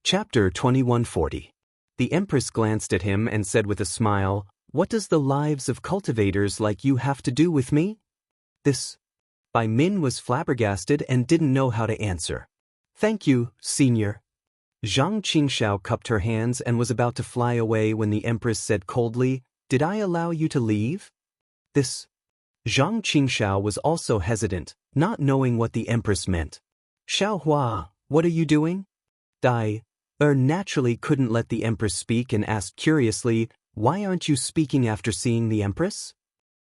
Chapter 2140. The Empress glanced at him and said with a smile, "What does the lives of cultivators like you have to do with me?" This. Bai Min was flabbergasted and didn't know how to answer. "Thank you, senior." Zhang Qingxiao cupped her hands and was about to fly away when the Empress said coldly, "Did I allow you to leave?" This. Zhang Qingxiao was also hesitant, not knowing what the Empress meant. "Xiaohua, what are you doing?" Dai naturally couldn't let the Empress speak and asked curiously, "Why aren't you speaking after seeing the Empress?"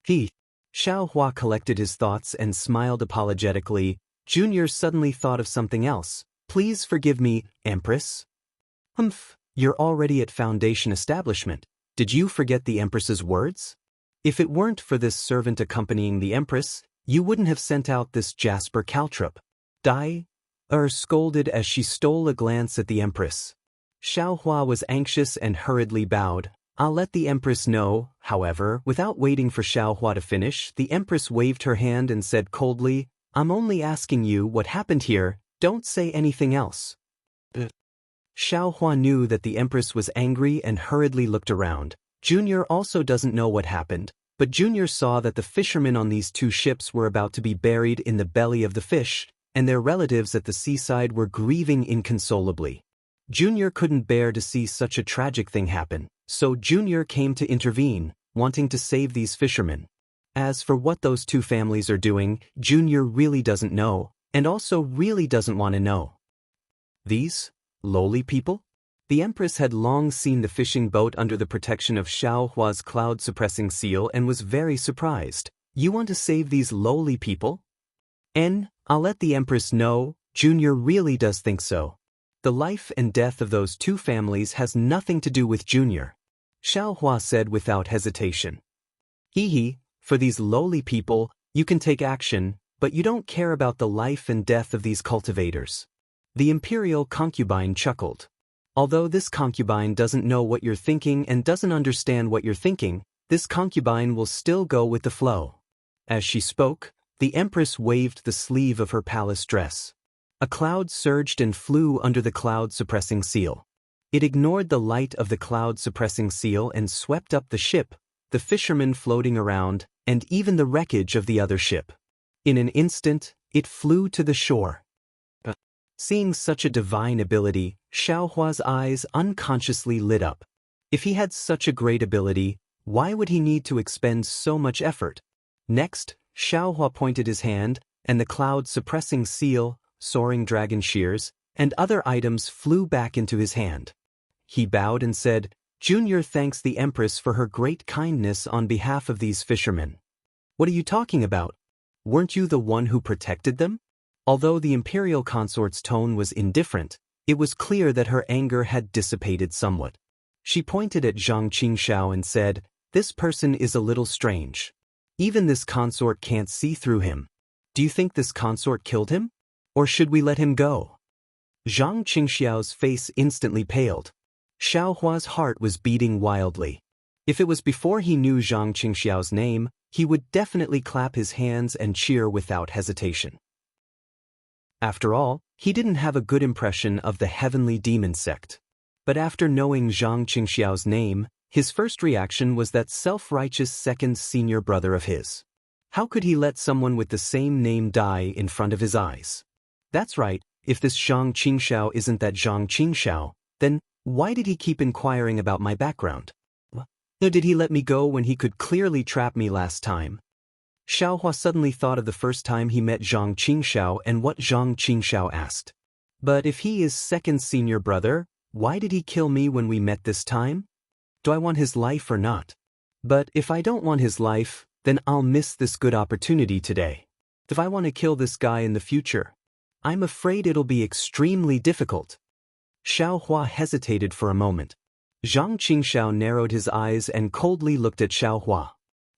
Xiaohua collected his thoughts and smiled apologetically. Junior suddenly thought of something else. "Please forgive me, Empress." You're already at Foundation Establishment. Did you forget the Empress's words? If it weren't for this servant accompanying the Empress, you wouldn't have sent out this Jasper Caltrop. Dai scolded as she stole a glance at the Empress. Xiaohua was anxious and hurriedly bowed. "I'll let the Empress know." However, without waiting for Xiaohua to finish, the Empress waved her hand and said coldly, "I'm only asking you what happened here, don't say anything else." Xiaohua knew that the Empress was angry and hurriedly looked around. Junior also doesn't know what happened, but Junior saw that the fishermen on these two ships were about to be buried in the belly of the fish, and their relatives at the seaside were grieving inconsolably. Junior couldn't bear to see such a tragic thing happen, so Junior came to intervene, wanting to save these fishermen. As for what those two families are doing, Junior really doesn't know, and also really doesn't want to know. These lowly people? The Empress had long seen the fishing boat under the protection of Xiaohua's cloud-suppressing seal and was very surprised. "You want to save these lowly people?" I'll let the Empress know, Junior really does think so. The life and death of those two families has nothing to do with Junior. Xiaohua said without hesitation. For these lowly people, you can take action, but you don't care about the life and death of these cultivators. The imperial concubine chuckled. "Although this concubine doesn't know what you're thinking and doesn't understand what you're thinking, this concubine will still go with the flow." As she spoke, the Empress waved the sleeve of her palace dress. A cloud surged and flew under the cloud-suppressing seal. It ignored the light of the cloud-suppressing seal and swept up the ship, the fishermen floating around, and even the wreckage of the other ship. In an instant, it flew to the shore. Seeing such a divine ability, Xiaohua's eyes unconsciously lit up. If he had such a great ability, why would he need to expend so much effort? Next, Xiaohua pointed his hand, and the cloud-suppressing seal, soaring dragon shears, and other items flew back into his hand. He bowed and said, "Junior thanks the Empress for her great kindness on behalf of these fishermen." "What are you talking about? Weren't you the one who protected them?" Although the imperial consort's tone was indifferent, it was clear that her anger had dissipated somewhat. She pointed at Zhang Qingxiao and said, "This person is a little strange. Even this consort can't see through him. Do you think this consort killed him? Or should we let him go?" Zhang Qingxiao's face instantly paled. Xiaohua's heart was beating wildly. If it was before he knew Zhang Qingxiao's name, he would definitely clap his hands and cheer without hesitation. After all, he didn't have a good impression of the heavenly demon sect. But after knowing Zhang Qingxiao's name, his first reaction was that self-righteous second senior brother of his. How could he let someone with the same name die in front of his eyes? That's right, if this Zhang Qingxiao isn't that Zhang Qingxiao, then why did he keep inquiring about my background? Or did he let me go when he could clearly trap me last time? Xiaohua suddenly thought of the first time he met Zhang Qingxiao and what Zhang Qingxiao asked. But if he is second senior brother, why did he kill me when we met this time? Do I want his life or not? But if I don't want his life, then I'll miss this good opportunity today. If I want to kill this guy in the future, I'm afraid it'll be extremely difficult. Xiaohua hesitated for a moment. Zhang Qingxiao narrowed his eyes and coldly looked at Xiaohua.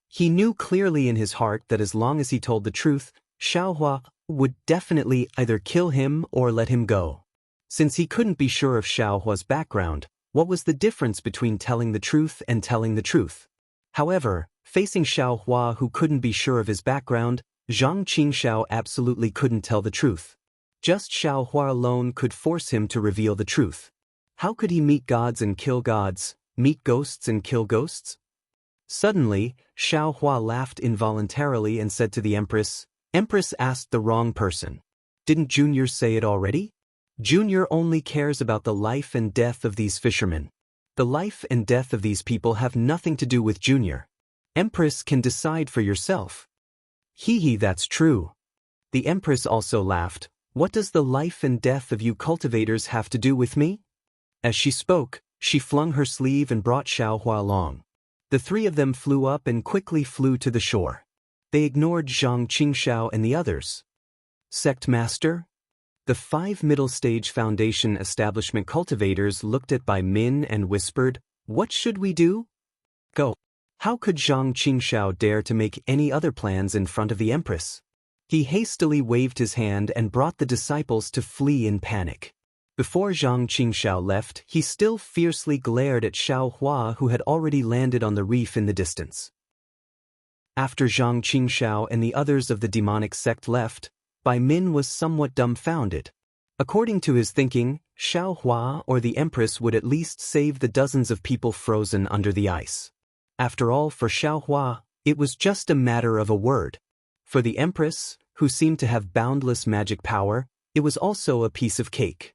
He knew clearly in his heart that as long as he told the truth, Xiaohua would definitely either kill him or let him go. Since he couldn't be sure of Xiaohua's background, what was the difference between telling the truth and telling the truth? However, facing Xiaohua who couldn't be sure of his background, Zhang Qingxiao absolutely couldn't tell the truth. Just Xiaohua alone could force him to reveal the truth. How could he meet gods and kill gods, meet ghosts and kill ghosts? Suddenly, Xiao Hua laughed involuntarily and said to the Empress, Empress asked the wrong person. Didn't Junior say it already? Junior only cares about the life and death of these fishermen. The life and death of these people have nothing to do with Junior. Empress can decide for yourself. Hee, that's true. The Empress also laughed. What does the life and death of you cultivators have to do with me? As she spoke, she flung her sleeve and brought Xiao Hua along. The three of them flew up and quickly flew to the shore. They ignored Zhang Qingxiao and the others. Sect Master? The 5 middle stage foundation establishment cultivators looked at Bai Min and whispered, What should we do? Go. How could Zhang Qingxiao dare to make any other plans in front of the Empress? He hastily waved his hand and brought the disciples to flee in panic. Before Zhang Qingxiao left, he still fiercely glared at Xiao Hua, who had already landed on the reef in the distance. After Zhang Qingxiao and the others of the demonic sect left, Bai Min was somewhat dumbfounded. According to his thinking, Xiao Hua or the Empress would at least save the dozens of people frozen under the ice. After all, for Xiao Hua, it was just a matter of a word. For the Empress, who seemed to have boundless magic power, it was also a piece of cake.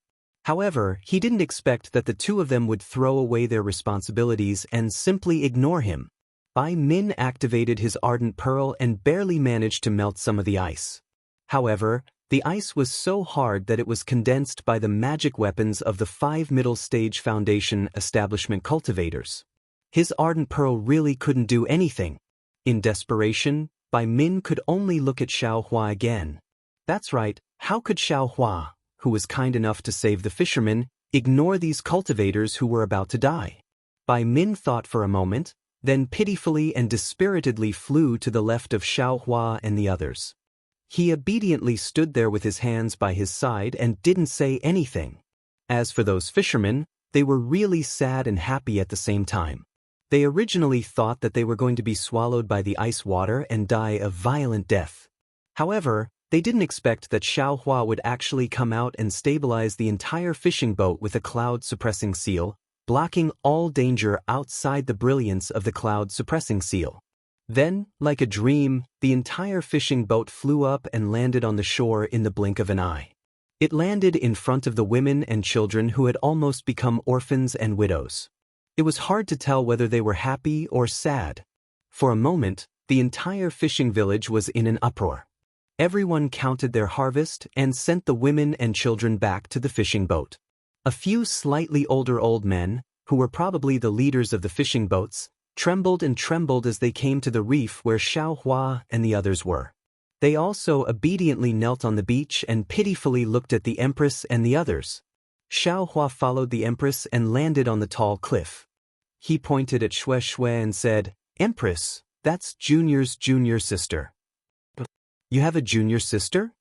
However, he didn't expect that the two of them would throw away their responsibilities and simply ignore him. Bai Min activated his ardent pearl and barely managed to melt some of the ice. However, the ice was so hard that it was condensed by the magic weapons of the 5 middle stage foundation establishment cultivators. His ardent pearl really couldn't do anything. In desperation, Bai Min could only look at Xiao Hua again. That's right, how could Xiao Hua, who was kind enough to save the fishermen, ignore these cultivators who were about to die? Bai Min thought for a moment, then pitifully and dispiritedly flew to the left of Xiao Hua and the others. He obediently stood there with his hands by his side and didn't say anything. As for those fishermen, they were really sad and happy at the same time. They originally thought that they were going to be swallowed by the ice water and die a violent death. However, they didn't expect that Xiao Hua would actually come out and stabilize the entire fishing boat with a cloud-suppressing seal, blocking all danger outside the brilliance of the cloud-suppressing seal. Then, like a dream, the entire fishing boat flew up and landed on the shore in the blink of an eye. It landed in front of the women and children who had almost become orphans and widows. It was hard to tell whether they were happy or sad. For a moment, the entire fishing village was in an uproar. Everyone counted their harvest and sent the women and children back to the fishing boat. A few slightly older old men, who were probably the leaders of the fishing boats, trembled and trembled as they came to the reef where Xiao Hua and the others were. They also obediently knelt on the beach and pitifully looked at the Empress and the others. Xiao Hua followed the Empress and landed on the tall cliff. He pointed at Xue Xue and said, Empress, that's Junior's junior sister. You have a junior sister?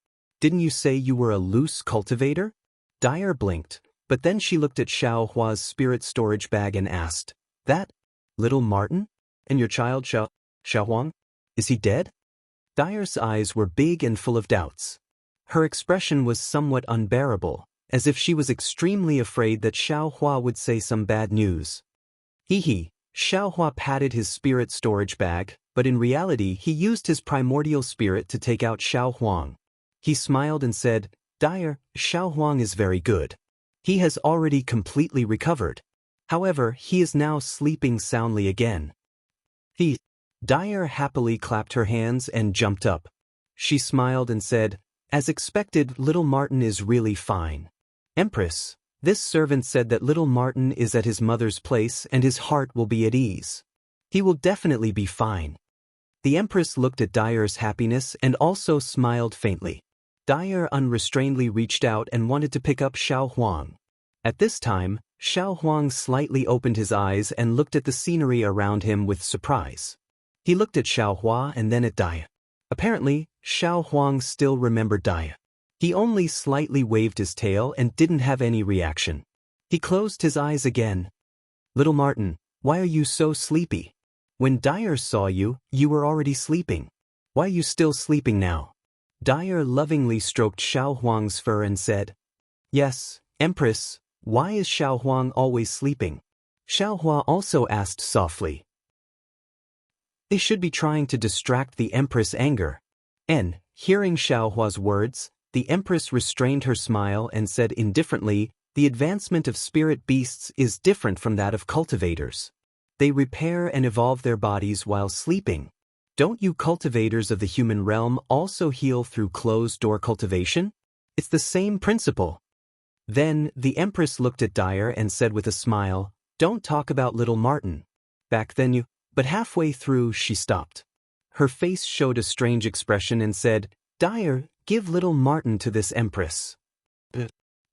Didn't you say you were a loose cultivator? Dyer blinked, but then she looked at Xiao Hua's spirit storage bag and asked, That? Little Martin? And your child Xiao Huang? Is he dead? Dyer's eyes were big and full of doubts. Her expression was somewhat unbearable, as if she was extremely afraid that Xiao Hua would say some bad news. Hee. Xiao Hua patted his spirit storage bag, but in reality he used his primordial spirit to take out Xiao Huang. He smiled and said, Dyer, Xiao Huang is very good. He has already completely recovered. However, he is now sleeping soundly again. Dyer happily clapped her hands and jumped up. She smiled and said, As expected, little Martin is really fine. Empress, this servant said that little Martin is at his mother's place and his heart will be at ease. He will definitely be fine. The Empress looked at Dyer's happiness and also smiled faintly. Dyer unrestrainedly reached out and wanted to pick up Xiao Huang. At this time, Xiao Huang slightly opened his eyes and looked at the scenery around him with surprise. He looked at Xiao Hua and then at Daya. Apparently, Xiao Huang still remembered Daya. He only slightly waved his tail and didn't have any reaction. He closed his eyes again. Little Martin, why are you so sleepy? When Dyer saw you, you were already sleeping. Why are you still sleeping now? Dyer lovingly stroked Xiao Huang's fur and said, Yes, Empress, Why is Xiao Huang always sleeping? Xiao Hua also asked softly. They should be trying to distract the Empress' anger. And, hearing Xiao Hua's words, the Empress restrained her smile and said indifferently, the advancement of spirit beasts is different from that of cultivators. They repair and evolve their bodies while sleeping. Don't you cultivators of the human realm also heal through closed-door cultivation? It's the same principle. Then, the Empress looked at Dyer and said with a smile, don't talk about little Martin. Back then you... But halfway through she stopped. Her face showed a strange expression and said, Dyer, give little Martin to this Empress.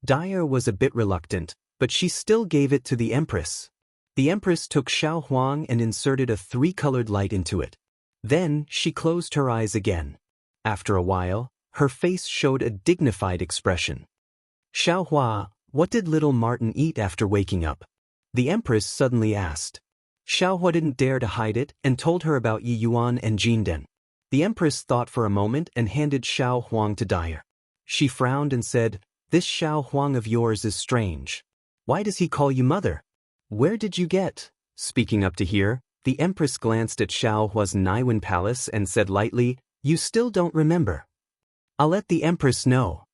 Dyer was a bit reluctant, but she still gave it to the Empress. The Empress took Xiao Huang and inserted a 3-colored light into it. Then, she closed her eyes again. After a while, her face showed a dignified expression. Xiao Hua, what did little Martin eat after waking up? The Empress suddenly asked. Xiao Hua didn't dare to hide it and told her about Yi Yuan and Jinden. The Empress thought for a moment and handed Xiao Huang to Dyer. She frowned and said, this Xiao Huang of yours is strange. Why does he call you mother? Where did you get? Speaking up to hear, the Empress glanced at Xiao Hua's Naiwen palace and said lightly, you still don't remember. I'll let the Empress know.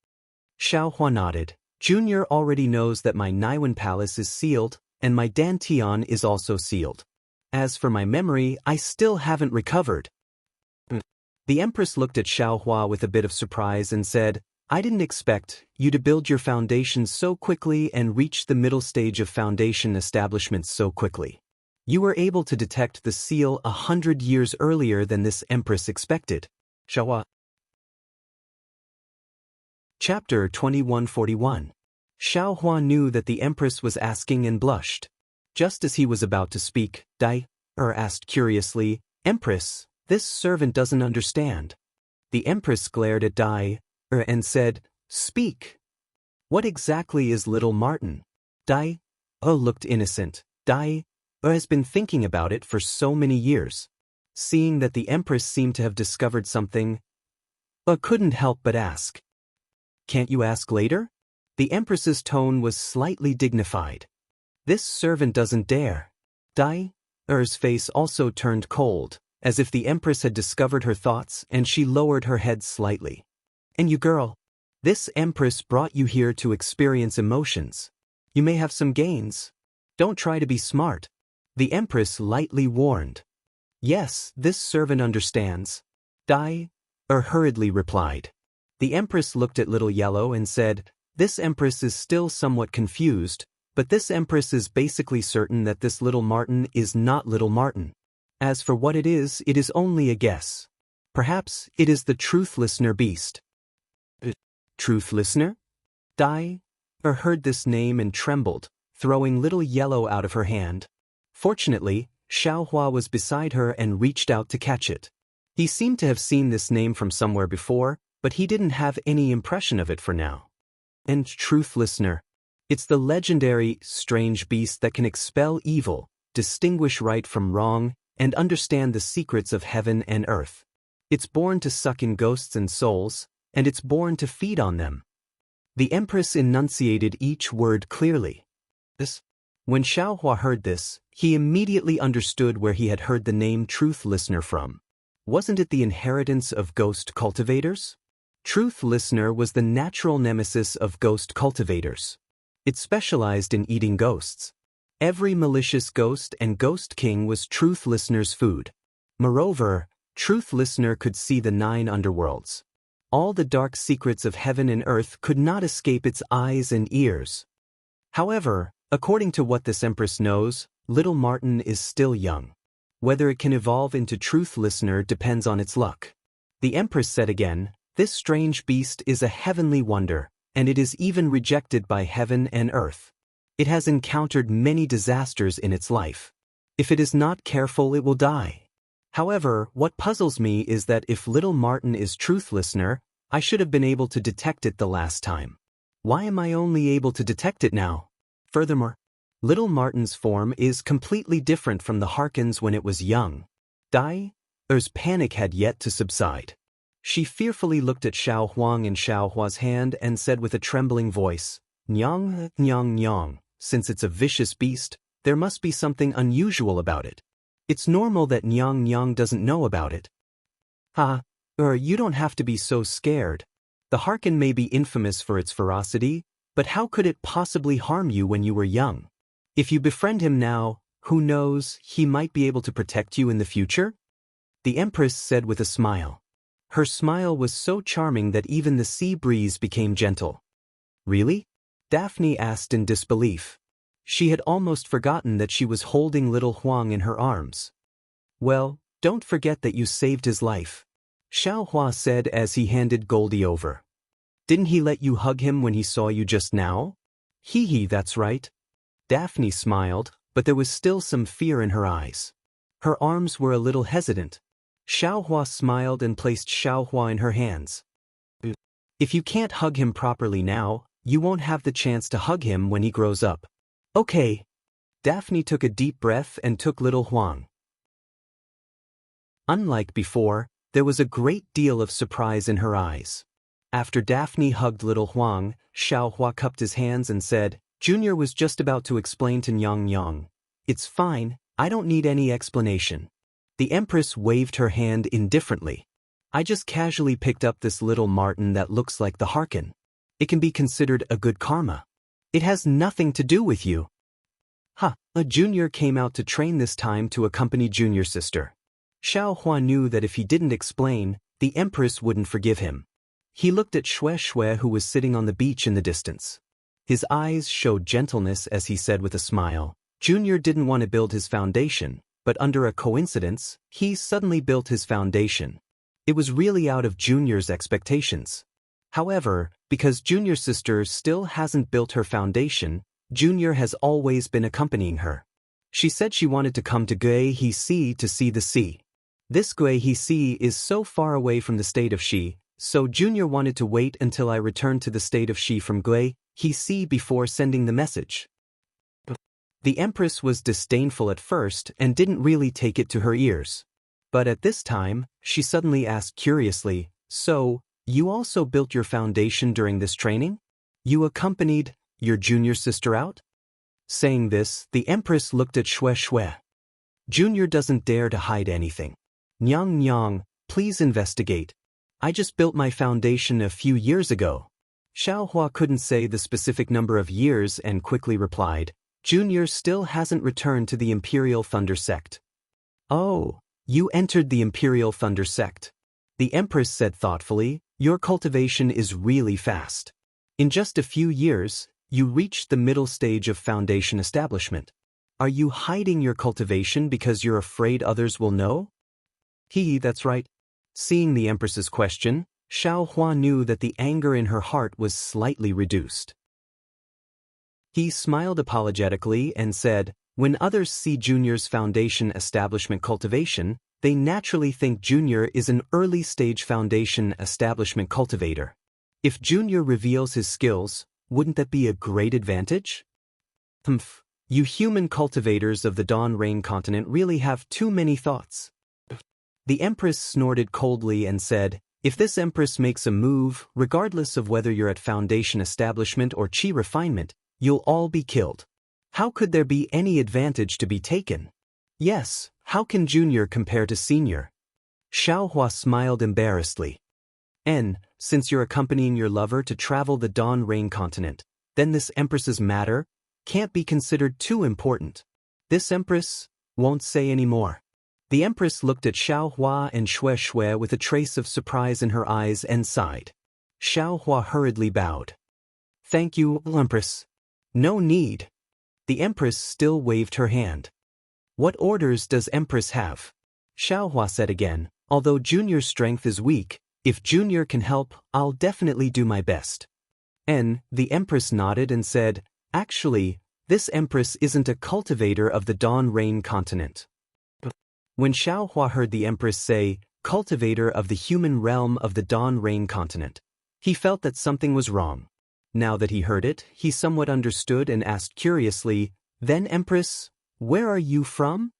Xiao Hua nodded. Junior already knows that my Naiwen palace is sealed, and my Dantian is also sealed. As for my memory, I still haven't recovered. The Empress looked at Xiao Hua with a bit of surprise and said, I didn't expect you to build your foundations so quickly and reach the middle stage of foundation establishments so quickly. You were able to detect the seal 100 years earlier than this Empress expected. Xiao Hua. Chapter 2141. Xiao Hua knew that the Empress was asking and blushed. Just as he was about to speak, Dai asked curiously, Empress, this servant doesn't understand. The Empress glared at Dai and said, speak. What exactly is little Martin? Dai looked innocent. Dai has been thinking about it for so many years. Seeing that the Empress seemed to have discovered something, couldn't help but ask. Can't you ask later? The Empress's tone was slightly dignified. This servant doesn't dare. Dai's face also turned cold, as if the Empress had discovered her thoughts, and she lowered her head slightly. And you girl, this Empress brought you here to experience emotions. You may have some gains. Don't try to be smart. The Empress lightly warned. Yes, this servant understands. Dai hurriedly replied. The Empress looked at Little Yellow and said, this Empress is still somewhat confused, but this Empress is basically certain that this little Martin is not little Martin. As for what it is only a guess. Perhaps it is the Truth Listener beast. Truth Listener? Dai heard this name and trembled, throwing Little Yellow out of her hand. Fortunately, Xiao Hua was beside her and reached out to catch it. He seemed to have seen this name from somewhere before, but he didn't have any impression of it for now. And Truth Listener. It's the legendary, strange beast that can expel evil, distinguish right from wrong, and understand the secrets of heaven and earth. It's born to suck in ghosts and souls, and it's born to feed on them. The Empress enunciated each word clearly. When Xiao Hua heard this, he immediately understood where he had heard the name Truth Listener from. Wasn't it the inheritance of ghost cultivators? Truth Listener was the natural nemesis of ghost cultivators. It specialized in eating ghosts. Every malicious ghost and ghost king was Truth Listener's food. Moreover, Truth Listener could see the 9 underworlds. All the dark secrets of heaven and earth could not escape its eyes and ears. However, according to what this Empress knows, little Martin is still young. Whether it can evolve into Truth Listener depends on its luck. The Empress said again, this strange beast is a heavenly wonder, and it is even rejected by heaven and earth. It has encountered many disasters in its life. If it is not careful, it will die. However, what puzzles me is that if little Martin is Truth Listener, I should have been able to detect it the last time. Why am I only able to detect it now? Furthermore, little Martin's form is completely different from the Harkins when it was young. Dai's panic had yet to subside. She fearfully looked at Xiao Huang and Xiao Hua's hand and said with a trembling voice, Nyang, nyang, nyang. Since it's a vicious beast, there must be something unusual about it. It's normal that Nyang Nyang doesn't know about it. You don't have to be so scared. The Harkin may be infamous for its ferocity, but how could it possibly harm you when you were young? If you befriend him now, who knows, he might be able to protect you in the future? The Empress said with a smile. Her smile was so charming that even the sea breeze became gentle. Really? Daphne asked in disbelief. She had almost forgotten that she was holding little Huang in her arms. Well, don't forget that you saved his life, Xiaohua said as he handed Goldie over. Didn't he let you hug him when he saw you just now? Hee, that's right. Daphne smiled, but there was still some fear in her eyes. Her arms were a little hesitant. Xiaohua smiled and placed Xiaohua in her hands. If you can't hug him properly now, you won't have the chance to hug him when he grows up. Okay. Daphne took a deep breath and took little Huang. Unlike before, there was a great deal of surprise in her eyes. After Daphne hugged little Huang, Xiaohua cupped his hands and said, Junior was just about to explain to Nyang Nyang. It's fine, I don't need any explanation. The Empress waved her hand indifferently. I just casually picked up this little marten that looks like the Harkin. It can be considered a good karma. It has nothing to do with you. A Junior came out to train this time to accompany Junior sister. Xiaohua knew that if he didn't explain, the Empress wouldn't forgive him. He looked at Xue Xue who was sitting on the beach in the distance. His eyes showed gentleness as he said with a smile, Junior didn't want to build his foundation, but under a coincidence, he suddenly built his foundation. It was really out of Junior's expectations. However, because Junior's sister still hasn't built her foundation, Junior has always been accompanying her. She said she wanted to come to Guihe to see the sea. This Guihe is so far away from the state of Shi, so Junior wanted to wait until I returned to the state of Shi from Guihe before sending the message. The Empress was disdainful at first and didn't really take it to her ears. But at this time, she suddenly asked curiously, So, you also built your foundation during this training? You accompanied your junior sister out? Saying this, the Empress looked at Xue Xue. Junior doesn't dare to hide anything. Nyang Nyang, please investigate. I just built my foundation a few years ago. Xiaohua couldn't say the specific number of years and quickly replied, Junior still hasn't returned to the Imperial Thunder Sect. Oh, you entered the Imperial Thunder Sect. The Empress said thoughtfully, your cultivation is really fast. In just a few years, you reached the middle stage of foundation establishment. Are you hiding your cultivation because you're afraid others will know? That's right. Seeing the Empress's question, Xiaohua knew that the anger in her heart was slightly reduced. He smiled apologetically and said, when others see Junior's foundation establishment cultivation, they naturally think Junior is an early-stage foundation establishment cultivator. If Junior reveals his skills, wouldn't that be a great advantage? You human cultivators of the Dawn Rain continent really have too many thoughts. The Empress snorted coldly and said, if this Empress makes a move, regardless of whether you're at foundation establishment or chi refinement, you'll all be killed. How could there be any advantage to be taken? Yes, how can Junior compare to Senior? Xiaohua smiled embarrassedly. Since you're accompanying your lover to travel the Dawn Rain continent, then this Empress's matter can't be considered too important. This Empress won't say any more. The Empress looked at Xiaohua and Xue Xue with a trace of surprise in her eyes and sighed. Xiaohua hurriedly bowed. Thank you, Empress. No need. The Empress still waved her hand. What orders does Empress have? Xiaohua said again, although Junior's strength is weak, if Junior can help, I'll definitely do my best. The Empress nodded and said, actually, this Empress isn't a cultivator of the Dawn Rain continent. When Xiaohua heard the Empress say, cultivator of the human realm of the Dawn Rain continent, he felt that something was wrong. Now that he heard it, he somewhat understood and asked curiously, then Empress, where are you from?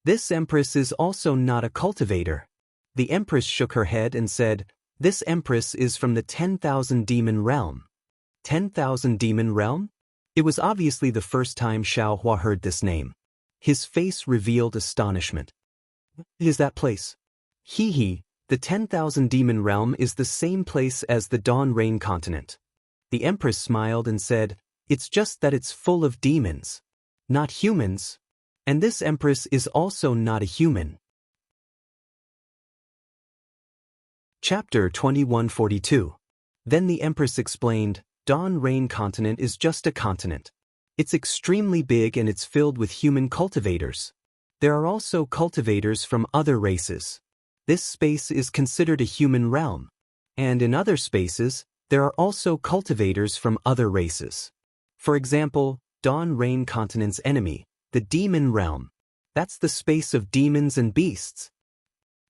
This Empress is also not a cultivator. The Empress shook her head and said, this Empress is from the 10,000 demon realm. 10,000 Demon Realm? It was obviously the first time Xiao Hua heard this name. His face revealed astonishment. Is that place? Hee, the 10,000 Demon Realm is the same place as the Dawn Rain continent. The Empress smiled and said, it's just that it's full of demons, not humans. And this Empress is also not a human. Chapter 2142. Then the Empress explained, Dawn Rain continent is just a continent. It's extremely big and it's filled with human cultivators. There are also cultivators from other races. This space is considered a human realm. And in other spaces, there are also cultivators from other races. For example, Dawn Rain continent's enemy, the Demon Realm. That's the space of demons and beasts.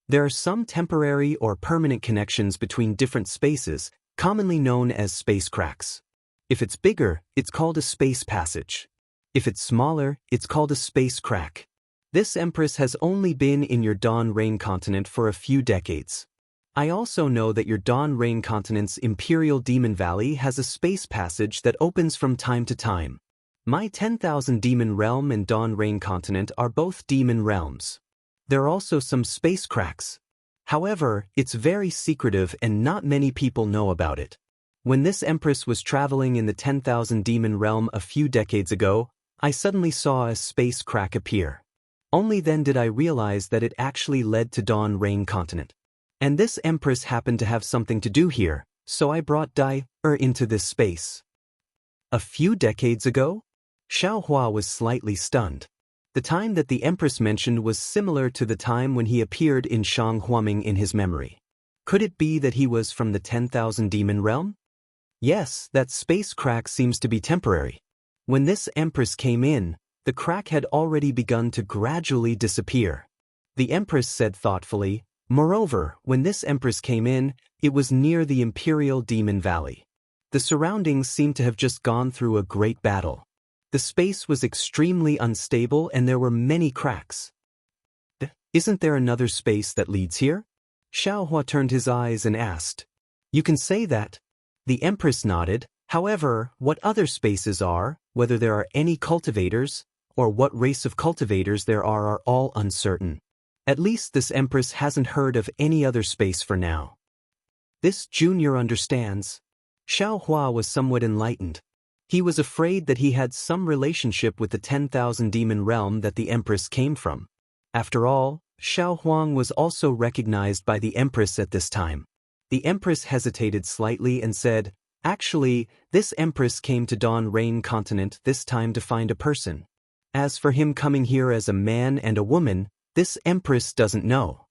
There are some temporary or permanent connections between different spaces, commonly known as space cracks. If it's bigger, it's called a space passage. If it's smaller, it's called a space crack. This Empress has only been in your Dawn Rain continent for a few decades. I also know that your Dawn Rain continent's Imperial Demon Valley has a space passage that opens from time to time. My 10,000 Demon Realm and Dawn Rain continent are both demon realms. There are also some space cracks. However, it's very secretive and not many people know about it. When this Empress was traveling in the 10,000 Demon Realm a few decades ago, I suddenly saw a space crack appear. Only then did I realize that it actually led to Dawn Rain continent. And this Empress happened to have something to do here, so I brought into this space. A few decades ago? Xiao Hua was slightly stunned. The time that the Empress mentioned was similar to the time when he appeared in Shang Huaming in his memory. Could it be that he was from the 10,000 Demon Realm? Yes, that space crack seems to be temporary. When this Empress came in, the crack had already begun to gradually disappear. The Empress said thoughtfully, moreover, when this Empress came in, it was near the Imperial Demon Valley. The surroundings seemed to have just gone through a great battle. The space was extremely unstable and there were many cracks. Isn't there another space that leads here? Xiao Hua turned his eyes and asked. You can say that. The Empress nodded. However, what other spaces are, whether there are any cultivators, or what race of cultivators there are all uncertain. At least this Empress hasn't heard of any other space for now. This junior understands. Xiao Hua was somewhat enlightened. He was afraid that he had some relationship with the 10,000 Demon Realm that the Empress came from. After all, Xiao Huang was also recognized by the Empress at this time. The Empress hesitated slightly and said, actually, this Empress came to Dawn Rain continent this time to find a person. As for him coming here as a man and a woman, this Empress doesn't know.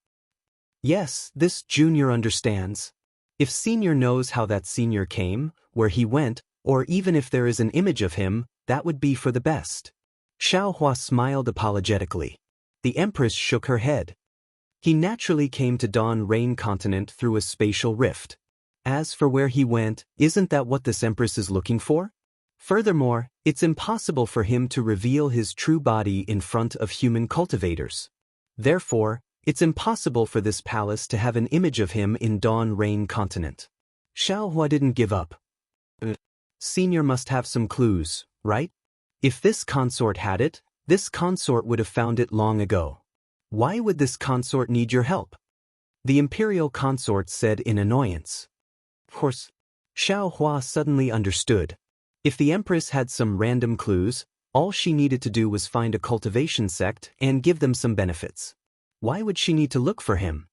Yes, this junior understands. If senior knows how that senior came, where he went, or even if there is an image of him, that would be for the best. Xiao Hua smiled apologetically. The Empress shook her head. He naturally came to Dawn Rain continent through a spatial rift. As for where he went, isn't that what this Empress is looking for? Furthermore, it's impossible for him to reveal his true body in front of human cultivators. Therefore, it's impossible for this palace to have an image of him in Dawn Rain continent. Xiao Hua didn't give up. Senior must have some clues, right? If this consort had it, this consort would have found it long ago. Why would this consort need your help? The imperial consort said in annoyance. Of course, Xiao Hua suddenly understood. If the Empress had some random clues, all she needed to do was find a cultivation sect and give them some benefits. Why would she need to look for him?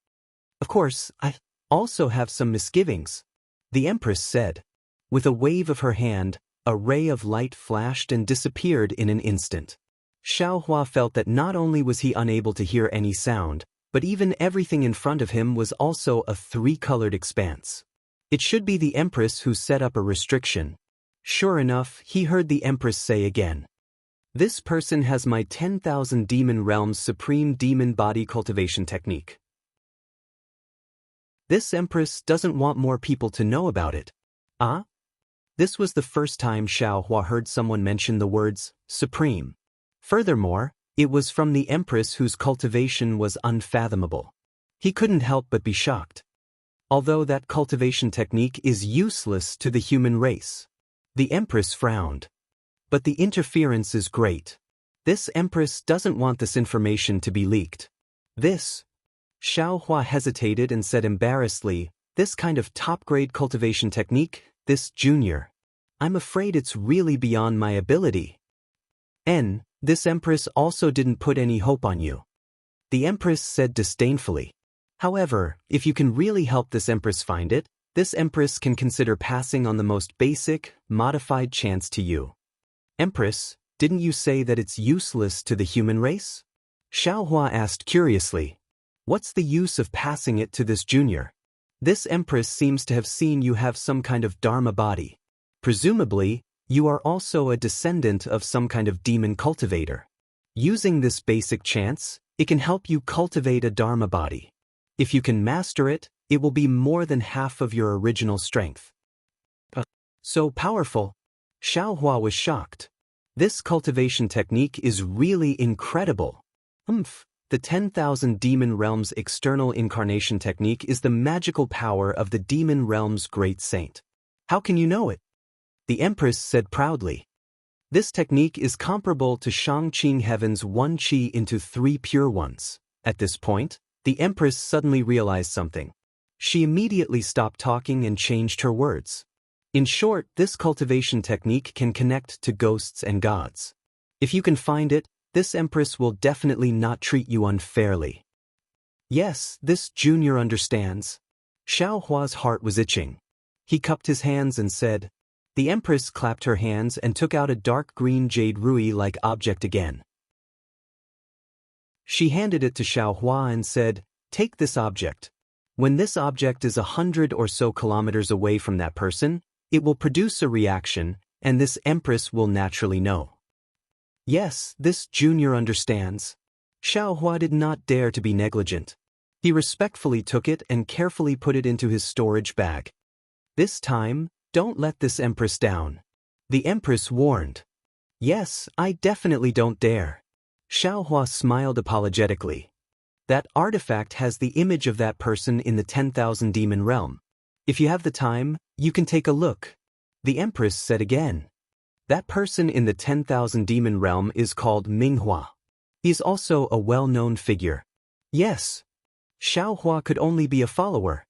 Of course, I also have some misgivings, the Empress said. With a wave of her hand, a ray of light flashed and disappeared in an instant. Xiao Hua felt that not only was he unable to hear any sound, but even everything in front of him was also a three-colored expanse. It should be the Empress who set up a restriction. Sure enough, he heard the Empress say again. This person has my 10,000 Demon Realm's supreme demon body cultivation technique. This Empress doesn't want more people to know about it. Ah? This was the first time Xiao Hua heard someone mention the words, supreme. Furthermore, it was from the Empress whose cultivation was unfathomable. He couldn't help but be shocked. Although that cultivation technique is useless to the human race. The Empress frowned. But the interference is great. This Empress doesn't want this information to be leaked. This. Xiao Hua hesitated and said embarrassedly, this kind of top-grade cultivation technique, this junior. I'm afraid it's really beyond my ability. This Empress also didn't put any hope on you. The Empress said disdainfully. However, if you can really help this Empress find it, this Empress can consider passing on the most basic, modified chance to you. Empress, didn't you say that it's useless to the human race? Xiao Hua asked curiously. What's the use of passing it to this junior? This Empress seems to have seen you have some kind of Dharma body. Presumably, you are also a descendant of some kind of demon cultivator. Using this basic chance, it can help you cultivate a Dharma body. If you can master it, it will be more than half of your original strength. So powerful. Xiao Hua was shocked. This cultivation technique is really incredible. The 10,000 Demon Realms external incarnation technique is the magical power of the Demon Realm's great saint. How can you know it? The Empress said proudly. This technique is comparable to Shangqing Heaven's 1 qi into 3 pure ones. At this point, the Empress suddenly realized something. She immediately stopped talking and changed her words. In short, this cultivation technique can connect to ghosts and gods. If you can find it, this Empress will definitely not treat you unfairly. Yes, this junior understands. Xiao Hua's heart was itching. He cupped his hands and said. The Empress clapped her hands and took out a dark green jade ruby-like object again. She handed it to Xiao Hua and said, take this object. When this object is 100 or so kilometers away from that person, it will produce a reaction, and this Empress will naturally know. Yes, this junior understands. Xiao Hua did not dare to be negligent. He respectfully took it and carefully put it into his storage bag. This time, don't let this Empress down. The Empress warned. Yes, I definitely don't dare. Xiao Hua smiled apologetically. That artifact has the image of that person in the 10,000 Demon Realm. If you have the time, you can take a look. The Empress said again. That person in the 10,000 Demon Realm is called Minghua. He's also a well-known figure. Yes. Xiao Hua could only be a follower.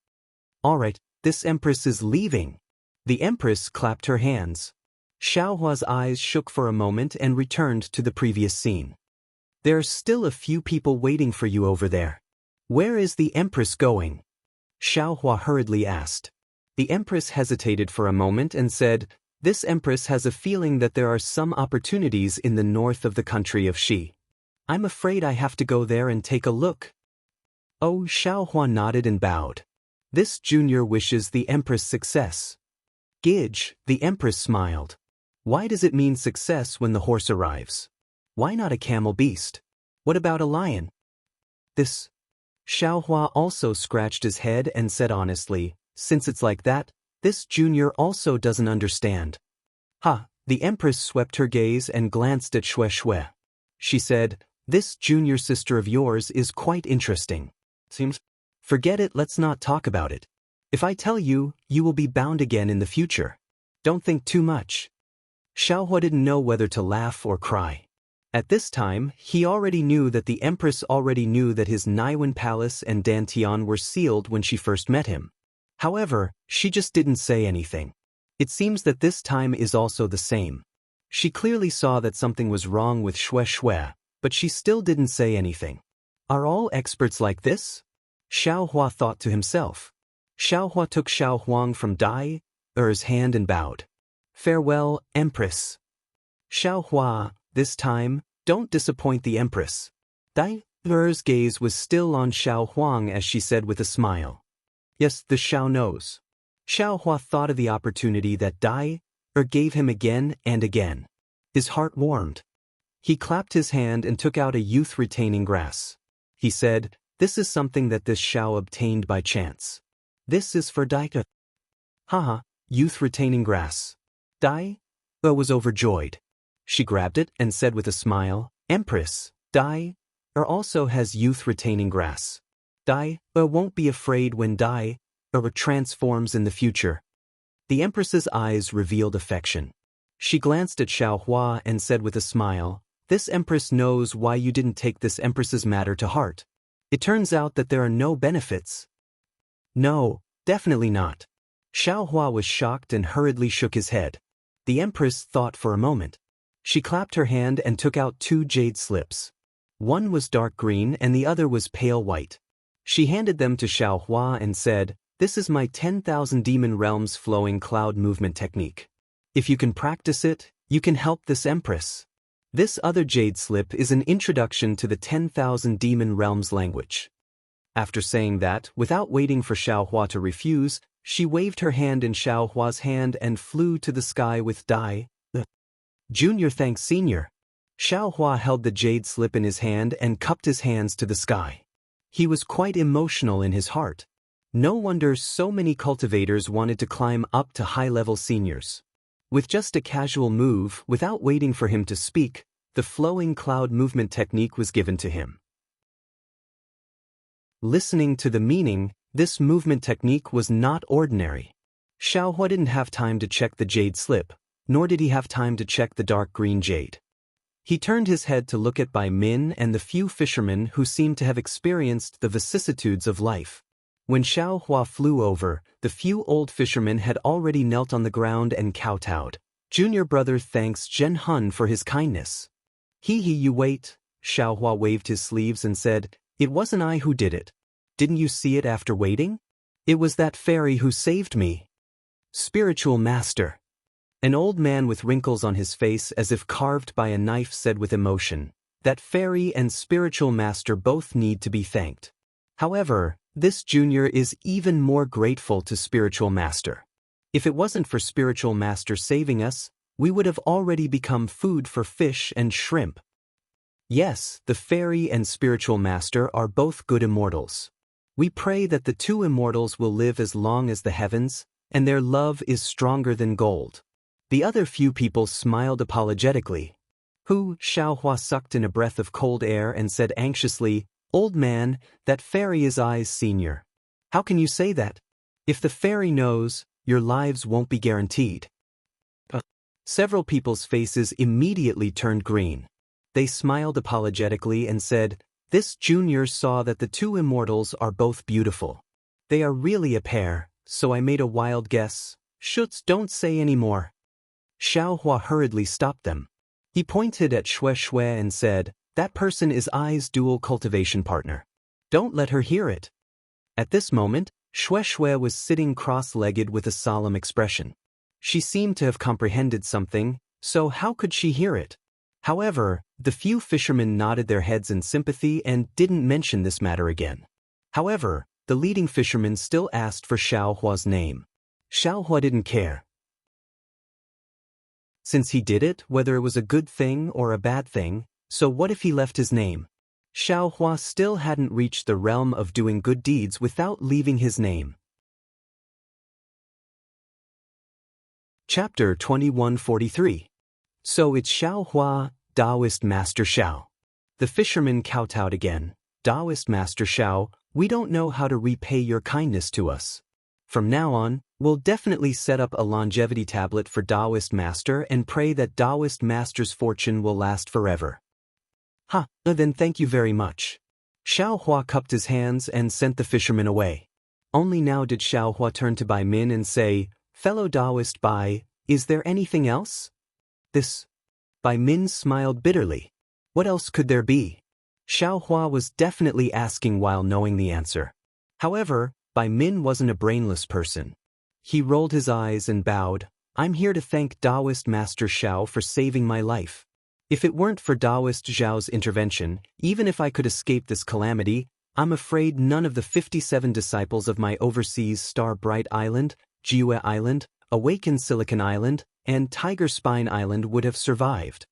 Alright, this Empress is leaving. The Empress clapped her hands. Xiao Hua's eyes shook for a moment and returned to the previous scene. There's still a few people waiting for you over there. Where is the Empress going? Xiao Hua hurriedly asked. The Empress hesitated for a moment and said, this Empress has a feeling that there are some opportunities in the north of the country of Xi. I'm afraid I have to go there and take a look. Oh, Xiao Hua nodded and bowed. This junior wishes the Empress success. Gidge, the Empress smiled. Why does it mean success when the horse arrives? Why not a camel beast? What about a lion? This. Xiao Hua also scratched his head and said honestly, since it's like that, this junior also doesn't understand. The Empress swept her gaze and glanced at Xue Xue. She said, this junior sister of yours is quite interesting. Forget it, let's not talk about it. If I tell you, you will be bound again in the future. Don't think too much. Xiao Hua didn't know whether to laugh or cry. At this time, he already knew that the Empress already knew that his Naiwan Palace and Dantian were sealed when she first met him. However, she just didn't say anything. It seems that this time is also the same. She clearly saw that something was wrong with Xue Xue, but she still didn't say anything. Are all experts like this? Xiao Hua thought to himself. Xiao Hua took Xiao Huang from Daoist's hand and bowed. Farewell, Empress. Xiao Hua, this time, don't disappoint the Empress. Daoist's gaze was still on Xiao Huang as she said with a smile. Yes, the Xiao knows. Xiao Hua thought of the opportunity that Daoist gave him again and again. His heart warmed. He clapped his hand and took out a youth-retaining grass. He said, this is something that this Xiao obtained by chance. This is for Daoist. Youth-retaining grass. Daoist was overjoyed. She grabbed it and said with a smile, Empress, Daoist also has youth-retaining grass. Daoist won't be afraid when Daoist transforms in the future. The Empress's eyes revealed affection. She glanced at Xiao Hua and said with a smile, "This empress knows why you didn't take this empress's matter to heart. It turns out that there are no benefits." "No, definitely not." Xiao Hua was shocked and hurriedly shook his head. The empress thought for a moment. She clapped her hand and took out 2 jade slips. One was dark green and the other was pale white. She handed them to Xiao Hua and said, "This is my 10,000 demon realms flowing cloud movement technique. If you can practice it, you can help this empress." This other jade slip is an introduction to the 10,000 demon realms language. After saying that, without waiting for Xiao Hua to refuse, she waved her hand in Xiao Hua's hand and flew to the sky with Dai. "Junior thanks senior." Xiao Hua held the jade slip in his hand and cupped his hands to the sky. He was quite emotional in his heart. No wonder so many cultivators wanted to climb up to high-level seniors. With just a casual move, without waiting for him to speak, the flowing cloud movement technique was given to him. Listening to the meaning, this movement technique was not ordinary. Xiao Hua didn't have time to check the jade slip, nor did he have time to check the dark green jade. He turned his head to look at Bai Min and the few fishermen who seemed to have experienced the vicissitudes of life. When Xiao Hua flew over, the few old fishermen had already knelt on the ground and kowtowed. "Junior brother thanks Zhen Hun for his kindness." You wait." Xiao Hua waved his sleeves and said, "It wasn't I who did it. Didn't you see it after waiting? It was that fairy who saved me." "Spiritual master." An old man with wrinkles on his face as if carved by a knife said with emotion, "That fairy and spiritual master both need to be thanked. However, this junior is even more grateful to spiritual master. If it wasn't for spiritual master saving us, we would have already become food for fish and shrimp." Yes, the fairy and spiritual master are both good immortals. We pray that the 2 immortals will live as long as the heavens, and their love is stronger than gold. The other few people smiled apologetically. "Who?" Xiao Hua sucked in a breath of cold air and said anxiously, "Old man, that fairy is I's senior." "How can you say that? If the fairy knows, your lives won't be guaranteed." Several people's faces immediately turned green. They smiled apologetically and said, "This junior saw that the 2 immortals are both beautiful. They are really a pair, so I made a wild guess. Schutz, don't say any more." Xiao Hua hurriedly stopped them. He pointed at Xue Xue and said, "That person is I's dual cultivation partner. Don't let her hear it." At this moment, Xue Xue was sitting cross-legged with a solemn expression. She seemed to have comprehended something, so how could she hear it? However, the few fishermen nodded their heads in sympathy and didn't mention this matter again. However, the leading fisherman still asked for Xiao Hua's name. Xiao Hua didn't care. Since he did it, whether it was a good thing or a bad thing, so what if he left his name? Xiao Hua still hadn't reached the realm of doing good deeds without leaving his name. Chapter 2143. So it's Xiao Hua, Daoist Master Xiao. The fisherman kowtowed again. "Daoist Master Xiao, we don't know how to repay your kindness to us. From now on, we'll definitely set up a longevity tablet for Daoist Master and pray that Daoist Master's fortune will last forever." Then thank you very much." Xiao Hua cupped his hands and sent the fisherman away. Only now did Xiao Hua turn to Bai Min and say, "Fellow Daoist Bai, is there anything else?" "This." Bai Min smiled bitterly. What else could there be? Xiao Hua was definitely asking while knowing the answer. However, Bai Min wasn't a brainless person. He rolled his eyes and bowed. "I'm here to thank Daoist Master Xiao for saving my life. If it weren't for Daoist Zhao's intervention, even if I could escape this calamity, I'm afraid none of the 57 disciples of my overseas Star Bright Island, Jiue Island, Awaken Silicon Island, and Tiger Spine Island would have survived."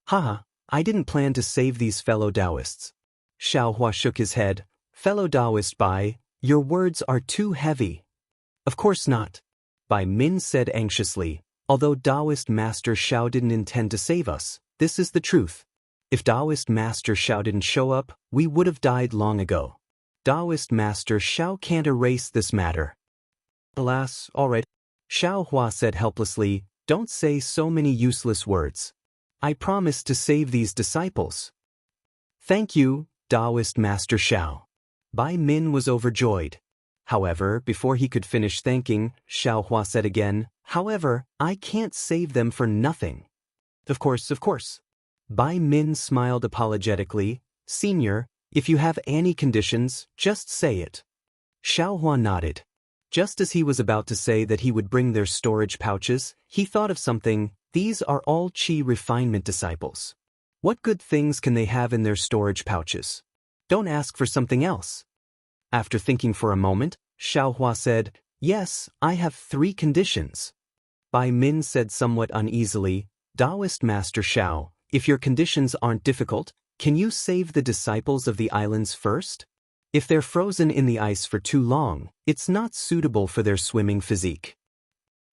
I didn't plan to save these fellow Daoists." Xiao Hua shook his head. "Fellow Daoist Bai, your words are too heavy." "Of course not," Bai Min said anxiously. "Although Daoist Master Xiao didn't intend to save us, this is the truth. If Daoist Master Xiao didn't show up, we would have died long ago. Daoist Master Xiao can't erase this matter." "Alas, all right," Xiao Hua said helplessly. Don't say so many useless words. I promise to save these disciples. Thank you, Daoist Master Xiao. Bai Min was overjoyed. However, before he could finish thanking, Xiao Hua said again, however, I can't save them for nothing. Of course. Bai Min smiled apologetically. Senior, if you have any conditions, just say it. Xiao Hua nodded. Just as he was about to say that he would bring their storage pouches, he thought of something. These are all Qi refinement disciples. What good things can they have in their storage pouches? Don't ask for something else. After thinking for a moment, Xiao Hua said, yes, I have 3 conditions. Bai Min said somewhat uneasily, Daoist Master Xiao, if your conditions aren't difficult, can you save the disciples of the islands first? If they're frozen in the ice for too long, it's not suitable for their swimming physique.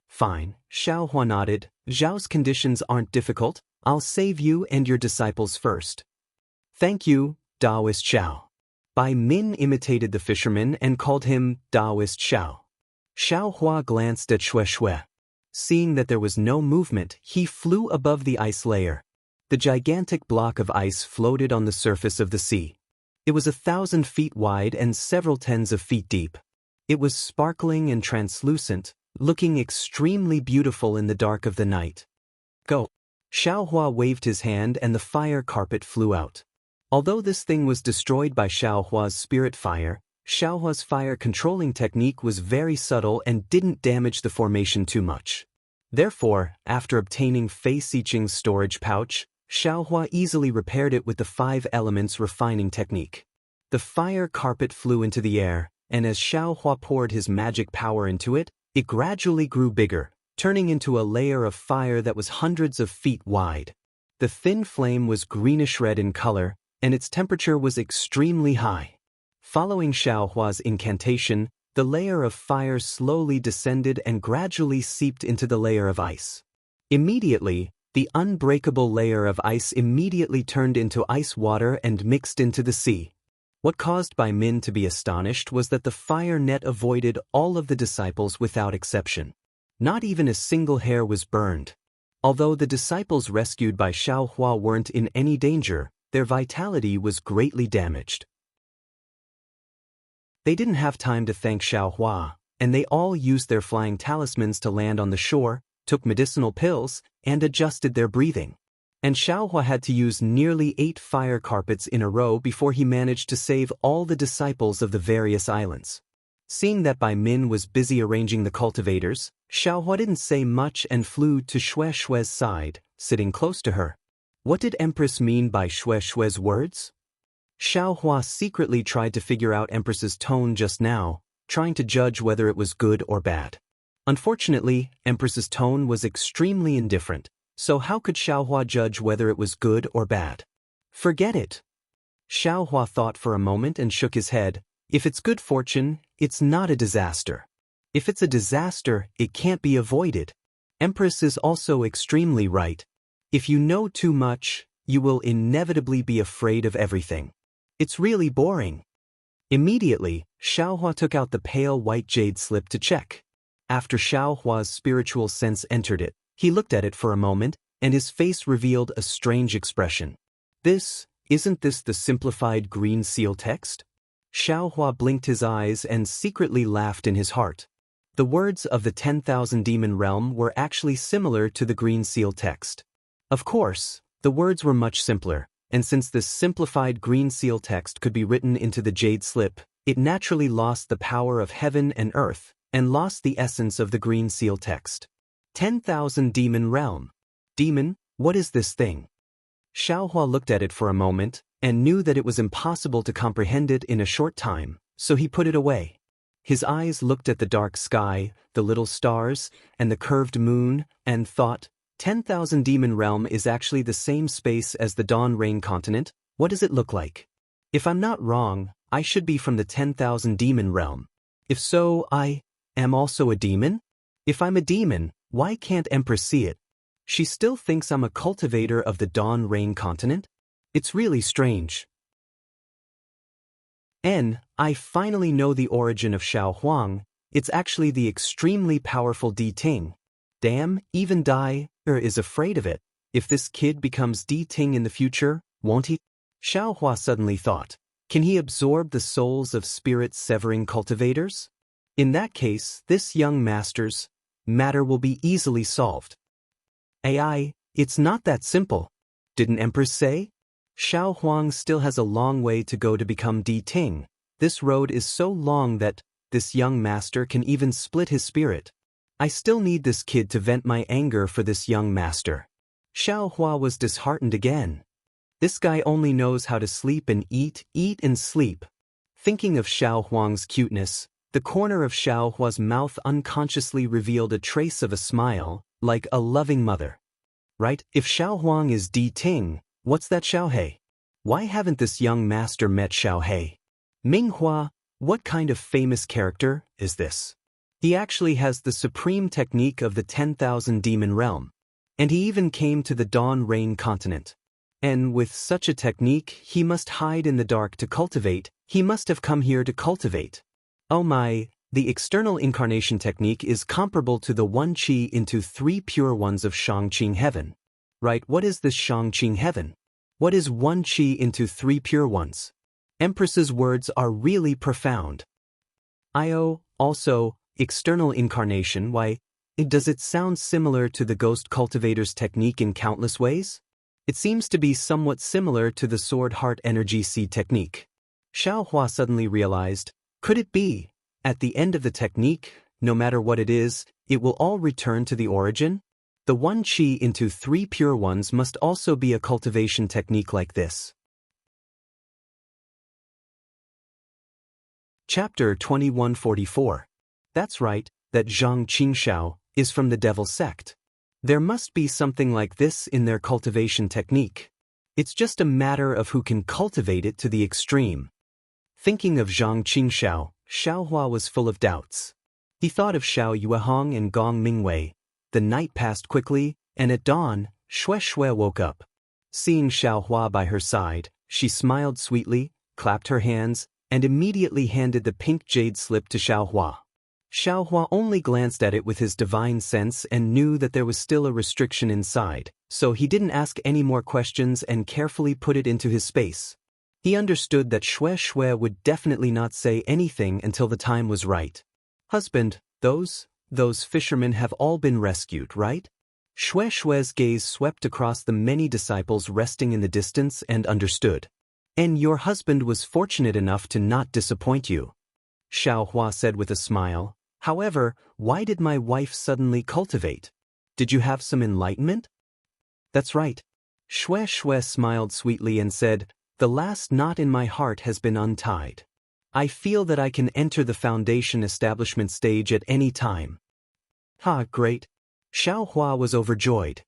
Fine, Xiao Hua nodded. Zhao's conditions aren't difficult. I'll save you and your disciples first. Thank you, Daoist Xiao. Bai Min imitated the fisherman and called him Daoist Xiao. Xiao Hua glanced at Shui. Seeing that there was no movement, he flew above the ice layer. The gigantic block of ice floated on the surface of the sea. It was 1,000 feet wide and several tens of feet deep. It was sparkling and translucent, looking extremely beautiful in the dark of the night. Go! Xiao Hua waved his hand and the fire carpet flew out. Although this thing was destroyed by Xiao Hua's spirit fire, Xiao Hua's fire controlling technique was very subtle and didn't damage the formation too much. Therefore, after obtaining Fei Xiqing's storage pouch, Xiao Hua easily repaired it with the 5 elements refining technique. The fire carpet flew into the air, and as Xiao Hua poured his magic power into it, it gradually grew bigger, turning into a layer of fire that was hundreds of feet wide. The thin flame was greenish-red in color, and its temperature was extremely high. Following Xiao Hua's incantation, the layer of fire slowly descended and gradually seeped into the layer of ice. Immediately, the unbreakable layer of ice immediately turned into ice water and mixed into the sea. What caused Bai Min to be astonished was that the fire net avoided all of the disciples without exception. Not even a single hair was burned. Although the disciples rescued by Xiao Hua weren't in any danger, their vitality was greatly damaged. They didn't have time to thank Xiao Hua, and they all used their flying talismans to land on the shore, took medicinal pills, and adjusted their breathing. And Xiao Hua had to use nearly 8 fire carpets in a row before he managed to save all the disciples of the various islands. Seeing that Bai Min was busy arranging the cultivators, Xiao Hua didn't say much and flew to Shui's side, sitting close to her. What did Empress mean by Shui's words? Xiao Hua secretly tried to figure out Empress's tone just now, trying to judge whether it was good or bad. Unfortunately, Empress's tone was extremely indifferent, so how could Xiao Hua judge whether it was good or bad? Forget it. Xiao Hua thought for a moment and shook his head. If it's good fortune, it's not a disaster. If it's a disaster, it can't be avoided. Empress is also extremely right. If you know too much, you will inevitably be afraid of everything. It's really boring. Immediately, Xiao Hua took out the pale white jade slip to check. After Xiao Hua's spiritual sense entered it, he looked at it for a moment, and his face revealed a strange expression. Isn't this the simplified green seal text? Xiao Hua blinked his eyes and secretly laughed in his heart. The words of the 10,000 demon realm were actually similar to the green seal text. Of course, the words were much simpler, and since this simplified green seal text could be written into the jade slip, it naturally lost the power of heaven and earth, and lost the essence of the green seal text. 10,000 demon realm. Demon, what is this thing? Xiao Hua looked at it for a moment, and knew that it was impossible to comprehend it in a short time, so he put it away. His eyes looked at the dark sky, the little stars, and the curved moon, and thought, 10,000 demon realm is actually the same space as the Dawn Rain continent. What does it look like? If I'm not wrong, I should be from the 10,000 demon realm. If so, I am also a demon? If I'm a demon, why can't Empress see it? She still thinks I'm a cultivator of the Dawn Rain continent? It's really strange. I finally know the origin of Xiao Huang. It's actually the extremely powerful Di Ting. Damn, even Dai is afraid of it. If this kid becomes Di Ting in the future, won't he? Xiaohua suddenly thought. Can he absorb the souls of spirit-severing cultivators? In that case, this young master's matter will be easily solved. AI, it's not that simple. Didn't Empress say? Xiao Huang still has a long way to go to become Di Ting. This road is so long that this young master can even split his spirit. I still need this kid to vent my anger for this young master. Xiao Hua was disheartened again. This guy only knows how to sleep and eat and sleep. Thinking of Xiao Huang's cuteness, the corner of Xiao Hua's mouth unconsciously revealed a trace of a smile, like a loving mother. Right? If Xiao Huang is Di Ting, what's that Xiao He? Why haven't this young master met Xiao He? Ming Hua, what kind of famous character is this? He actually has the supreme technique of the 10,000 demon realm. And he even came to the Dawn Rain continent. And with such a technique, he must hide in the dark to cultivate. He must have come here to cultivate. Oh my, the external incarnation technique is comparable to the 1 qi into 3 pure ones of Shangqing heaven. Right, what is this Shangqing heaven? What is 1 qi into 3 pure ones? Empress's words are really profound. Also, external incarnation, why, does it sound similar to the ghost cultivator's technique in countless ways? It seems to be somewhat similar to the sword heart energy seed technique. Xiao Hua suddenly realized, could it be, at the end of the technique, no matter what it is, it will all return to the origin? The 1 qi into 3 pure ones must also be a cultivation technique like this. Chapter 2144. That's right, that Zhang Qingxiao is from the devil sect. There must be something like this in their cultivation technique. It's just a matter of who can cultivate it to the extreme. Thinking of Zhang Qingxiao, Xiao Hua was full of doubts. He thought of Xiao Yuehong and Gong Mingwei. The night passed quickly, and at dawn, Shui woke up. Seeing Xiao Hua by her side, she smiled sweetly, clapped her hands, and immediately handed the pink jade slip to Xiao Hua. Xiao Hua only glanced at it with his divine sense and knew that there was still a restriction inside, so he didn't ask any more questions and carefully put it into his space. He understood that Shui would definitely not say anything until the time was right. Husband, those fishermen have all been rescued, right? Shui's gaze swept across the many disciples resting in the distance and understood. And your husband was fortunate enough to not disappoint you. Xiao Hua said with a smile. However, why did my wife suddenly cultivate? Did you have some enlightenment? That's right. Shui smiled sweetly and said, the last knot in my heart has been untied. I feel that I can enter the foundation establishment stage at any time. Ha, great. Xiao Hua was overjoyed.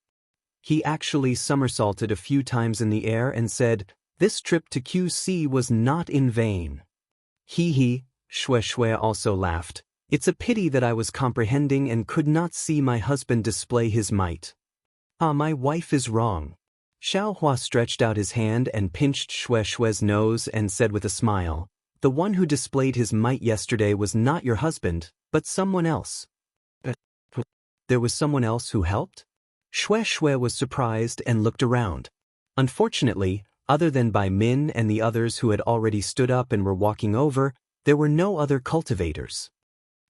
He actually somersaulted a few times in the air and said, this trip to QC was not in vain. He, Shui also laughed. It's a pity that I was comprehending and could not see my husband display his might. My wife is wrong. Xiao Hua stretched out his hand and pinched Shui's nose and said with a smile, the one who displayed his might yesterday was not your husband, but someone else. There was someone else who helped? Shui was surprised and looked around. Unfortunately, other than Bai Min and the others who had already stood up and were walking over, there were no other cultivators.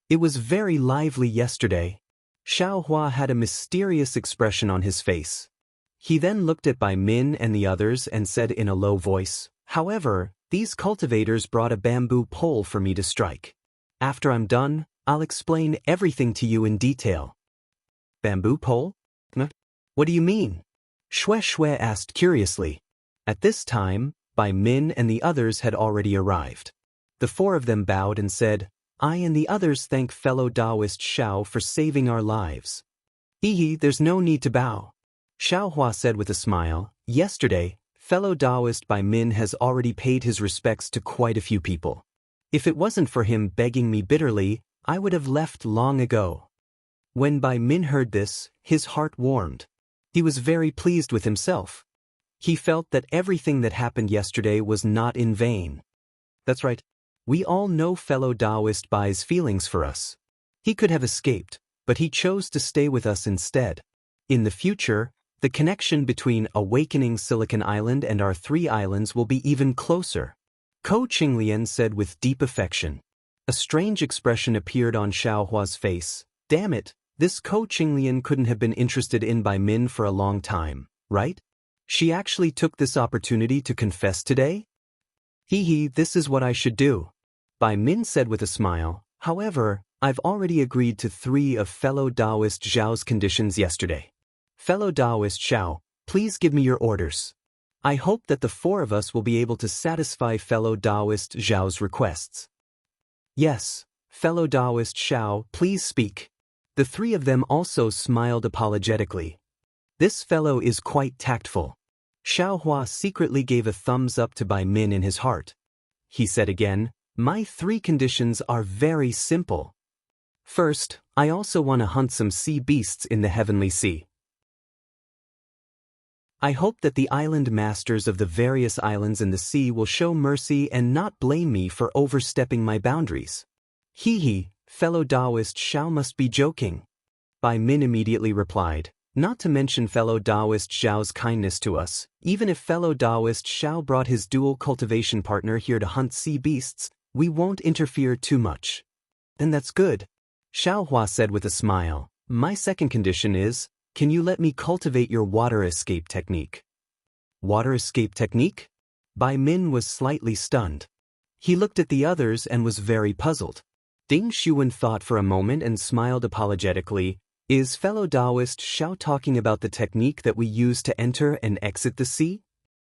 It was very lively yesterday. Xiao Hua had a mysterious expression on his face. He then looked at Bai Min and the others and said in a low voice, however, these cultivators brought a bamboo pole for me to strike. After I'm done, I'll explain everything to you in detail. Bamboo pole? What do you mean? Shui asked curiously. At this time, Bai Min and the others had already arrived. The 4 of them bowed and said, I and the others thank fellow Daoist Xiao for saving our lives. There's no need to bow. Xiao Hua said with a smile, yesterday, fellow Daoist Bai Min has already paid his respects to quite a few people. If it wasn't for him begging me bitterly, I would have left long ago. When Bai Min heard this, his heart warmed. He was very pleased with himself. He felt that everything that happened yesterday was not in vain. That's right. We all know fellow Daoist Bai's feelings for us. He could have escaped, but he chose to stay with us instead. In the future, the connection between Awakening Silicon Island and our 3 islands will be even closer, Ko Qinglian said with deep affection. A strange expression appeared on Xiaohua's face. Damn it, this Ko Qinglian couldn't have been interested in Bai Min for a long time, right? She actually took this opportunity to confess today? Hee, this is what I should do, Bai Min said with a smile. However, I've already agreed to 3 of fellow Daoist Zhao's conditions yesterday. Fellow Daoist Xiao, please give me your orders. I hope that the 4 of us will be able to satisfy fellow Daoist Zhao's requests. Yes, fellow Daoist Xiao, please speak. The 3 of them also smiled apologetically. This fellow is quite tactful. Xiaohua secretly gave a thumbs up to Bai Min in his heart. He said again, my 3 conditions are very simple. First, I also want to hunt some sea beasts in the heavenly sea. I hope that the island masters of the various islands in the sea will show mercy and not blame me for overstepping my boundaries. Hee, fellow Daoist Xiao must be joking. Bai Min immediately replied, not to mention fellow Daoist Xiao's kindness to us, even if fellow Daoist Xiao brought his dual cultivation partner here to hunt sea beasts, we won't interfere too much. Then that's good, Xiaohua said with a smile. My second condition is, can you let me cultivate your water escape technique? Water escape technique? Bai Min was slightly stunned. He looked at the others and was very puzzled. Ding Xuan thought for a moment and smiled apologetically. Is fellow Daoist Xiao talking about the technique that we use to enter and exit the sea?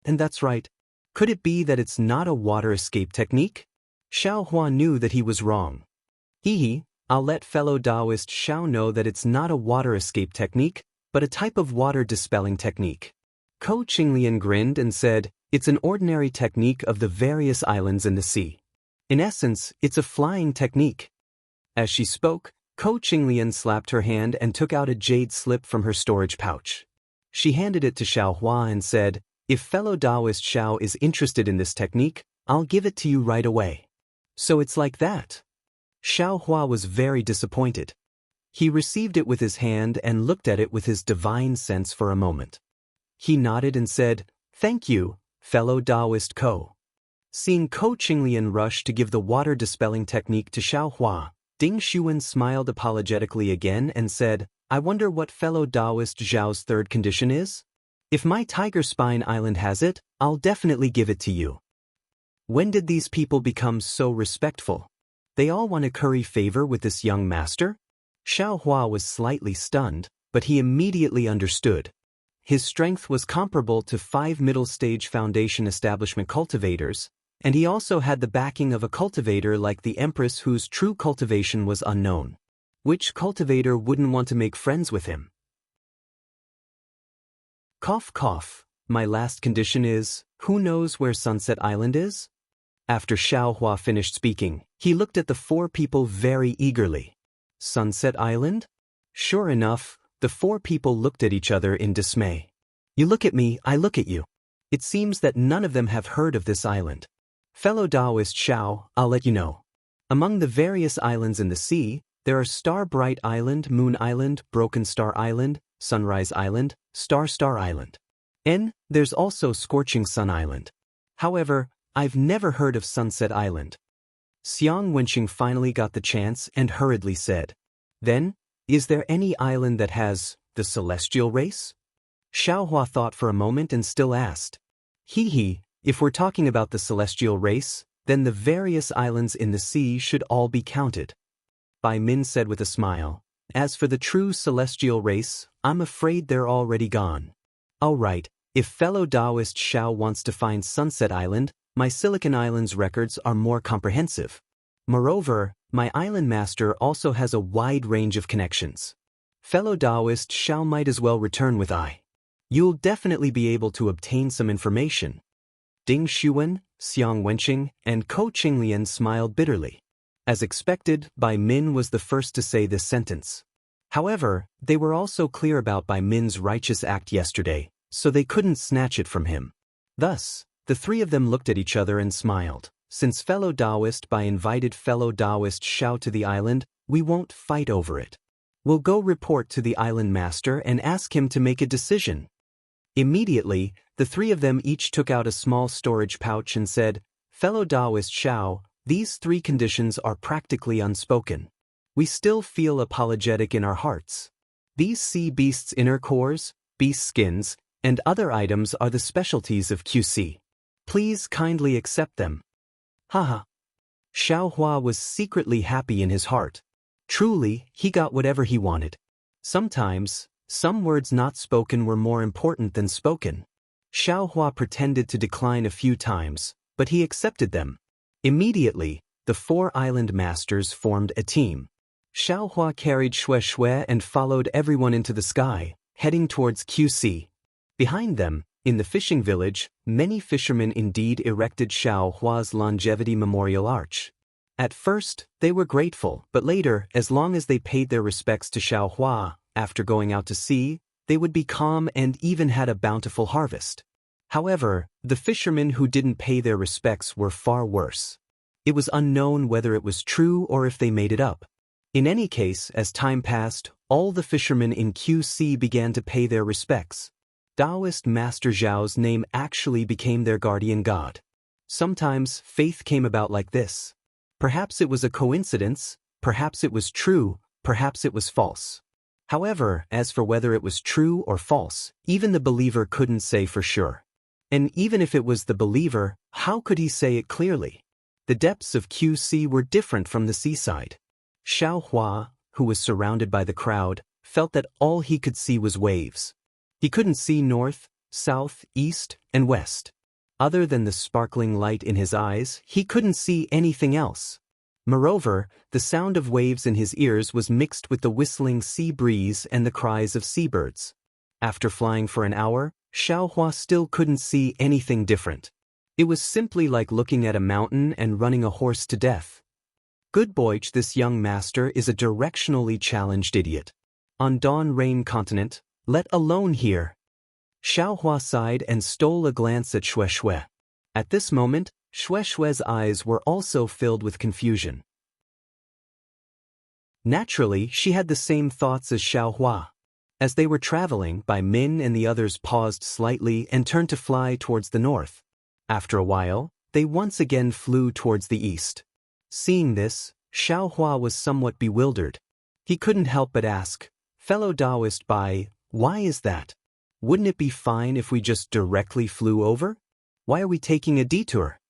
And that's right. Could it be that it's not a water escape technique? Xiaohua knew that he was wrong. Hee, I'll let fellow Daoist Xiao know that it's not a water escape technique, but a type of water dispelling technique. Ko Qinglian grinned and said, it's an ordinary technique of the various islands in the sea. In essence, it's a flying technique. As she spoke, Ko Qinglian slapped her hand and took out a jade slip from her storage pouch. She handed it to Xiaohua and said, if fellow Daoist Xiao is interested in this technique, I'll give it to you right away. So it's like that. Xiaohua was very disappointed. He received it with his hand and looked at it with his divine sense for a moment. He nodded and said, thank you, fellow Daoist Ko. Seeing Ko Qinglian rush to give the water-dispelling technique to Xiaohua, Ding Xuan smiled apologetically again and said, I wonder what fellow Daoist Zhao's 3rd condition is? If my Tiger Spine Island has it, I'll definitely give it to you. When did these people become so respectful? They all want to curry favor with this young master? Xiaohua was slightly stunned, but he immediately understood. His strength was comparable to 5 middle-stage foundation establishment cultivators, and he also had the backing of a cultivator like the Empress whose true cultivation was unknown. Which cultivator wouldn't want to make friends with him? Cough cough, my last condition is, who knows where Sunset Island is? After Xiaohua finished speaking, he looked at the 4 people very eagerly. Sunset Island? Sure enough, the 4 people looked at each other in dismay. You look at me, I look at you. It seems that none of them have heard of this island. Fellow Daoist Xiao, I'll let you know. Among the various islands in the sea, there are Star Bright Island, Moon Island, Broken Star Island, Sunrise Island, Star Island. And there's also Scorching Sun Island. However, I've never heard of Sunset Island. Xiang Wenqing finally got the chance and hurriedly said, then, is there any island that has the celestial race? Xiaohua thought for a moment and still asked. Hee, if we're talking about the celestial race, then the various islands in the sea should all be counted. Bai Min said with a smile, as for the true celestial race, I'm afraid they're already gone. All right, if fellow Daoist Xiao wants to find Sunset Island, my Silicon Islands records are more comprehensive. Moreover, my island master also has a wide range of connections. Fellow Daoist Xiao might as well return with I. You'll definitely be able to obtain some information. Ding Xuan, Xiang Wenqing, and Ko Qinglian smiled bitterly. As expected, Bai Min was the first to say this sentence. However, they were also clear about Bai Min's righteous act yesterday, so they couldn't snatch it from him. Thus, the 3 of them looked at each other and smiled. Since fellow Daoist Bai invited fellow Daoist Xiao to the island, we won't fight over it. We'll go report to the island master and ask him to make a decision. Immediately, the three of them each took out a small storage pouch and said, Fellow Daoist Xiao, these three conditions are practically unspoken. We still feel apologetic in our hearts. These sea beasts' inner cores, beast skins, and other items are the specialties of QC. Please kindly accept them. Haha. Xiao Hua was secretly happy in his heart. Truly, he got whatever he wanted. Sometimes, some words not spoken were more important than spoken. Xiao Hua pretended to decline a few times, but he accepted them. Immediately, the four island masters formed a team. Xiao Hua carried Xue Xue and followed everyone into the sky, heading towards QC. Behind them, in the fishing village, many fishermen indeed erected Xiao Hua's longevity memorial arch. At first, they were grateful, but later, as long as they paid their respects to Xiao Hua, after going out to sea, they would be calm and even had a bountiful harvest. However, the fishermen who didn't pay their respects were far worse. It was unknown whether it was true or if they made it up. In any case, as time passed, all the fishermen in QC began to pay their respects. Daoist Master Zhao's name actually became their guardian god. Sometimes, faith came about like this. Perhaps it was a coincidence, perhaps it was true, perhaps it was false. However, as for whether it was true or false, even the believer couldn't say for sure. And even if it was the believer, how could he say it clearly? The depths of QC were different from the seaside. Xiao Hua, who was surrounded by the crowd, felt that all he could see was waves. He couldn't see north, south, east, and west. Other than the sparkling light in his eyes, he couldn't see anything else. Moreover, the sound of waves in his ears was mixed with the whistling sea breeze and the cries of seabirds. After flying for an hour, Xiao Hua still couldn't see anything different. It was simply like looking at a mountain and running a horse to death. Good boy, this young master is a directionally challenged idiot. On Dawn Rain Continent, let alone here. Xiao Hua sighed and stole a glance at Xue Xue. At this moment, Xue Xue's eyes were also filled with confusion. Naturally, she had the same thoughts as Xiao Hua. As they were traveling, Bai Min and the others paused slightly and turned to fly towards the north. After a while, they once again flew towards the east. Seeing this, Xiao Hua was somewhat bewildered. He couldn't help but ask, Fellow Daoist Bai, why is that? Wouldn't it be fine if we just directly flew over? Why are we taking a detour?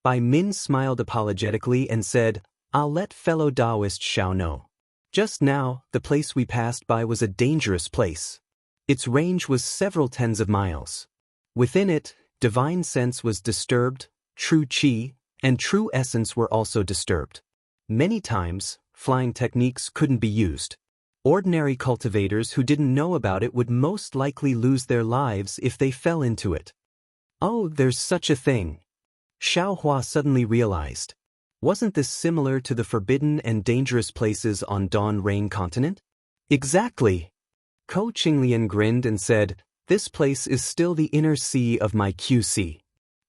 Bai Min smiled apologetically and said, I'll let fellow Daoist Xiao know. Just now, the place we passed by was a dangerous place. Its range was several tens of miles. Within it, divine sense was disturbed, true qi, and true essence were also disturbed. Many times, flying techniques couldn't be used. Ordinary cultivators who didn't know about it would most likely lose their lives if they fell into it. Oh, there's such a thing. Xiao Hua suddenly realized. Wasn't this similar to the forbidden and dangerous places on Dawn Rain Continent? Exactly. Ko Qinglian grinned and said, This place is still the inner sea of my QC.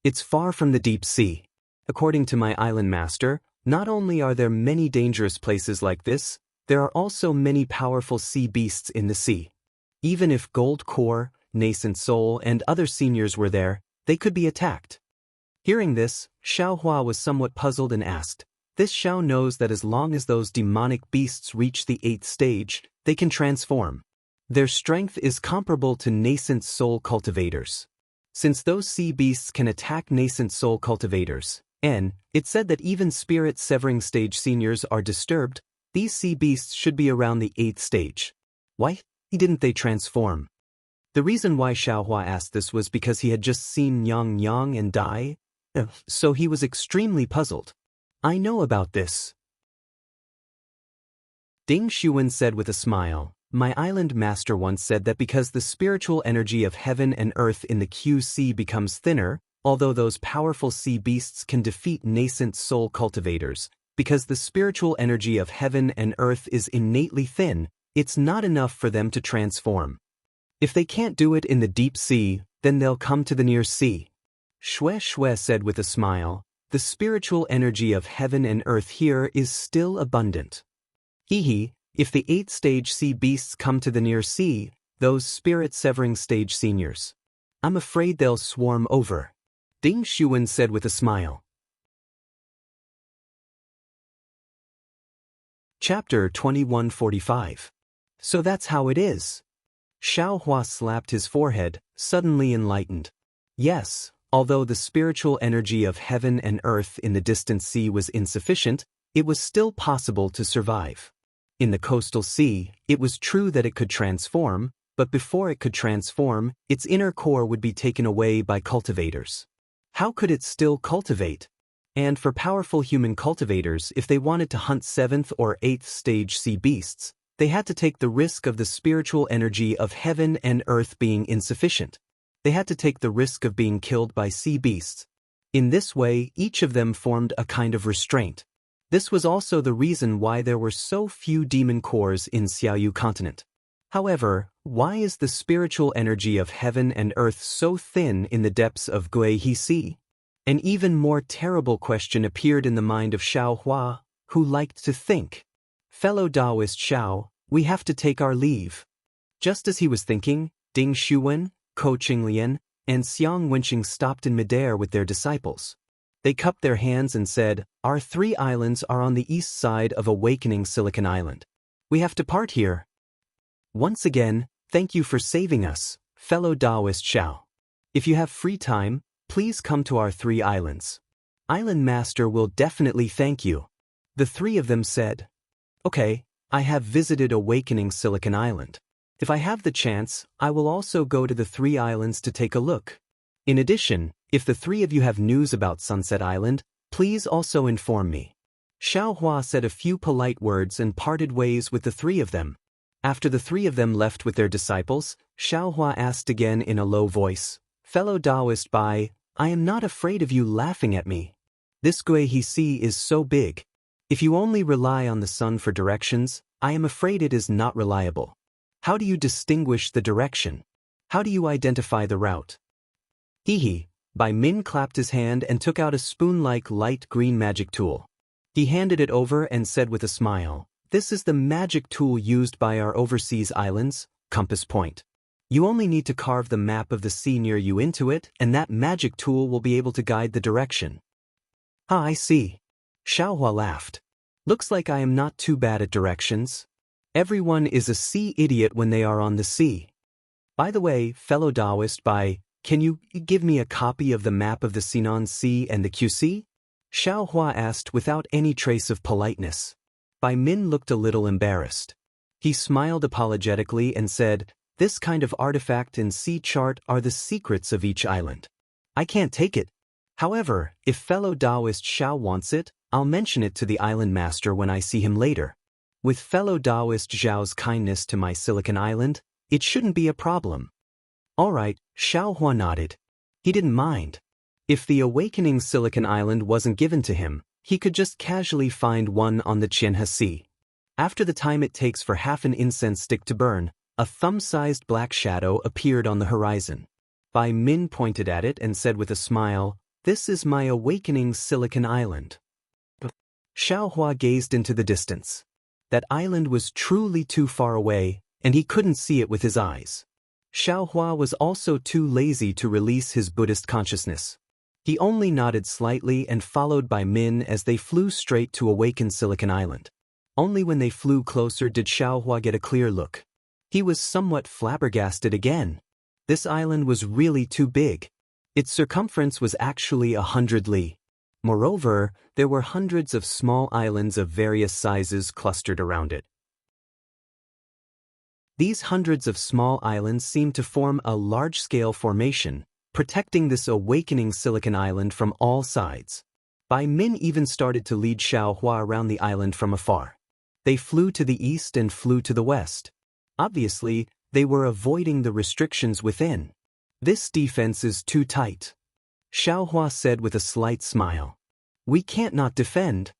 It's far from the deep sea. According to my island master, not only are there many dangerous places like this, there are also many powerful sea beasts in the sea. Even if Gold Core, Nascent Soul, and other seniors were there, they could be attacked. Hearing this, Xiao Hua was somewhat puzzled and asked, This Xiao knows that as long as those demonic beasts reach the 8th stage, they can transform. Their strength is comparable to nascent soul cultivators. Since those sea beasts can attack nascent soul cultivators, and it said that even spirit severing stage seniors are disturbed, these sea beasts should be around the 8th stage. Why didn't they transform? The reason why Xiao Hua asked this was because he had just seen Yang Yang and Dai, so he was extremely puzzled. I know about this. Ding Xuan said with a smile, My island master once said that because the spiritual energy of heaven and earth in the QC becomes thinner, although those powerful sea beasts can defeat nascent soul cultivators, because the spiritual energy of heaven and earth is innately thin, it's not enough for them to transform. If they can't do it in the deep sea, then they'll come to the near sea. Xue Xue said with a smile, The spiritual energy of heaven and earth here is still abundant. Hee, If the 8th-stage sea beasts come to the near sea, those spirit-severing stage seniors, I'm afraid they'll swarm over, Ding Xuan said with a smile. Chapter 2145. So that's how it is. Xiao Hua slapped his forehead, suddenly enlightened. Yes, although the spiritual energy of heaven and earth in the distant sea was insufficient, it was still possible to survive. In the coastal sea, it was true that it could transform, but before it could transform, its inner core would be taken away by cultivators. How could it still cultivate? And for powerful human cultivators, if they wanted to hunt 7th or 8th stage sea beasts, they had to take the risk of the spiritual energy of heaven and earth being insufficient. They had to take the risk of being killed by sea beasts. In this way, each of them formed a kind of restraint. This was also the reason why there were so few demon cores in Xiaoyu continent. However, why is the spiritual energy of heaven and earth so thin in the depths of Guihe Sea? An even more terrible question appeared in the mind of Xiao Hua, who liked to think. Fellow Daoist Xiao, we have to take our leave. Just as he was thinking, Ding Xuan, Ko Qinglian, and Xiang Wenqing stopped in midair with their disciples. They cupped their hands and said, "Our 3 islands are on the east side of Awakening Silicon Island. We have to part here." Once again, thank you for saving us, fellow Daoist Xiao. If you have free time, please come to our 3 islands. Island Master will definitely thank you. The 3 of them said, "Okay, I have visited Awakening Silicon Island. If I have the chance, I will also go to the 3 islands to take a look. In addition, if the 3 of you have news about Sunset Island, please also inform me." Xiao Hua said a few polite words and parted ways with the 3 of them. After the 3 of them left with their disciples, Xiao Hua asked again in a low voice, "Fellow Daoist Bai, I am not afraid of you laughing at me. This Guihe Sea is so big. If you only rely on the sun for directions, I am afraid it is not reliable. How do you distinguish the direction? How do you identify the route?" Hehe, Bai Min clapped his hand and took out a spoon-like light green magic tool. He handed it over and said with a smile, "This is the magic tool used by our overseas islands, Compass Point. You only need to carve the map of the sea near you into it, and that magic tool will be able to guide the direction." "Ah, I see." Xiao Hua laughed. "Looks like I am not too bad at directions. Everyone is a sea idiot when they are on the sea. By the way, fellow Daoist Bai, can you give me a copy of the map of the Sinan Sea and the QC? Xiao Hua asked without any trace of politeness. Bai Min looked a little embarrassed. He smiled apologetically and said, "This kind of artifact and sea chart are the secrets of each island. I can't take it. However, if fellow Daoist Xiao wants it, I'll mention it to the island master when I see him later. With fellow Daoist Zhao's kindness to my Silicon Island, it shouldn't be a problem." All right, Xiao Hua nodded. He didn't mind. If the Awakening Silicon Island wasn't given to him, he could just casually find one on the Qianhe Sea. After the time it takes for half an incense stick to burn, a thumb-sized black shadow appeared on the horizon. Bai Min pointed at it and said with a smile, "This is my Awakening Silicon Island." Xiao Hua gazed into the distance. That island was truly too far away, and he couldn't see it with his eyes. Xiao Hua was also too lazy to release his Buddhist consciousness. He only nodded slightly and followed Bai Min as they flew straight to Awaken Silicon Island. Only when they flew closer did Xiao Hua get a clear look. He was somewhat flabbergasted again. This island was really too big. Its circumference was actually 100 li. Moreover, there were hundreds of small islands of various sizes clustered around it. These hundreds of small islands seemed to form a large-scale formation, protecting this Awakening Silicon Island from all sides. Bai Min even started to lead Xiao Hua around the island from afar. They flew to the east and flew to the west. Obviously, they were avoiding the restrictions within. "This defense is too tight," Xiao Hua said with a slight smile. "We can't not defend."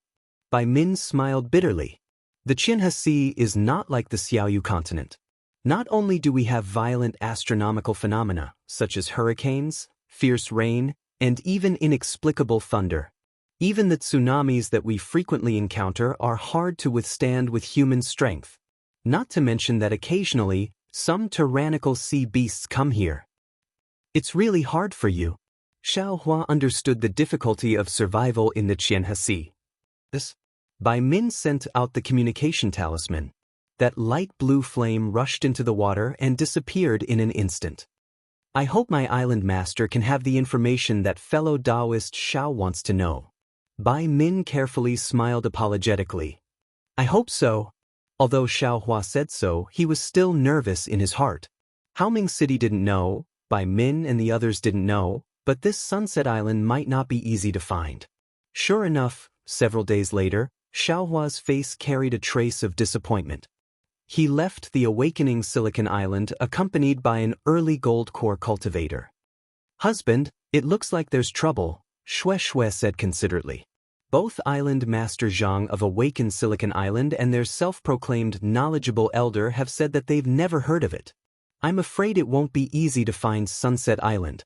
Bai Min smiled bitterly. The Qianhe Sea is not like the Xiaoyu continent. Not only do we have violent astronomical phenomena, such as hurricanes, fierce rain, and even inexplicable thunder. Even the tsunamis that we frequently encounter are hard to withstand with human strength. Not to mention that occasionally, some tyrannical sea beasts come here. It's really hard for you. Xiaohua understood the difficulty of survival in the Qianhe Sea. Bai Min sent out the communication talisman. That light blue flame rushed into the water and disappeared in an instant. I hope my island master can have the information that fellow Daoist Xiao wants to know. Bai Min carefully smiled apologetically. I hope so. Although Xiaohua said so, he was still nervous in his heart. Haoming City didn't know, Bai Min and the others didn't know, but this Sunset Island might not be easy to find. Sure enough, several days later, Xiaohua's face carried a trace of disappointment. He left the awakening Silicon Island accompanied by an early gold core cultivator. Husband, it looks like there's trouble, Shui said considerately. Both Island Master Zhang of Awakened Silicon Island and their self-proclaimed knowledgeable elder have said that they've never heard of it. I'm afraid it won't be easy to find Sunset Island.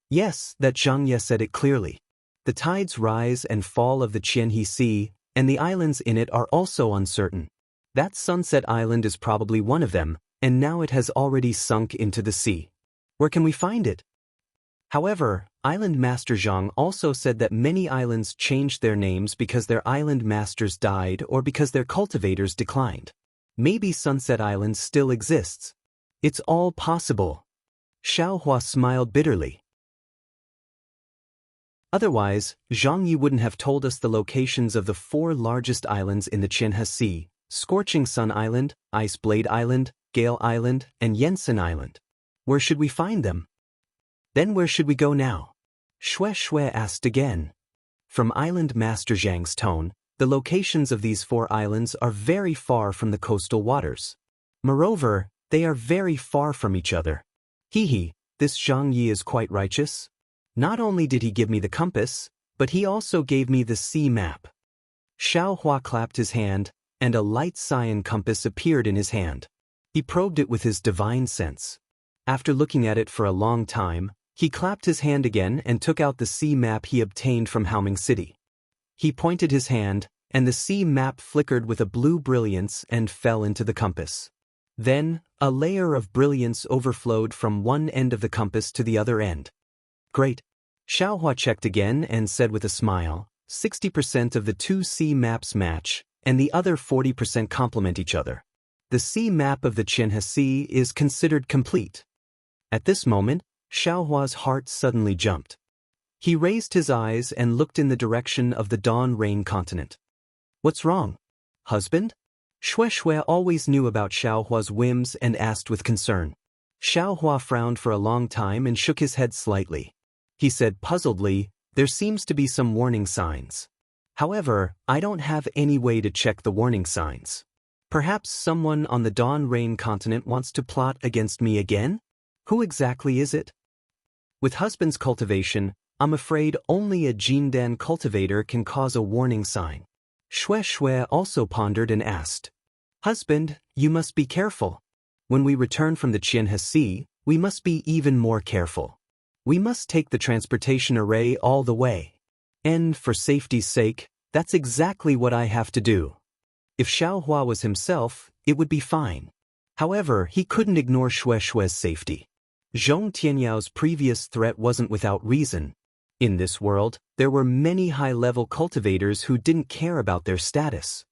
Yes, that Xianxia said it clearly. The tides rise and fall of the Qianhe Sea, and the islands in it are also uncertain. That Sunset Island is probably one of them, and now it has already sunk into the sea. Where can we find it? However, Island Master Zhang also said that many islands changed their names because their island masters died or because their cultivators declined. Maybe Sunset Island still exists. It's all possible. Xiaohua smiled bitterly. Otherwise, Zhang Yi wouldn't have told us the locations of the 4 largest islands in the Qianhe Sea: Scorching Sun Island, Ice Blade Island, Gale Island, and Yensen Island. Where should we find them? Then where should we go now? Shui asked again. From Island Master Zhang's tone, the locations of these 4 islands are very far from the coastal waters. Moreover, they are very far from each other. This Zhang Yi is quite righteous. Not only did he give me the compass, but he also gave me the sea map. Xiaohua clapped his hand, and a light cyan compass appeared in his hand. He probed it with his divine sense. After looking at it for a long time, he clapped his hand again and took out the sea map he obtained from Haoming City. He pointed his hand, and the sea map flickered with a blue brilliance and fell into the compass. Then, a layer of brilliance overflowed from one end of the compass to the other end. Great. Xiaohua checked again and said with a smile, 60% of the 2 sea maps match, and the other 40% complement each other. The sea map of the Qianhe Sea is considered complete. At this moment, Xiaohua's heart suddenly jumped. He raised his eyes and looked in the direction of the Dawn Rain continent. What's wrong? Husband? Shui always knew about Xiaohua's whims and asked with concern. Xiaohua frowned for a long time and shook his head slightly. He said puzzledly, there seems to be some warning signs. However, I don't have any way to check the warning signs. Perhaps someone on the Dawn Rain continent wants to plot against me again? Who exactly is it? With husband's cultivation, I'm afraid only a Jindan cultivator can cause a warning sign. Shui also pondered and asked. Husband, you must be careful. When we return from the Qianhe Sea, we must be even more careful. We must take the transportation array all the way. And, for safety's sake, that's exactly what I have to do. If Xiaohua was himself, it would be fine. However, he couldn't ignore Shui's safety. Zhong Tianyao previous threat wasn't without reason. In this world, there were many high-level cultivators who didn't care about their status.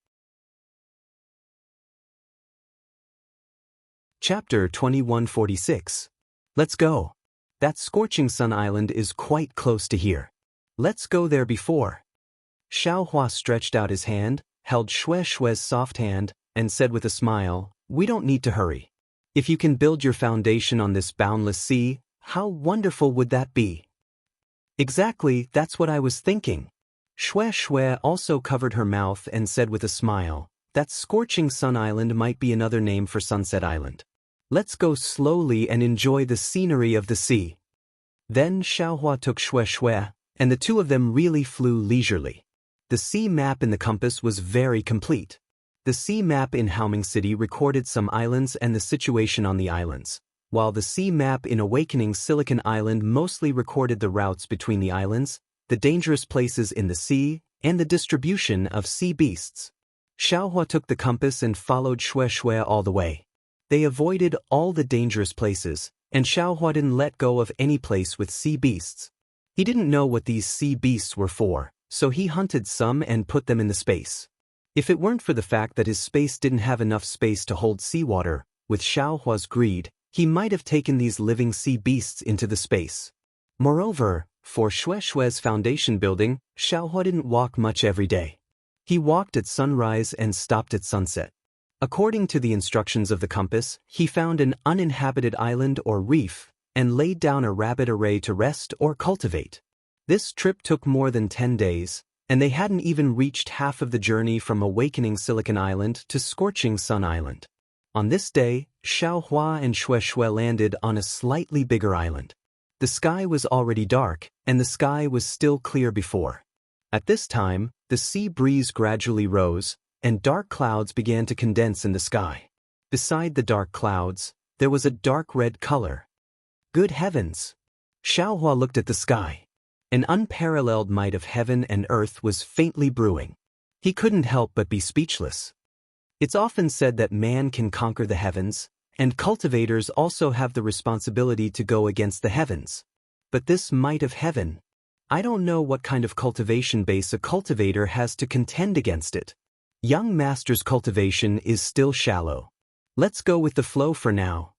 Chapter 2146. Let's go. That Scorching Sun Island is quite close to here. Let's go there before. Xiaohua stretched out his hand, held Shui's soft hand, and said with a smile, we don't need to hurry. If you can build your foundation on this boundless sea, how wonderful would that be? Exactly, that's what I was thinking. Shui also covered her mouth and said with a smile, that Scorching Sun Island might be another name for Sunset Island. Let's go slowly and enjoy the scenery of the sea. Then Xiaohua took Shui, and the two of them really flew leisurely. The sea map in the compass was very complete. The sea map in Haoming City recorded some islands and the situation on the islands, while the sea map in Awakening Silicon Island mostly recorded the routes between the islands, the dangerous places in the sea, and the distribution of sea beasts. Xiaohua took the compass and followed Xue Xue all the way. They avoided all the dangerous places, and Xiaohua didn't let go of any place with sea beasts. He didn't know what these sea beasts were for, so he hunted some and put them in the space. If it weren't for the fact that his space didn't have enough space to hold seawater, with Xiaohua's greed, he might have taken these living sea beasts into the space. Moreover, for Xue Xue's foundation building, Xiaohua didn't walk much every day. He walked at sunrise and stopped at sunset. According to the instructions of the compass, he found an uninhabited island or reef, and laid down a rabbit array to rest or cultivate. This trip took more than 10 days, and they hadn't even reached half of the journey from Awakening Silicon Island to Scorching Sun Island. On this day, Xiaohua and Xue Xue landed on a slightly bigger island. The sky was already dark, and the sky was still clear before. At this time, the sea breeze gradually rose, and dark clouds began to condense in the sky. Beside the dark clouds, there was a dark red color. Good heavens! Xiaohua looked at the sky. An unparalleled might of heaven and earth was faintly brewing. He couldn't help but be speechless. It's often said that man can conquer the heavens, and cultivators also have the responsibility to go against the heavens. But this might of heaven, I don't know what kind of cultivation base a cultivator has to contend against it. Young master's cultivation is still shallow. Let's go with the flow for now.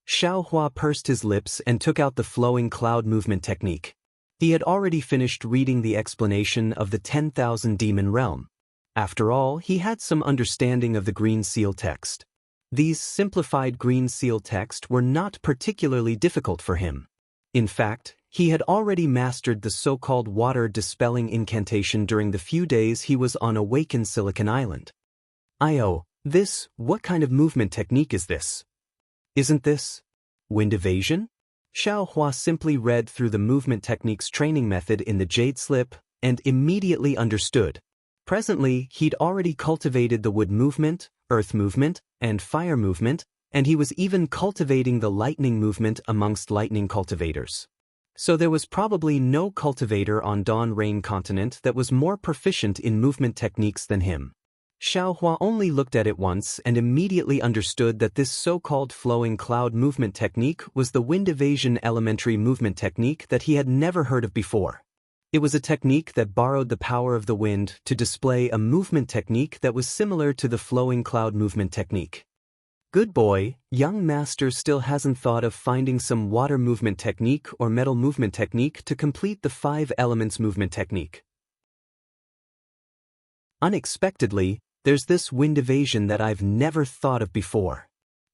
Xiaohua pursed his lips and took out the flowing cloud movement technique. He had already finished reading the explanation of the 10,000 demon realm. After all, he had some understanding of the green seal text. These simplified green seal text were not particularly difficult for him. In fact, he had already mastered the so-called water-dispelling incantation during the few days he was on Awakened Silicon Island. What kind of movement technique is this? Isn't this wind evasion? Xiaohua simply read through the movement technique's training method in the jade slip and immediately understood. Presently, he'd already cultivated the wood movement, earth movement, and fire movement, and he was even cultivating the lightning movement amongst lightning cultivators. So there was probably no cultivator on Dawn Rain continent that was more proficient in movement techniques than him. Xiaohua only looked at it once and immediately understood that this so-called flowing cloud movement technique was the wind evasion elementary movement technique that he had never heard of before. It was a technique that borrowed the power of the wind to display a movement technique that was similar to the flowing cloud movement technique. Good boy, young master still hasn't thought of finding some water movement technique or metal movement technique to complete the 5 elements movement technique. Unexpectedly, there's this wind evasion that I've never thought of before.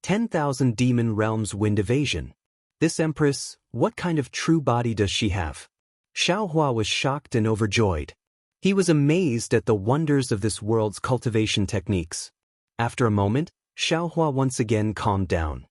10,000 demon realms wind evasion. This empress, what kind of true body does she have? Xiaohua was shocked and overjoyed. He was amazed at the wonders of this world's cultivation techniques. After a moment, Xiaohua once again calmed down.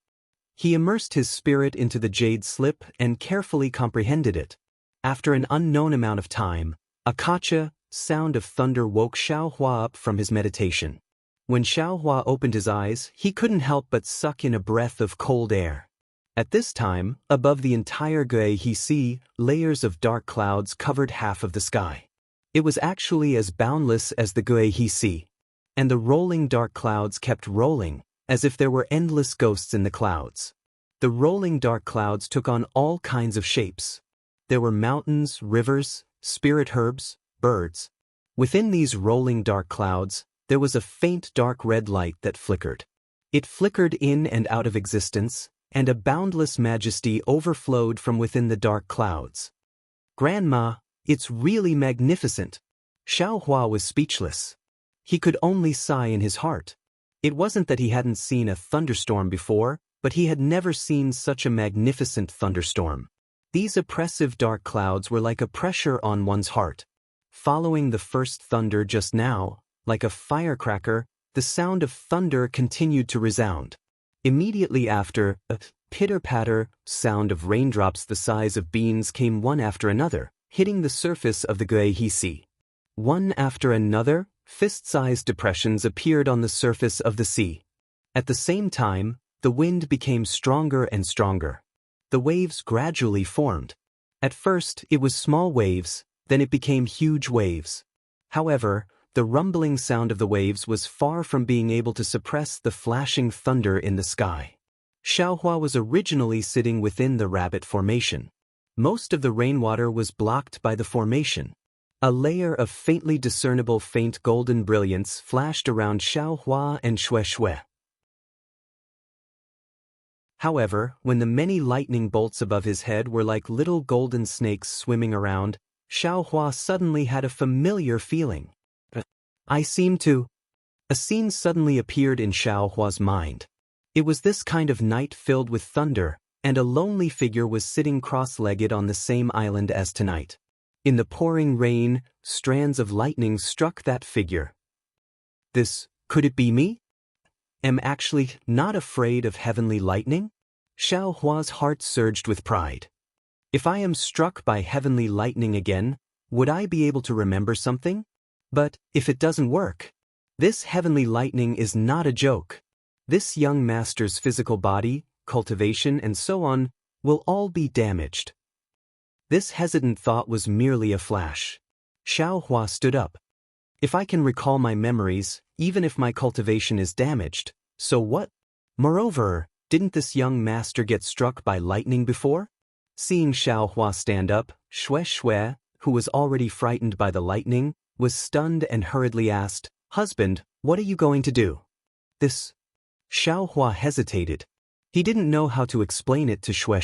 He immersed his spirit into the jade slip and carefully comprehended it. After an unknown amount of time, a kacha sound of thunder woke Xiaohua up from his meditation. When Xiaohua opened his eyes, he couldn't help but suck in a breath of cold air. At this time, above the entire Guihisi, layers of dark clouds covered half of the sky. It was actually as boundless as the Guihisi. And the rolling dark clouds kept rolling, as if there were endless ghosts in the clouds. The rolling dark clouds took on all kinds of shapes. There were mountains, rivers, spirit herbs, birds. Within these rolling dark clouds, there was a faint dark red light that flickered. It flickered in and out of existence, and a boundless majesty overflowed from within the dark clouds. Grandma, it's really magnificent. Xiaohua was speechless. He could only sigh in his heart. It wasn't that he hadn't seen a thunderstorm before, but he had never seen such a magnificent thunderstorm. These oppressive dark clouds were like a pressure on one's heart. Following the first thunder just now, like a firecracker, the sound of thunder continued to resound. Immediately after, a pitter-patter sound of raindrops the size of beans came one after another, hitting the surface of the Guihisi. One after another, fist-sized depressions appeared on the surface of the sea. At the same time, the wind became stronger and stronger. The waves gradually formed. At first, it was small waves, then it became huge waves. However, the rumbling sound of the waves was far from being able to suppress the flashing thunder in the sky. Xiaohua was originally sitting within the rabbit formation. Most of the rainwater was blocked by the formation. A layer of faintly discernible faint golden brilliance flashed around Xiaohua and Shui. However, when the many lightning bolts above his head were like little golden snakes swimming around, Xiaohua suddenly had a familiar feeling. A scene suddenly appeared in Xiaohua's mind. It was this kind of night filled with thunder, and a lonely figure was sitting cross-legged on the same island as tonight. In the pouring rain, strands of lightning struck that figure. Could it be me? Am actually not afraid of heavenly lightning? Xiaohua's heart surged with pride. If I am struck by heavenly lightning again, would I be able to remember something? But if it doesn't work, this heavenly lightning is not a joke. This young master's physical body, cultivation, and so on, will all be damaged. This hesitant thought was merely a flash. Xiaohua stood up. If I can recall my memories, even if my cultivation is damaged, so what? Moreover, didn't this young master get struck by lightning before? Seeing Xiaohua stand up, Shui, who was already frightened by the lightning, was stunned and hurriedly asked, "Husband, what are you going to do?" Xiaohua hesitated. He didn't know how to explain it to Shui.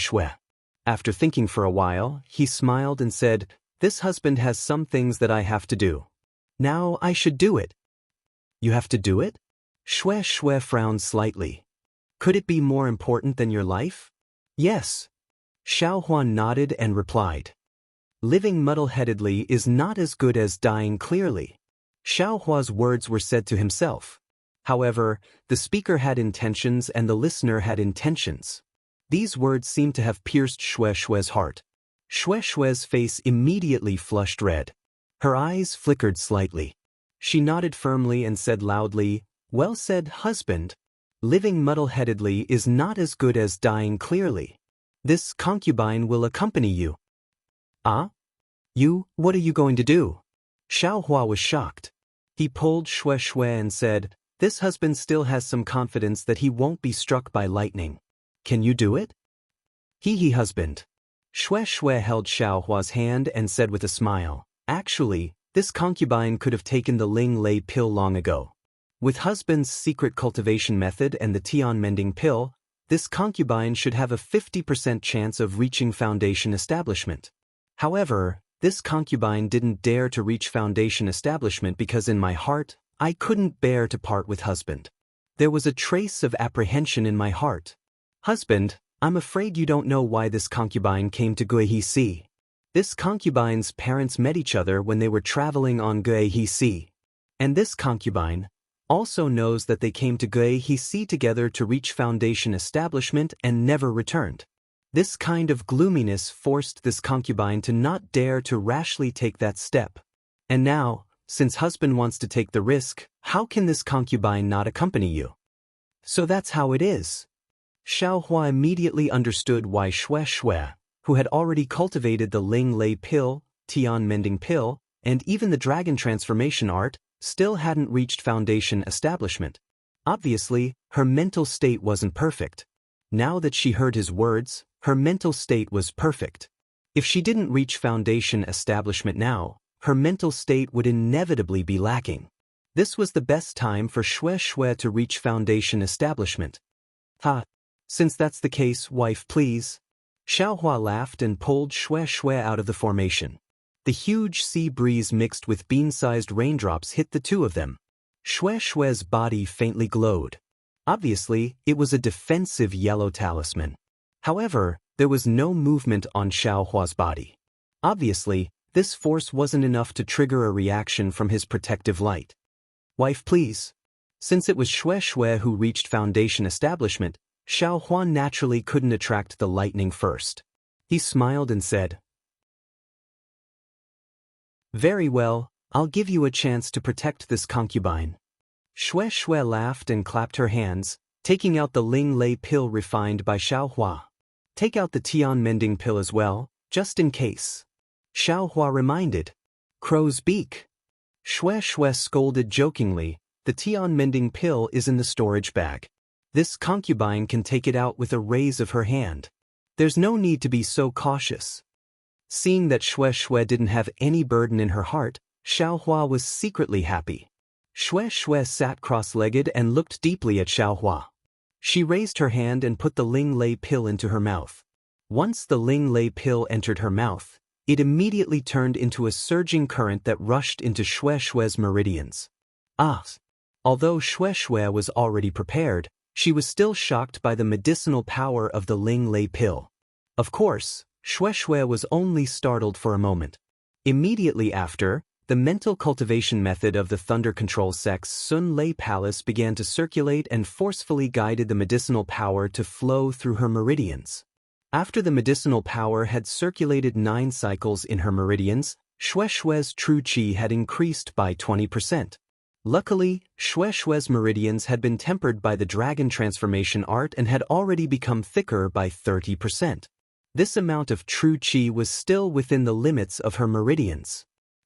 After thinking for a while, he smiled and said, "This husband has some things that I have to do. Now I should do it." "You have to do it?" Shui frowned slightly. "Could it be more important than your life?" "Yes." Xiaohua nodded and replied. "Living muddle-headedly is not as good as dying clearly." Xiaohua's words were said to himself. However, the speaker had intentions and the listener had intentions. These words seemed to have pierced Shui's heart. Shui's face immediately flushed red. Her eyes flickered slightly. She nodded firmly and said loudly, "Well said, husband. Living muddle-headedly is not as good as dying clearly. This concubine will accompany you." "Ah? What are you going to do?" Xiaohua was shocked. He pulled Shui and said, "This husband still has some confidence that he won't be struck by lightning. Can you do it?" Husband." Shui held Xiaohua's hand and said with a smile, "Actually, this concubine could have taken the Ling Lei pill long ago. With husband's secret cultivation method and the Tian mending pill, this concubine should have a 50% chance of reaching foundation establishment. However, this concubine didn't dare to reach foundation establishment because in my heart, I couldn't bear to part with husband. There was a trace of apprehension in my heart. Husband, I'm afraid you don't know why this concubine came to Guihisi. This concubine's parents met each other when they were traveling on Guihisi. And this concubine also knows that they came to Guihisi together to reach foundation establishment and never returned. This kind of gloominess forced this concubine to not dare to rashly take that step. And now, since husband wants to take the risk, how can this concubine not accompany you?" "So that's how it is." Xiaohua immediately understood why Shui, who had already cultivated the Ling Lei pill, Tian mending pill, and even the dragon transformation art, still hadn't reached foundation establishment. Obviously, her mental state wasn't perfect. Now that she heard his words, her mental state was perfect. If she didn't reach foundation establishment now, her mental state would inevitably be lacking. This was the best time for Shui to reach foundation establishment. Since that's the case, wife, please." Xiaohua laughed and pulled Shui out of the formation. The huge sea breeze mixed with bean-sized raindrops hit the two of them. Shui's body faintly glowed. Obviously, it was a defensive yellow talisman. However, there was no movement on Xiaohua's body. Obviously, this force wasn't enough to trigger a reaction from his protective light. "Wife, please." Since it was Shui who reached foundation establishment, Xiaohua naturally couldn't attract the lightning first. He smiled and said, "Very well, I'll give you a chance to protect this concubine." Shui laughed and clapped her hands, taking out the Ling Lei pill refined by Xiaohua. "Take out the Tian mending pill as well, just in case." Xiaohua reminded. "Crow's beak." Shui scolded jokingly, "The Tian mending pill is in the storage bag. This concubine can take it out with a raise of her hand. There's no need to be so cautious." Seeing that Shui didn't have any burden in her heart, Xiaohua was secretly happy. Shui sat cross-legged and looked deeply at Xiaohua. She raised her hand and put the Ling Lei pill into her mouth. Once the Ling Lei pill entered her mouth, it immediately turned into a surging current that rushed into Shui's meridians. Although Shui was already prepared, she was still shocked by the medicinal power of the Ling Lei pill. Of course, Shui was only startled for a moment. Immediately after, the mental cultivation method of the Thunder Control Sect's Sun Lei Palace began to circulate and forcefully guided the medicinal power to flow through her meridians. After the medicinal power had circulated 9 cycles in her meridians, Shui's true qi had increased by 20%. Luckily, Shui's meridians had been tempered by the dragon transformation art and had already become thicker by 30%. This amount of true qi was still within the limits of her meridians.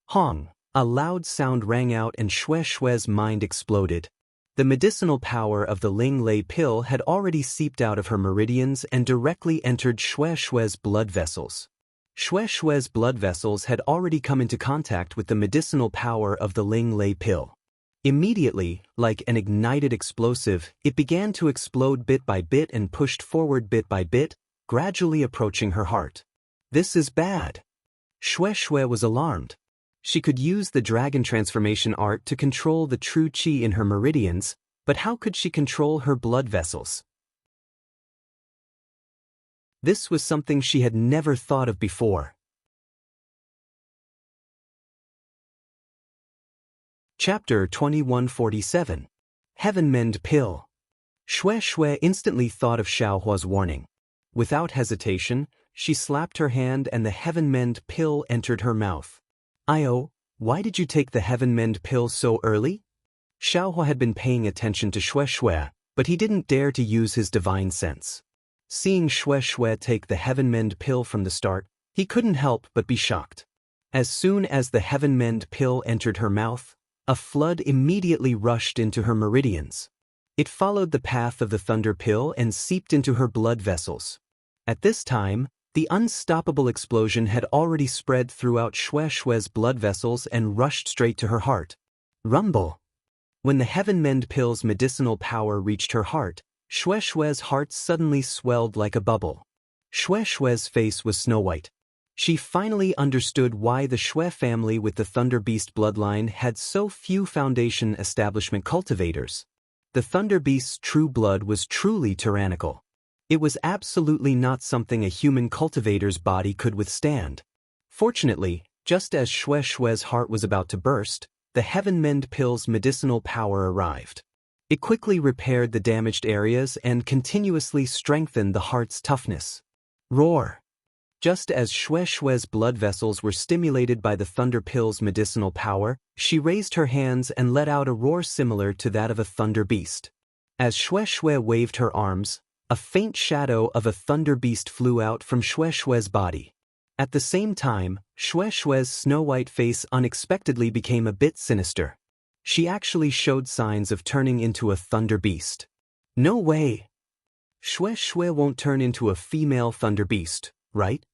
Hong! A loud sound rang out and Shui's mind exploded. The medicinal power of the Ling Lei pill had already seeped out of her meridians and directly entered Shui's blood vessels. Shui's blood vessels had already come into contact with the medicinal power of the Ling Lei pill. Immediately, like an ignited explosive, it began to explode bit by bit and pushed forward bit by bit, gradually approaching her heart. "This is bad." Shui was alarmed. She could use the dragon transformation art to control the true qi in her meridians, but how could she control her blood vessels? This was something she had never thought of before. Chapter 2147. Heaven Mend Pill. Shui instantly thought of Xiaohua's warning. Without hesitation, she slapped her hand and the Heaven Mend pill entered her mouth. Why did you take the Heaven Mend pill so early? Xiaohua had been paying attention to Shui, but he didn't dare to use his divine sense. Seeing Shui take the Heaven Mend pill from the start, he couldn't help but be shocked. As soon as the Heaven Mend pill entered her mouth, a flood immediately rushed into her meridians. It followed the path of the Thunder pill and seeped into her blood vessels. At this time, the unstoppable explosion had already spread throughout Shui's blood vessels and rushed straight to her heart. Rumble! When the Heaven Mend pill's medicinal power reached her heart, Shui's heart suddenly swelled like a bubble. Shui's face was snow-white. She finally understood why the Shui family with the Thunder Beast bloodline had so few Foundation establishment cultivators. The Thunder Beast's true blood was truly tyrannical. It was absolutely not something a human cultivator's body could withstand. Fortunately, just as Shui's heart was about to burst, the Heaven Mend pill's medicinal power arrived. It quickly repaired the damaged areas and continuously strengthened the heart's toughness. Roar! Just as Shui's blood vessels were stimulated by the Thunder pill's medicinal power, she raised her hands and let out a roar similar to that of a thunder beast. As Shui waved her arms, a faint shadow of a thunder beast flew out from Shui's body. At the same time, Shui's snow-white face unexpectedly became a bit sinister. She actually showed signs of turning into a thunder beast. No way! Shui won't turn into a female thunder beast, right?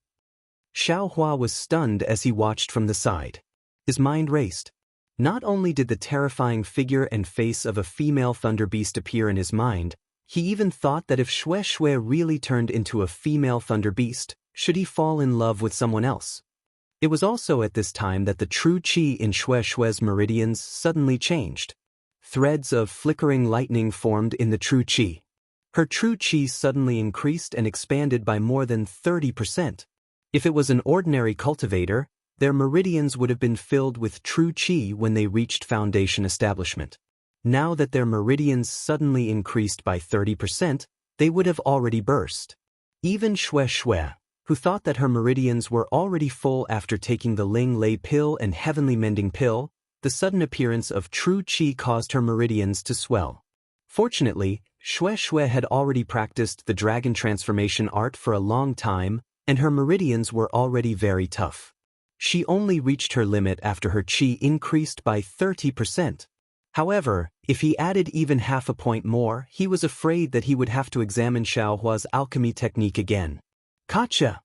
Xiaohua was stunned as he watched from the side. His mind raced. Not only did the terrifying figure and face of a female thunder beast appear in his mind, he even thought that if Shui really turned into a female thunder beast, should he fall in love with someone else? It was also at this time that the true qi in Shui's meridians suddenly changed. Threads of flickering lightning formed in the true qi. Her true qi suddenly increased and expanded by more than 30%. If it was an ordinary cultivator, their meridians would have been filled with true qi when they reached Foundation establishment. Now that their meridians suddenly increased by 30%, they would have already burst. Even Shui, who thought that her meridians were already full after taking the Ling Lei pill and Heavenly Mending pill, the sudden appearance of true qi caused her meridians to swell. Fortunately, Shui had already practiced the dragon transformation art for a long time, and her meridians were already very tough. She only reached her limit after her qi increased by 30%. However, if he added even half a point more, he was afraid that he would have to examine Xiaohua's alchemy technique again. Gotcha!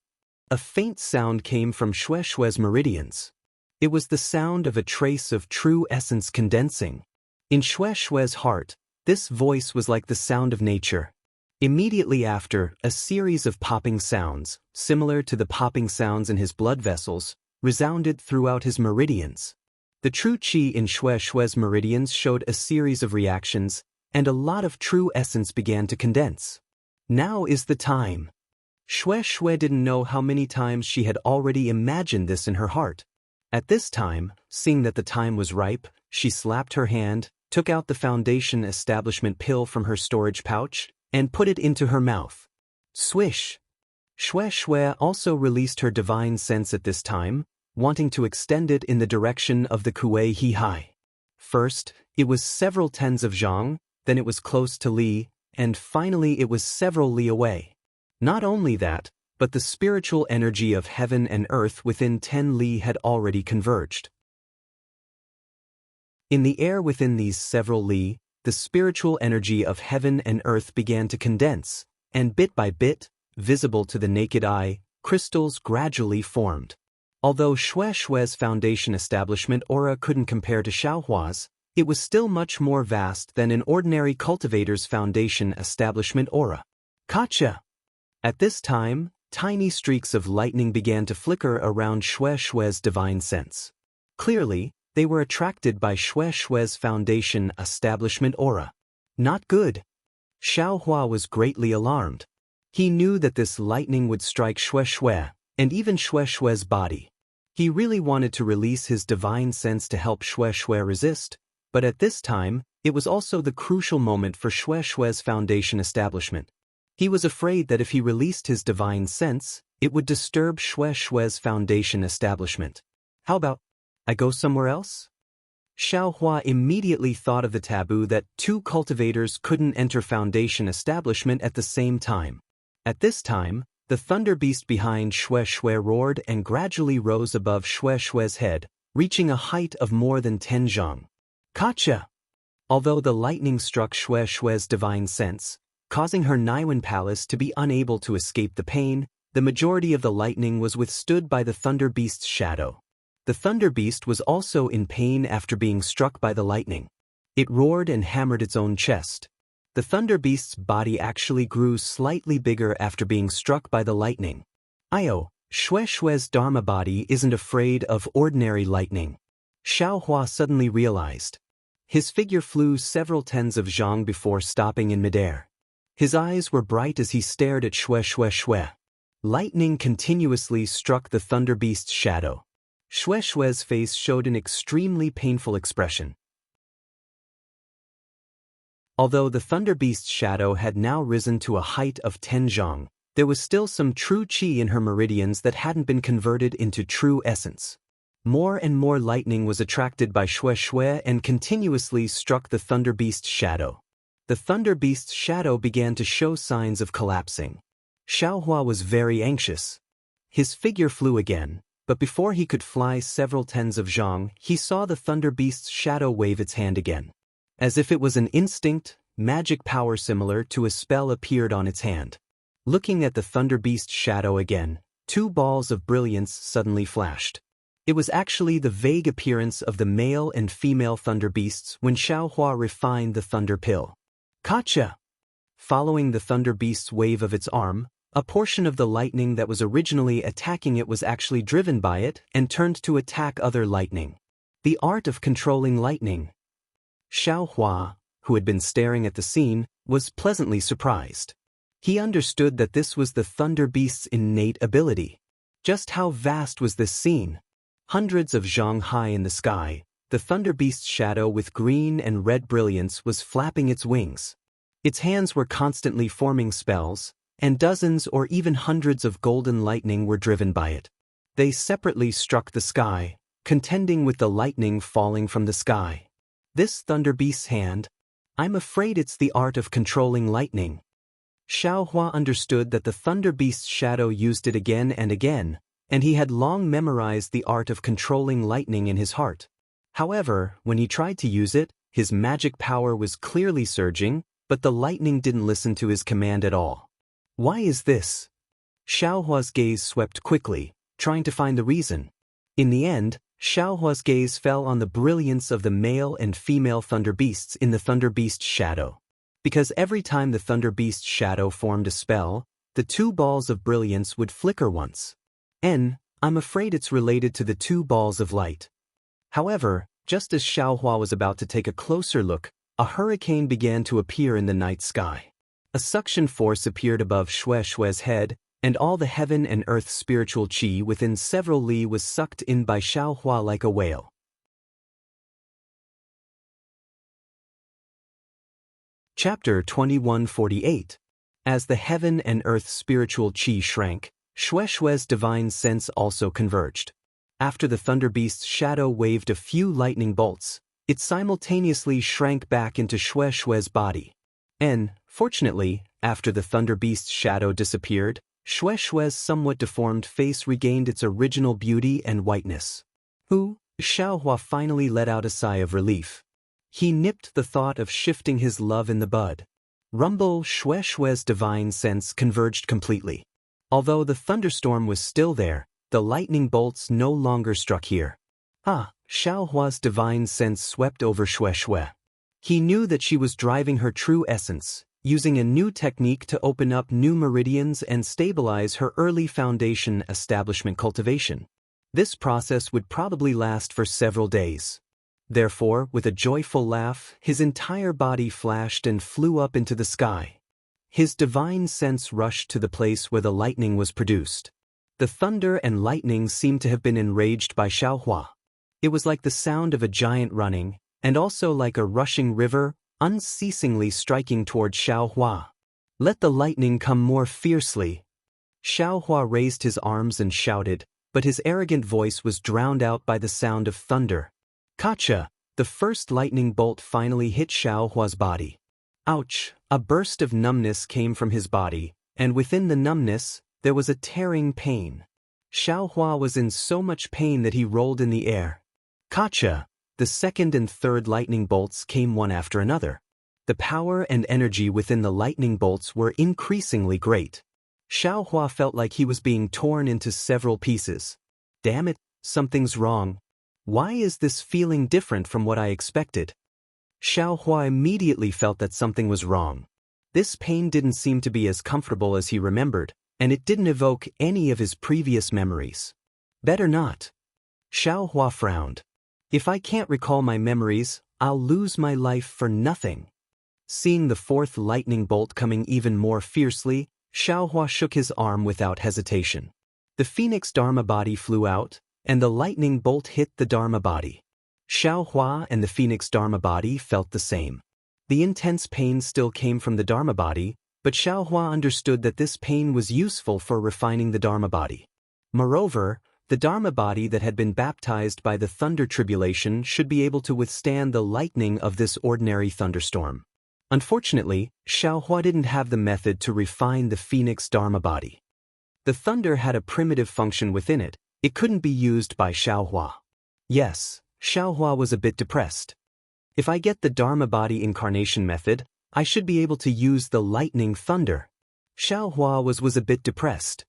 A faint sound came from Xue's meridians. It was the sound of a trace of true essence condensing. In Xue's heart, this voice was like the sound of nature. Immediately after, a series of popping sounds, similar to the popping sounds in his blood vessels, resounded throughout his meridians. The true qi in Xue's meridians showed a series of reactions, and a lot of true essence began to condense. Now is the time. Xue didn't know how many times she had already imagined this in her heart. At this time, seeing that the time was ripe, she slapped her hand, took out the foundation establishment pill from her storage pouch, and put it into her mouth. Swish! Xue also released her divine sense at this time, wanting to extend it in the direction of the Kuei He Hai. First, it was several tens of zhang, then it was close to li, and finally it was several li away. Not only that, but the spiritual energy of heaven and earth within 10 li had already converged. In the air within these several li, the spiritual energy of heaven and earth began to condense, and bit by bit, visible to the naked eye, crystals gradually formed. Although Xue's foundation establishment aura couldn't compare to Xiaohua's, it was still much more vast than an ordinary cultivator's foundation establishment aura. Gotcha! At this time, tiny streaks of lightning began to flicker around Xue's divine sense. Clearly, they were attracted by Xue's foundation establishment aura. Not good. Xiaohua was greatly alarmed. He knew that this lightning would strike Xue, and even Xue's body. He really wanted to release his divine sense to help Xue resist, but at this time, it was also the crucial moment for Xue's foundation establishment. He was afraid that if he released his divine sense, it would disturb Xue's foundation establishment. How about, I go somewhere else? Xiaohua immediately thought of the taboo that two cultivators couldn't enter foundation establishment at the same time. At this time, the thunder beast behind Xue roared and gradually rose above Xue's head, reaching a height of more than 10 zhang. Gotcha! Although the lightning struck Xue's divine sense, causing her Niwen palace to be unable to escape the pain, the majority of the lightning was withstood by the thunder beast's shadow. The thunder beast was also in pain after being struck by the lightning. It roared and hammered its own chest. The thunder beast's body actually grew slightly bigger after being struck by the lightning. Xue's Dharma body isn't afraid of ordinary lightning. Xiaohua suddenly realized. His figure flew several tens of zhang before stopping in midair. His eyes were bright as he stared at Xue. Lightning continuously struck the thunder beast's shadow. Xue's face showed an extremely painful expression. Although the thunder beast's shadow had now risen to a height of 10 zhang, there was still some true qi in her meridians that hadn't been converted into true essence. More and more lightning was attracted by Xue and continuously struck the thunder beast's shadow. The thunder beast's shadow began to show signs of collapsing. Xiaohua was very anxious. His figure flew again, but before he could fly several tens of zhang, he saw the thunder beast's shadow wave its hand again. As if it was an instinct, magic power similar to a spell appeared on its hand. Looking at the thunder beast's shadow again, two balls of brilliance suddenly flashed. It was actually the vague appearance of the male and female thunder beasts when Xiaohua refined the thunder pill. Gotcha! Following the thunder beast's wave of its arm, a portion of the lightning that was originally attacking it was actually driven by it and turned to attack other lightning. The art of controlling lightning. Xiaohua, who had been staring at the scene, was pleasantly surprised. He understood that this was the thunder beast's innate ability. Just how vast was this scene? Hundreds of zhang high in the sky, the thunder beast's shadow with green and red brilliance was flapping its wings. Its hands were constantly forming spells, and dozens or even hundreds of golden lightning were driven by it. They separately struck the sky, contending with the lightning falling from the sky. This thunder beast's hand, I'm afraid it's the art of controlling lightning. Xiaohua understood that the thunder beast's shadow used it again and again, and he had long memorized the art of controlling lightning in his heart. However, when he tried to use it, his magic power was clearly surging, but the lightning didn't listen to his command at all. Why is this? Xiaohua's gaze swept quickly, trying to find the reason. In the end, Xiaohua's gaze fell on the brilliance of the male and female thunder beasts in the thunder beast shadow. Because every time the thunder beast shadow formed a spell, the two balls of brilliance would flicker once. I'm afraid it's related to the two balls of light. However, just as Xiaohua was about to take a closer look, a hurricane began to appear in the night sky. A suction force appeared above Shue's head, and all the heaven and earth spiritual qi within several li was sucked in by Xiaohua like a whale. Chapter 2148. As the heaven and earth spiritual qi shrank, Shue's divine sense also converged. After the thunder beast's shadow waved a few lightning bolts, it simultaneously shrank back into Shue's body. Fortunately, after the thunder beast's shadow disappeared, Shue's somewhat deformed face regained its original beauty and whiteness. Xiaohua finally let out a sigh of relief. He nipped the thought of shifting his love in the bud. Shue's divine sense converged completely. Although the thunderstorm was still there, the lightning bolts no longer struck here. Xiaohua's divine sense swept over Shue. He knew that she was driving her true essence, using a new technique to open up new meridians and stabilize her early foundation establishment cultivation. This process would probably last for several days. Therefore, with a joyful laugh, his entire body flashed and flew up into the sky. His divine sense rushed to the place where the lightning was produced. The thunder and lightning seemed to have been enraged by Xiaohua. It was like the sound of a giant running, and also like a rushing river, unceasingly striking toward Xiaohua. Let the lightning come more fiercely. Xiaohua raised his arms and shouted, but his arrogant voice was drowned out by the sound of thunder. Kacha! The first lightning bolt finally hit Xiaohua's body. Ouch! A burst of numbness came from his body, and within the numbness, there was a tearing pain. Xiaohua was in so much pain that he rolled in the air. Kacha! The second and third lightning bolts came one after another. The power and energy within the lightning bolts were increasingly great. Xiaohua felt like he was being torn into several pieces. Damn it, something's wrong. Why is this feeling different from what I expected? Xiaohua immediately felt that something was wrong. This pain didn't seem to be as comfortable as he remembered, and it didn't evoke any of his previous memories. Better not. Xiaohua frowned. If I can't recall my memories, I'll lose my life for nothing. Seeing the fourth lightning bolt coming even more fiercely, Xiaohua shook his arm without hesitation. The phoenix Dharma body flew out, and the lightning bolt hit the Dharma body. Xiaohua and the phoenix Dharma body felt the same. The intense pain still came from the Dharma body, but Xiaohua understood that this pain was useful for refining the Dharma body. Moreover, the Dharma body that had been baptized by the thunder tribulation should be able to withstand the lightning of this ordinary thunderstorm. Unfortunately, Xiaohua didn't have the method to refine the phoenix Dharma body. The thunder had a primitive function within it. It couldn't be used by Xiaohua. Yes, Xiaohua was a bit depressed. If I get the Dharma body incarnation method, I should be able to use the lightning thunder. Xiaohua was a bit depressed.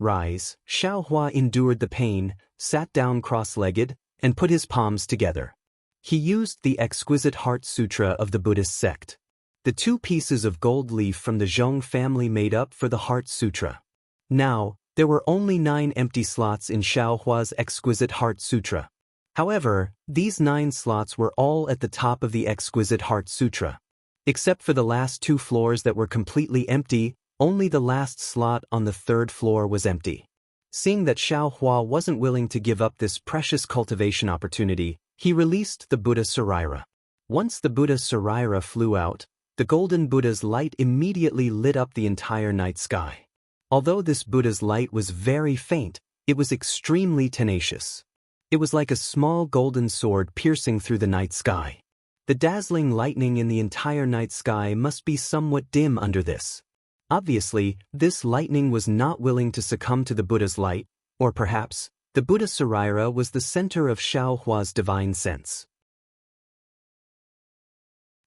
Xiaohua endured the pain, sat down cross-legged, and put his palms together. He used the exquisite Heart Sutra of the Buddhist sect. The 2 pieces of gold leaf from the Zhong family made up for the Heart Sutra. Now, there were only 9 empty slots in Xiaohua's exquisite Heart Sutra. However, these 9 slots were all at the top of the exquisite Heart Sutra. Except for the last 2 floors that were completely empty, only the last slot on the 3rd floor was empty. Seeing that Xiaohua wasn't willing to give up this precious cultivation opportunity, he released the Buddha Sarira. Once the Buddha Sarira flew out, the golden Buddha's light immediately lit up the entire night sky. Although this Buddha's light was very faint, it was extremely tenacious. It was like a small golden sword piercing through the night sky. The dazzling lightning in the entire night sky must be somewhat dim under this. Obviously, this lightning was not willing to succumb to the Buddha's light, Or perhaps, the Buddha Saraira was the center of Xiao Hua's divine sense.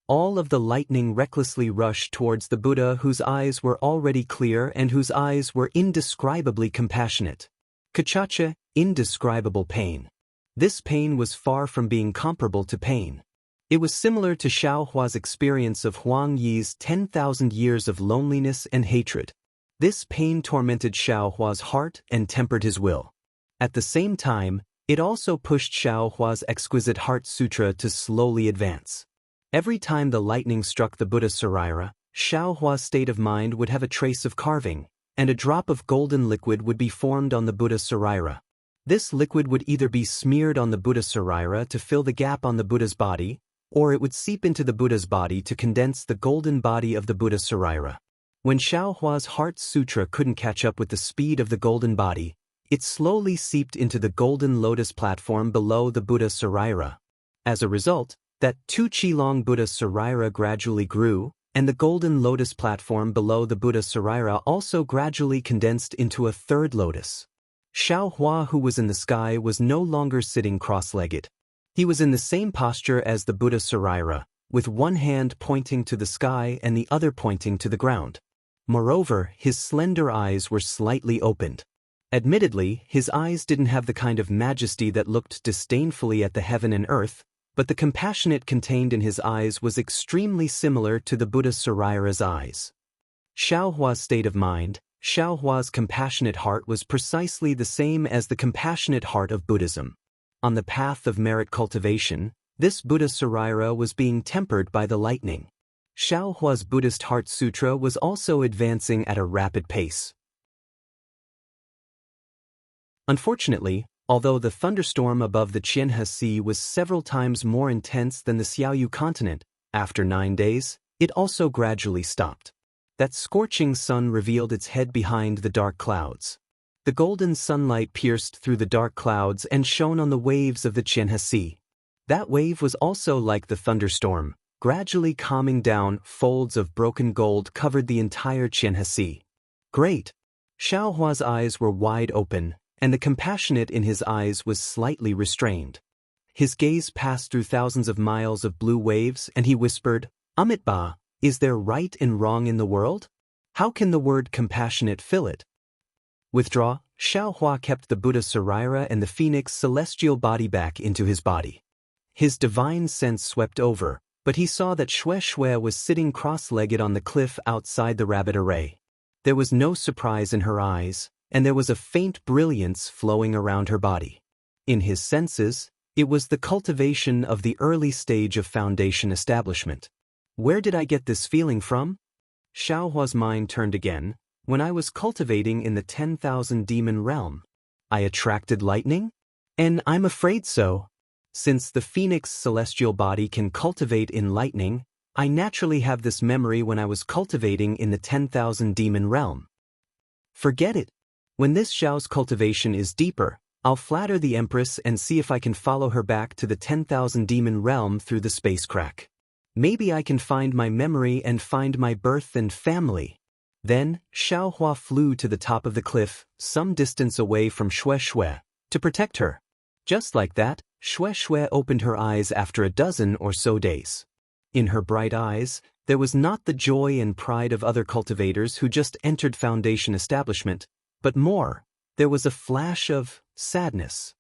All of the lightning recklessly rushed towards the Buddha, whose eyes were already clear and whose eyes were indescribably compassionate. Kachacha, indescribable pain. This pain was far from being comparable to pain. It was similar to Xiao Hua's experience of Huang Yi's 10,000 years of loneliness and hatred. This pain tormented Xiao Hua's heart and tempered his will. At the same time, it also pushed Xiao Hua's exquisite heart sutra to slowly advance. Every time the lightning struck the Buddha Saraira, Xiao Hua's state of mind would have a trace of carving, and a drop of golden liquid would be formed on the Buddha Saraira. This liquid would either be smeared on the Buddha Saraira to fill the gap on the Buddha's body, or it would seep into the Buddha's body to condense the golden body of the Buddha Saraira. When Xiao Hua's heart sutra couldn't catch up with the speed of the golden body, it slowly seeped into the golden lotus platform below the Buddha Saraira. As a result, that 2 qi-long Buddha Saraira gradually grew, and the golden lotus platform below the Buddha Saraira also gradually condensed into a 3rd lotus. Xiao Hua, who was in the sky, was no longer sitting cross-legged. He was in the same posture as the Buddha Saraira, with one hand pointing to the sky and the other pointing to the ground. Moreover, his slender eyes were slightly opened. Admittedly, his eyes didn't have the kind of majesty that looked disdainfully at the heaven and earth, but the compassionate contained in his eyes was extremely similar to the Buddha Saraira's eyes. Xiao Hua's state of mind, Xiao Hua's compassionate heart, was precisely the same as the compassionate heart of Buddhism. On the path of merit cultivation, this Buddha Saraira was being tempered by the lightning. Xiao Hua's Buddhist Heart Sutra was also advancing at a rapid pace. Unfortunately, although the thunderstorm above the Xianxia Sea was several times more intense than the Xiaoyu continent, after 9 days, it also gradually stopped. That scorching sun revealed its head behind the dark clouds. The golden sunlight pierced through the dark clouds and shone on the waves of the Xianxia Sea. That wave was also like the thunderstorm, gradually calming down. Folds of broken gold covered the entire Xianxia Sea. Great! Xiao Hua's eyes were wide open, and the compassionate in his eyes was slightly restrained. His gaze passed through thousands of miles of blue waves, and he whispered, "Amitabha, is there right and wrong in the world? How can the word compassionate fill it?" Withdraw. Xiao Hua kept the Buddha Saraira and the phoenix celestial body back into his body. His divine sense swept over, but he saw that Xue was sitting cross-legged on the cliff outside the rabbit array. There was no surprise in her eyes, and there was a faint brilliance flowing around her body. In his senses, it was the cultivation of the early stage of foundation establishment. Where did I get this feeling from? Xiao Hua's mind turned again. When I was cultivating in the 10,000 demon realm, I attracted lightning? And I'm afraid so. Since the phoenix celestial body can cultivate in lightning, I naturally have this memory when I was cultivating in the 10,000 demon realm. Forget it. When this Xiao's cultivation is deeper, I'll flatter the Empress and see if I can follow her back to the 10,000 demon realm through the space crack. Maybe I can find my memory and find my birth and family. Then, Xiao Hua flew to the top of the cliff, some distance away from Xue, to protect her. Just like that, Xue opened her eyes after a dozen or so days. In her bright eyes, there was not the joy and pride of other cultivators who just entered foundation establishment, but more, there was a flash of sadness.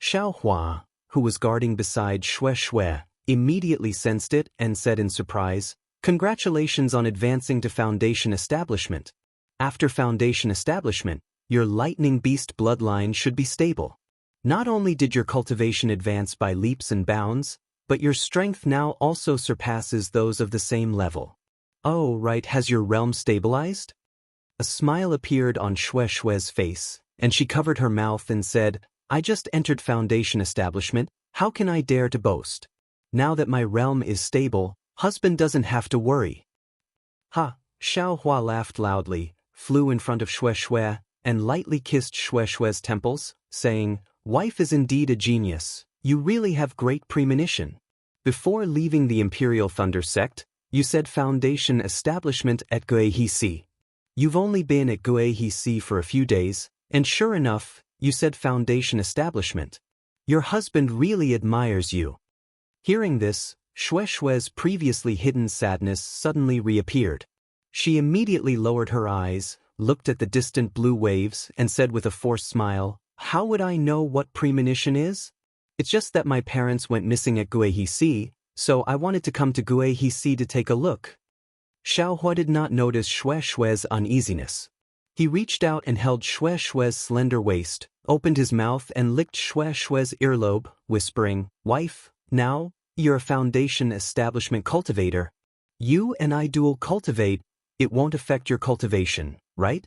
Xiao Hua, who was guarding beside Xue, immediately sensed it and said in surprise, "Congratulations on advancing to foundation establishment. After foundation establishment, your lightning beast bloodline should be stable. Not only did your cultivation advance by leaps and bounds, but your strength now also surpasses those of the same level." "Oh, right, has your realm stabilized?" A smile appeared on Xue's face, and she covered her mouth and said, "I just entered foundation establishment, how can I dare to boast? Now that my realm is stable, husband doesn't have to worry." "Ha!" Xiao Hua laughed loudly, flew in front of Xue, and lightly kissed Xue's temples, saying, "Wife is indeed a genius. You really have great premonition. Before leaving the Imperial Thunder Sect, you said foundation establishment at Guihisi. You've only been at Guihisi for a few days, And sure enough, you said foundation establishment. Your husband really admires you. Hearing this, Shue's previously hidden sadness suddenly reappeared. She immediately lowered her eyes, looked at the distant blue waves, and said with a forced smile, "How would I know what premonition is? It's just that my parents went missing at Guihisi, so I wanted to come to Guihisi to take a look." Xiaohua did not notice Shue's uneasiness. He reached out and held Shue's slender waist, opened his mouth and licked Shue's earlobe, whispering, "Wife, now, you're a foundation establishment cultivator. You and I dual cultivate, it won't affect your cultivation, right?"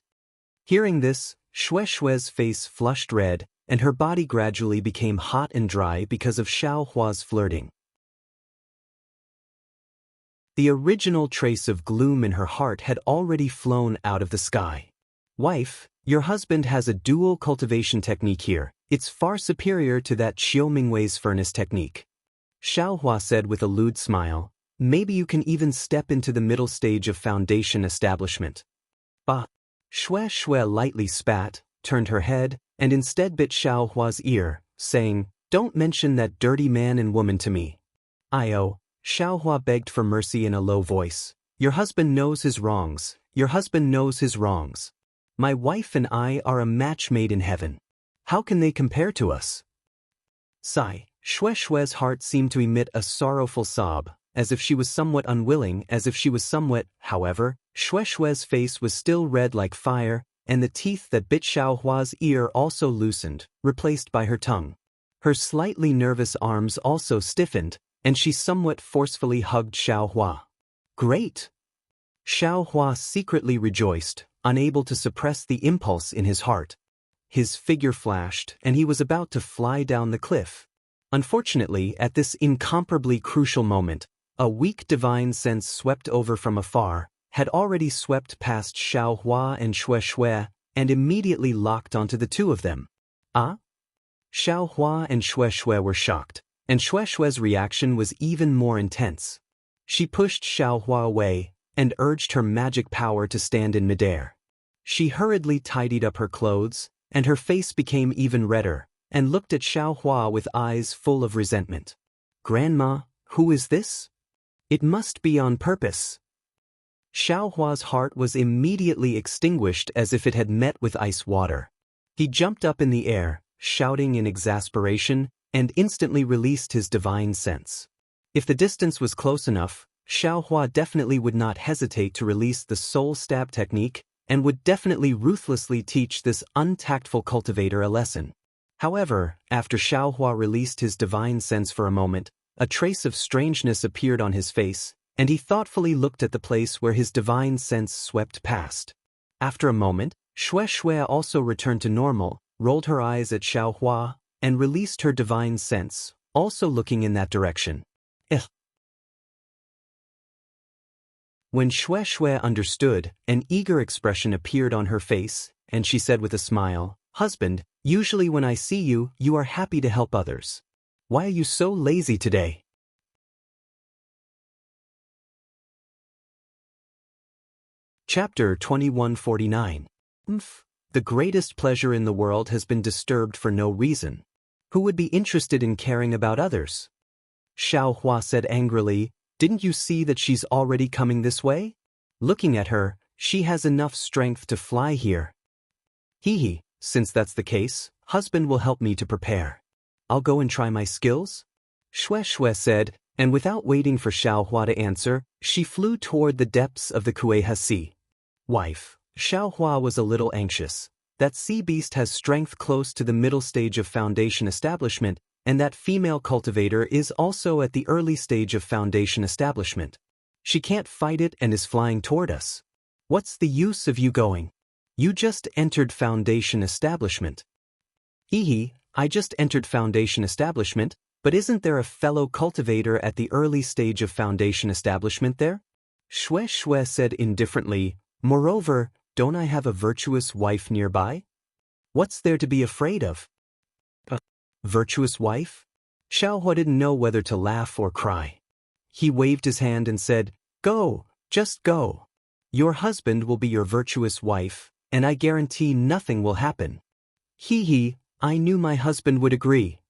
Hearing this, Shue's face flushed red, and her body gradually became hot and dry because of Xiaohua's flirting. The original trace of gloom in her heart had already flown out of the sky. "Wife, your husband has a dual cultivation technique here. It's far superior to that Qiu Mingwei's furnace technique." Xiaohua said with a lewd smile, "Maybe you can even step into the middle stage of foundation establishment." Bah! Shui lightly spat, turned her head, and instead bit Xiaohua's ear, saying, "Don't mention that dirty man and woman to me." "Io," Xiaohua begged for mercy in a low voice. "Your husband knows his wrongs. Your husband knows his wrongs. My wife and I are a match made in heaven. How can they compare to us?" Sigh. Shue's heart seemed to emit a sorrowful sob, as if she was somewhat unwilling, however, Shue's face was still red like fire, and the teeth that bit Xiaohua's ear also loosened, replaced by her tongue. Her slightly nervous arms also stiffened, and she somewhat forcefully hugged Xiaohua. "Great!" Xiaohua secretly rejoiced, unable to suppress the impulse in his heart. His figure flashed, and he was about to fly down the cliff. Unfortunately, at this incomparably crucial moment, a weak divine sense swept over from afar, had already swept past Xiaohua and Shui, and immediately locked onto the two of them. "Ah?" Xiaohua and Shui were shocked, and Shue's reaction was even more intense. She pushed Xiaohua away, and urged her magic power to stand in midair. She hurriedly tidied up her clothes, and her face became even redder, and looked at Xiaohua with eyes full of resentment. "Grandma, who is this? It must be on purpose." Xiaohua's heart was immediately extinguished as if it had met with ice water. He jumped up in the air, shouting in exasperation, and instantly released his divine sense. If the distance was close enough, Xiaohua definitely would not hesitate to release the soul stab technique, and would definitely ruthlessly teach this untactful cultivator a lesson. However, after Xiaohua released his divine sense for a moment, a trace of strangeness appeared on his face, and he thoughtfully looked at the place where his divine sense swept past. After a moment, Shui also returned to normal, rolled her eyes at Xiaohua, and released her divine sense, also looking in that direction. When Shui understood, an eager expression appeared on her face, and she said with a smile, "Husband, usually when I see you, you are happy to help others. Why are you so lazy today?" Chapter 2149. The greatest pleasure in the world has been disturbed for no reason. Who would be interested in caring about others? Xiaohua said angrily, "Didn't you see that she's already coming this way? Looking at her, she has enough strength to fly here." "Hee, since that's the case, husband will help me to prepare. I'll go and try my skills?" Shui said, and without waiting for Xiaohua to answer, she flew toward the depths of the Guihasi. "Wife," Xiaohua was a little anxious. "That sea beast has strength close to the middle stage of foundation establishment, and that female cultivator is also at the early stage of foundation establishment. She can't fight it and is flying toward us. What's the use of you going? You just entered foundation establishment." "Hee, I just entered foundation establishment, but isn't there a fellow cultivator at the early stage of foundation establishment there?" Shui said indifferently, "Moreover, don't I have a virtuous wife nearby? What's there to be afraid of?" "A virtuous wife?" Xiaohua didn't know whether to laugh or cry. He waved his hand and said, "Go, just go. Your husband will be your virtuous wife, and I guarantee nothing will happen. Hee hee, I knew my husband would agree.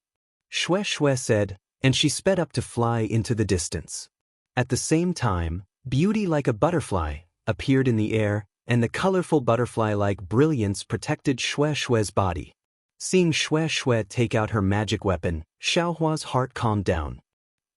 Xue Xue said, and she sped up to fly into the distance. At the same time, beauty like a butterfly appeared in the air, and the colorful butterfly-like brilliance protected Xue Xue's body. Seeing Xue Xue take out her magic weapon, Xiaohua's heart calmed down.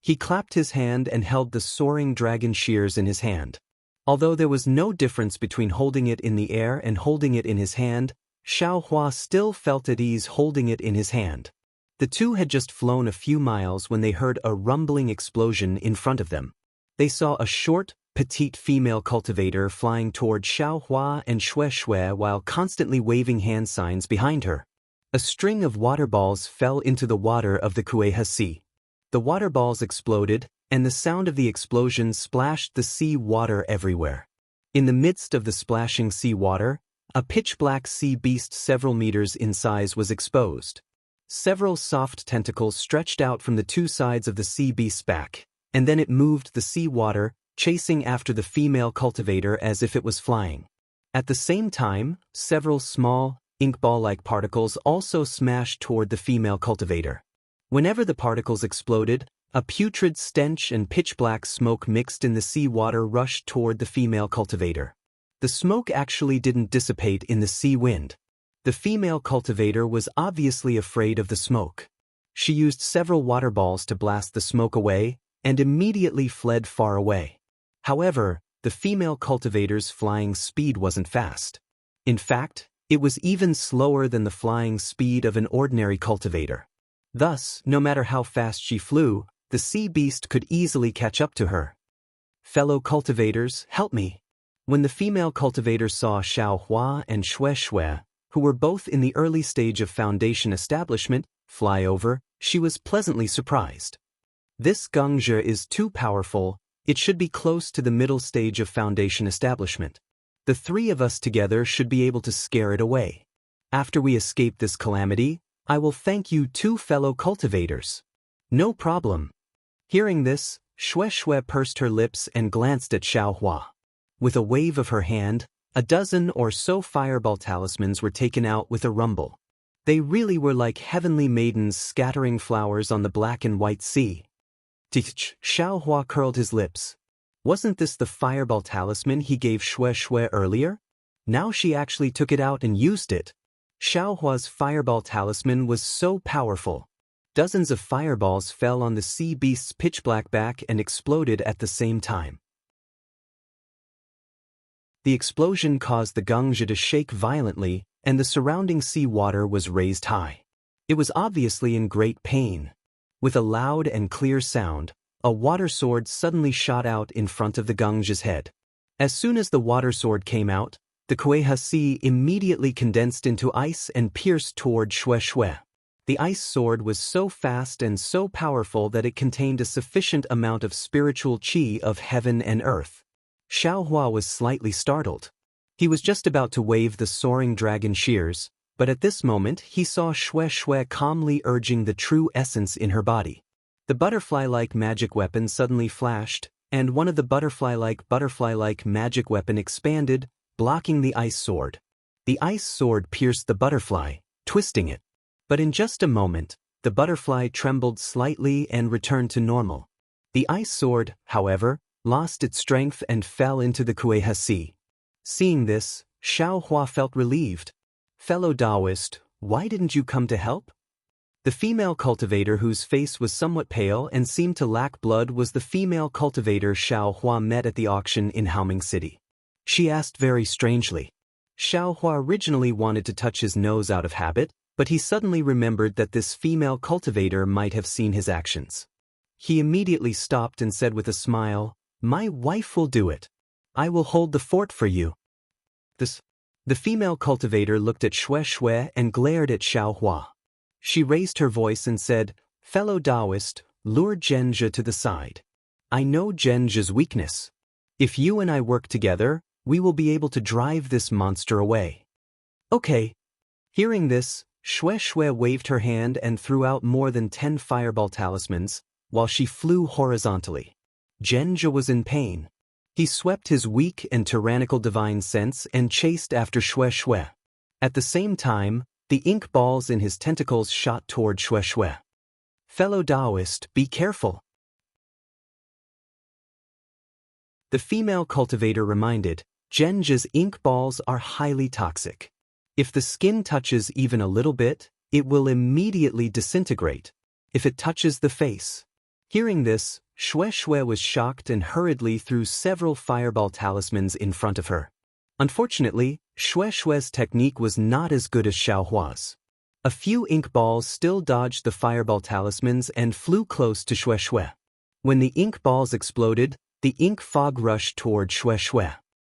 He clapped his hand and held the soaring dragon shears in his hand. Although there was no difference between holding it in the air and holding it in his hand, Xiaohua still felt at ease holding it in his hand. The two had just flown a few miles when they heard a rumbling explosion in front of them. They saw a short, petite female cultivator flying toward Xiaohua and Xue Xue while constantly waving hand signs behind her. A string of water balls fell into the water of the Kueha Sea. The water balls exploded, and the sound of the explosion splashed the sea water everywhere. In the midst of the splashing sea water, a pitch-black sea beast several meters in size was exposed. Several soft tentacles stretched out from the two sides of the sea beast's back, and then it moved the sea water, chasing after the female cultivator as if it was flying. At the same time, several small, ink-ball-like particles also smashed toward the female cultivator. Whenever the particles exploded, a putrid stench and pitch-black smoke mixed in the sea water rushed toward the female cultivator. The smoke actually didn't dissipate in the sea wind. The female cultivator was obviously afraid of the smoke. She used several water balls to blast the smoke away and immediately fled far away. However, the female cultivator's flying speed wasn't fast. In fact, it was even slower than the flying speed of an ordinary cultivator. Thus, no matter how fast she flew, the sea beast could easily catch up to her. Fellow cultivators, help me. When the female cultivator saw Xiaohua and Xue Xue, who were both in the early stage of foundation establishment, fly over, she was pleasantly surprised. This gongzhi is too powerful, it should be close to the middle stage of foundation establishment. The three of us together should be able to scare it away. After we escape this calamity, I will thank you two fellow cultivators. No problem. Hearing this, Xue Xue pursed her lips and glanced at Xiaohua. With a wave of her hand, a dozen or so fireball talismans were taken out with a rumble. They really were like heavenly maidens scattering flowers on the black and white sea. Xiaohua curled his lips. Wasn't this the fireball talisman he gave Xue Xue earlier? Now she actually took it out and used it. Xiaohua's fireball talisman was so powerful. Dozens of fireballs fell on the sea beast's pitch-black back and exploded at the same time. The explosion caused the gongzhi to shake violently, and the surrounding sea water was raised high. It was obviously in great pain. With a loud and clear sound, a water sword suddenly shot out in front of the gongzhi's head. As soon as the water sword came out, the Kueha Sea immediately condensed into ice and pierced toward Xue Xue. The ice sword was so fast and so powerful that it contained a sufficient amount of spiritual qi of heaven and earth. Xiaohua was slightly startled. He was just about to wave the soaring dragon shears, but at this moment he saw Xue Xue calmly urging the true essence in her body. The butterfly-like magic weapon suddenly flashed, and one of the butterfly-like magic weapon expanded, blocking the ice sword. The ice sword pierced the butterfly, twisting it. But in just a moment, the butterfly trembled slightly and returned to normal. The ice sword, however, lost its strength and fell into the Kueha Sea. Seeing this, Xiaohua felt relieved. Fellow Daoist, why didn't you come to help? The female cultivator whose face was somewhat pale and seemed to lack blood was the female cultivator Xiaohua met at the auction in Haoming City. She asked very strangely. Xiaohua originally wanted to touch his nose out of habit, but he suddenly remembered that this female cultivator might have seen his actions. He immediately stopped and said with a smile, "My wife will do it. I will hold the fort for you." The female cultivator looked at Xue Xue and glared at Xiaohua. She raised her voice and said, "Fellow Daoist, lure Zhenzhe to the side. I know Zhenzhe's weakness. If you and I work together, we will be able to drive this monster away." Okay. Hearing this, Xue Xue waved her hand and threw out more than 10 fireball talismans, while she flew horizontally. Zhenzhe was in pain. He swept his weak and tyrannical divine sense and chased after Xue Xue. At the same time, The ink balls in his tentacles shot toward Shui. Fellow Daoist, be careful. The female cultivator reminded, Zhenjia's ink balls are highly toxic. If the skin touches even a little bit, it will immediately disintegrate. If it touches the face. Hearing this, Shui was shocked and hurriedly threw several fireball talismans in front of her. Unfortunately, Shui's technique was not as good as Xiaohua's. A few ink balls still dodged the fireball talismans and flew close to Shui. When the ink balls exploded, the ink fog rushed toward Shui.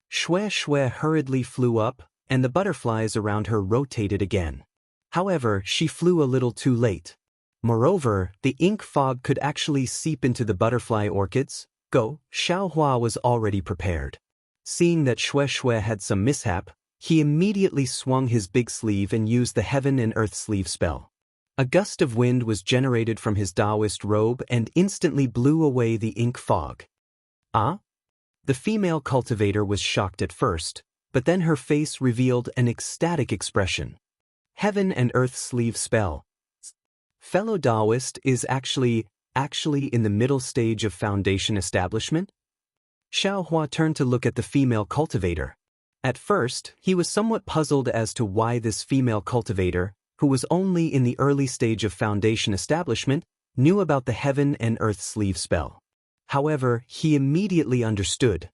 Shui hurriedly flew up, and the butterflies around her rotated again. However, she flew a little too late. Moreover, the ink fog could actually seep into the butterfly orchids. Xiaohua was already prepared. Seeing that Shui had some mishap, he immediately swung his big sleeve and used the Heaven and Earth sleeve spell. A gust of wind was generated from his Daoist robe and instantly blew away the ink fog. Ah? The female cultivator was shocked at first, but then her face revealed an ecstatic expression. Heaven and Earth sleeve spell. Fellow Daoist is actually in the middle stage of foundation establishment? Xiaohua turned to look at the female cultivator. At first, he was somewhat puzzled as to why this female cultivator, who was only in the early stage of foundation establishment, knew about the Heaven and Earth sleeve spell. However, he immediately understood.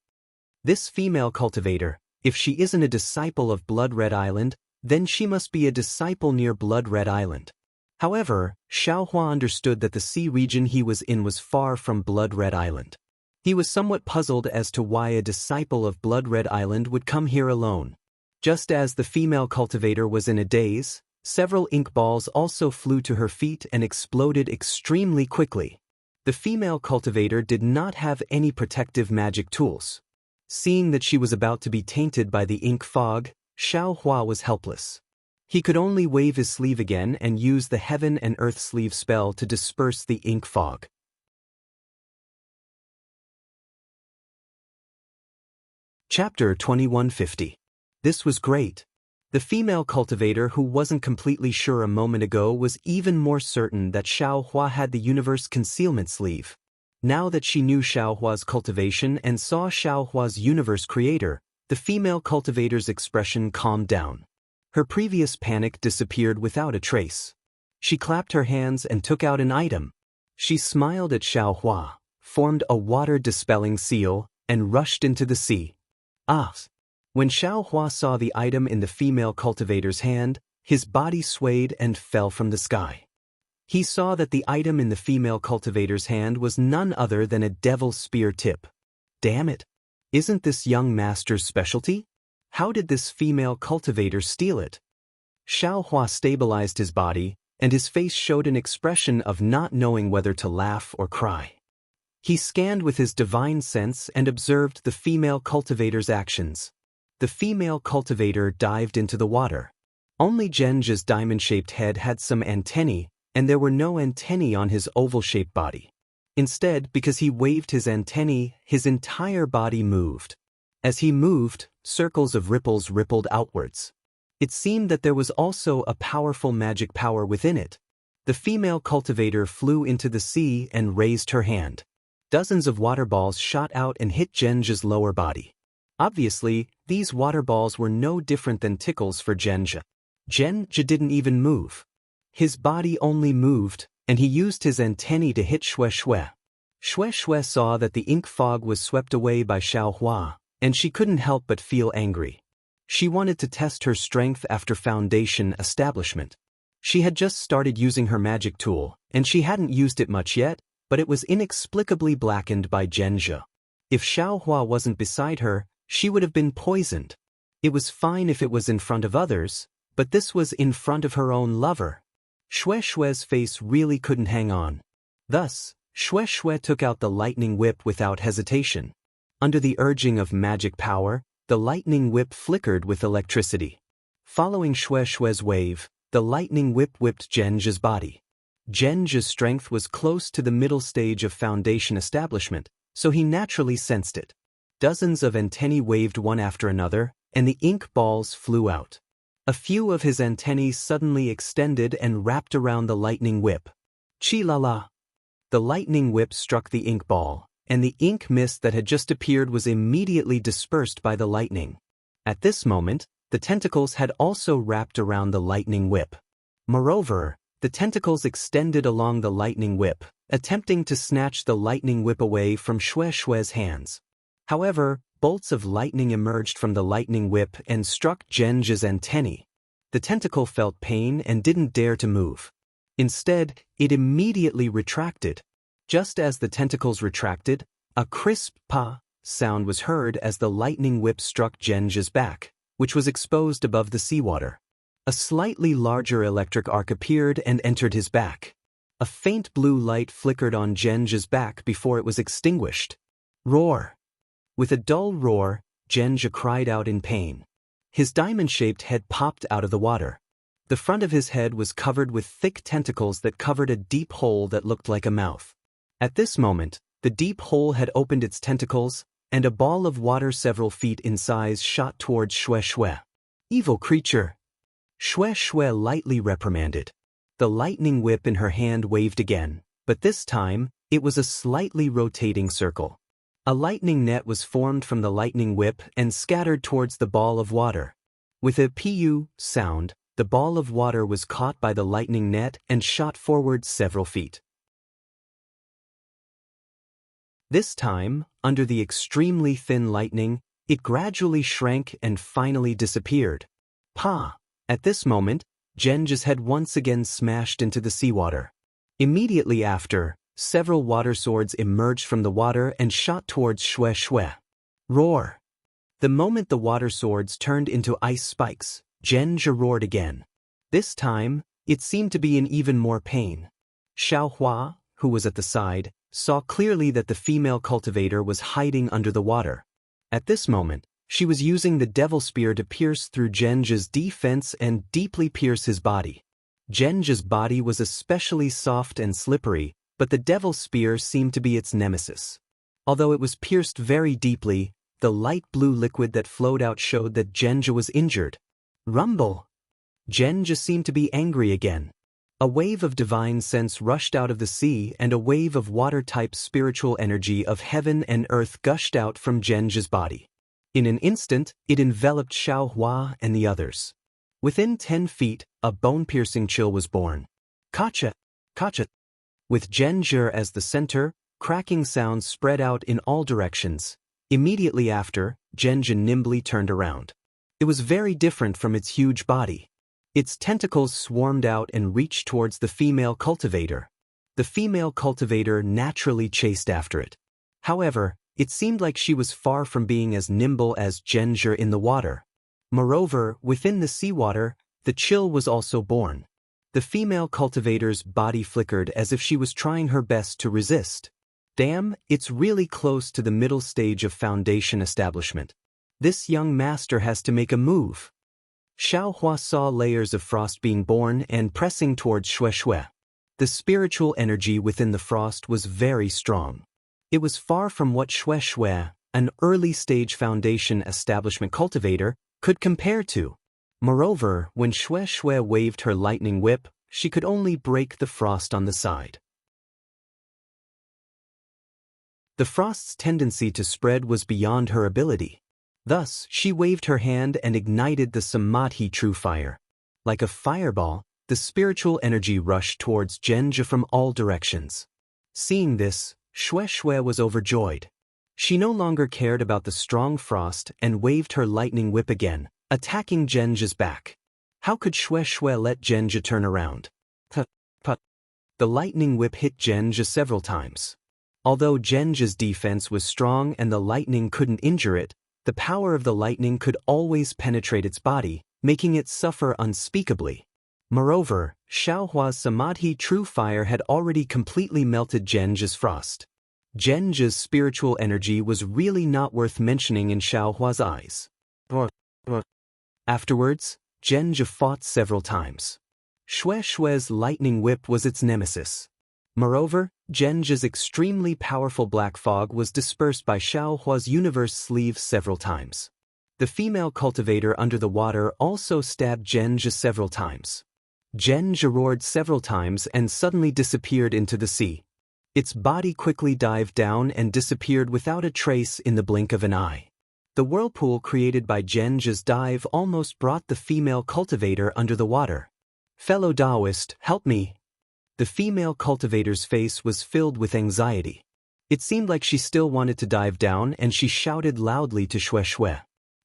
This female cultivator, if she isn't a disciple of Blood Red Island, then she must be a disciple near Blood Red Island. However, Xiaohua understood that the sea region he was in was far from Blood Red Island. He was somewhat puzzled as to why a disciple of Blood Red Island would come here alone. Just as the female cultivator was in a daze, several ink balls also flew to her feet and exploded extremely quickly. The female cultivator did not have any protective magic tools. Seeing that she was about to be tainted by the ink fog, Xiaohua was helpless. He could only wave his sleeve again and use the Heaven and Earth sleeve spell to disperse the ink fog. Chapter 2150. This was great. The female cultivator who wasn't completely sure a moment ago was even more certain that Xiaohua had the universe concealment sleeve. Now that she knew Xiaohua's cultivation and saw Xiaohua's universe creator, the female cultivator's expression calmed down. Her previous panic disappeared without a trace. She clapped her hands and took out an item. She smiled at Xiaohua, formed a water-dispelling seal, and rushed into the sea. When Xiaohua saw the item in the female cultivator's hand, his body swayed and fell from the sky. He saw that the item in the female cultivator's hand was none other than a devil's spear tip. Damn it! Isn't this young master's specialty? How did this female cultivator steal it? Xiaohua stabilized his body, and his face showed an expression of not knowing whether to laugh or cry. He scanned with his divine sense and observed the female cultivator's actions. The female cultivator dived into the water. Only Zhenjia's diamond-shaped head had some antennae, and there were no antennae on his oval-shaped body. Instead, because he waved his antennae, his entire body moved. As he moved, circles of ripples rippled outwards. It seemed that there was also a powerful magic power within it. The female cultivator flew into the sea and raised her hand. Dozens of water balls shot out and hit Zhenjia's lower body. Obviously, these water balls were no different than tickles for Zhenjia. Zhenjia didn't even move. His body only moved, and he used his antennae to hit Shui. Shui saw that the ink fog was swept away by Xiaohua, and she couldn't help but feel angry. She wanted to test her strength after foundation establishment. She had just started using her magic tool, and she hadn't used it much yet, but it was inexplicably blackened by Zhenjia. If Xiaohua wasn't beside her, she would have been poisoned. It was fine if it was in front of others, but this was in front of her own lover. Shui's face really couldn't hang on. Thus, Shui took out the lightning whip without hesitation. Under the urging of magic power, the lightning whip flickered with electricity. Following Shui's wave, the lightning whip whipped Zhenjia's body. Zhenjia's strength was close to the middle stage of foundation establishment, so he naturally sensed it. Dozens of antennae waved one after another, and the ink balls flew out. A few of his antennae suddenly extended and wrapped around the lightning whip. Chi-la-la! The lightning whip struck the ink ball, and the ink mist that had just appeared was immediately dispersed by the lightning. At this moment, the tentacles had also wrapped around the lightning whip. Moreover, the tentacles extended along the lightning whip, attempting to snatch the lightning whip away from Shue's hands. However, bolts of lightning emerged from the lightning whip and struck Zhenji's antennae. The tentacle felt pain and didn't dare to move. Instead, it immediately retracted. Just as the tentacles retracted, a crisp pa sound was heard as the lightning whip struck Zhenji's back, which was exposed above the seawater. A slightly larger electric arc appeared and entered his back. A faint blue light flickered on Zhenji's back before it was extinguished. Roar! With a dull roar, Xianxia cried out in pain. His diamond-shaped head popped out of the water. The front of his head was covered with thick tentacles that covered a deep hole that looked like a mouth. At this moment, the deep hole had opened its tentacles, and a ball of water several feet in size shot towards Shui. Evil creature! Shui lightly reprimanded. The lightning whip in her hand waved again, but this time, it was a slightly rotating circle. A lightning net was formed from the lightning whip and scattered towards the ball of water. With a pu sound, the ball of water was caught by the lightning net and shot forward several feet. This time, under the extremely thin lightning, it gradually shrank and finally disappeared. Pa! At this moment, Zhenji's head once again smashed into the seawater. Immediately after, several water swords emerged from the water and shot towards Shui. Roar! The moment the water swords turned into ice spikes, Xianxia roared again. This time, it seemed to be in even more pain. Xiaohua, who was at the side, saw clearly that the female cultivator was hiding under the water. At this moment, she was using the devil spear to pierce through Zhenji's defense and deeply pierce his body. Zhenji's body was especially soft and slippery, but the devil spear seemed to be its nemesis. Although it was pierced very deeply, the light blue liquid that flowed out showed that Xianxia was injured. Rumble! Xianxia seemed to be angry again. A wave of divine sense rushed out of the sea and a wave of water-type spiritual energy of heaven and earth gushed out from Xianxia's body. In an instant, it enveloped Xiaohua and the others. Within 10 feet, a bone-piercing chill was born. Kacha! Kacha! With Xianxia as the center, cracking sounds spread out in all directions. Immediately after, Xianxia nimbly turned around. It was very different from its huge body. Its tentacles swarmed out and reached towards the female cultivator. The female cultivator naturally chased after it. However, it seemed like she was far from being as nimble as Xianxia in the water. Moreover, within the seawater, the chill was also born. The female cultivator's body flickered as if she was trying her best to resist. Damn, it's really close to the middle stage of foundation establishment. This young master has to make a move. Xiaohua saw layers of frost being born and pressing towards Shui. The spiritual energy within the frost was very strong. It was far from what Shui, an early-stage foundation establishment cultivator, could compare to. Moreover, when Shui waved her lightning whip, she could only break the frost on the side. The frost's tendency to spread was beyond her ability. Thus, she waved her hand and ignited the Samadhi true fire. Like a fireball, the spiritual energy rushed towards Xianxia from all directions. Seeing this, Shui was overjoyed. She no longer cared about the strong frost and waved her lightning whip again, attacking Xianxia's back. How could Shui let Xianxia turn around? Put. The lightning whip hit Xianxia several times. Although Xianxia's defense was strong and the lightning couldn't injure it, the power of the lightning could always penetrate its body, making it suffer unspeakably. Moreover, Xiaohua's Samadhi true fire had already completely melted Xianxia's frost. Xianxia's spiritual energy was really not worth mentioning in Xiaohua's eyes. Afterwards, Xianxia fought several times. Shui's lightning whip was its nemesis. Moreover, Xianxia's extremely powerful black fog was dispersed by Xiaohua's universe sleeve several times. The female cultivator under the water also stabbed Xianxia several times. Xianxia roared several times and suddenly disappeared into the sea. Its body quickly dived down and disappeared without a trace in the blink of an eye. The whirlpool created by Xianxia's dive almost brought the female cultivator under the water. "Fellow Daoist, help me!" The female cultivator's face was filled with anxiety. It seemed like she still wanted to dive down, and she shouted loudly to Xue Xue.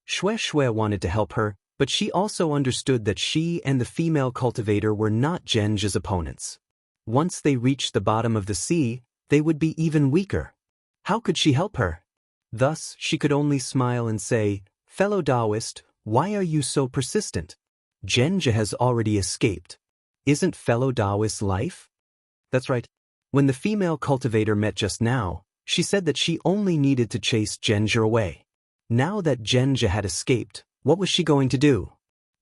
Xue Xue wanted to help her, but she also understood that she and the female cultivator were not Xianxia's opponents. Once they reached the bottom of the sea, they would be even weaker. How could she help her? Thus, she could only smile and say, "Fellow Daoist, why are you so persistent? Xianxia has already escaped. Isn't fellow Daoist life?" That's right. When the female cultivator met just now, she said that she only needed to chase Xianxia away. Now that Xianxia had escaped, what was she going to do?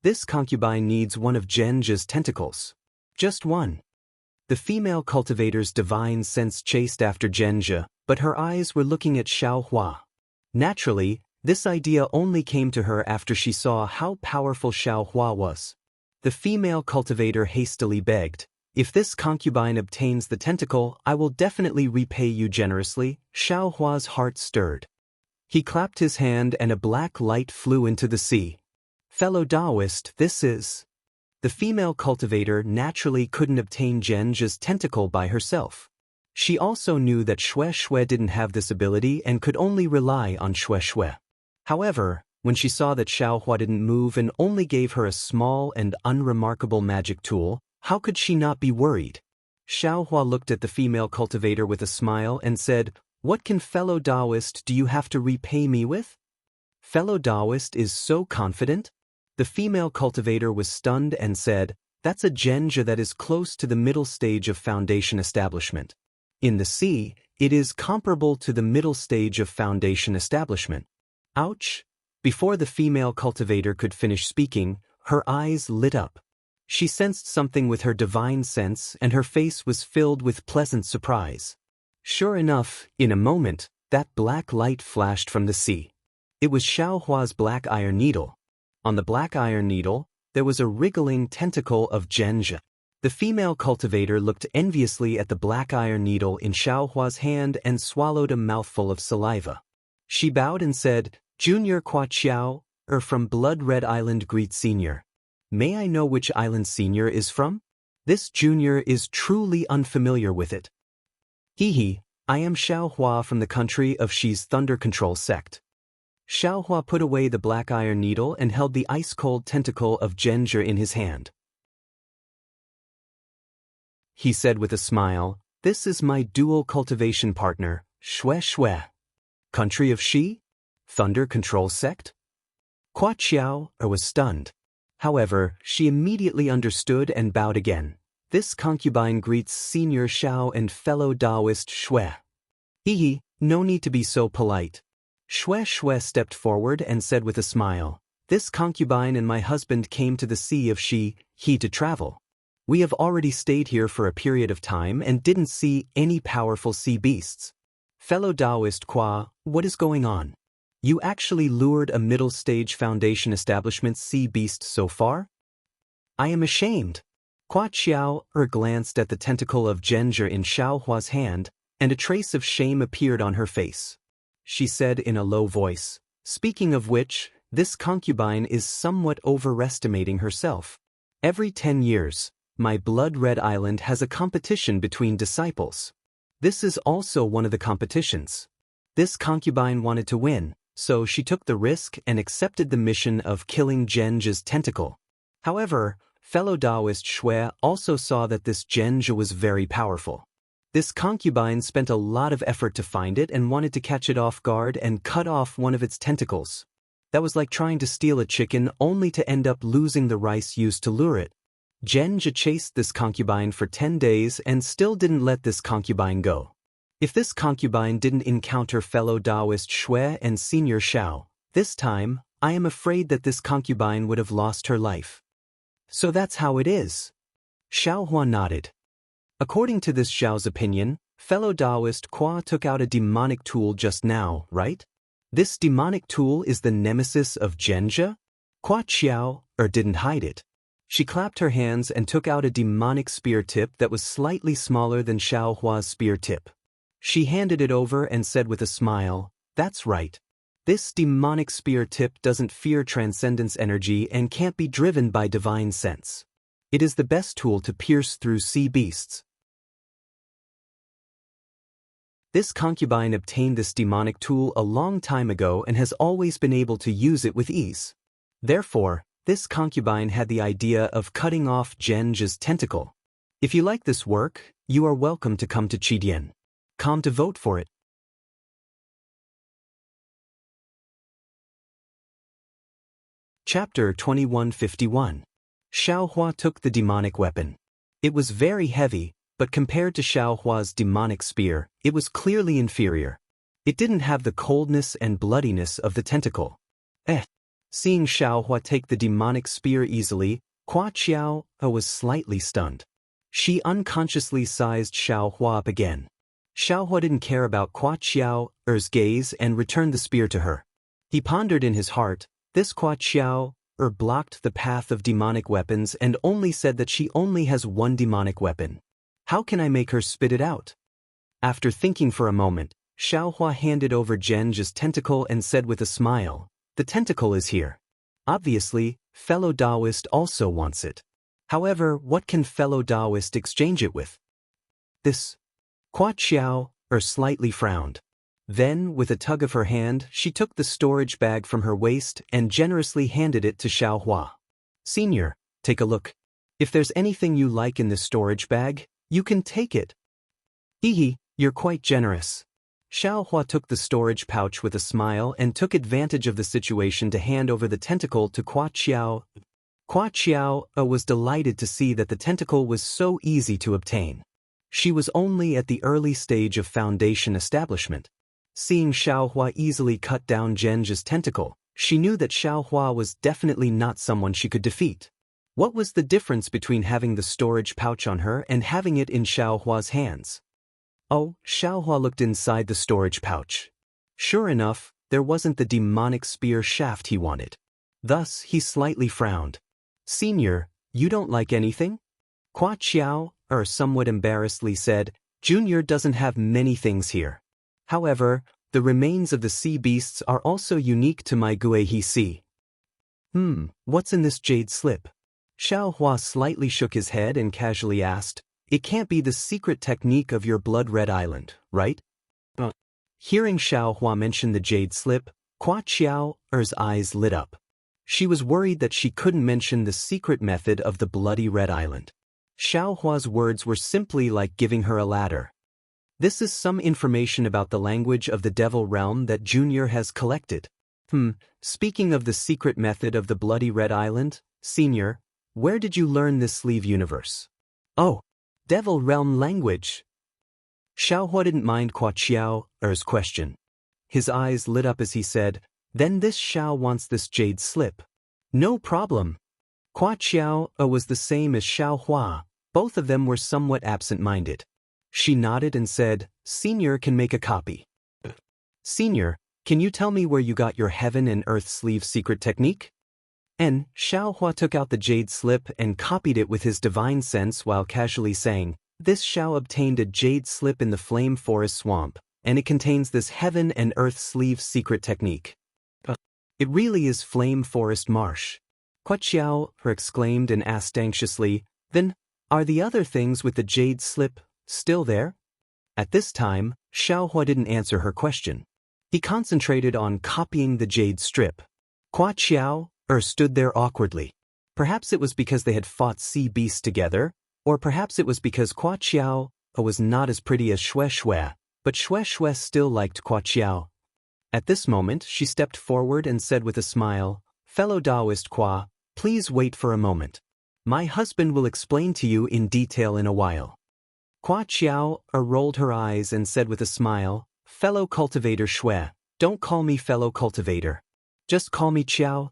This concubine needs one of Xianxia's tentacles. Just one. The female cultivator's divine sense chased after Xianxia, but her eyes were looking at Xiaohua. Naturally, this idea only came to her after she saw how powerful Xiaohua was. The female cultivator hastily begged, "If this concubine obtains the tentacle, I will definitely repay you generously." Xiaohua's heart stirred. He clapped his hand and a black light flew into the sea. "Fellow Daoist, this is..." The female cultivator naturally couldn't obtain Xianxia's tentacle by herself. She also knew that Xue Xue didn't have this ability and could only rely on Xue Xue. However, when she saw that Xiaohua didn't move and only gave her a small and unremarkable magic tool, how could she not be worried? Xiaohua looked at the female cultivator with a smile and said, "What can fellow Daoist do you have to repay me with?" Fellow Daoist is so confident? The female cultivator was stunned and said, "That's a Xianxia that is close to the middle stage of foundation establishment. In the sea, it is comparable to the middle stage of foundation establishment." Ouch! Before the female cultivator could finish speaking, her eyes lit up. She sensed something with her divine sense and her face was filled with pleasant surprise. Sure enough, in a moment, that black light flashed from the sea. It was Xiaohua's black iron needle. On the black iron needle, there was a wriggling tentacle of Xianxia. The female cultivator looked enviously at the black iron needle in Xiaohua's hand and swallowed a mouthful of saliva. She bowed and said, "Junior Qua Chiao, from Blood Red Island greets Senior. May I know which island Senior is from? This junior is truly unfamiliar with it." "Hee, I am Xiaohua from the country of Xi's Thunder Control sect." Xiaohua put away the black iron needle and held the ice-cold tentacle of Xianxia in his hand. He said with a smile, "This is my dual cultivation partner, Xue Xue." Country of Xi? Thunder Control sect? Qua Chiao was stunned. However, she immediately understood and bowed again. "This concubine greets Senior Xiao and fellow Daoist Xue." "Hee, no need to be so polite." Xue Xue stepped forward and said with a smile, "This concubine and my husband came to the Sea of Xi to travel. We have already stayed here for a period of time and didn't see any powerful sea beasts. Fellow Daoist Qua, what is going on? You actually lured a middle-stage foundation establishment sea beast so far? I am ashamed." Qua Chiao glanced at the tentacle of Xianxia in Xiaohua's hand, and a trace of shame appeared on her face. She said in a low voice, "Speaking of which, this concubine is somewhat overestimating herself. Every 10 years, my Blood Red Island has a competition between disciples. This is also one of the competitions. This concubine wanted to win, so she took the risk and accepted the mission of killing Xianxia's tentacle. However, fellow Daoist Xue also saw that this Xianxia was very powerful. This concubine spent a lot of effort to find it and wanted to catch it off guard and cut off one of its tentacles. That was like trying to steal a chicken only to end up losing the rice used to lure it. Xianxia chased this concubine for 10 days and still didn't let this concubine go. If this concubine didn't encounter fellow Daoist Xue and Senior Xiao, this time, I am afraid that this concubine would have lost her life." "So that's how it is." Xiaohua nodded. "According to this Xiao's opinion, fellow Daoist Qua took out a demonic tool just now, right?" This demonic tool is the nemesis of Xianxia? Hua Qiao didn't hide it. She clapped her hands and took out a demonic spear tip that was slightly smaller than Xiao Hua's spear tip. She handed it over and said with a smile, "That's right. This demonic spear tip doesn't fear transcendence energy and can't be driven by divine sense. It is the best tool to pierce through sea beasts." This concubine obtained this demonic tool a long time ago and has always been able to use it with ease. Therefore, this concubine had the idea of cutting off Xianxia's tentacle. If you like this work, you are welcome to come to Qidian.com to vote for it. Chapter 2151. Xiao Hua took the demonic weapon. It was very heavy, but compared to Xiao Hua's demonic spear, it was clearly inferior. It didn't have the coldness and bloodiness of the tentacle. Seeing Xiao Hua take the demonic spear easily, Hua Qiao was slightly stunned. She unconsciously sized Xiao Hua up again. Xiao Hua didn't care about Hua Qiao's gaze and returned the spear to her. He pondered in his heart, this Hua Qiao blocked the path of demonic weapons and only said that she only has one demonic weapon. How can I make her spit it out? After thinking for a moment, Xiao Hua handed over Xianxia's tentacle and said with a smile, "The tentacle is here. Obviously, fellow Daoist also wants it. However, what can fellow Daoist exchange it with?" This Hua Qiao slightly frowned. Then, with a tug of her hand, she took the storage bag from her waist and generously handed it to Xiao Hua. "Senior, take a look. If there's anything you like in this storage bag, you can take it." "Hehe, you're quite generous." Xiao Hua took the storage pouch with a smile and took advantage of the situation to hand over the tentacle to Hua Qiao. Hua Qiao was delighted to see that the tentacle was so easy to obtain. She was only at the early stage of foundation establishment. Seeing Xiao Hua easily cut down Xianxia's tentacle, she knew that Xiao Hua was definitely not someone she could defeat. What was the difference between having the storage pouch on her and having it in Xiao Hua's hands? Oh, Xiao Hua looked inside the storage pouch. Sure enough, there wasn't the demonic spear shaft he wanted. Thus, he slightly frowned. "Senior, you don't like anything?" Hua Qiao, somewhat embarrassedly said, "Junior doesn't have many things here. However, the remains of the sea beasts are also unique to my Guihe Sea." What's in this jade slip?" Xiao Hua slightly shook his head and casually asked, "It can't be the secret technique of your blood-red island, right?" Hearing Xiao Hua mention the jade slip, Hua Qiao's eyes lit up. She was worried that she couldn't mention the secret method of the bloody red island. Xiao Hua's words were simply like giving her a ladder. "This is some information about the language of the devil realm that Junior has collected." Speaking of the secret method of the bloody red island, Senior, where did you learn this sleeve universe? "Oh, devil realm language." Xiao Hua didn't mind Hua Qiao's question. His eyes lit up as he said, "Then this Xiao wants this jade slip." "No problem." Hua Qiao was the same as Xiao Hua. Both of them were somewhat absent-minded. She nodded and said, "Senior can make a copy." "Senior, can you tell me where you got your heaven and earth sleeve secret technique?" And Xiao Hua took out the jade slip and copied it with his divine sense while casually saying, "This Xiao obtained a jade slip in the flame forest swamp, and it contains this heaven and earth sleeve secret technique." "It really is flame forest marsh." Hua Qiao exclaimed and asked anxiously, "Then, are the other things with the jade slip still there?" At this time, Xiao Hua didn't answer her question. He concentrated on copying the jade strip. Hua Qiao stood there awkwardly. Perhaps it was because they had fought sea beasts together, or perhaps it was because Hua Qiao was not as pretty as Xue Xue, but Xue Xue still liked Hua Qiao. At this moment, she stepped forward and said with a smile, "Fellow Daoist Hua, please wait for a moment. My husband will explain to you in detail in a while." Hua Qiao rolled her eyes and said with a smile, "Fellow cultivator Xue, don't call me fellow cultivator. Just call me Qiao."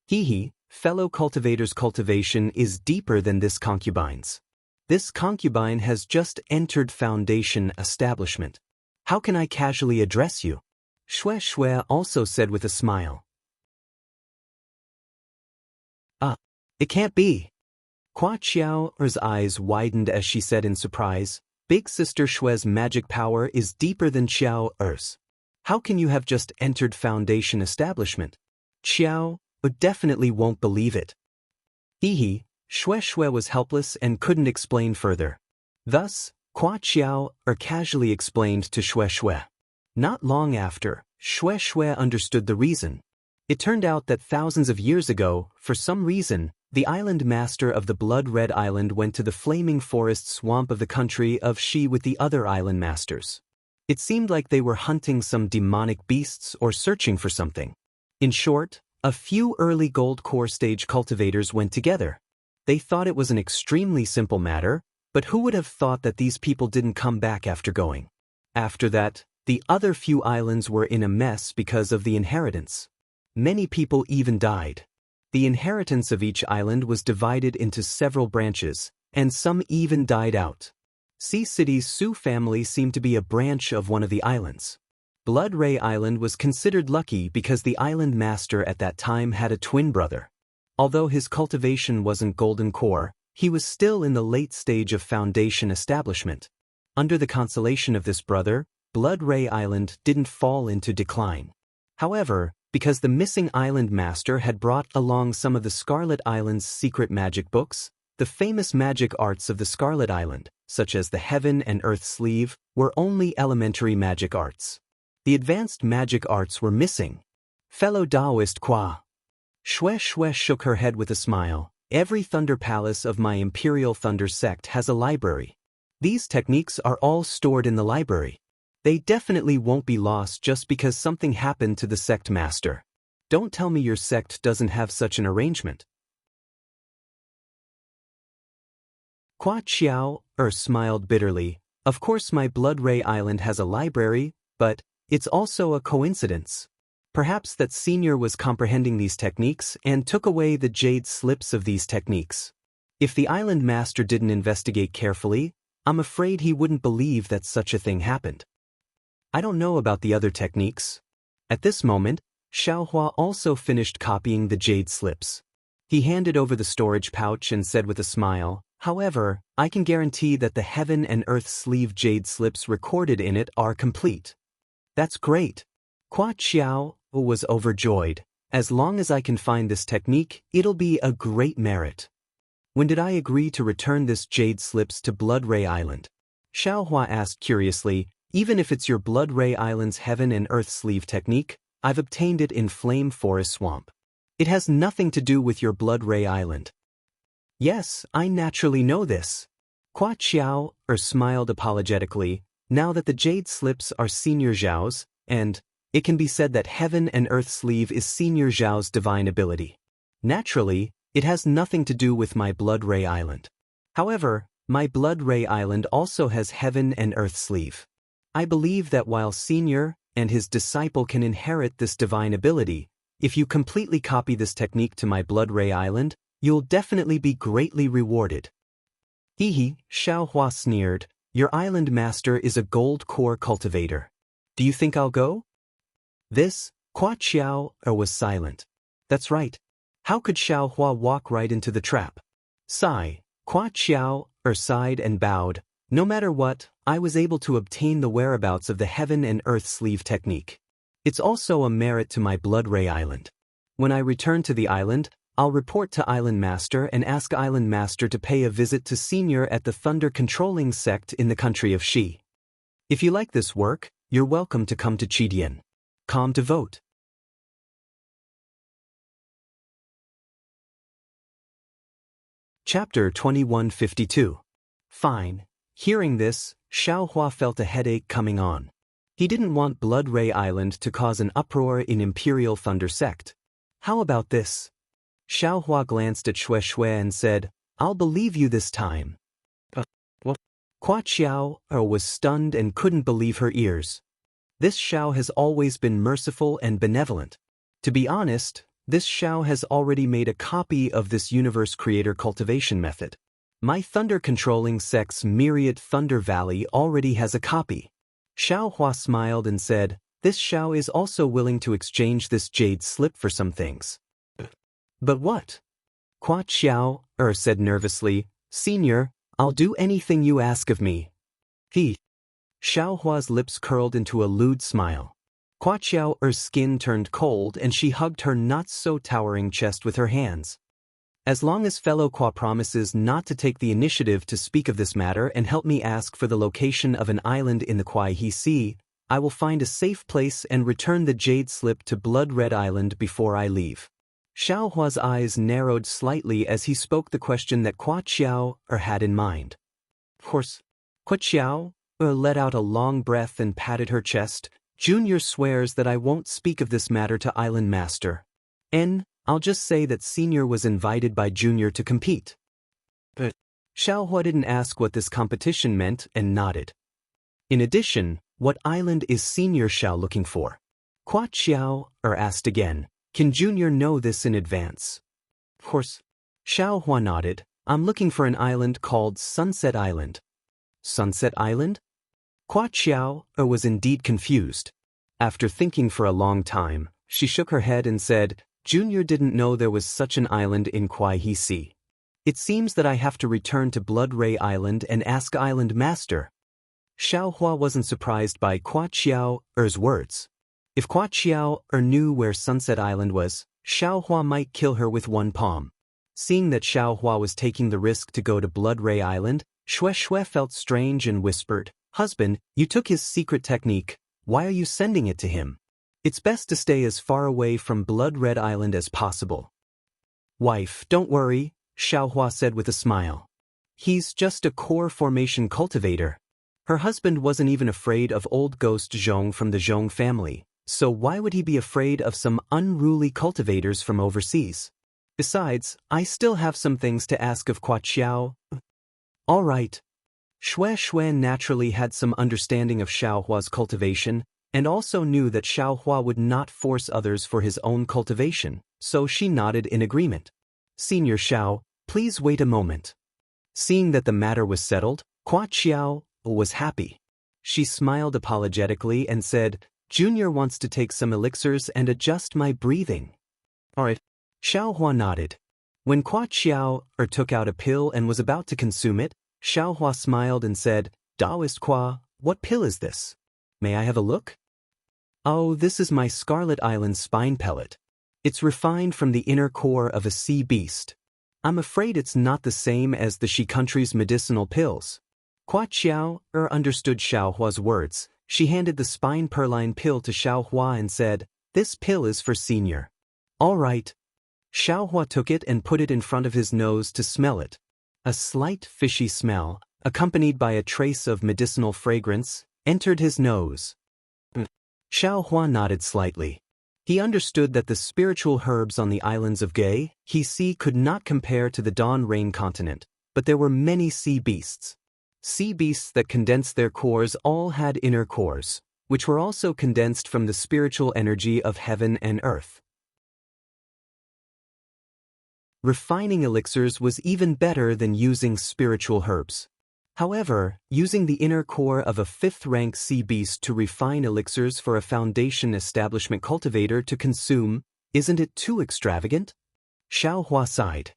Hehe, fellow cultivator's cultivation is deeper than this concubine's. This concubine has just entered foundation establishment. How can I casually address you? Xianxia also said with a smile. It can't be. Hua Qiao's eyes widened as she said in surprise, Big Sister Xue's magic power is deeper than Qiao's. How can you have just entered Foundation establishment? Qiao definitely won't believe it. Xue was helpless and couldn't explain further. Thus, Hua Qiao casually explained to Xue. Not long after, Xue understood the reason. It turned out that thousands of years ago, for some reason, the island master of the Blood Red Island went to the flaming forest swamp of the country of Xi with the other island masters. It seemed like they were hunting some demonic beasts or searching for something. In short, a few early gold core stage cultivators went together. They thought it was an extremely simple matter, but who would have thought that these people didn't come back after going? After that, the other few islands were in a mess because of the inheritance. Many people even died. The inheritance of each island was divided into several branches, and some even died out. Sea City's Su family seemed to be a branch of one of the islands. Blood Ray Island was considered lucky because the island master at that time had a twin brother. Although his cultivation wasn't golden core, he was still in the late stage of Foundation establishment. Under the consolation of this brother, Blood Ray Island didn't fall into decline. However, because the missing island master had brought along some of the Scarlet Island's secret magic books, the famous magic arts of the Scarlet Island, such as the Heaven and Earth Sleeve, were only elementary magic arts. The advanced magic arts were missing. Fellow Daoist Qua. Xue shook her head with a smile. Every Thunder Palace of my Imperial Thunder sect has a library. These techniques are all stored in the library. They definitely won't be lost just because something happened to the sect master. Don't tell me your sect doesn't have such an arrangement. Hua Qiao smiled bitterly. Of course my Blood Ray Island has a library, but it's also a coincidence. Perhaps that senior was comprehending these techniques and took away the jade slips of these techniques. If the island master didn't investigate carefully, I'm afraid he wouldn't believe that such a thing happened. I don't know about the other techniques. At this moment, Xiaohua also finished copying the jade slips. He handed over the storage pouch and said with a smile, however, I can guarantee that the Heaven and Earth Sleeve jade slips recorded in it are complete. That's great. Hua Qiao was overjoyed. As long as I can find this technique, it'll be a great merit. When did I agree to return this jade slips to Blood Ray Island? Xiaohua asked curiously. Even if it's your Blood Ray Island's Heaven and Earth Sleeve technique, I've obtained it in Flame Forest Swamp. It has nothing to do with your Blood Ray Island. Yes, I naturally know this. Hua Qiao smiled apologetically, now that the jade slips are Senior Zhao's, and it can be said that Heaven and Earth Sleeve is Senior Zhao's divine ability. Naturally, it has nothing to do with my Blood Ray Island. However, my Blood Ray Island also has Heaven and Earth Sleeve. I believe that while Senior and his disciple can inherit this divine ability, if you completely copy this technique to my Blood Ray Island, you'll definitely be greatly rewarded. Xiaohua sneered, your island master is a gold core cultivator. Do you think I'll go? This, Hua Qiao was silent. That's right. How could Xiaohua walk right into the trap? Sigh, Hua Qiao sighed and bowed. No matter what, I was able to obtain the whereabouts of the Heaven and Earth Sleeve technique. It's also a merit to my Blood Ray Island. When I return to the island, I'll report to Island Master and ask Island Master to pay a visit to Senior at the Thunder Controlling Sect in the country of Xi. If you like this work, you're welcome to come to Qidian. Come to vote. Chapter 2152. Fine. Hearing this, Xiaohua felt a headache coming on. He didn't want Blood Ray Island to cause an uproar in Imperial Thunder Sect. How about this? Xiaohua glanced at Xue and said, I'll believe you this time. What? Hua Qiao was stunned and couldn't believe her ears. This Xiao has always been merciful and benevolent. To be honest, this Xiao has already made a copy of this universe creator cultivation method. My thunder-controlling sect's myriad Thunder Valley already has a copy. Xiaohua smiled and said, this Xiao is also willing to exchange this jade slip for some things. But what? Qua Xiao said nervously, Senior, I'll do anything you ask of me. Xiao Hua's lips curled into a lewd smile. Qua Xiao's skin turned cold and she hugged her not-so-towering chest with her hands. As long as fellow Qua promises not to take the initiative to speak of this matter and help me ask for the location of an island in the Kuai-He Sea, I will find a safe place and return the jade slip to Blood Red Island before I leave. Xiao Hua's eyes narrowed slightly as he spoke the question that Qua Xiao had in mind. Of course, Qua Xiao let out a long breath and patted her chest. Junior swears that I won't speak of this matter to Island Master. I'll just say that Senior was invited by Junior to compete. But Xiao Hua didn't ask what this competition meant and nodded. In addition, what island is Senior Xiao looking for? Qua Xiao asked again, can Junior know this in advance? Of course. Xiao Hua nodded. I'm looking for an island called Sunset Island. Sunset Island? Qua Xiao was indeed confused. After thinking for a long time, she shook her head and said, Junior didn't know there was such an island in Kuai-He Sea. It seems that I have to return to Blood Ray Island and ask Island Master. Xiao Hua wasn't surprised by Qua Xiao's words. If Qua Xiao knew where Sunset Island was, Xiao Hua might kill her with one palm. Seeing that Xiao Hua was taking the risk to go to Blood Ray Island, Xue felt strange and whispered, Husband, you took his secret technique, why are you sending it to him? It's best to stay as far away from Blood Red Island as possible. Wife, don't worry, Xiao Hua said with a smile. He's just a core formation cultivator. Her husband wasn't even afraid of old ghost Zhong from the Zhong family, so why would he be afraid of some unruly cultivators from overseas? Besides, I still have some things to ask of Qua Xiao. All right. Xue naturally had some understanding of Xiao Hua's cultivation, and also knew that Xiao Hua would not force others for his own cultivation, so she nodded in agreement. Senior Xiao, please wait a moment. Seeing that the matter was settled, Qua Xiao was happy. She smiled apologetically and said, Junior wants to take some elixirs and adjust my breathing. All right. Xiao Hua nodded. When Qua Xiao took out a pill and was about to consume it, Xiao Hua smiled and said, Daoist Qua, what pill is this? May I have a look? Oh, this is my Scarlet Island spine pellet. It's refined from the inner core of a sea beast. I'm afraid it's not the same as the Shi country's medicinal pills. Qua Xiao understood Xiao Hua's words. She handed the spine purline pill to Xiao Hua and said, This pill is for Senior. All right. Xiao Hua took it and put it in front of his nose to smell it. A slight fishy smell, accompanied by a trace of medicinal fragrance, entered his nose. Xiao Hua nodded slightly. He understood that the spiritual herbs on the islands of He Sea could not compare to the Dawn Rain continent, but there were many sea beasts. Sea beasts that condensed their cores all had inner cores, which were also condensed from the spiritual energy of heaven and earth. Refining elixirs was even better than using spiritual herbs. However, using the inner core of a 5th-rank sea beast to refine elixirs for a foundation establishment cultivator to consume, isn't it too extravagant? Xiao Hua sighed.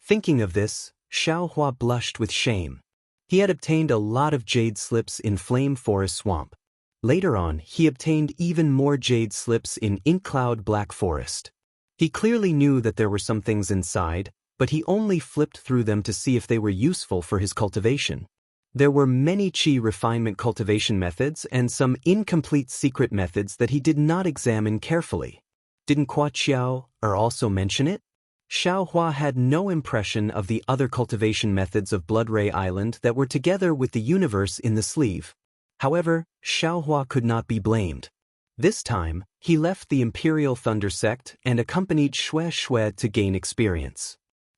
Thinking of this, Xiao Hua blushed with shame. He had obtained a lot of jade slips in Flame Forest Swamp. Later on, he obtained even more jade slips in Ink Cloud Black Forest. He clearly knew that there were some things inside, but he only flipped through them to see if they were useful for his cultivation. There were many Qi refinement cultivation methods and some incomplete secret methods that he did not examine carefully. Didn't Qua Xiao also mention it? Xiao Hua had no impression of the other cultivation methods of Blood Ray Island that were together with the universe in the sleeve. However, Xiao Hua could not be blamed. This time, he left the Imperial Thunder Sect and accompanied Xue to gain experience.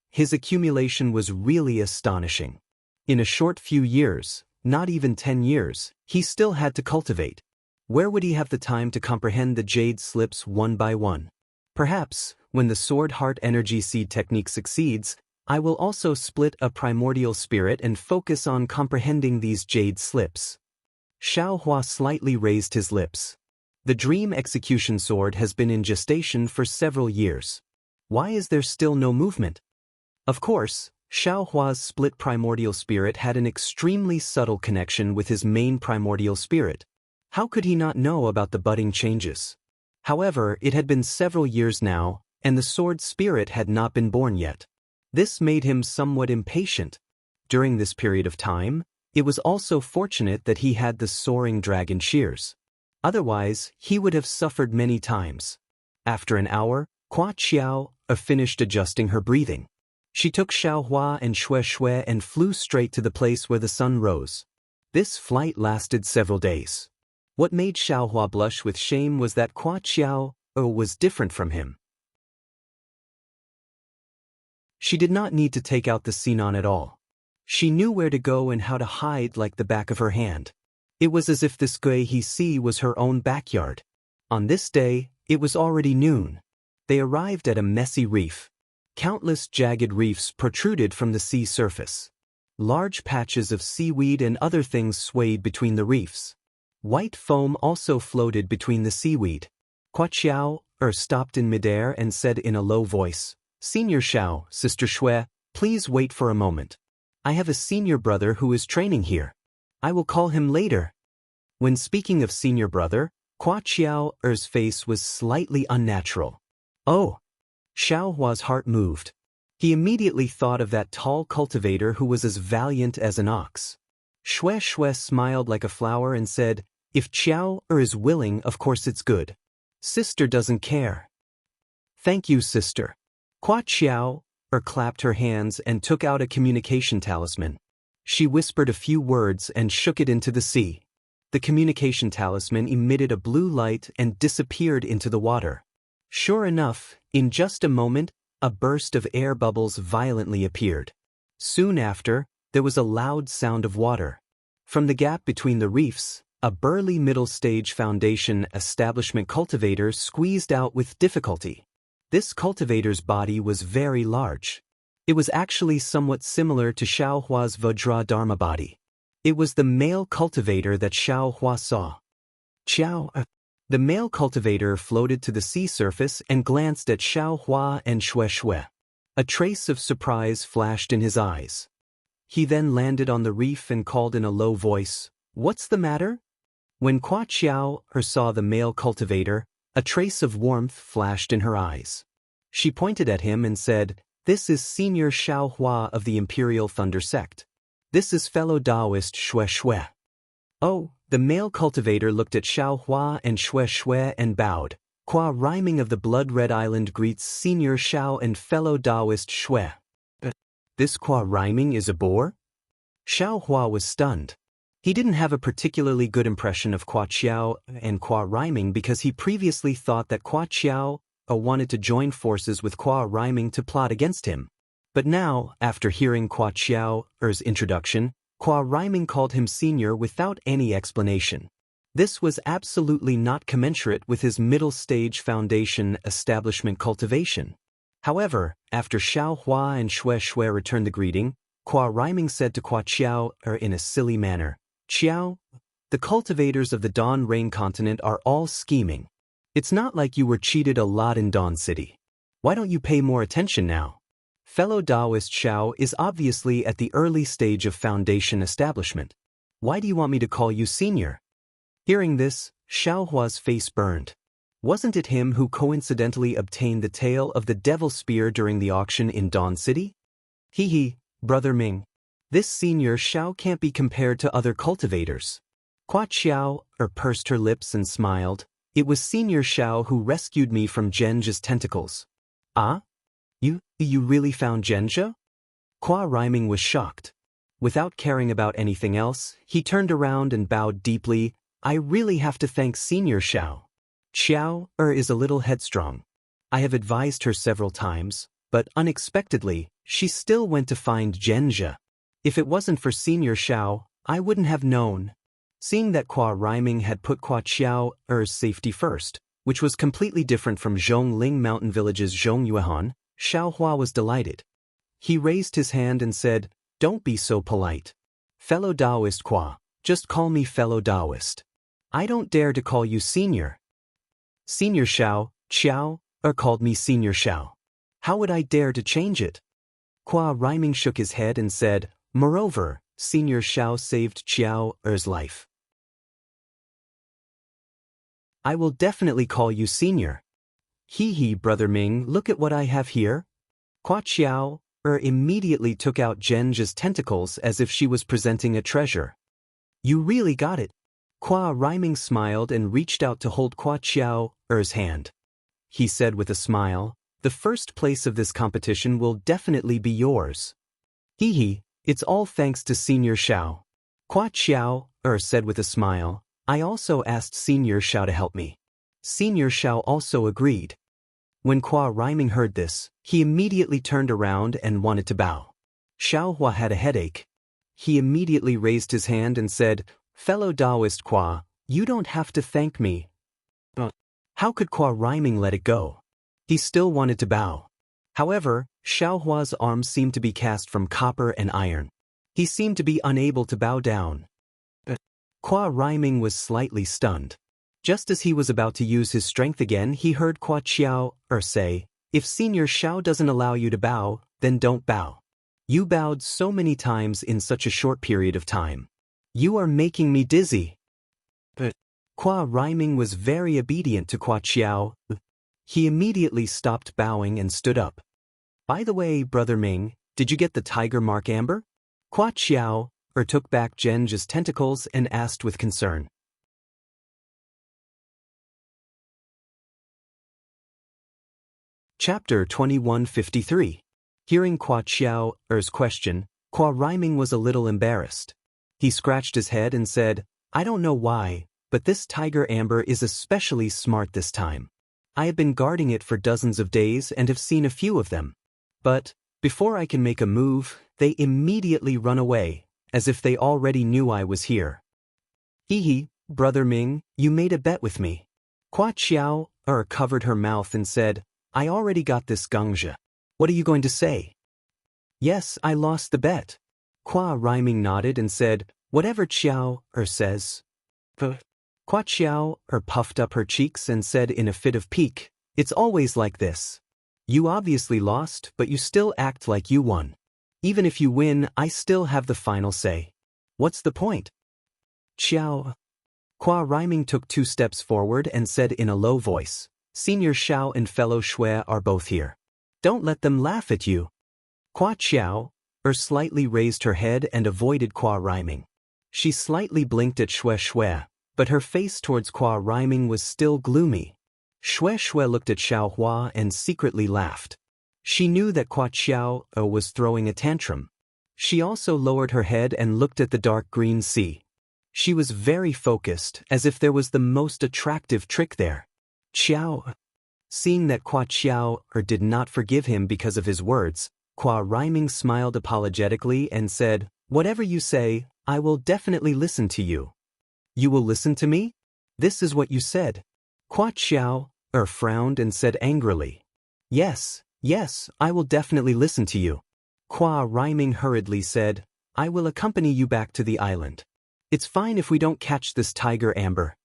His accumulation was really astonishing. In a short few years, not even 10 years, he still had to cultivate. Where would he have the time to comprehend the jade slips one by one? Perhaps, when the Sword Heart Energy Seed technique succeeds, I will also split a primordial spirit and focus on comprehending these jade slips. Xiao Hua slightly raised his lips. The dream execution sword has been in gestation for several years. Why is there still no movement? Of course, Xiao Hua's split primordial spirit had an extremely subtle connection with his main primordial spirit. How could he not know about the budding changes? However, it had been several years now, and the sword spirit had not been born yet. This made him somewhat impatient. During this period of time, it was also fortunate that he had the soaring dragon shears. Otherwise, he would have suffered many times. After an hour, Hua Qiao finished adjusting her breathing. She took Xiao Hua and Xue Xue and flew straight to the place where the sun rose. This flight lasted several days. What made Xiao Hua blush with shame was that Hua Qiao was different from him. She did not need to take out the Sinon at all. She knew where to go and how to hide like the back of her hand. It was as if this Gui Sea was her own backyard. On this day, it was already noon. They arrived at a messy reef. Countless jagged reefs protruded from the sea surface. Large patches of seaweed and other things swayed between the reefs. White foam also floated between the seaweed. Hua Qiao stopped in midair and said in a low voice, "Senior Xiao, Sister Xue, please wait for a moment. I have a senior brother who is training here. I will call him later." When speaking of senior brother, Hua Qiao's face was slightly unnatural. Oh! Xiao Hua's heart moved. He immediately thought of that tall cultivator who was as valiant as an ox. Xue Xue smiled like a flower and said, "If Qiao is willing, of course it's good. Sister doesn't care." "Thank you, sister." Hua Qiao clapped her hands and took out a communication talisman. She whispered a few words and shook it into the sea. The communication talisman emitted a blue light and disappeared into the water. Sure enough, in just a moment, a burst of air bubbles violently appeared. Soon after, there was a loud sound of water. From the gap between the reefs, a burly middle-stage foundation establishment cultivator squeezed out with difficulty. This cultivator's body was very large. It was actually somewhat similar to Xiao Hua's Vajra Dharma body. It was the male cultivator that Xiao Hua saw. The male cultivator floated to the sea surface and glanced at Xiao Hua and Xue Xue. A trace of surprise flashed in his eyes. He then landed on the reef and called in a low voice, "What's the matter?" When Hua Qiao saw the male cultivator, a trace of warmth flashed in her eyes. She pointed at him and said, "This is Senior Xiao Hua of the Imperial Thunder Sect. This is fellow Daoist Xue Xue." Oh, the male cultivator looked at Xiao Hua and Xue Xue and bowed. Hua Rhyming of the Blood-Red Island greets Senior Xiao and fellow Daoist Xue. This Hua Rhyming is a bore? Xiao Hua was stunned. He didn't have a particularly good impression of Hua Qiao and Hua Rhyming because he previously thought that Hua Qiao wanted to join forces with Hua Rhyming to plot against him. But now, after hearing Hua Qiao's introduction, Hua Rhyming called him senior without any explanation. This was absolutely not commensurate with his middle-stage foundation establishment cultivation. However, after Xiao Hua and Xue Xue returned the greeting, Hua Rhyming said to Hua Qiao in a silly manner, "Qiao, the cultivators of the Dawn Rain continent are all scheming. It's not like you were cheated a lot in Dawn City. Why don't you pay more attention now? Fellow Daoist Xiao is obviously at the early stage of foundation establishment. Why do you want me to call you senior?" Hearing this, Xiao Hua's face burned. Wasn't it him who coincidentally obtained the tail of the Devil Spear during the auction in Dawn City? Hee, Brother Ming. This senior Xiao can't be compared to other cultivators. Hua Qiao pursed her lips and smiled. It was Senior Xiao who rescued me from Zhenjia's tentacles. Ah? You really found Zhenjia? Hua Rhyming was shocked. Without caring about anything else, he turned around and bowed deeply. "I really have to thank Senior Xiao. Xiao is a little headstrong. I have advised her several times, but unexpectedly, she still went to find Zhenjia. If it wasn't for Senior Xiao, I wouldn't have known." Seeing that Hua Rhyming had put Hua Qiao's safety first, which was completely different from Zhongling Mountain Village's Zhongyuan, Xiao Hua was delighted. He raised his hand and said, "Don't be so polite. Fellow Daoist Hua, just call me fellow Daoist. I don't dare to call you senior." Senior Xiao, called me Senior Xiao. How would I dare to change it? Qua Rhyming shook his head and said, moreover, Senior Xiao saved Xiao Er's life. I will definitely call you Senior. Hee, Brother Ming, look at what I have here. Qua Xiao immediately took out Zhenji's tentacles as if she was presenting a treasure. You really got it. Qua Rhyming smiled and reached out to hold Qua Xiao Er's hand. He said with a smile, the first place of this competition will definitely be yours. Hee, it's all thanks to Senior Xiao. Qua Xiao said with a smile, I also asked Senior Xiao to help me. Senior Xiao also agreed. When Qua Rhyming heard this, he immediately turned around and wanted to bow. Xiao Hua had a headache. He immediately raised his hand and said, fellow Daoist Qua, you don't have to thank me. But how could Qua Rhyming let it go? He still wanted to bow. However, Xiao Hua's arms seemed to be cast from copper and iron. He seemed to be unable to bow down. Qua Rhyming was slightly stunned. Just as he was about to use his strength again, he heard Qua Xiao say, if Senior Xiao doesn't allow you to bow, then don't bow. You bowed so many times in such a short period of time. You are making me dizzy. But Qua Rhyming was very obedient to Qua Xiao. He immediately stopped bowing and stood up. By the way, Brother Ming, did you get the tiger mark amber? Qua Xiao took back Zhenji's tentacles and asked with concern. Chapter 2153. Hearing Qua Xiao's question, Qua Rhyming was a little embarrassed. He scratched his head and said, I don't know why, but this tiger amber is especially smart this time. I have been guarding it for dozens of days and have seen a few of them. But, before I can make a move, they immediately run away, as if they already knew I was here. Hee, Brother Ming, you made a bet with me. Qua Xiao covered her mouth and said, I already got this gongzhi. What are you going to say? Yes, I lost the bet. Qua Rhyming nodded and said, whatever Xiao says. Qua Xiao puffed up her cheeks and said in a fit of pique, it's always like this. You obviously lost, but you still act like you won. Even if you win, I still have the final say. What's the point? Xiao. Qua Rhyming took 2 steps forward and said in a low voice, Senior Xiao and fellow Shui are both here. Don't let them laugh at you. Qua Xiao slightly raised her head and avoided Qua Rhyming. She slightly blinked at Shui, but her face towards Qua Rhyming was still gloomy. Shui looked at Xiao Hua and secretly laughed. She knew that Qua Xiao was throwing a tantrum. She also lowered her head and looked at the dark green sea. She was very focused, as if there was the most attractive trick there. Xiao. Seeing that Qua Xiao did not forgive him because of his words, Qua Rhyming smiled apologetically and said, whatever you say, I will definitely listen to you. You will listen to me? This is what you said. Qua Xiao frowned and said angrily. Yes, I will definitely listen to you. Qua Rhyming hurriedly said, I will accompany you back to the island. It's fine if we don't catch this tiger amber.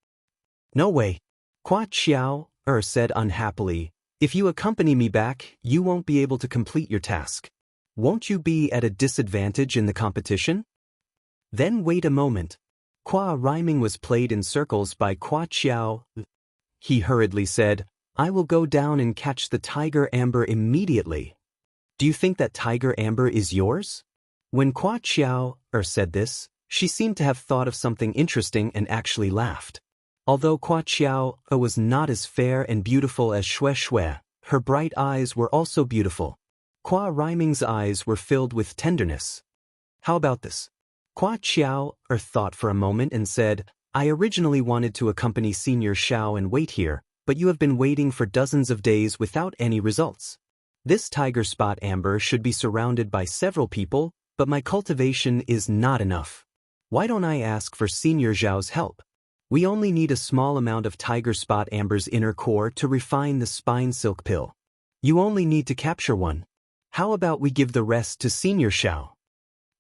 No way. Qua Xiao said unhappily, if you accompany me back, you won't be able to complete your task. Won't you be at a disadvantage in the competition? Then wait a moment. Qua Rhyming was played in circles by Qua Xiao. He hurriedly said, I will go down and catch the tiger amber immediately. Do you think that tiger amber is yours? When Qua Xiao said this, she seemed to have thought of something interesting and actually laughed. Although Qua Xiao was not as fair and beautiful as Shui, her bright eyes were also beautiful. Qua Rhyming's eyes were filled with tenderness. How about this? Qua Xiao thought for a moment and said, I originally wanted to accompany Senior Xiao and wait here, but you have been waiting for dozens of days without any results. This tiger spot amber should be surrounded by several people, but my cultivation is not enough. Why don't I ask for Senior Xiao's help? We only need a small amount of tiger spot amber's inner core to refine the spine silk pill. You only need to capture one. How about we give the rest to Senior Xiao?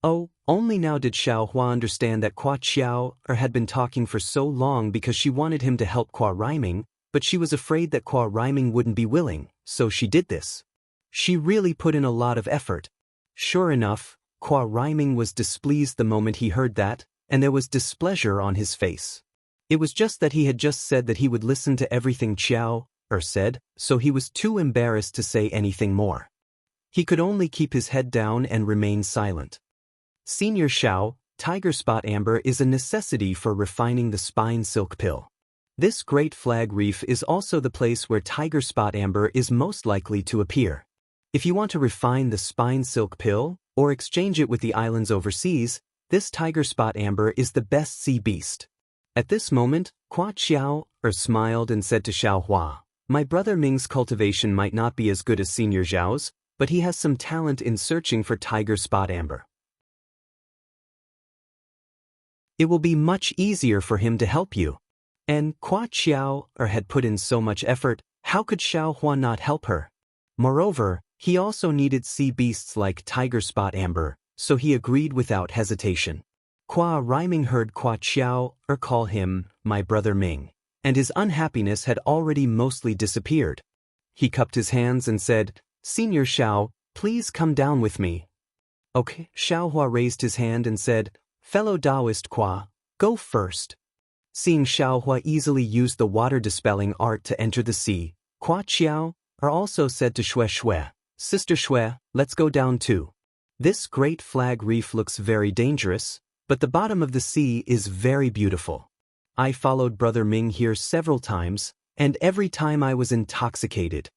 Oh, only now did Xiao Hua understand that Qua Xiao had been talking for so long because she wanted him to help Qua Rhyming, but she was afraid that Qua Rhyming wouldn't be willing, so she did this. She really put in a lot of effort. Sure enough, Qua Rhyming was displeased the moment he heard that, and there was displeasure on his face. It was just that he had just said that he would listen to everything Xiao said, so he was too embarrassed to say anything more. He could only keep his head down and remain silent. Senior Xiao, tiger spot amber is a necessity for refining the spine silk pill. This Great Flag Reef is also the place where tiger spot amber is most likely to appear. If you want to refine the spine silk pill, or exchange it with the islands overseas, this tiger spot amber is the best sea beast. At this moment, Qua Xiao smiled and said to Xiao Hua, "My brother Ming's cultivation might not be as good as Senior Zhao's, but he has some talent in searching for tiger spot amber. It will be much easier for him to help you." And Qua Xiao had put in so much effort, how could Xiao Hua not help her? Moreover, he also needed sea beasts like tiger spot amber, so he agreed without hesitation. Qua Rhyming heard Qua Xiao call him my brother Ming, and his unhappiness had already mostly disappeared. He cupped his hands and said, "Senior Xiao, please come down with me." Okay, Xiao Hua raised his hand and said, "Fellow Daoist Qua, go first." Seeing Xiao Hua easily use the water-dispelling art to enter the sea, Qua Xiao also said to Xue Xue, "Sister Xue, let's go down too. This Great Flag Reef looks very dangerous, but the bottom of the sea is very beautiful. I followed Brother Ming here several times, and every time I was intoxicated."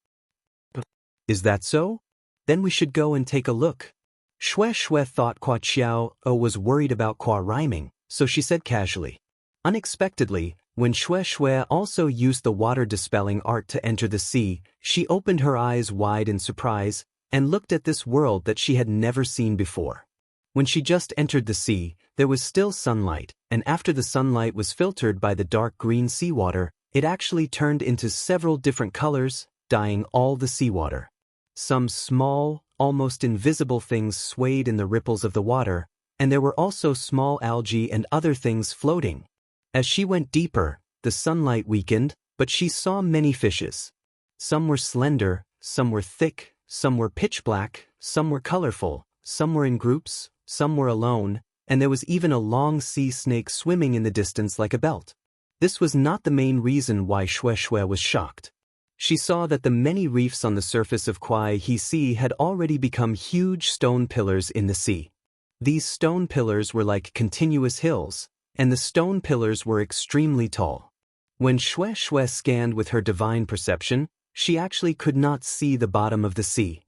"Is that so? Then we should go and take a look." Xue Xue thought Qua Xiao was worried about Qua Rhyming, so she said casually. Unexpectedly, when Xue Xue also used the water-dispelling art to enter the sea, she opened her eyes wide in surprise and looked at this world that she had never seen before. When she just entered the sea, there was still sunlight, and after the sunlight was filtered by the dark green seawater, it actually turned into several different colors, dyeing all the seawater. Some small, almost invisible things swayed in the ripples of the water, and there were also small algae and other things floating. As she went deeper, the sunlight weakened, but she saw many fishes. Some were slender, some were thick, some were pitch black, some were colorful, some were in groups, some were alone, and there was even a long sea snake swimming in the distance like a belt. This was not the main reason why Xue Xue was shocked. She saw that the many reefs on the surface of Kuai He Sea had already become huge stone pillars in the sea. These stone pillars were like continuous hills, and the stone pillars were extremely tall. When Xue Xue scanned with her divine perception, she actually could not see the bottom of the sea.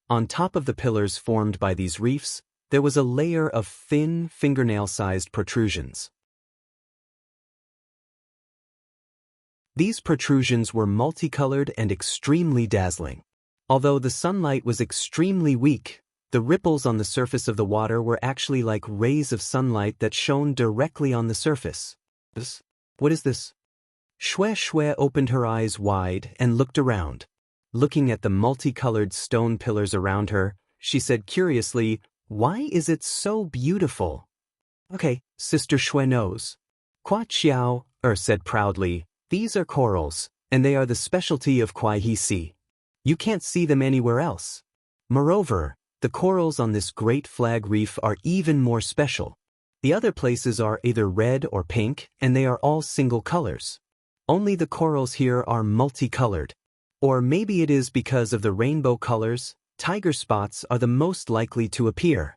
On top of the pillars formed by these reefs, there was a layer of thin, fingernail-sized protrusions. These protrusions were multicolored and extremely dazzling. Although the sunlight was extremely weak, the ripples on the surface of the water were actually like rays of sunlight that shone directly on the surface. What is this? Xue Xue opened her eyes wide and looked around. Looking at the multicolored stone pillars around her, she said curiously, "Why is it so beautiful?" "Okay, Sister Xue knows." Qua Xiao said proudly, "These are corals, and they are the specialty of Kuai He Sea. You can't see them anywhere else. Moreover, the corals on this Great Flag Reef are even more special. The other places are either red or pink, and they are all single colors. Only the corals here are multicolored. Or maybe it is because of the rainbow colors, tiger spots are the most likely to appear.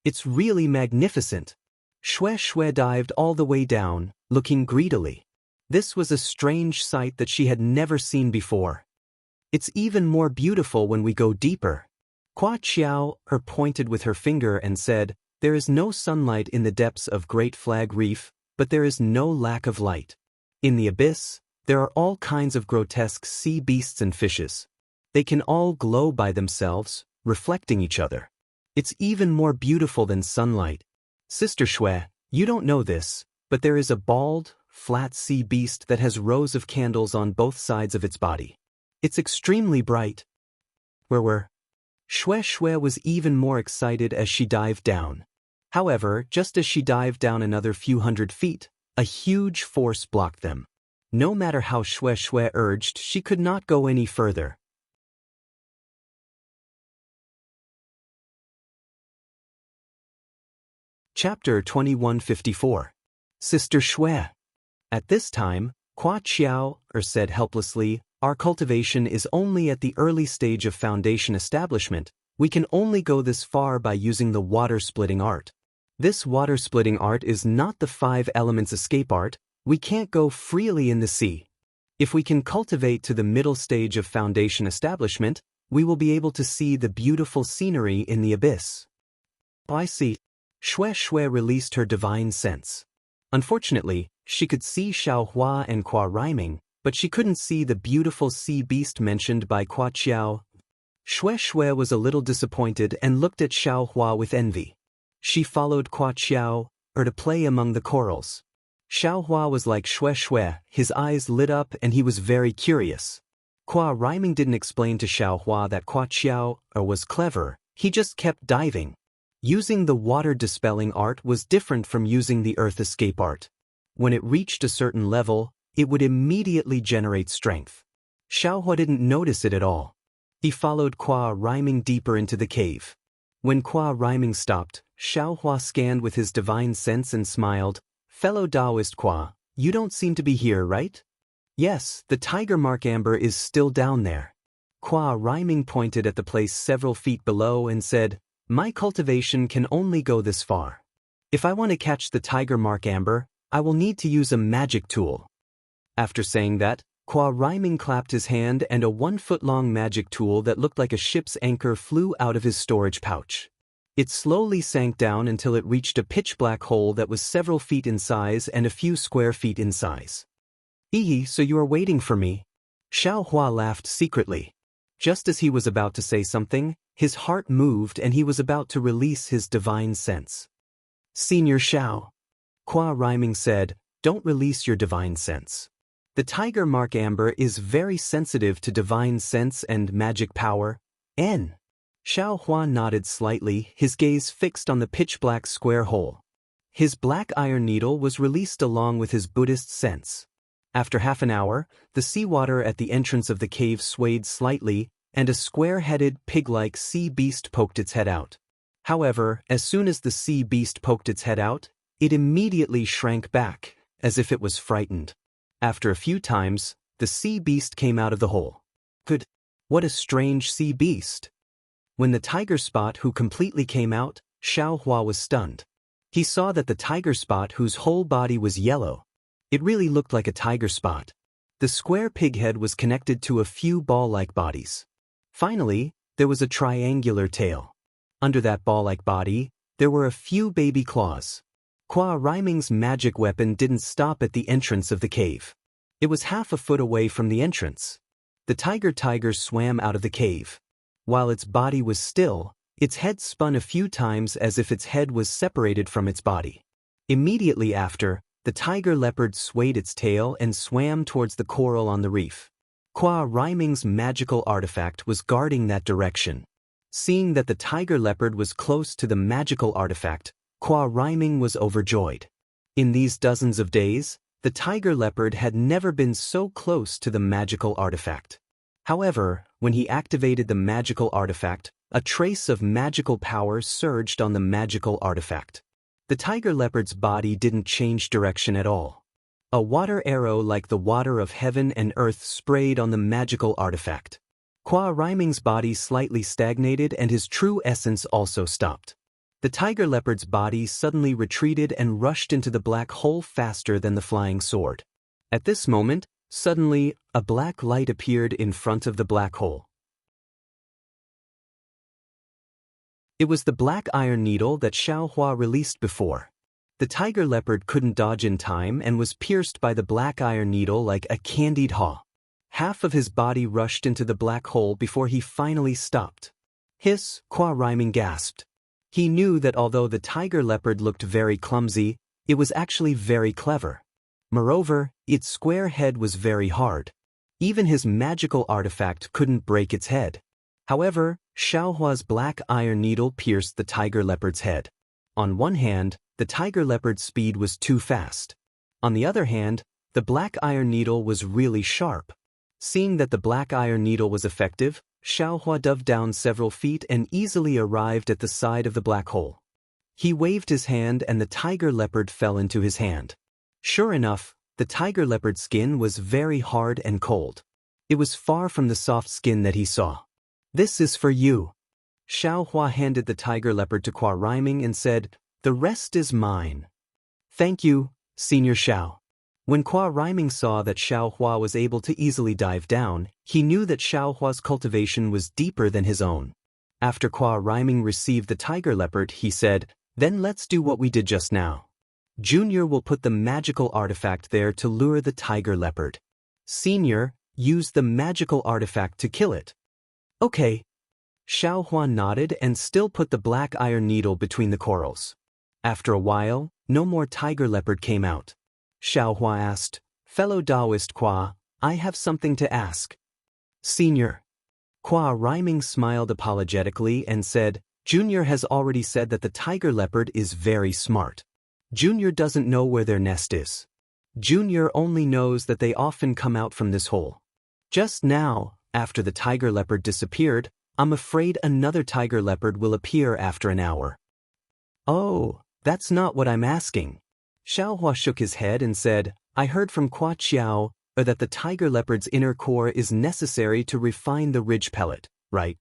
It's really magnificent." Xue Xue dived all the way down, looking greedily. This was a strange sight that she had never seen before. "It's even more beautiful when we go deeper." Qua Xiao pointed with her finger and said, "There is no sunlight in the depths of Great Flag Reef, but there is no lack of light. In the abyss, there are all kinds of grotesque sea beasts and fishes. They can all glow by themselves, reflecting each other. It's even more beautiful than sunlight. Sister Xue, you don't know this, but there is a bald, flat sea beast that has rows of candles on both sides of its body. It's extremely bright." Where? Xue Xue was even more excited as she dived down. However, just as she dived down another few hundred feet, a huge force blocked them. No matter how Xue Xue urged, she could not go any further. Chapter 2154. Sister Xue. At this time, Hua Qiao said helplessly, "Our cultivation is only at the early stage of foundation establishment. We can only go this far by using the water-splitting art. This water-splitting art is not the 5 elements escape art. We can't go freely in the sea. If we can cultivate to the middle stage of foundation establishment, we will be able to see the beautiful scenery in the abyss." I see. Xue Xue released her divine sense. Unfortunately, she could see Xiaohua and Hua rhyming, but she couldn't see the beautiful sea beast mentioned by Hua Qiao. Xue Xue was a little disappointed and looked at Xiaohua with envy. She followed Hua Qiao to play among the corals. Xiaohua was like Xue Xue, his eyes lit up and he was very curious. Hua rhyming didn't explain to Xiaohua that Hua Qiao was clever, he just kept diving. Using the water-dispelling art was different from using the earth escape art. When it reached a certain level, it would immediately generate strength. Xiaohua didn't notice it at all. He followed Hua rhyming deeper into the cave. When Hua rhyming stopped, Xiaohua scanned with his divine sense and smiled. "Fellow Daoist Hua, you don't seem to be here, right?" "Yes, the tiger mark amber is still down there." Hua rhyming pointed at the place several feet below and said, "My cultivation can only go this far. If I want to catch the tiger mark amber, I will need to use a magic tool." After saying that, Hua rhyming clapped his hand and a 1-foot-long magic tool that looked like a ship's anchor flew out of his storage pouch. It slowly sank down until it reached a pitch-black hole that was several feet in size and a few square feet in size. "Ehe, so you are waiting for me?" Xiaohua laughed secretly. Just as he was about to say something, his heart moved and he was about to release his divine sense. "Senior Xiao," Hua rhyming said, "don't release your divine sense. The tiger mark amber is very sensitive to divine sense and magic power. N." Xiaohua nodded slightly, his gaze fixed on the pitch-black square hole. His black iron needle was released along with his Buddhist sense. After half an hour, the seawater at the entrance of the cave swayed slightly, and a square-headed, pig-like sea beast poked its head out. However, as soon as the sea beast poked its head out, it immediately shrank back, as if it was frightened. After a few times, the sea beast came out of the hole. Good. What a strange sea beast. When the tiger spot who completely came out, Xiaohua was stunned. He saw that the tiger spot whose whole body was yellow. It really looked like a tiger spot. The square pig head was connected to a few ball-like bodies. Finally, there was a triangular tail. Under that ball-like body, there were a few baby claws. Hua rhyming's magic weapon didn't stop at the entrance of the cave. It was half a foot away from the entrance. The tiger swam out of the cave. While its body was still, its head spun a few times as if its head was separated from its body. Immediately after, the tiger leopard swayed its tail and swam towards the coral on the reef. Hua rhyming's magical artifact was guarding that direction. Seeing that the tiger leopard was close to the magical artifact, Hua rhyming was overjoyed. In these dozens of days, the tiger leopard had never been so close to the magical artifact. However, when he activated the magical artifact, a trace of magical power surged on the magical artifact. The tiger leopard's body didn't change direction at all. A water arrow like the water of heaven and earth sprayed on the magical artifact. Hua rhyming's body slightly stagnated and his true essence also stopped. The tiger leopard's body suddenly retreated and rushed into the black hole faster than the flying sword. At this moment, suddenly, a black light appeared in front of the black hole. It was the black iron needle that Xiaohua released before. The tiger leopard couldn't dodge in time and was pierced by the black iron needle like a candied haw. Half of his body rushed into the black hole before he finally stopped. "Hiss," Hua rhyming gasped. He knew that although the tiger leopard looked very clumsy, it was actually very clever. Moreover, its square head was very hard. Even his magical artifact couldn't break its head. However, Xiaohua's black iron needle pierced the tiger leopard's head. On one hand, the tiger leopard's speed was too fast. On the other hand, The black iron needle was really sharp. Seeing that the black iron needle was effective, Xiaohua dove down several feet and easily arrived at the side of the black hole. He waved his hand and the tiger leopard fell into his hand. Sure enough, the tiger leopard skin was very hard and cold. It was far from the soft skin that he saw. "This is for you." Xiaohua handed the tiger leopard to Qua Riming and said, "The rest is mine." "Thank you, Senior Xiao." When Qua Riming saw that Xiaohua was able to easily dive down, he knew that Xiaohua's cultivation was deeper than his own. After Qua Riming received the tiger leopard, he said, "Then let's do what we did just now. Junior will put the magical artifact there to lure the tiger leopard. Senior, use the magical artifact to kill it." "Okay." Xiaohua nodded and still put the black iron needle between the corals. After a while, no more tiger leopard came out. Xiaohua asked, "Fellow Daoist Qua, I have something to ask." "Senior." Qua Riming smiled apologetically and said, "Junior has already said that the tiger leopard is very smart. Junior doesn't know where their nest is. Junior only knows that they often come out from this hole. Just now, after the tiger leopard disappeared, I'm afraid another tiger leopard will appear after an hour." "Oh, that's not what I'm asking." Xiaohua shook his head and said, "I heard from Qua Qiao that the tiger leopard's inner core is necessary to refine the ridge pellet, right?"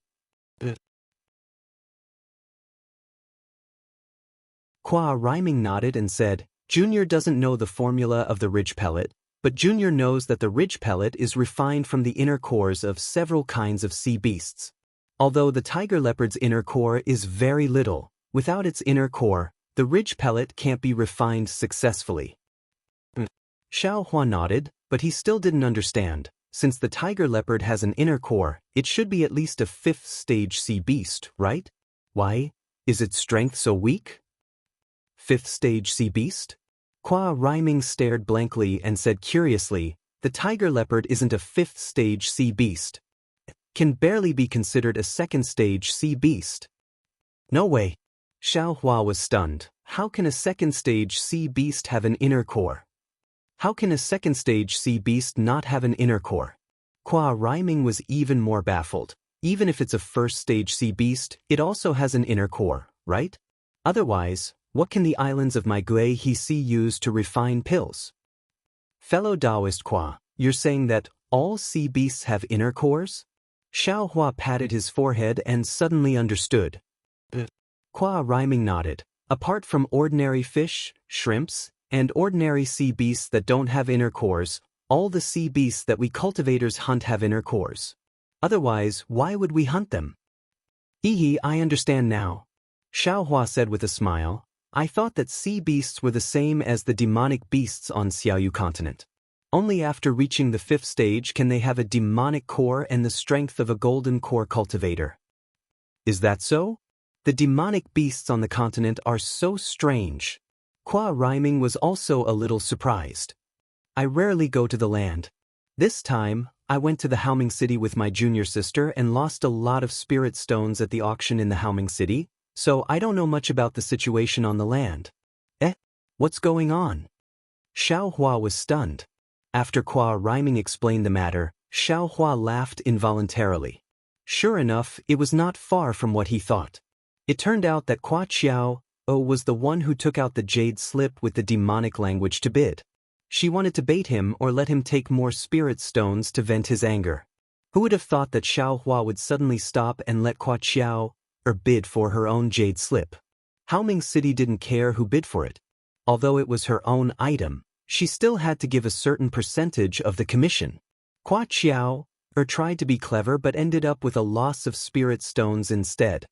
Qua Riming nodded and said, "Junior doesn't know the formula of the ridge pellet, but Junior knows that the ridge pellet is refined from the inner cores of several kinds of sea beasts. Although the tiger leopard's inner core is very little, without its inner core, the ridge pellet can't be refined successfully." Xiaohua nodded, but he still didn't understand. Since the tiger leopard has an inner core, it should be at least a 5th stage sea beast, right? Why is its strength so weak? 5th stage sea beast? Qua Riming stared blankly and said curiously, "The tiger leopard isn't a 5th stage sea beast. It can barely be considered a 2nd stage sea beast." "No way." Xiaohua was stunned. How can a 2nd stage sea beast have an inner core? How can a 2nd stage sea beast not have an inner core? Qua Riming was even more baffled. Even if it's a 1st stage sea beast, it also has an inner core, right? Otherwise, what can the islands of Maigui Hisi use to refine pills? Fellow Daoist Qua, you're saying that all sea beasts have inner cores? Xiaohua patted his forehead and suddenly understood. Qua Riming nodded. Apart from ordinary fish, shrimps, and ordinary sea beasts that don't have inner cores, all the sea beasts that we cultivators hunt have inner cores. Otherwise, why would we hunt them? I understand now. Xiaohua said with a smile. I thought that sea beasts were the same as the demonic beasts on Xiaoyu continent. Only after reaching the 5th stage can they have a demonic core and the strength of a golden core cultivator. Is that so? The demonic beasts on the continent are so strange. Qua Riming was also a little surprised. I rarely go to the land. This time, I went to the Haoming City with my junior sister and lost a lot of spirit stones at the auction in the Haoming City, so I don't know much about the situation on the land. What's going on? Xiaohua was stunned. After Qua Riming explained the matter, Xiaohua laughed involuntarily. Sure enough, it was not far from what he thought. It turned out that Qua Qiao was the one who took out the jade slip with the demonic language to bid. She wanted to bait him or let him take more spirit stones to vent his anger. Who would have thought that Xiaohua would suddenly stop and let Qua Qiao bid for her own jade slip? Haoming City didn't care who bid for it. Although it was her own item, she still had to give a certain percentage of the commission. Qua Qiao tried to be clever but ended up with a loss of spirit stones instead.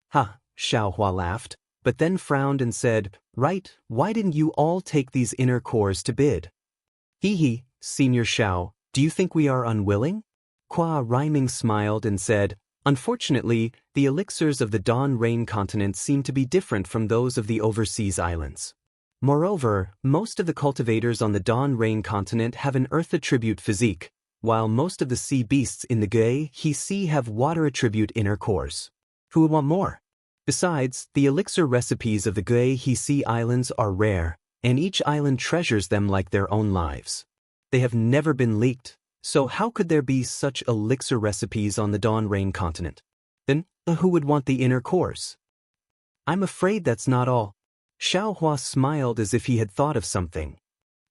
Ha, Xiaohua laughed, but then frowned and said, Right, why didn't you all take these inner cores to bid? Senior Xiao, do you think we are unwilling? Qua Riming smiled and said, Unfortunately, the elixirs of the Dawn Rain continent seem to be different from those of the overseas islands. Moreover, most of the cultivators on the Dawn Rain continent have an earth attribute physique, while most of the sea beasts in the Gui Hisi have water attribute inner cores. Who would want more? Besides, the elixir recipes of the Gui Hisi Islands are rare, and each island treasures them like their own lives. They have never been leaked, so how could there be such elixir recipes on the Dawn Rain continent? Then, who would want the inner cores? I'm afraid that's not all. Xiaohua smiled as if he had thought of something.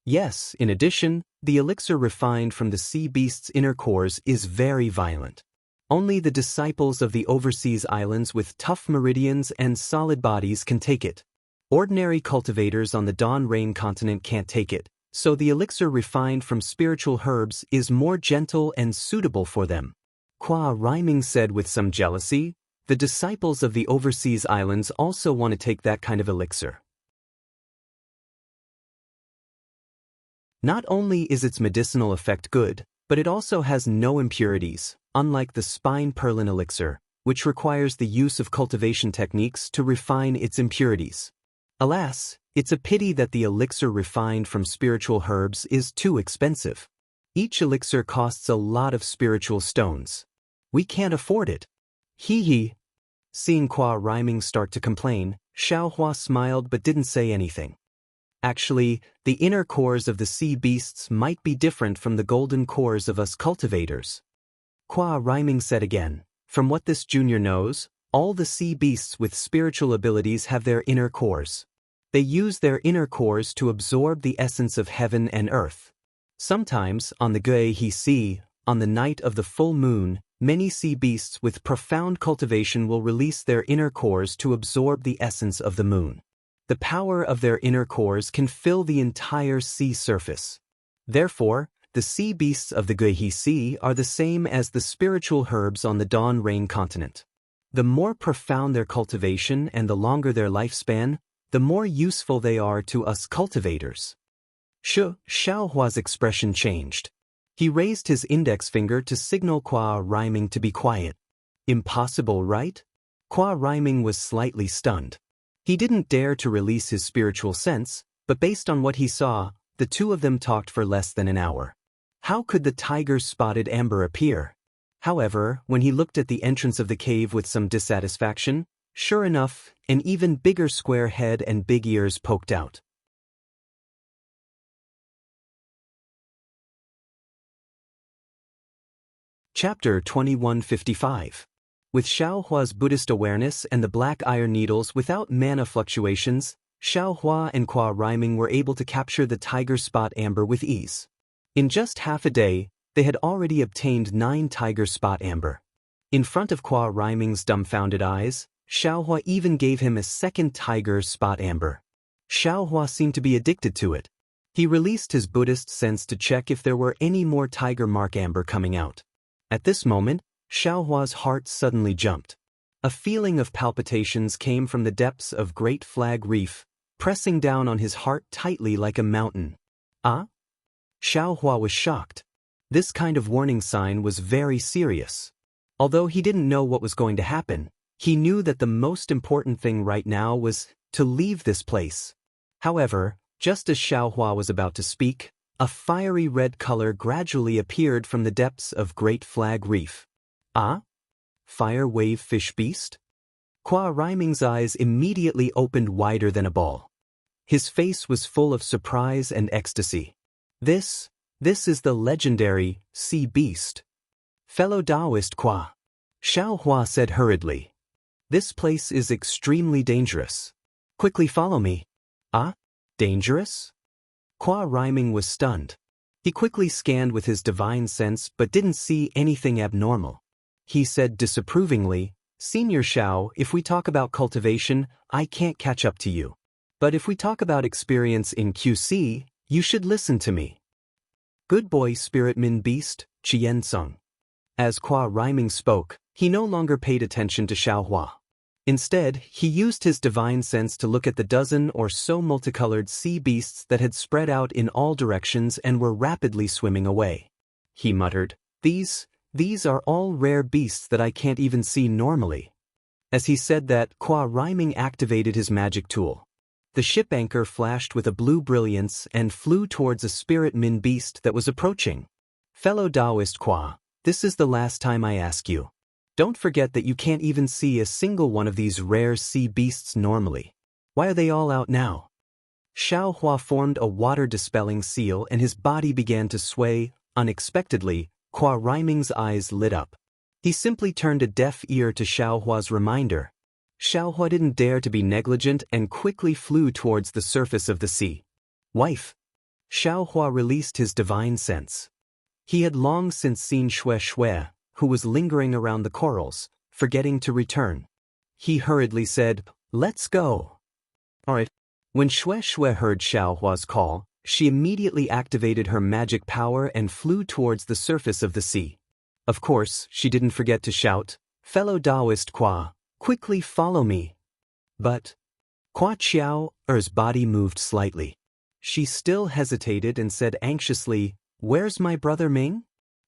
Yes, in addition, the elixir refined from the sea beast's inner cores is very violent. Only the disciples of the overseas islands with tough meridians and solid bodies can take it. Ordinary cultivators on the Dawn Rain continent can't take it, so the elixir refined from spiritual herbs is more gentle and suitable for them. Qua Rhyming said with some jealousy, the disciples of the overseas islands also want to take that kind of elixir. Not only is its medicinal effect good, but it also has no impurities, unlike the spine pearlin elixir, which requires the use of cultivation techniques to refine its impurities. Alas, it's a pity that the elixir refined from spiritual herbs is too expensive. Each elixir costs a lot of spiritual stones. We can't afford it. Hee hee. Seeing Qua Rhyming start to complain, Xiaohua smiled but didn't say anything. Actually, the inner cores of the sea beasts might be different from the golden cores of us cultivators. Qua Rhyming said again, from what this junior knows, all the sea beasts with spiritual abilities have their inner cores. They use their inner cores to absorb the essence of heaven and earth. Sometimes, on the Gui Sea, on the night of the full moon, many sea beasts with profound cultivation will release their inner cores to absorb the essence of the moon. The power of their inner cores can fill the entire sea surface. Therefore, the sea beasts of the Gui Sea are the same as the spiritual herbs on the Dawn Rain continent. The more profound their cultivation and the longer their lifespan, the more useful they are to us cultivators. Xiaohua's expression changed. He raised his index finger to signal Qua Rhyming to be quiet. Impossible, right? Qua Rhyming was slightly stunned. He didn't dare to release his spiritual sense, but based on what he saw, the two of them talked for less than an hour. How could the tiger-spotted amber appear? However, when he looked at the entrance of the cave with some dissatisfaction, sure enough, an even bigger square head and big ears poked out. Chapter 2155. With Xiaohua's Buddhist awareness and the black iron needles without mana fluctuations, Xiaohua and Qua Rhyming were able to capture the tiger spot amber with ease. In just half a day, they had already obtained 9 tiger spot amber. In front of Qua Rhyming's dumbfounded eyes, Xiaohua even gave him a second tiger spot amber. Xiaohua seemed to be addicted to it. He released his Buddhist sense to check if there were any more tiger mark amber coming out. At this moment, Xiaohua's heart suddenly jumped. A feeling of palpitations came from the depths of Great Flag Reef, pressing down on his heart tightly like a mountain. Ah? Xiaohua was shocked. This kind of warning sign was very serious. Although he didn't know what was going to happen, he knew that the most important thing right now was to leave this place. However, just as Xiaohua was about to speak, a fiery red color gradually appeared from the depths of Great Flag Reef. Ah? Fire wave fish beast? Qua Rhyming's eyes immediately opened wider than a ball. His face was full of surprise and ecstasy. This is the legendary sea beast. Fellow Daoist Qua. Xiaohua said hurriedly. This place is extremely dangerous. Quickly follow me. Ah? Dangerous? Qua Rhyming was stunned. He quickly scanned with his divine sense but didn't see anything abnormal. He said disapprovingly, Senior Xiao, if we talk about cultivation, I can't catch up to you. But if we talk about experience in QC, you should listen to me. Good boy Spirit Min Beast, Qian Sung. As Qua Rhyming spoke, he no longer paid attention to Xiaohua. Instead, he used his divine sense to look at the dozen or so multicolored sea beasts that had spread out in all directions and were rapidly swimming away. He muttered, These are all rare beasts that I can't even see normally. As he said that, Qua Rhyming activated his magic tool. The ship anchor flashed with a blue brilliance and flew towards a spirit min beast that was approaching. Fellow Daoist Qua, this is the last time I ask you. Don't forget that you can't even see a single one of these rare sea beasts normally. Why are they all out now? Xiaohua formed a water-dispelling seal and his body began to sway. Unexpectedly, Hua Riming's eyes lit up. He simply turned a deaf ear to Xiaohua's reminder. Xiaohua didn't dare to be negligent and quickly flew towards the surface of the sea. Wife! Xiaohua released his divine sense. He had long since seen Shui, who was lingering around the corals, forgetting to return. He hurriedly said, "Let's go." Alright. When Shui heard Xiaohua's call, she immediately activated her magic power and flew towards the surface of the sea. Of course, she didn't forget to shout, "Fellow Daoist Hua, quickly follow me." But Hua Qiao's body moved slightly. She still hesitated and said anxiously, "Where's my brother Ming?"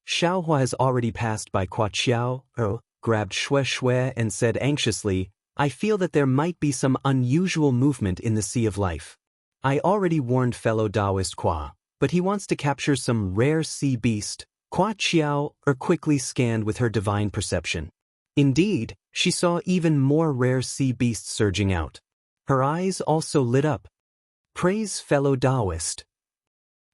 Xiaohua has already passed by Hua Qiao, grabbed Shui and said anxiously, "I feel that there might be some unusual movement in the Sea of Life. I already warned fellow Daoist Hua, but he wants to capture some rare sea beast." Hua Qiao quickly scanned with her divine perception. Indeed, she saw even more rare sea beasts surging out. Her eyes also lit up. Praise fellow Daoist.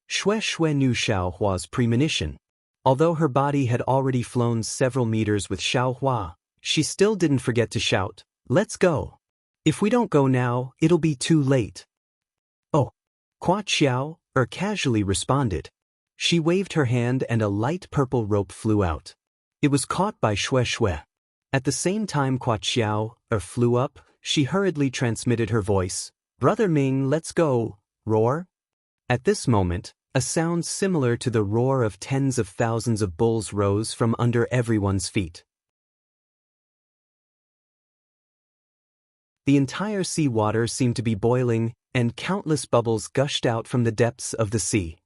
Shui knew Xiaohua's premonition. Although her body had already flown several meters with Xiaohua, she still didn't forget to shout, "Let's go. If we don't go now, it'll be too late." "Oh," Hua Qiao casually responded. She waved her hand and a light purple rope flew out. It was caught by Shui. At the same time Hua Qiao flew up, she hurriedly transmitted her voice, "Brother Ming, let's go, roar." At this moment, a sound similar to the roar of tens of thousands of bulls rose from under everyone's feet. The entire sea water seemed to be boiling, and countless bubbles gushed out from the depths of the sea.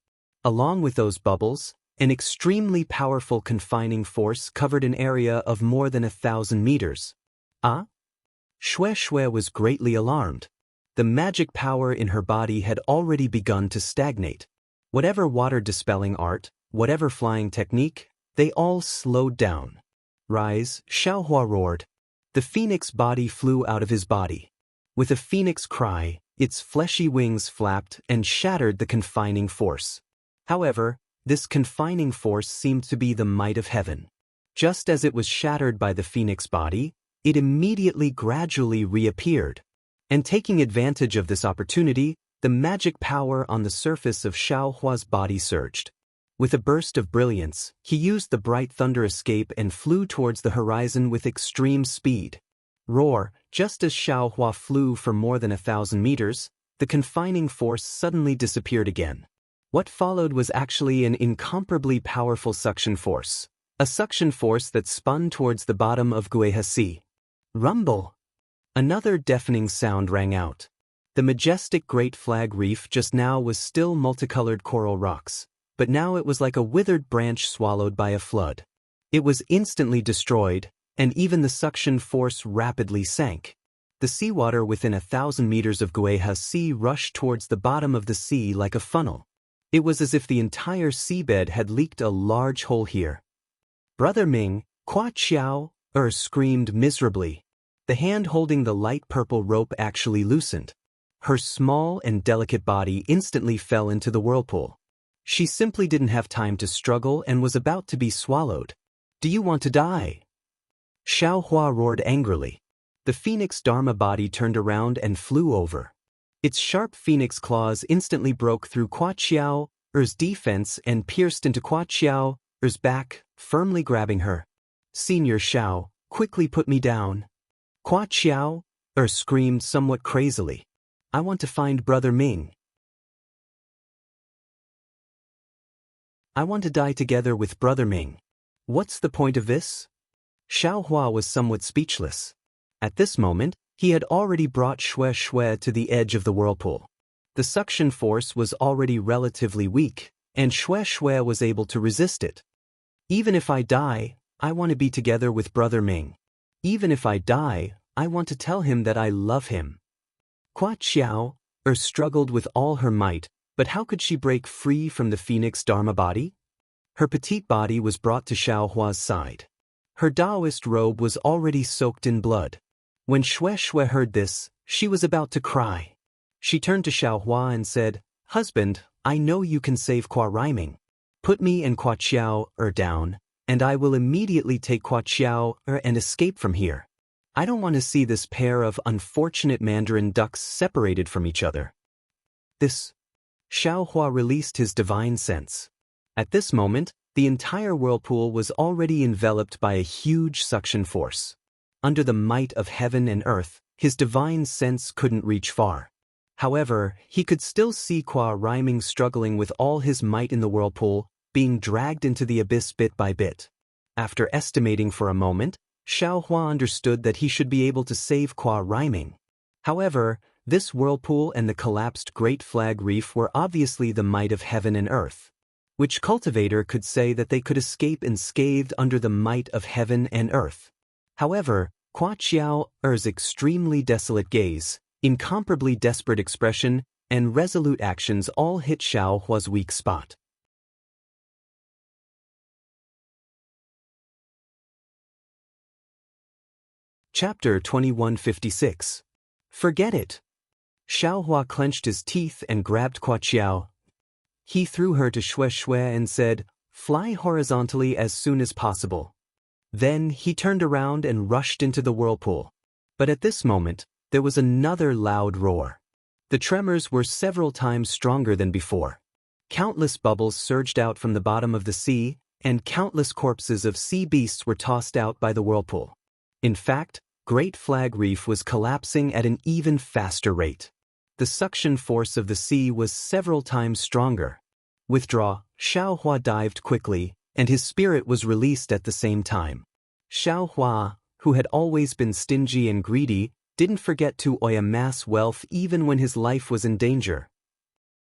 Along with those bubbles, an extremely powerful confining force covered an area of more than 1,000 meters. Ah? Shui was greatly alarmed. The magic power in her body had already begun to stagnate. Whatever water-dispelling art, whatever flying technique, they all slowed down. "Rise," Xiaohua roared. The phoenix body flew out of his body. With a phoenix cry, its fleshy wings flapped and shattered the confining force. However, this confining force seemed to be the might of heaven. Just as it was shattered by the phoenix body, it immediately gradually reappeared. And taking advantage of this opportunity, the magic power on the surface of Xiaohua's body surged. With a burst of brilliance, he used the bright thunder escape and flew towards the horizon with extreme speed. Roar! Just as Xiaohua flew for more than 1,000 meters, the confining force suddenly disappeared again. What followed was actually an incomparably powerful suction force. A suction force that spun towards the bottom of Guiha Sea. Rumble! Another deafening sound rang out. The majestic Great Flag Reef just now was still multicolored coral rocks, but now it was like a withered branch swallowed by a flood. It was instantly destroyed, and even the suction force rapidly sank. The seawater within 1,000 meters of Guiha Sea rushed towards the bottom of the sea like a funnel. It was as if the entire seabed had leaked a large hole here. "Brother Ming," Hua Qiao screamed miserably. The hand holding the light purple rope actually loosened. Her small and delicate body instantly fell into the whirlpool. She simply didn't have time to struggle and was about to be swallowed. "Do you want to die?" Xiaohua roared angrily. The phoenix Dharma body turned around and flew over. Its sharp phoenix claws instantly broke through Hua Qiao's defense and pierced into Hua Qiao's back, firmly grabbing her. "Senior Xiao, quickly put me down." Hua Qiao screamed somewhat crazily. "I want to find Brother Ming. I want to die together with Brother Ming. What's the point of this?" Xiaohua was somewhat speechless. At this moment, he had already brought Shui to the edge of the whirlpool. The suction force was already relatively weak, and Shui was able to resist it. "Even if I die, I want to be together with Brother Ming. Even if I die, I want to tell him that I love him." Hua Qiao struggled with all her might, but how could she break free from the phoenix Dharma body? Her petite body was brought to Xiaohua's side. Her Daoist robe was already soaked in blood. When Shui heard this, she was about to cry. She turned to Xiaohua and said, "Husband, I know you can save Qua Rhyming. Put me and Qua Qiao down, and I will immediately take Qua Qiao and escape from here. I don't want to see this pair of unfortunate Mandarin ducks separated from each other." This. Xiaohua released his divine sense. At this moment, the entire whirlpool was already enveloped by a huge suction force. Under the might of heaven and earth, his divine sense couldn't reach far. However, he could still see Qua Rhyming struggling with all his might in the whirlpool, being dragged into the abyss bit by bit. After estimating for a moment, Xiaohua understood that he should be able to save Qua Rhyming. However, this whirlpool and the collapsed Great Flag Reef were obviously the might of heaven and earth. Which cultivator could say that they could escape unscathed under the might of heaven and earth? However, Qua Qiao's extremely desolate gaze, incomparably desperate expression, and resolute actions all hit Xiaohua's weak spot. Chapter 2156. Forget it. Xiaohua clenched his teeth and grabbed Qua Qiao. He threw her to Shui and said, "Fly horizontally as soon as possible." Then he turned around and rushed into the whirlpool. But at this moment, there was another loud roar. The tremors were several times stronger than before. Countless bubbles surged out from the bottom of the sea, and countless corpses of sea beasts were tossed out by the whirlpool. In fact, Great Flag Reef was collapsing at an even faster rate. The suction force of the sea was several times stronger. Withdraw, Xiaohua dived quickly, and his spirit was released at the same time. Xiaohua, who had always been stingy and greedy, didn't forget to amass wealth even when his life was in danger.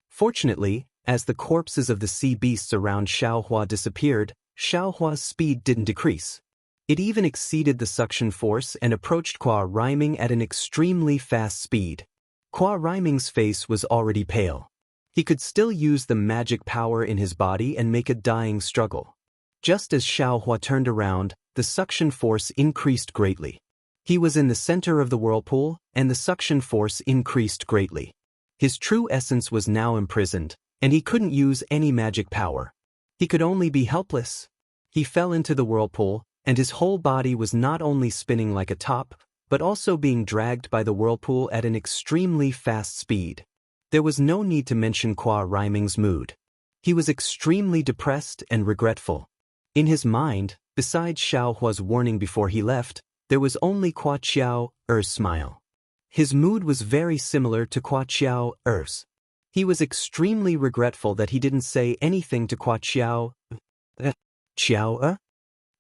Fortunately, as the corpses of the sea beasts around Xiaohua disappeared, Xiaohua's speed didn't decrease. It even exceeded the suction force and approached Qua Rhyming at an extremely fast speed. Qua Rhyming's face was already pale. He could still use the magic power in his body and make a dying struggle. Just as Xiaohua turned around, the suction force increased greatly. He was in the center of the whirlpool, and the suction force increased greatly. His true essence was now imprisoned, and he couldn't use any magic power. He could only be helpless. He fell into the whirlpool, and his whole body was not only spinning like a top, but also being dragged by the whirlpool at an extremely fast speed. There was no need to mention Qua Rhyming's mood. He was extremely depressed and regretful. In his mind, besides Xiaohua's warning before he left, there was only Qua Qiao's smile. His mood was very similar to Qua Qiao's. He was extremely regretful that he didn't say anything to Qua Qiao.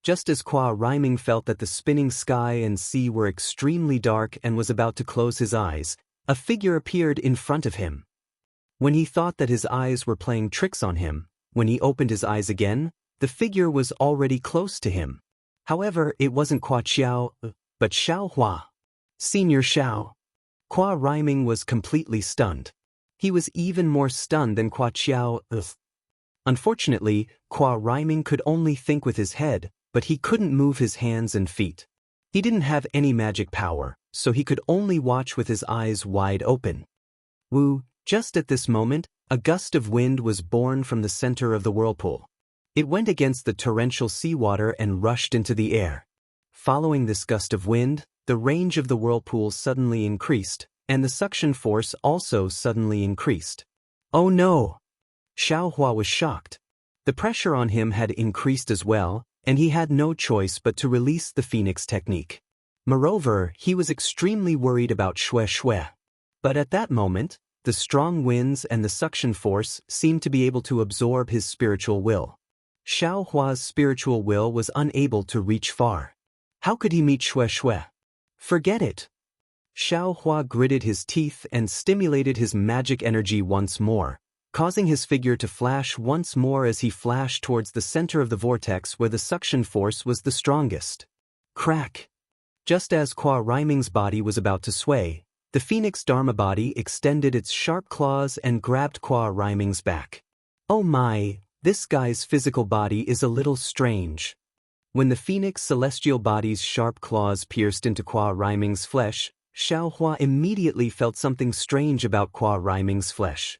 Just as Qua Rhyming felt that the spinning sky and sea were extremely dark and was about to close his eyes, a figure appeared in front of him. When he thought that his eyes were playing tricks on him, when he opened his eyes again, the figure was already close to him. However, it wasn't Qua Qiao, but Xiaohua. Senior Xiao. Qua Rhyming was completely stunned. He was even more stunned than Qua Qiao. Unfortunately, Qua Rhyming could only think with his head, but he couldn't move his hands and feet. He didn't have any magic power, so he could only watch with his eyes wide open. Just at this moment, a gust of wind was born from the center of the whirlpool. It went against the torrential seawater and rushed into the air. Following this gust of wind, the range of the whirlpool suddenly increased, and the suction force also suddenly increased. Oh no! Xiaohua was shocked. The pressure on him had increased as well, and he had no choice but to release the Phoenix technique. Moreover, he was extremely worried about Shui. But at that moment, the strong winds and the suction force seemed to be able to absorb his spiritual will. Xiaohua's spiritual will was unable to reach far. How could he meet Shui? Forget it. Xiaohua gritted his teeth and stimulated his magic energy once more, causing his figure to flash once more as he flashed towards the center of the vortex where the suction force was the strongest. Crack! Just as Qua Rhyming's body was about to sway, the Phoenix Dharma body extended its sharp claws and grabbed Qua Rhyming's back. Oh my, this guy's physical body is a little strange. When the Phoenix celestial body's sharp claws pierced into Qua Rhyming's flesh, Xiaohua immediately felt something strange about Qua Ryming's flesh.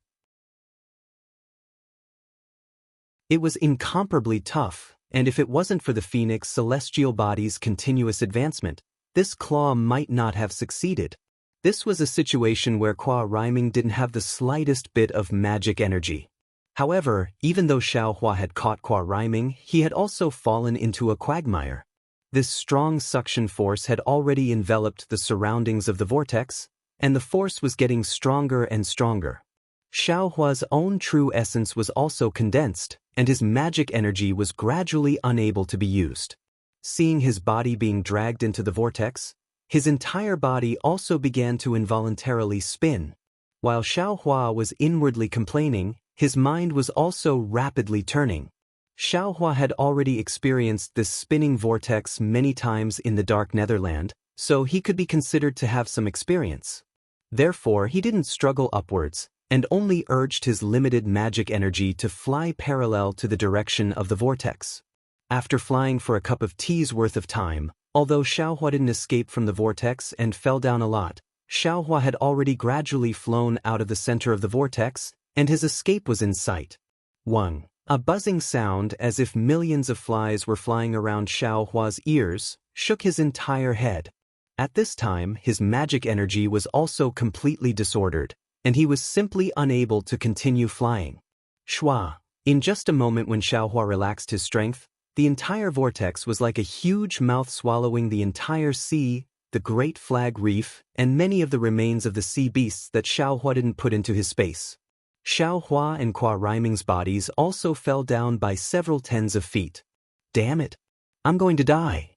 It was incomparably tough, and if it wasn't for the Phoenix celestial body's continuous advancement, this claw might not have succeeded. This was a situation where Qua Ryming didn't have the slightest bit of magic energy. However, even though Xiaohua had caught Qua Ryming, he had also fallen into a quagmire. This strong suction force had already enveloped the surroundings of the vortex, and the force was getting stronger and stronger. Xiaohua's own true essence was also condensed, and his magic energy was gradually unable to be used. Seeing his body being dragged into the vortex, his entire body also began to involuntarily spin. While Xiaohua was inwardly complaining, his mind was also rapidly turning. Xiaohua had already experienced this spinning vortex many times in the Dark Netherland, so he could be considered to have some experience. Therefore, he didn't struggle upwards, and only urged his limited magic energy to fly parallel to the direction of the vortex. After flying for a cup of tea's worth of time, although Xiaohua didn't escape from the vortex and fell down a lot, Xiaohua had already gradually flown out of the center of the vortex, and his escape was in sight. 1. A buzzing sound as if millions of flies were flying around Xiaohua's ears shook his entire head. At this time, his magic energy was also completely disordered, and he was simply unable to continue flying. Shua. In just a moment when Xiaohua relaxed his strength, the entire vortex was like a huge mouth swallowing the entire sea, the Great Flag Reef, and many of the remains of the sea beasts that Xiaohua didn't put into his space. Xiaohua and Qua Ryming's bodies also fell down by several tens of feet. Damn it! I'm going to die!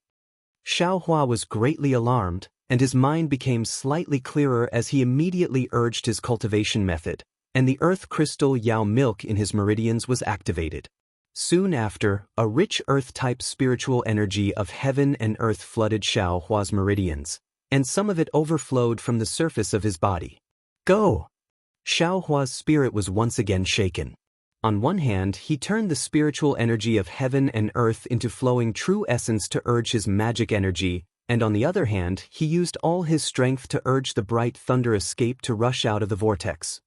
Xiaohua was greatly alarmed, and his mind became slightly clearer as he immediately urged his cultivation method, and the earth crystal Yao milk in his meridians was activated. Soon after, a rich earth-type spiritual energy of heaven and earth flooded Xiaohua's meridians, and some of it overflowed from the surface of his body. Go! Xiaohua's spirit was once again shaken. On one hand, he turned the spiritual energy of heaven and earth into flowing true essence to urge his magic energy, and on the other hand, he used all his strength to urge the bright thunder escape to rush out of the vortex.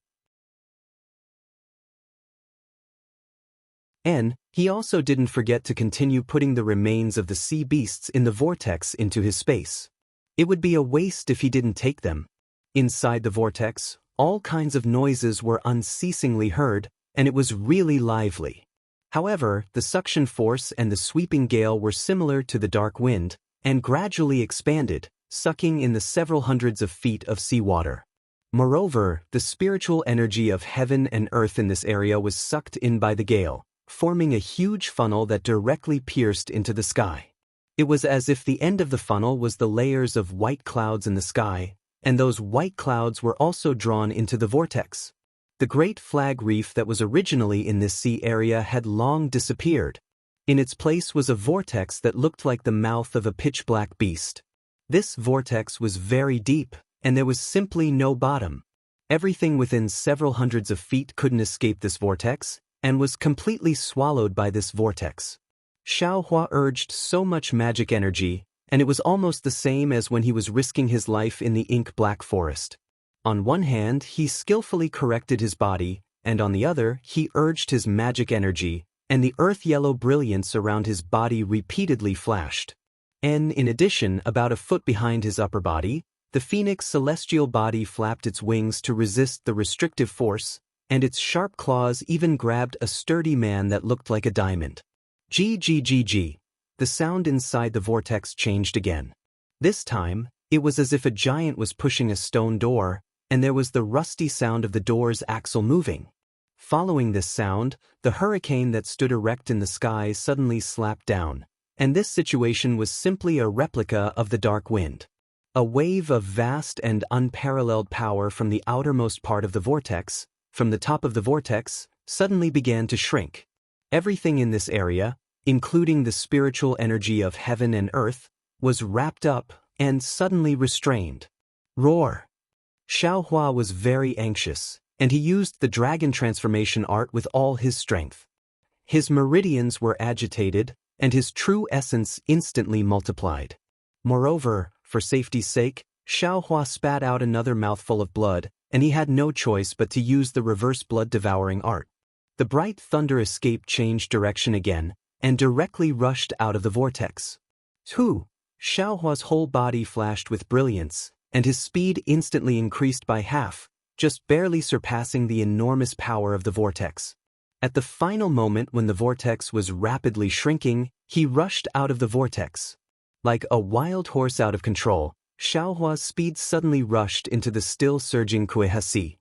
He also didn't forget to continue putting the remains of the sea beasts in the vortex into his space. It would be a waste if he didn't take them. Inside the vortex, all kinds of noises were unceasingly heard, and it was really lively. However, the suction force and the sweeping gale were similar to the dark wind, and gradually expanded, sucking in the several hundreds of feet of seawater. Moreover, the spiritual energy of heaven and earth in this area was sucked in by the gale, forming a huge funnel that directly pierced into the sky. It was as if the end of the funnel was the layers of white clouds in the sky, and those white clouds were also drawn into the vortex. The Great Flag Reef that was originally in this sea area had long disappeared. In its place was a vortex that looked like the mouth of a pitch-black beast. This vortex was very deep, and there was simply no bottom. Everything within several hundreds of feet couldn't escape this vortex, and was completely swallowed by this vortex. Xiaohua urged so much magic energy, and it was almost the same as when he was risking his life in the ink-black forest. On one hand, he skillfully corrected his body, and on the other, he urged his magic energy, and the earth-yellow brilliance around his body repeatedly flashed. And in addition, about a foot behind his upper body, the phoenix celestial body flapped its wings to resist the restrictive force, and its sharp claws even grabbed a sturdy man that looked like a diamond. G. The sound inside the vortex changed again. This time, it was as if a giant was pushing a stone door, and there was the rusty sound of the door's axle moving. Following this sound, the hurricane that stood erect in the sky suddenly slapped down, and this situation was simply a replica of the dark wind. A wave of vast and unparalleled power from the outermost part of the vortex, from the top of the vortex, suddenly began to shrink. Everything in this area, including the spiritual energy of heaven and earth, was wrapped up and suddenly restrained. Roar! Xiaohua was very anxious, and he used the dragon transformation art with all his strength. His meridians were agitated, and his true essence instantly multiplied. Moreover, for safety's sake, Xiaohua spat out another mouthful of blood, and he had no choice but to use the reverse blood-devouring art. The bright thunder escape changed direction again, and directly rushed out of the vortex. Hoo! Xiaohua's whole body flashed with brilliance, and his speed instantly increased by half, just barely surpassing the enormous power of the vortex. At the final moment when the vortex was rapidly shrinking, he rushed out of the vortex. Like a wild horse out of control, Xiaohua's speed suddenly rushed into the still surging Kuehasi.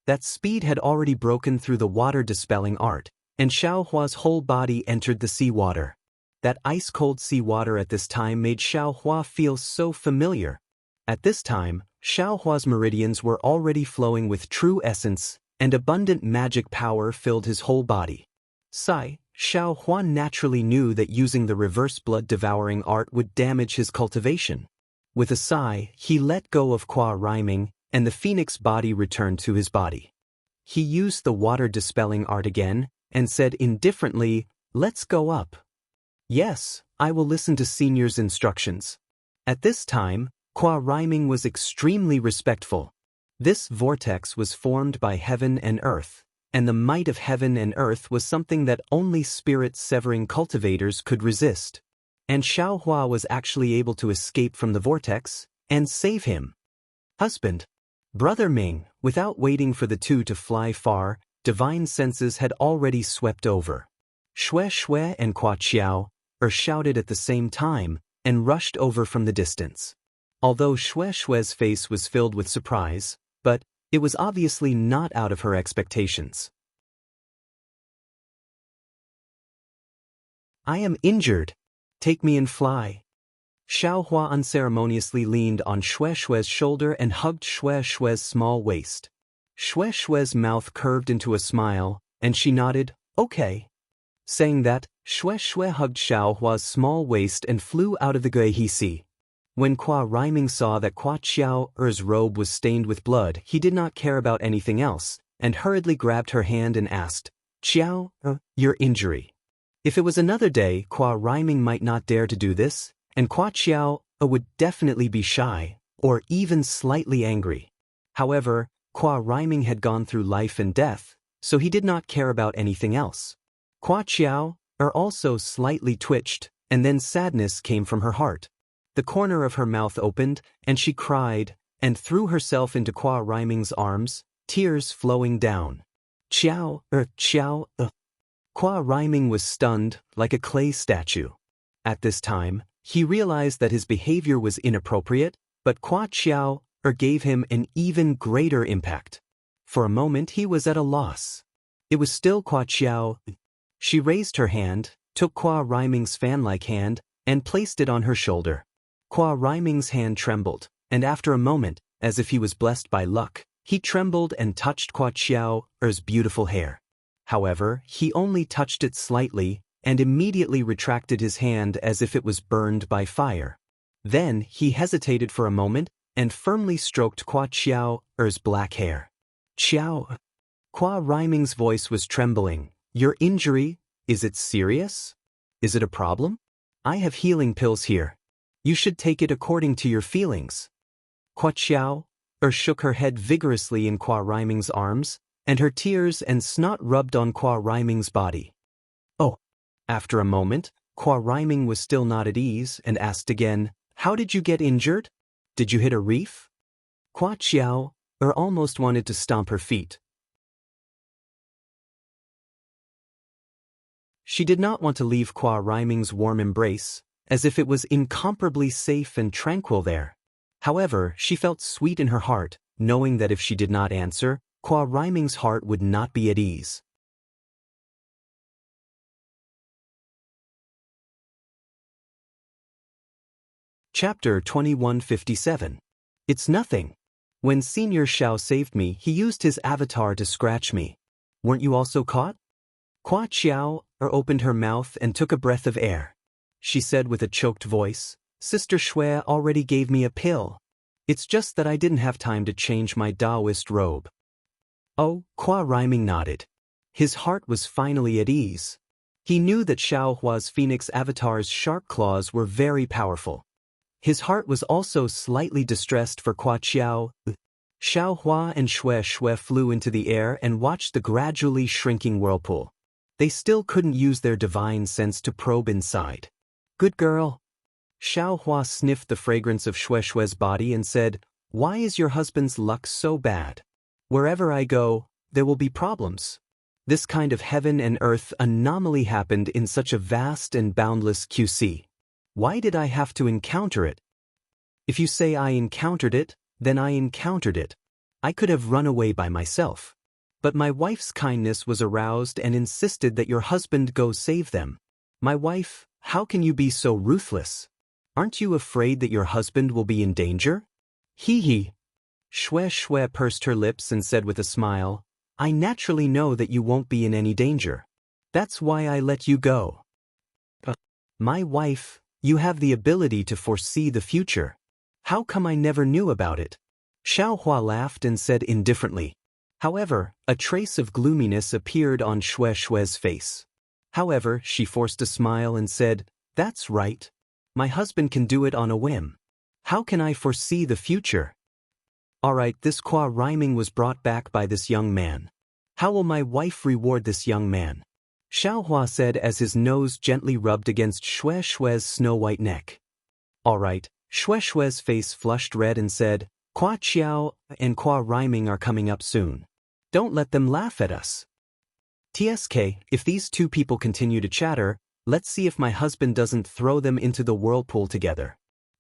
That speed had already broken through the water-dispelling art, and Xiaohua's whole body entered the seawater. That ice-cold seawater at this time made Xiaohua feel so familiar. At this time, Xiaohua's meridians were already flowing with true essence, and abundant magic power filled his whole body. Xiaohua naturally knew that using the reverse blood-devouring art would damage his cultivation. With a sigh, he let go of Qua rhyming, and the phoenix body returned to his body. He used the water-dispelling art again, and said indifferently, "Let's go up." "Yes, I will listen to Senior's instructions." At this time, Qua rhyming was extremely respectful. This vortex was formed by heaven and earth, and the might of heaven and earth was something that only spirit-severing cultivators could resist. And Xiaohua was actually able to escape from the vortex and save him. Husband. Brother Ming, without waiting for the two to fly far, divine senses had already swept over. Xue and Qua Qiao shouted at the same time and rushed over from the distance. Although Xue's face was filled with surprise, but it was obviously not out of her expectations. "I am injured. Take me and fly." Xiaohua unceremoniously leaned on Xue's shoulder and hugged Xue's small waist. Xue's mouth curved into a smile, and she nodded, "Okay." Saying that, Xue hugged Xiaohua's small waist and flew out of the Guihisi. When Qua rhyming saw that Qua Qiao's robe was stained with blood, he did not care about anything else, and hurriedly grabbed her hand and asked, "Qiao, your injury." If it was another day, Qua rhyming might not dare to do this, and Qua Qiao would definitely be shy, or even slightly angry. However, Qua rhyming had gone through life and death, so he did not care about anything else. Qua Qiao also slightly twitched, and then sadness came from her heart. The corner of her mouth opened, and she cried, and threw herself into Qua rhyming's arms, tears flowing down. Qiao. Qua rhyming was stunned, like a clay statue. At this time, he realized that his behavior was inappropriate, but Qua Qiao gave him an even greater impact. For a moment he was at a loss. It was still Qua Qiao. She raised her hand, took Qua rhyming's fan-like hand, and placed it on her shoulder. Qua rhyming's hand trembled, and after a moment, as if he was blessed by luck, he trembled and touched Qua Qiao's beautiful hair. However, he only touched it slightly, and immediately retracted his hand as if it was burned by fire. Then he hesitated for a moment and firmly stroked Qua Qiao's black hair. "Qiao." Qua rhyming's voice was trembling. "Your injury, is it serious? Is it a problem? I have healing pills here. You should take it according to your feelings." Qua Qiao shook her head vigorously in Qua rhyming's arms, and her tears and snot rubbed on Qua rhyming's body. "Oh." After a moment, Qua rhyming was still not at ease and asked again, "How did you get injured? Did you hit a reef?" Qua Qiao almost wanted to stomp her feet. She did not want to leave Qua rhyming's warm embrace, as if it was incomparably safe and tranquil there. However, she felt sweet in her heart, knowing that if she did not answer, Qua rhyming's heart would not be at ease. Chapter 2157. It's nothing. When Senior Xiao saved me, he used his avatar to scratch me. Weren't you also caught? Qua Qiao opened her mouth and took a breath of air. She said with a choked voice, "Sister Xue already gave me a pill. It's just that I didn't have time to change my Daoist robe." Oh, Qua rhyming nodded. His heart was finally at ease. He knew that Xiaohua's phoenix avatar's sharp claws were very powerful. His heart was also slightly distressed for Kuo Xiao. Xiaohua and Xue flew into the air and watched the gradually shrinking whirlpool. They still couldn't use their divine sense to probe inside. Good girl. Xiaohua sniffed the fragrance of Xue's body and said, "Why is your husband's luck so bad? Wherever I go, there will be problems." This kind of heaven and earth anomaly happened in such a vast and boundless QC. Why did I have to encounter it? If you say I encountered it, then I encountered it. I could have run away by myself. But my wife's kindness was aroused and insisted that your husband go save them. My wife, how can you be so ruthless? Aren't you afraid that your husband will be in danger? Hee hee. Xue pursed her lips and said with a smile, I naturally know that you won't be in any danger. That's why I let you go. My wife, you have the ability to foresee the future. How come I never knew about it? Xiaohua laughed and said indifferently. However, a trace of gloominess appeared on Xue's face. However, she forced a smile and said, That's right. My husband can do it on a whim. How can I foresee the future? Alright, this Kuo rhyming was brought back by this young man. How will my wife reward this young man? Xiaohua said as his nose gently rubbed against Xue's snow-white neck. Alright, Xue's face flushed red and said, Kuo Xiao and Kuo rhyming are coming up soon. Don't let them laugh at us. TSK, if these two people continue to chatter, let's see if my husband doesn't throw them into the whirlpool together.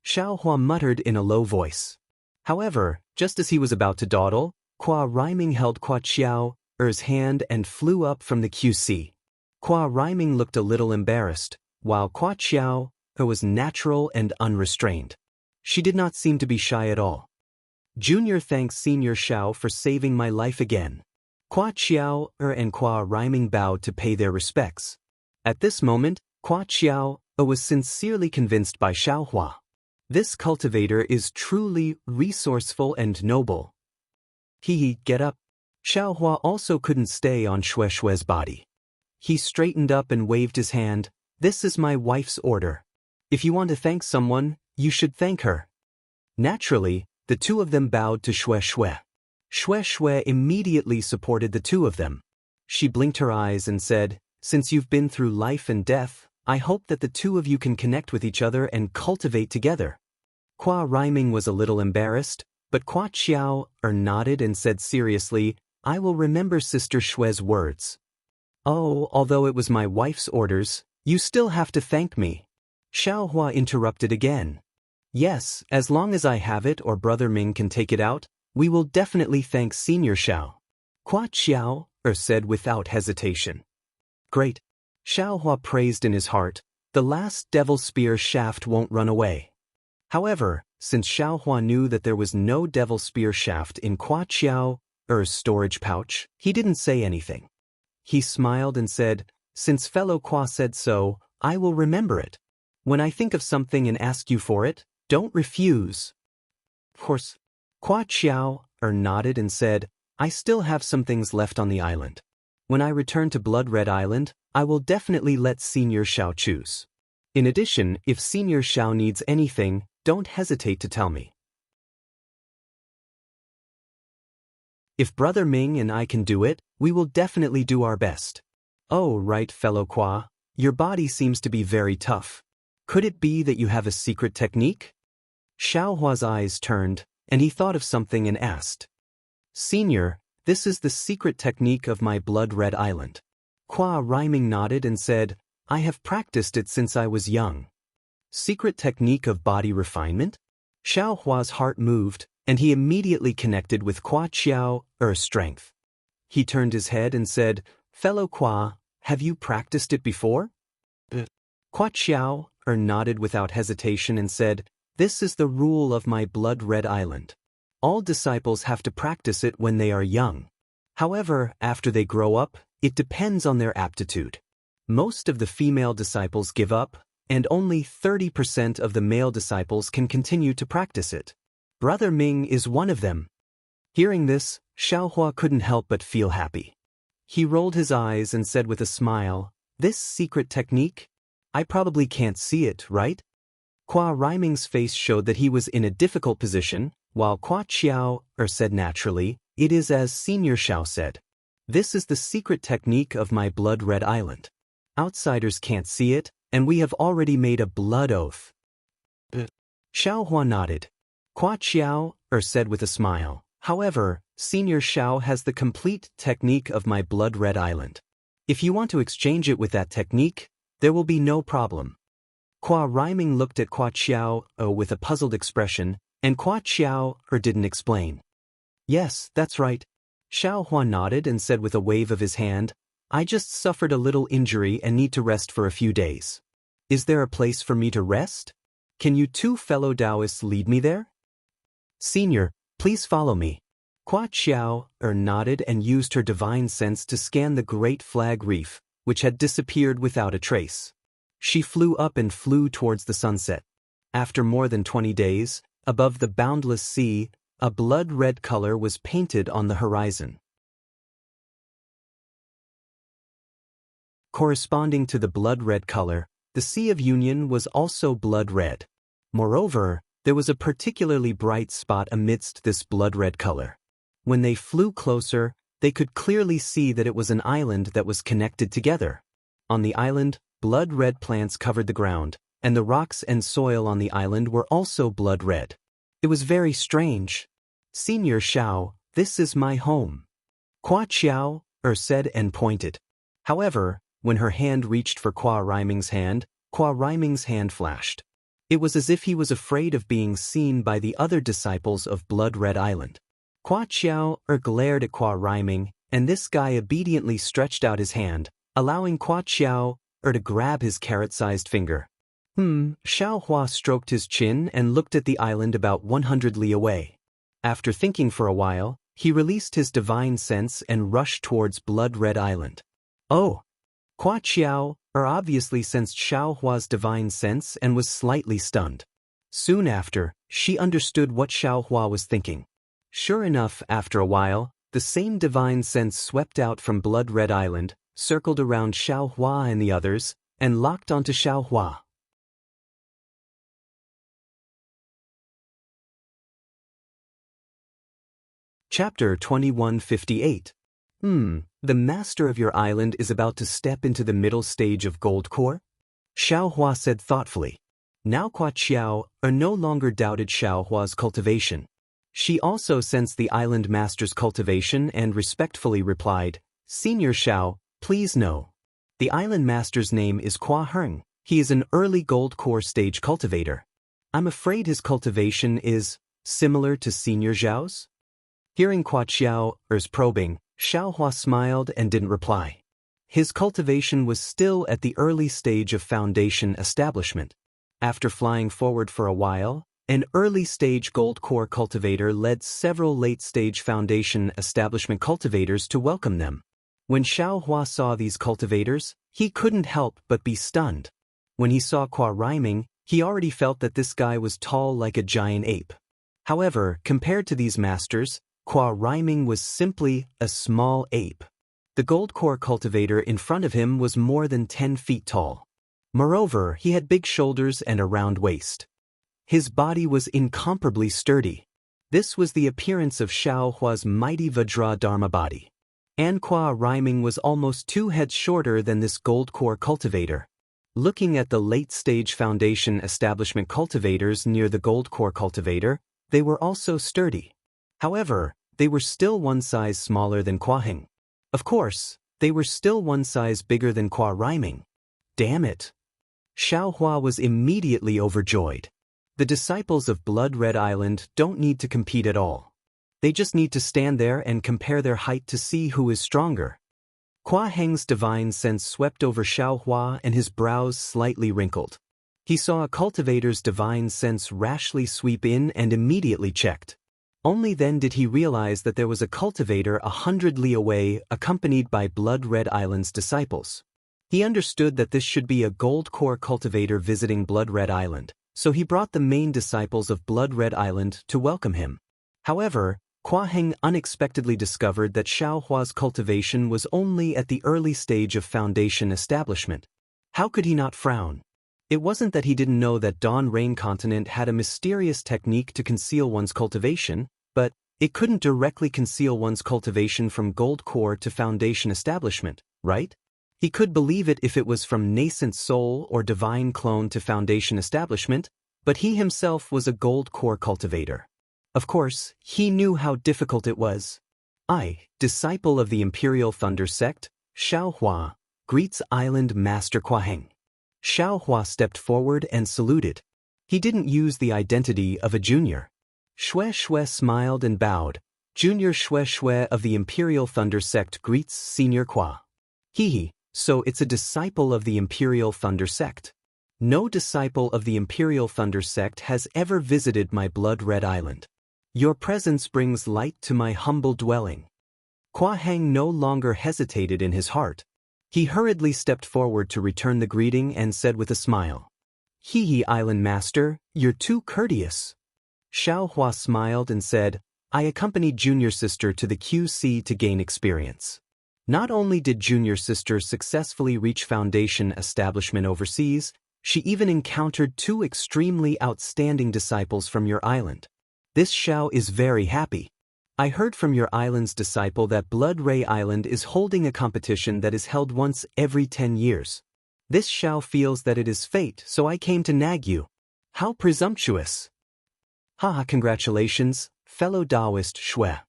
Xiaohua muttered in a low voice. However, just as he was about to dawdle, Kuo rhyming held Kuo Xiao's hand and flew up from the QC. Kuo rhyming looked a little embarrassed, while Kuo Xiao was natural and unrestrained. She did not seem to be shy at all. Junior thanks Senior Xiao for saving my life again. Kuo Xiao and Kuo rhyming bowed to pay their respects. At this moment, Kuo Xiao was sincerely convinced by Xiaohua. This cultivator is truly resourceful and noble. Get up. Xiaohua also couldn't stay on Xue's body. He straightened up and waved his hand. This is my wife's order. If you want to thank someone, you should thank her. Naturally, the two of them bowed to Xue. Xue immediately supported the two of them. She blinked her eyes and said, Since you've been through life and death, I hope that the two of you can connect with each other and cultivate together. Kuo rhyming was a little embarrassed, but Kuo Xiao nodded and said seriously, I will remember Sister Xue's words. Oh, although it was my wife's orders, you still have to thank me. Xiaohua interrupted again. Yes, as long as I have it or Brother Ming can take it out, we will definitely thank Senior Xiao. Kuo Xiao said without hesitation. Great. Xiaohua praised in his heart, the last devil spear shaft won't run away. However, since Xiaohua knew that there was no devil spear shaft in Kuo Xiao's storage pouch, he didn't say anything. He smiled and said, Since fellow Kuo said so, I will remember it. When I think of something and ask you for it, don't refuse. Of course. Kuo Xiao nodded and said, I still have some things left on the island. When I return to Blood Red Island, I will definitely let Senior Xiao choose. In addition, if Senior Xiao needs anything, don't hesitate to tell me. If Brother Ming and I can do it, we will definitely do our best. Oh, right, fellow Kuo, your body seems to be very tough. Could it be that you have a secret technique? Xiaohua's eyes turned, and he thought of something and asked. Senior, this is the secret technique of my Blood Red Island. Kuo rhyming nodded and said, I have practiced it since I was young. Secret technique of body refinement? Xiaohua's heart moved, and he immediately connected with Kuo Xiao's strength. He turned his head and said, Fellow Kuo, have you practiced it before? Kuo Xiao nodded without hesitation and said, This is the rule of my Blood Red Island. All disciples have to practice it when they are young. However, after they grow up, it depends on their aptitude. Most of the female disciples give up, and only 30% of the male disciples can continue to practice it. Brother Ming is one of them. Hearing this, Xiaohua couldn't help but feel happy. He rolled his eyes and said with a smile, This secret technique? I probably can't see it, right? Qua Riming's face showed that he was in a difficult position, while Qua Xiao said naturally, "It is as Senior Xiao said. This is the secret technique of my blood-red island. Outsiders can't see it, and we have already made a blood oath." Xiaohua nodded. Qua Xiao said with a smile, "However, Senior Xiao has the complete technique of my blood-red island. If you want to exchange it with that technique, there will be no problem." Qua Riming looked at Qua Xiao with a puzzled expression, and Qua Xiao didn't explain. "Yes, that's right." Xiaohua nodded and said with a wave of his hand, "I just suffered a little injury and need to rest for a few days. Is there a place for me to rest? Can you two fellow Daoists lead me there?" "Senior, please follow me." Qua Xiao nodded and used her divine sense to scan the Great Flag Reef, which had disappeared without a trace. She flew up and flew towards the sunset. After more than 20 days, above the boundless sea, a blood-red color was painted on the horizon. Corresponding to the blood-red color, the Sea of Union was also blood-red. Moreover, there was a particularly bright spot amidst this blood-red color. When they flew closer, they could clearly see that it was an island that was connected together. On the island, blood-red plants covered the ground, and the rocks and soil on the island were also blood-red. It was very strange. "Senior Xiao, this is my home." Qua Xiao said and pointed. However, when her hand reached for Qua Riming's hand flashed. It was as if he was afraid of being seen by the other disciples of Blood-Red Island. Qua Xiao glared at Qua Riming, and this guy obediently stretched out his hand, allowing Qua Xiao to grab his carrot-sized finger. Xiaohua stroked his chin and looked at the island about 100 li away. After thinking for a while, he released his divine sense and rushed towards Blood-Red Island. Oh! Qua Xiao obviously sensed Xiaohua's divine sense and was slightly stunned. Soon after, she understood what Xiaohua was thinking. Sure enough, after a while, the same divine sense swept out from Blood-Red Island, circled around Xiaohua and the others, and locked onto Xiaohua. Chapter 2158. The master of your island is about to step into the middle stage of gold core? Xiaohua said thoughtfully. Now Qua Xiao no longer doubted Xiaohua's cultivation. She also sensed the island master's cultivation and respectfully replied, "Senior Xiao, please know. The island master's name is Qua Heng. He is an early gold core stage cultivator. I'm afraid his cultivation is similar to Senior Xiao's?" Hearing Qua Xiao's probing, Xiaohua smiled and didn't reply. His cultivation was still at the early stage of foundation establishment. After flying forward for a while, an early-stage gold core cultivator led several late-stage foundation establishment cultivators to welcome them. When Xiaohua saw these cultivators, he couldn't help but be stunned. When he saw Qua Riming, he already felt that this guy was tall like a giant ape. However, compared to these masters, Qua Riming was simply a small ape. The gold core cultivator in front of him was more than 10 feet tall. Moreover, he had big shoulders and a round waist. His body was incomparably sturdy. This was the appearance of Xiaohua's mighty Vajra Dharma body. And Qua Riming was almost 2 heads shorter than this gold core cultivator. Looking at the late-stage foundation establishment cultivators near the gold core cultivator, they were also sturdy. However, they were still 1 size smaller than Qua Heng. Of course, they were still 1 size bigger than Qua Riming. Damn it! Xiaohua was immediately overjoyed. The disciples of Blood-Red Island don't need to compete at all. They just need to stand there and compare their height to see who is stronger. Qua Heng's divine sense swept over Xiaohua and his brows slightly wrinkled. He saw a cultivator's divine sense rashly sweep in and immediately checked. Only then did he realize that there was a cultivator 100 li away accompanied by Blood-Red Island's disciples. He understood that this should be a gold core cultivator visiting Blood-Red Island, so he brought the main disciples of Blood-Red Island to welcome him. However, Qua Heng unexpectedly discovered that Xiaohua's cultivation was only at the early stage of foundation establishment. How could he not frown? It wasn't that he didn't know that Dawn Rain Continent had a mysterious technique to conceal one's cultivation, but it couldn't directly conceal one's cultivation from gold core to foundation establishment, right? He could believe it if it was from nascent soul or divine clone to foundation establishment, but he himself was a gold core cultivator. Of course, he knew how difficult it was. I, disciple of the Imperial Thunder Sect, Xiaohua, greets Island Master Kuaheng. Xiaohua stepped forward and saluted. He didn't use the identity of a junior. Xue Xue smiled and bowed. Junior Xue Xue of the Imperial Thunder Sect greets Senior Kua. Hehe, so it's a disciple of the Imperial Thunder Sect. No disciple of the Imperial Thunder Sect has ever visited my blood red island. Your presence brings light to my humble dwelling. Kuaheng no longer hesitated in his heart. He hurriedly stepped forward to return the greeting and said with a smile, Hehe, Island Master, you're too courteous. Xiaohua smiled and said, I accompanied Junior Sister to the QC to gain experience. Not only did Junior Sister successfully reach foundation establishment overseas, she even encountered 2 extremely outstanding disciples from your island. This Xiao is very happy. I heard from your island's disciple that Blood Ray Island is holding a competition that is held once every 10 years. This Xiao feels that it is fate, so I came to nag you. How presumptuous. Haha, congratulations, fellow Daoist Xue.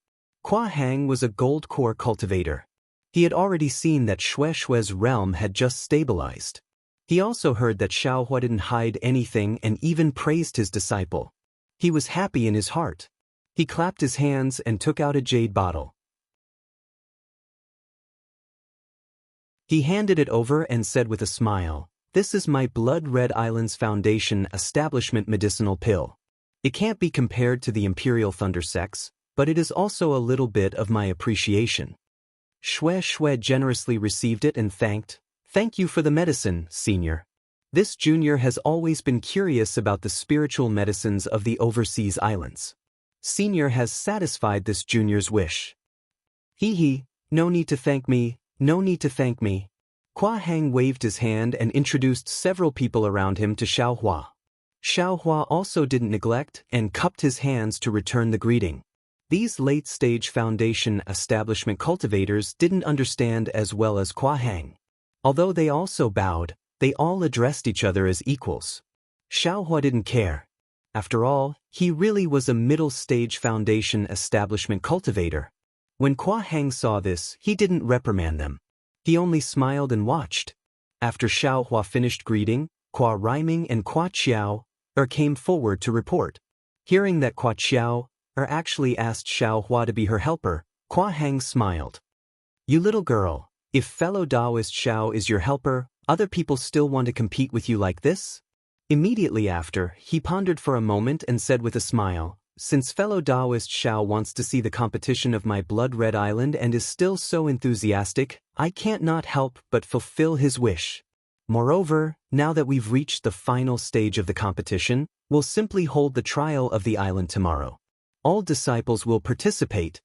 Kuaheng was a gold core cultivator. He had already seen that Xue Xue's realm had just stabilized. He also heard that Xiaohua didn't hide anything and even praised his disciple. He was happy in his heart. He clapped his hands and took out a jade bottle. He handed it over and said with a smile, This is my Blood Red Island's Foundation Establishment medicinal pill. It can't be compared to the Imperial Thunder Sects, but it is also a little bit of my appreciation. Xue Xue generously received it and Thank you for the medicine, Senior. This junior has always been curious about the spiritual medicines of the overseas islands. Senior has satisfied this junior's wish. Hehe, no need to thank me, no need to thank me. Kuaheng waved his hand and introduced several people around him to Xiaohua. Xiaohua also didn't neglect and cupped his hands to return the greeting. These late-stage foundation establishment cultivators didn't understand as well as Kuaheng. Although they also bowed, they all addressed each other as equals. Xiaohua didn't care. After all, he really was a middle-stage foundation establishment cultivator. When Kuaheng saw this, he didn't reprimand them. He only smiled and watched. After Xiaohua finished greeting, Kua Rhyming and Kua Qiao came forward to report. Hearing that Kua Qiao actually asked Xiaohua to be her helper, Kuaheng smiled. You little girl, if fellow Daoist Xiao is your helper, other people still want to compete with you like this? Immediately after, he pondered for a moment and said with a smile, Since fellow Daoist Xiao wants to see the competition of my Blood Red Island and is still so enthusiastic, I can't not help but fulfill his wish. Moreover, now that we've reached the final stage of the competition, we'll simply hold the trial of the island tomorrow. All disciples will participate.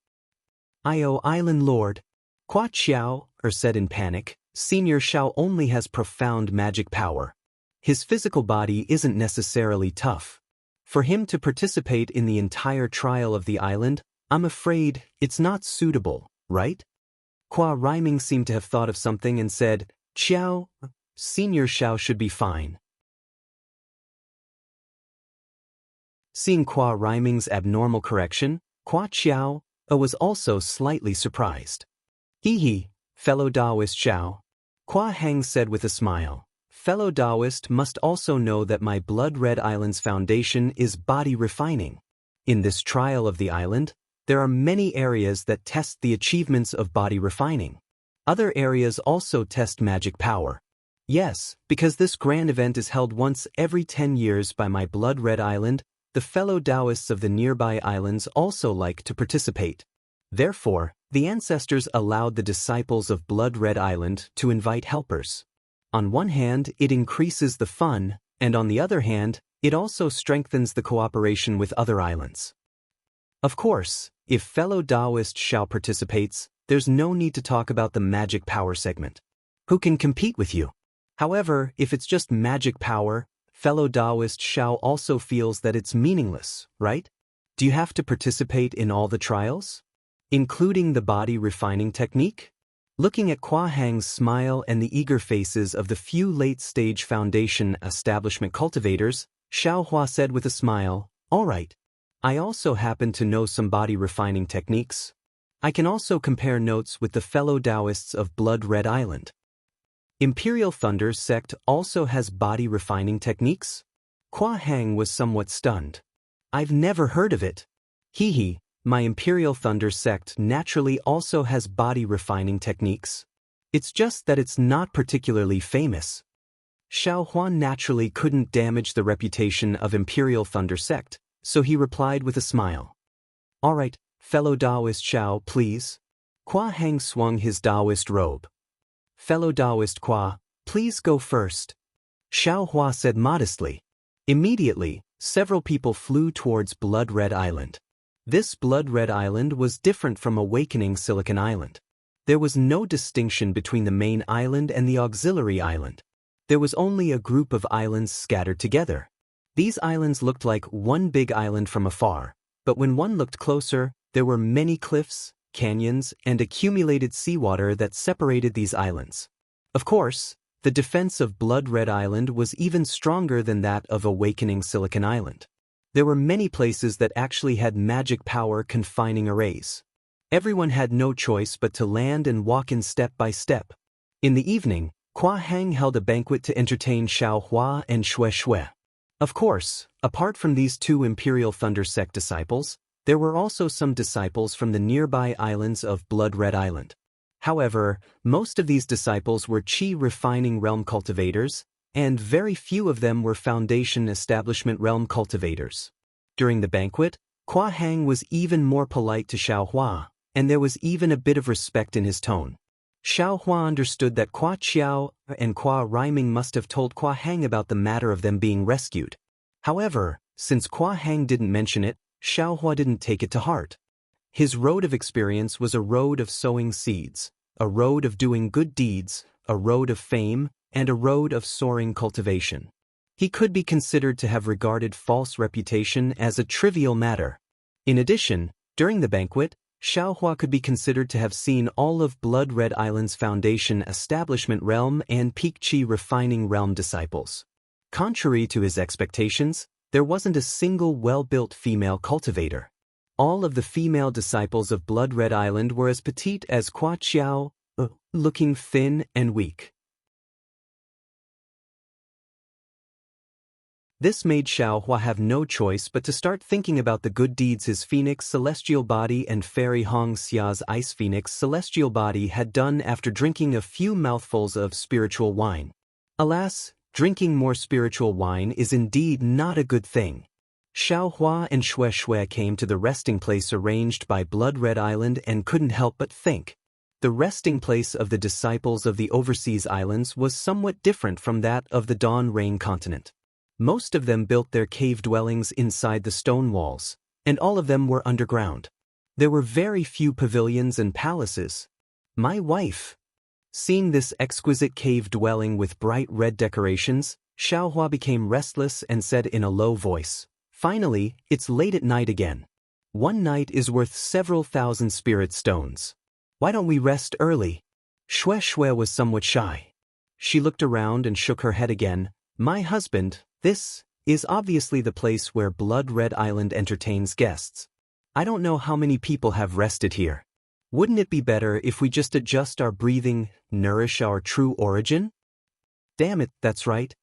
Island Lord. Kua Qiao said in panic, Senior Xiao only has profound magic power. His physical body isn't necessarily tough. For him to participate in the entire trial of the island, I'm afraid it's not suitable, right? Kua Rhyming seemed to have thought of something and said, Qiao, Senior Xiao should be fine. Seeing Kua Rhyming's abnormal correction, Kua Qiao was also slightly surprised. Hehe, fellow Daoist Xiao. Kuaheng said with a smile. Fellow Daoist must also know that my Blood Red Island's foundation is body refining. In this trial of the island, there are many areas that test the achievements of body refining. Other areas also test magic power. Yes, because this grand event is held once every 10 years by my Blood Red Island, the fellow Daoists of the nearby islands also like to participate. Therefore, the ancestors allowed the disciples of Blood Red Island to invite helpers. On one hand, it increases the fun, and on the other hand, it also strengthens the cooperation with other islands. Of course, if fellow Daoist Xiao participates, there's no need to talk about the magic power segment. Who can compete with you? However, if it's just magic power, fellow Daoist Xiao also feels that it's meaningless, right? Do you have to participate in all the trials? Including the body refining technique? Looking at Kua Hang's smile and the eager faces of the few late-stage foundation establishment cultivators, Xiao Hua said with a smile, "All right. I also happen to know some body refining techniques. I can also compare notes with the fellow Daoists of Blood Red Island." Imperial Thunder's sect also has body refining techniques? Kua Hang was somewhat stunned. "I've never heard of it." "Hee, my Imperial Thunder sect naturally also has body refining techniques. It's just that it's not particularly famous." Xiao Huan naturally couldn't damage the reputation of Imperial Thunder sect, so he replied with a smile. "All right, fellow Daoist Xiao, please." Kua Hang swung his Daoist robe. "Fellow Daoist Kua, please go first." Xiao Hua said modestly. Immediately, several people flew towards Blood Red Island. This Blood Red Island was different from Awakening Silicon Island. There was no distinction between the main island and the auxiliary island. There was only a group of islands scattered together. These islands looked like one big island from afar, but when one looked closer, there were many cliffs, canyons, and accumulated seawater that separated these islands. Of course, the defense of Blood Red Island was even stronger than that of Awakening Silicon Island. There were many places that actually had magic power confining arrays. Everyone had no choice but to land and walk in step by step. In the evening, Kua Hang held a banquet to entertain Xiao Hua and Xue Xue. Of course, apart from these two Imperial Thunder sect disciples, there were also some disciples from the nearby islands of Blood Red Island. However, most of these disciples were Qi refining realm cultivators, and very few of them were Foundation Establishment realm cultivators. During the banquet, Kua Hang was even more polite to Xiao Hua, and there was even a bit of respect in his tone. Xiao Hua understood that Kua Qiao and Kua Rhyming must have told Kua Hang about the matter of them being rescued. However, since Kua Hang didn't mention it, Xiao Hua didn't take it to heart. His road of experience was a road of sowing seeds, a road of doing good deeds, a road of fame, and a road of soaring cultivation. He could be considered to have regarded false reputation as a trivial matter. In addition, during the banquet, Xiao Hua could be considered to have seen all of Blood Red Island's Foundation Establishment Realm and Peak Qi Refining Realm disciples. Contrary to his expectations, there wasn't a single well-built female cultivator. All of the female disciples of Blood Red Island were as petite as Kua Qiao, looking thin and weak. This made Xiao Hua have no choice but to start thinking about the good deeds his phoenix celestial body and fairy Hong Xia's ice phoenix celestial body had done after drinking a few mouthfuls of spiritual wine. Alas, drinking more spiritual wine is indeed not a good thing. Xiao Hua and Xue Xue came to the resting place arranged by Blood Red Island and couldn't help but think. The resting place of the disciples of the overseas islands was somewhat different from that of the Dawn Rain continent. Most of them built their cave dwellings inside the stone walls, and all of them were underground. There were very few pavilions and palaces. My wife. Seeing this exquisite cave dwelling with bright red decorations, Xiao Hua became restless and said in a low voice, "Finally, it's late at night again. One night is worth several thousand spirit stones. Why don't we rest early?" Xue Xue was somewhat shy. She looked around and shook her head again. "My husband, this is obviously the place where Blood Red Island entertains guests. I don't know how many people have rested here. Wouldn't it be better if we just adjust our breathing, nourish our true origin?" "Damn it, that's right."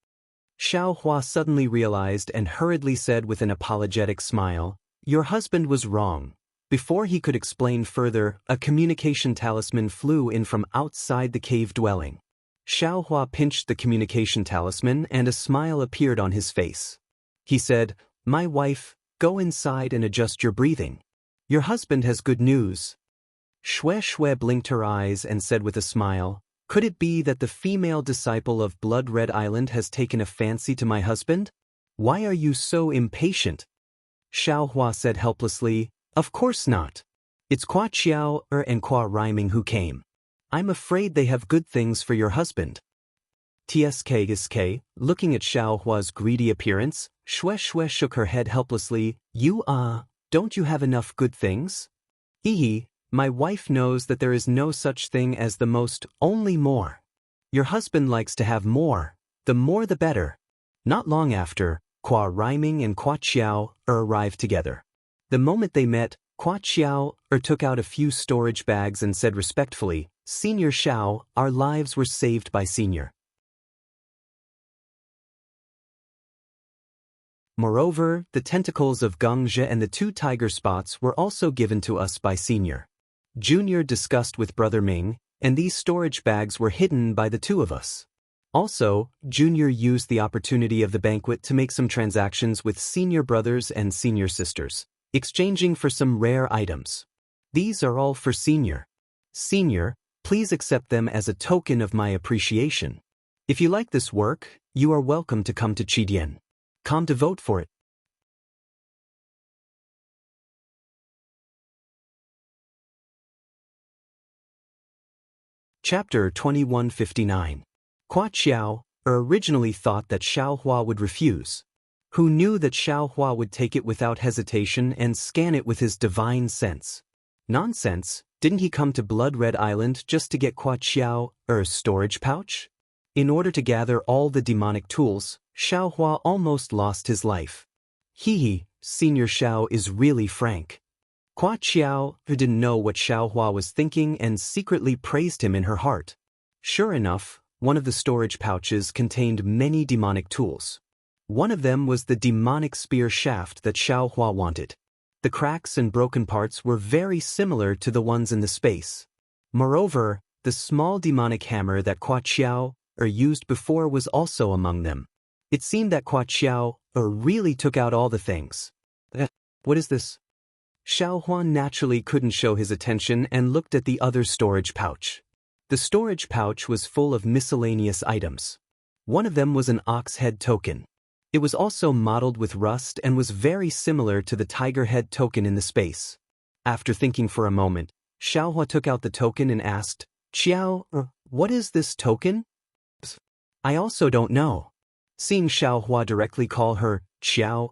Xiao Hua suddenly realized and hurriedly said with an apologetic smile, "Your husband was wrong." Before he could explain further, a communication talisman flew in from outside the cave dwelling. Xiao Hua pinched the communication talisman and a smile appeared on his face. He said, "My wife, go inside and adjust your breathing. Your husband has good news." Xue Xue blinked her eyes and said with a smile, "Could it be that the female disciple of Blood Red Island has taken a fancy to my husband? Why are you so impatient?" Xiao Hua said helplessly, "Of course not. It's Kua Qiao and Kua Rhyming who came. I'm afraid they have good things for your husband." Tsk, looking at Xiao Hua's greedy appearance, Shue shook her head helplessly. Don't you have enough good things? Hee, my wife knows that there is no such thing as the most, only more. Your husband likes to have more. The more the better. Not long after, Kwa Rhyming and Kwa Qiao arrived together. The moment they met, Kwa Qiao took out a few storage bags and said respectfully, Senior Xiao, our lives were saved by Senior. Moreover, the tentacles of Gongzhe and the 2 tiger spots were also given to us by Senior. Junior discussed with Brother Ming, and these storage bags were hidden by the 2 of us. Also, Junior used the opportunity of the banquet to make some transactions with senior brothers and senior sisters, exchanging for some rare items. These are all for Senior. Senior, please accept them as a token of my appreciation. If you like this work, you are welcome to come to Qidian. Come to vote for it. Chapter 2159. Kwa Qiao originally thought that Xiao Hua would refuse. Who knew that Xiao Hua would take it without hesitation and scan it with his divine sense? Nonsense, didn't he come to Blood Red Island just to get Kwa Qiao storage pouch? In order to gather all the demonic tools, Xiao Hua almost lost his life. Senior Xiao is really frank. Kwa Qiao didn't know what Xiao Hua was thinking and secretly praised him in her heart. Sure enough, one of the storage pouches contained many demonic tools. One of them was the demonic spear shaft that Xiao Hua wanted. The cracks and broken parts were very similar to the ones in the space. Moreover, the small demonic hammer that Kwa Qiao used before was also among them. It seemed that Kwa Qiao really took out all the things. What is this? Xiao Hua naturally couldn't show his attention and looked at the other storage pouch. The storage pouch was full of miscellaneous items. One of them was an ox head token. It was also mottled with rust and was very similar to the tiger head token in the space. After thinking for a moment, Xiao Hua took out the token and asked, Qiao, what is this token? I also don't know. Seeing Xiao Hua directly call her Qiao,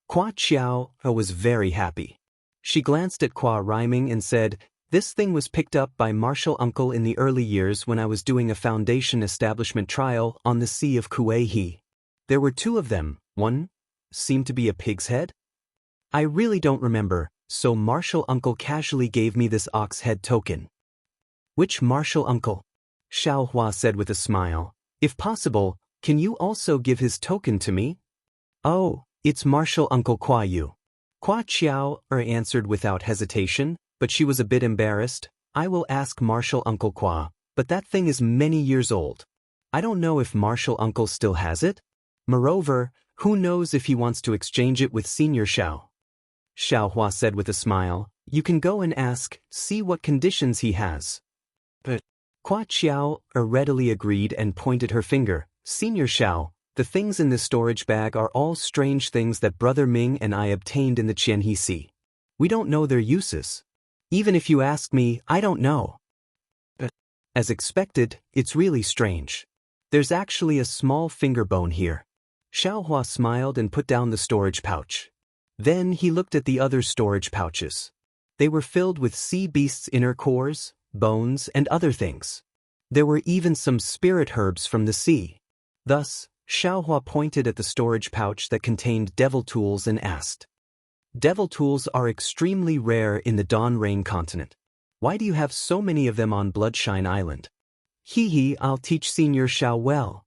Kwa Qiao was very happy. She glanced at Kwa Rhyming and said, This thing was picked up by Martial Uncle in the early years when I was doing a foundation establishment trial on the Sea of Kuei. There were 2 of them. One seemed to be a pig's head. I really don't remember, so Martial Uncle casually gave me this ox head token. Which Martial Uncle? Xiao Hua said with a smile. If possible, can you also give his token to me? Oh, it's Martial Uncle Kwa Yu. Kwa Qiao answered without hesitation, but she was a bit embarrassed. I will ask Martial Uncle Kwa, but that thing is many years old. I don't know if Martial Uncle still has it. Moreover, who knows if he wants to exchange it with Senior Xiao? Xiao Hua said with a smile, You can go and ask, see what conditions he has. But Kwa Qiao readily agreed and pointed her finger. Senior Xiao, the things in this storage bag are all strange things that Brother Ming and I obtained in the Qianhe Sea. We don't know their uses. Even if you ask me, I don't know. But as expected, it's really strange. There's actually a small finger bone here. Xiao Hua smiled and put down the storage pouch. Then he looked at the other storage pouches. They were filled with sea beasts' inner cores, bones, and other things. There were even some spirit herbs from the sea. Thus, Xiao Hua pointed at the storage pouch that contained devil tools and asked, Devil tools are extremely rare in the Dawn Rain continent. Why do you have so many of them on Bloodshine Island? I'll teach Senior Xiao well.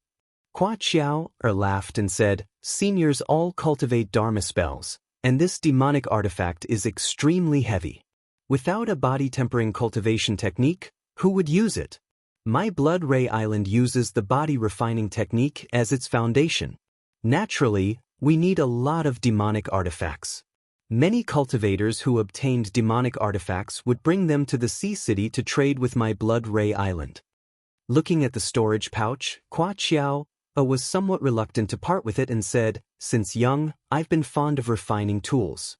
Kwa Qiao laughed and said, Seniors all cultivate Dharma spells, and this demonic artifact is extremely heavy. Without a body-tempering cultivation technique, who would use it? My Blood Ray Island uses the body-refining technique as its foundation. Naturally, we need a lot of demonic artifacts. Many cultivators who obtained demonic artifacts would bring them to the Sea City to trade with my Blood Ray Island. Looking at the storage pouch, Kwa Qiao was somewhat reluctant to part with it and said, Since young, I've been fond of refining tools.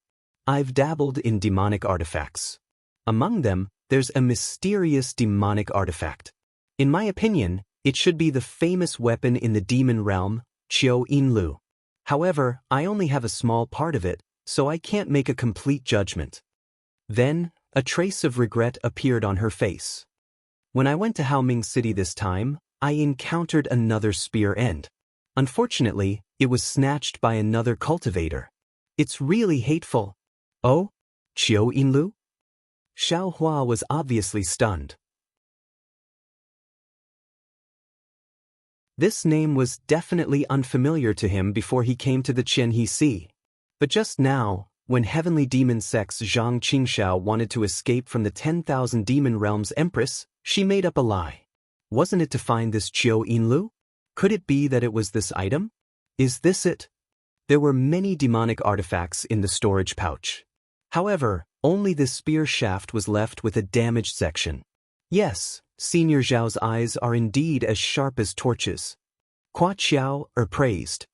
I've dabbled in demonic artifacts. Among them, there's a mysterious demonic artifact. In my opinion, It should be the famous weapon in the demon realm, Qiu Yinlu. However, I only have a small part of it, so I can't make a complete judgment. Then, a trace of regret appeared on her face. When I went to Haoming City this time, I encountered another spear end. Unfortunately, it was snatched by another cultivator. It's really hateful. Oh? Qiu Yinlu? Xiao Hua was obviously stunned. This name was definitely unfamiliar to him before he came to the Qianhe Sea. But just now, when heavenly demon sex Zhang Qingxiao wanted to escape from the 10,000 demon realms empress, she made up a lie. Wasn't it to find this Qiu Yinlu? Could it be that it was this item? Is this it? There were many demonic artifacts in the storage pouch. However, only the spear shaft was left with a damaged section. Yes, Senior Zhao's eyes are indeed as sharp as torches. Qua Qiao praised.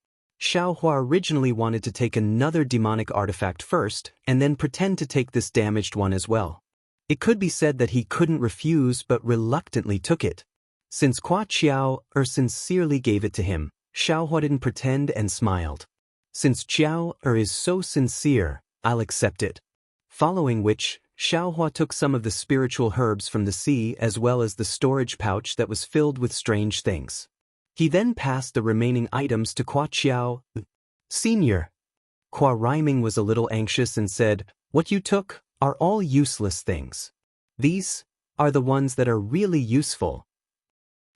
Xiao Hua originally wanted to take another demonic artifact first and then pretend to take this damaged one as well. It could be said that he couldn't refuse but reluctantly took it. Since Qua Qiao sincerely gave it to him, Xiao Hua didn't pretend and smiled. Since Qiao is so sincere, I'll accept it. Following which, Xiao Hua took some of the spiritual herbs from the sea as well as the storage pouch that was filled with strange things. He then passed the remaining items to Qua Qiao. Senior. Qua Rhyming was a little anxious and said, "What you took are all useless things. These are the ones that are really useful."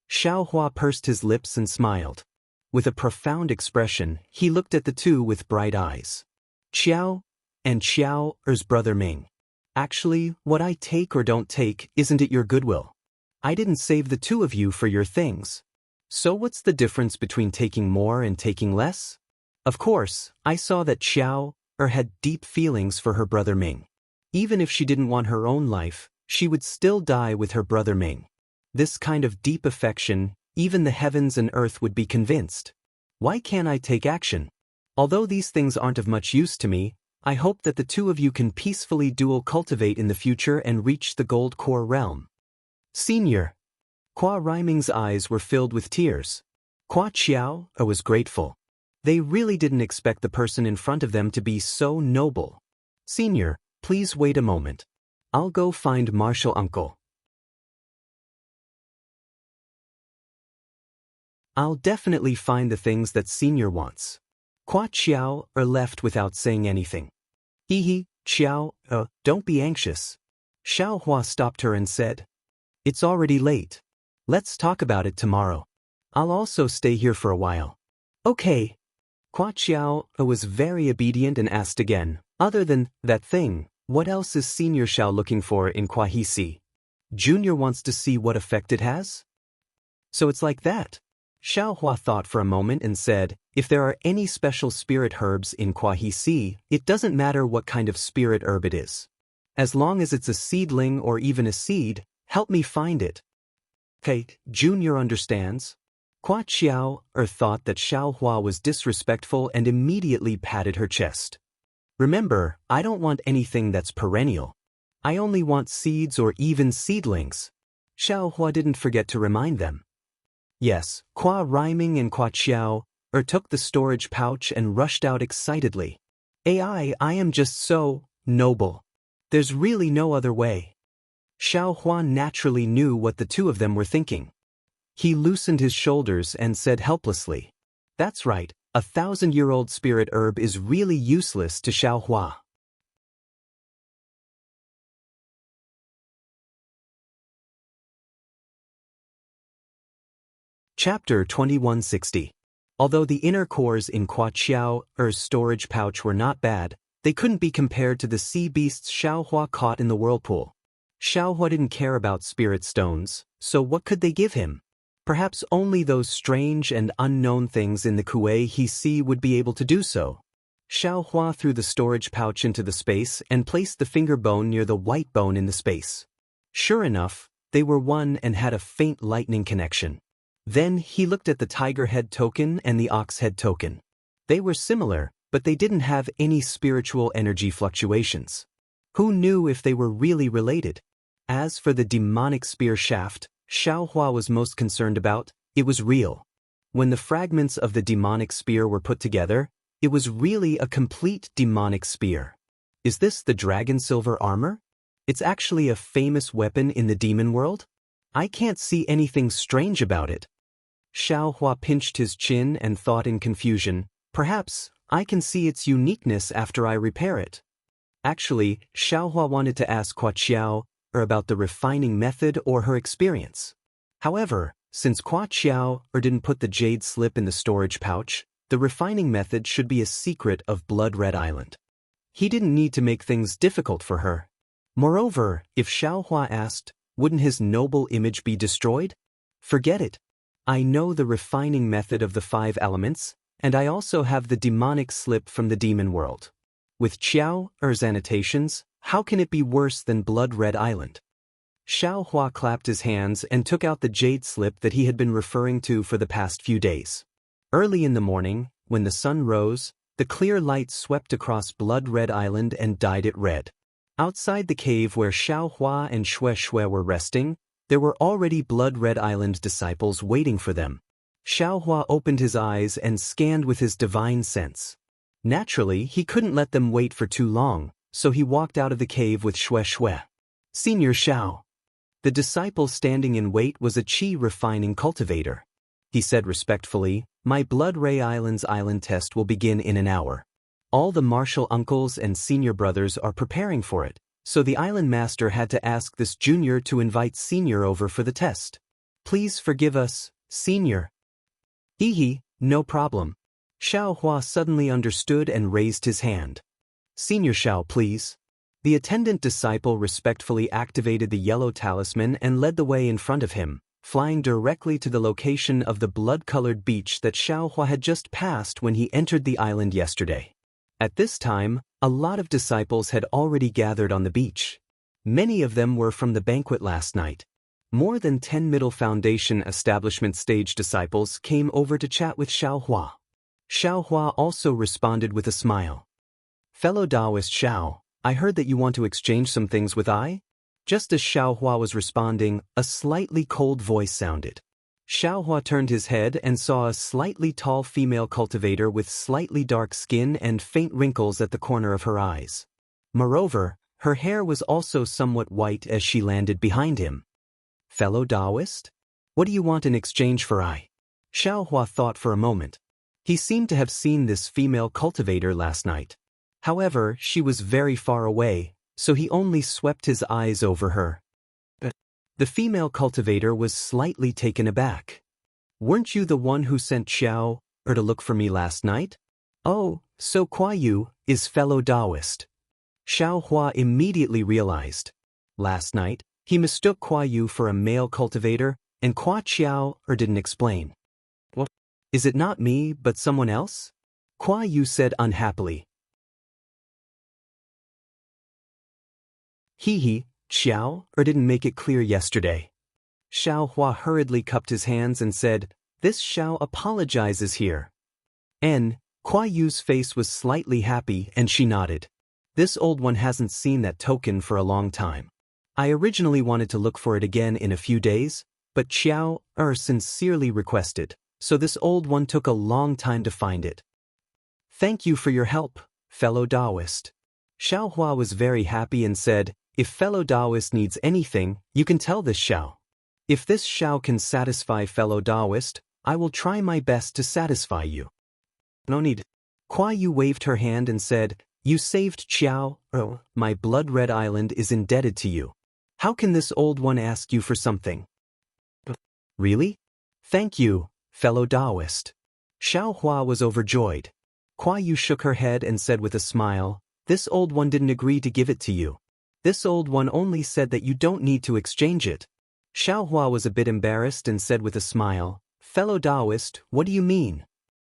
Xiao Hua pursed his lips and smiled. With a profound expression, he looked at the two with bright eyes. Qiao and Xiao's brother Ming. Actually, what I take or don't take, isn't it your goodwill? I didn't save the two of you for your things. So what's the difference between taking more and taking less? Of course, I saw that Xiao had deep feelings for her brother Ming. Even if she didn't want her own life, she would still die with her brother Ming. This kind of deep affection, even the heavens and earth would be convinced. Why can't I take action? Although these things aren't of much use to me, I hope that the two of you can peacefully dual cultivate in the future and reach the gold core realm. Senior. Qua Rhyming's eyes were filled with tears. Qua Qiao was grateful. They really didn't expect the person in front of them to be so noble. Senior, please wait a moment. I'll go find Martial Uncle. I'll definitely find the things that Senior wants. Qua Qiao left without saying anything. Hehe, Qiao, don't be anxious. Xiao Hua stopped her and said, "It's already late. Let's talk about it tomorrow. I'll also stay here for a while." Okay. Qua Qiao was very obedient and asked again, "Other than that thing, what else is Senior Xiao looking for in Kuahi Sea? Junior wants to see what effect it has?" So it's like that. Xiao Hua thought for a moment and said, "If there are any special spirit herbs in Kuahi Sea, it doesn't matter what kind of spirit herb it is. As long as it's a seedling or even a seed, help me find it." Okay, Junior understands. Qua Qiao thought that Xiao Hua was disrespectful and immediately patted her chest. "Remember, I don't want anything that's perennial. I only want seeds or even seedlings." Xiao Hua didn't forget to remind them. Yes, Qua Rhyming and Qua Qiao took the storage pouch and rushed out excitedly. I am just so noble. There's really no other way." Xiao Hua naturally knew what the two of them were thinking. He loosened his shoulders and said helplessly, "That's right, 1,000-year-old spirit herb is really useless to Xiao Hua." Chapter 2160. Although the inner cores in Qua Qiao's storage pouch were not bad, they couldn't be compared to the sea beasts Xiao Hua caught in the whirlpool. Xiao Hua didn't care about spirit stones, so what could they give him? Perhaps only those strange and unknown things in the Kuei Sea would be able to do so. Xiao Hua threw the storage pouch into the space and placed the finger bone near the white bone in the space. Sure enough, they were one and had a faint lightning connection. Then he looked at the tiger head token and the ox head token. They were similar, but they didn't have any spiritual energy fluctuations. Who knew if they were really related? As for the demonic spear shaft, Xiao Hua was most concerned about, It was real. When the fragments of the demonic spear were put together, it was really a complete demonic spear. Is this the dragon silver armor? It's actually a famous weapon in the demon world? I can't see anything strange about it. Xiaohua pinched his chin and thought in confusion, perhaps I can see its uniqueness after I repair it. Actually, Xiaohua wanted to ask Hua Qiao about the refining method or her experience. However, since Hua Qiao didn't put the jade slip in the storage pouch, the refining method should be a secret of Blood Red Island. He didn't need to make things difficult for her. Moreover, if Xiaohua asked, wouldn't his noble image be destroyed? Forget it. I know the refining method of the 5 elements, and I also have the demonic slip from the demon world. With Qiao's annotations, how can it be worse than Blood Red Island? Xiaohua clapped his hands and took out the jade slip that he had been referring to for the past few days. Early in the morning, when the sun rose, the clear light swept across Blood Red Island and dyed it red. Outside the cave where Xiaohua and Shui were resting, there were already Blood Red Island disciples waiting for them. Xiaohua opened his eyes and scanned with his divine sense. Naturally, he couldn't let them wait for too long, so he walked out of the cave with Shui. Senior Xiao. The disciple standing in wait was a qi refining cultivator. He said respectfully, my Blood Ray Island's island test will begin in an hour. All the martial uncles and senior brothers are preparing for it, so the island master had to ask this junior to invite senior over for the test. Please forgive us, senior. Hee, no problem. Xiaohua suddenly understood and raised his hand. Senior Xiao, please. The attendant disciple respectfully activated the yellow talisman and led the way in front of him, flying directly to the location of the blood-colored beach that Xiaohua had just passed when he entered the island yesterday. At this time, a lot of disciples had already gathered on the beach. Many of them were from the banquet last night. More than 10 Middle Foundation establishment stage disciples came over to chat with Xiaohua. Xiaohua also responded with a smile. Fellow Daoist Xiao, I heard that you want to exchange some things with I? Just as Xiaohua was responding, a slightly cold voice sounded. Xiaohua turned his head and saw a slightly tall female cultivator with slightly dark skin and faint wrinkles at the corner of her eyes. Moreover, her hair was also somewhat white as she landed behind him. Fellow Daoist? What do you want in exchange for I? Xiaohua thought for a moment. He seemed to have seen this female cultivator last night. However, she was very far away, so he only swept his eyes over her. The female cultivator was slightly taken aback. Weren't you the one who sent Xiao to look for me last night? Oh, so Kuai Yu is fellow Daoist. Xiaohua immediately realized. Last night, he mistook Kuai Yu for a male cultivator, and Hua Qiao didn't explain. What? Is it not me but someone else? Kuai Yu said unhappily. Hee, Xiao didn't make it clear yesterday. Xiaohua hurriedly cupped his hands and said, this Xiao apologizes here. Kuai Yu's face was slightly happy and she nodded. This old one hasn't seen that token for a long time. I originally wanted to look for it again in a few days, but Xiao sincerely requested, so this old one took a long time to find it. Thank you for your help, fellow Daoist. Xiaohua was very happy and said, if fellow Daoist needs anything, you can tell this Xiao. If this Xiao can satisfy fellow Daoist, I will try my best to satisfy you. No need. Kuai Yu waved her hand and said, you saved Xiao, my Blood Red Island is indebted to you. How can this old one ask you for something? Really? Thank you, fellow Daoist. Xiaohua was overjoyed. Kuai Yu shook her head and said with a smile, this old one didn't agree to give it to you. This old one only said that you don't need to exchange it. Xiaohua was a bit embarrassed and said with a smile, fellow Daoist, what do you mean?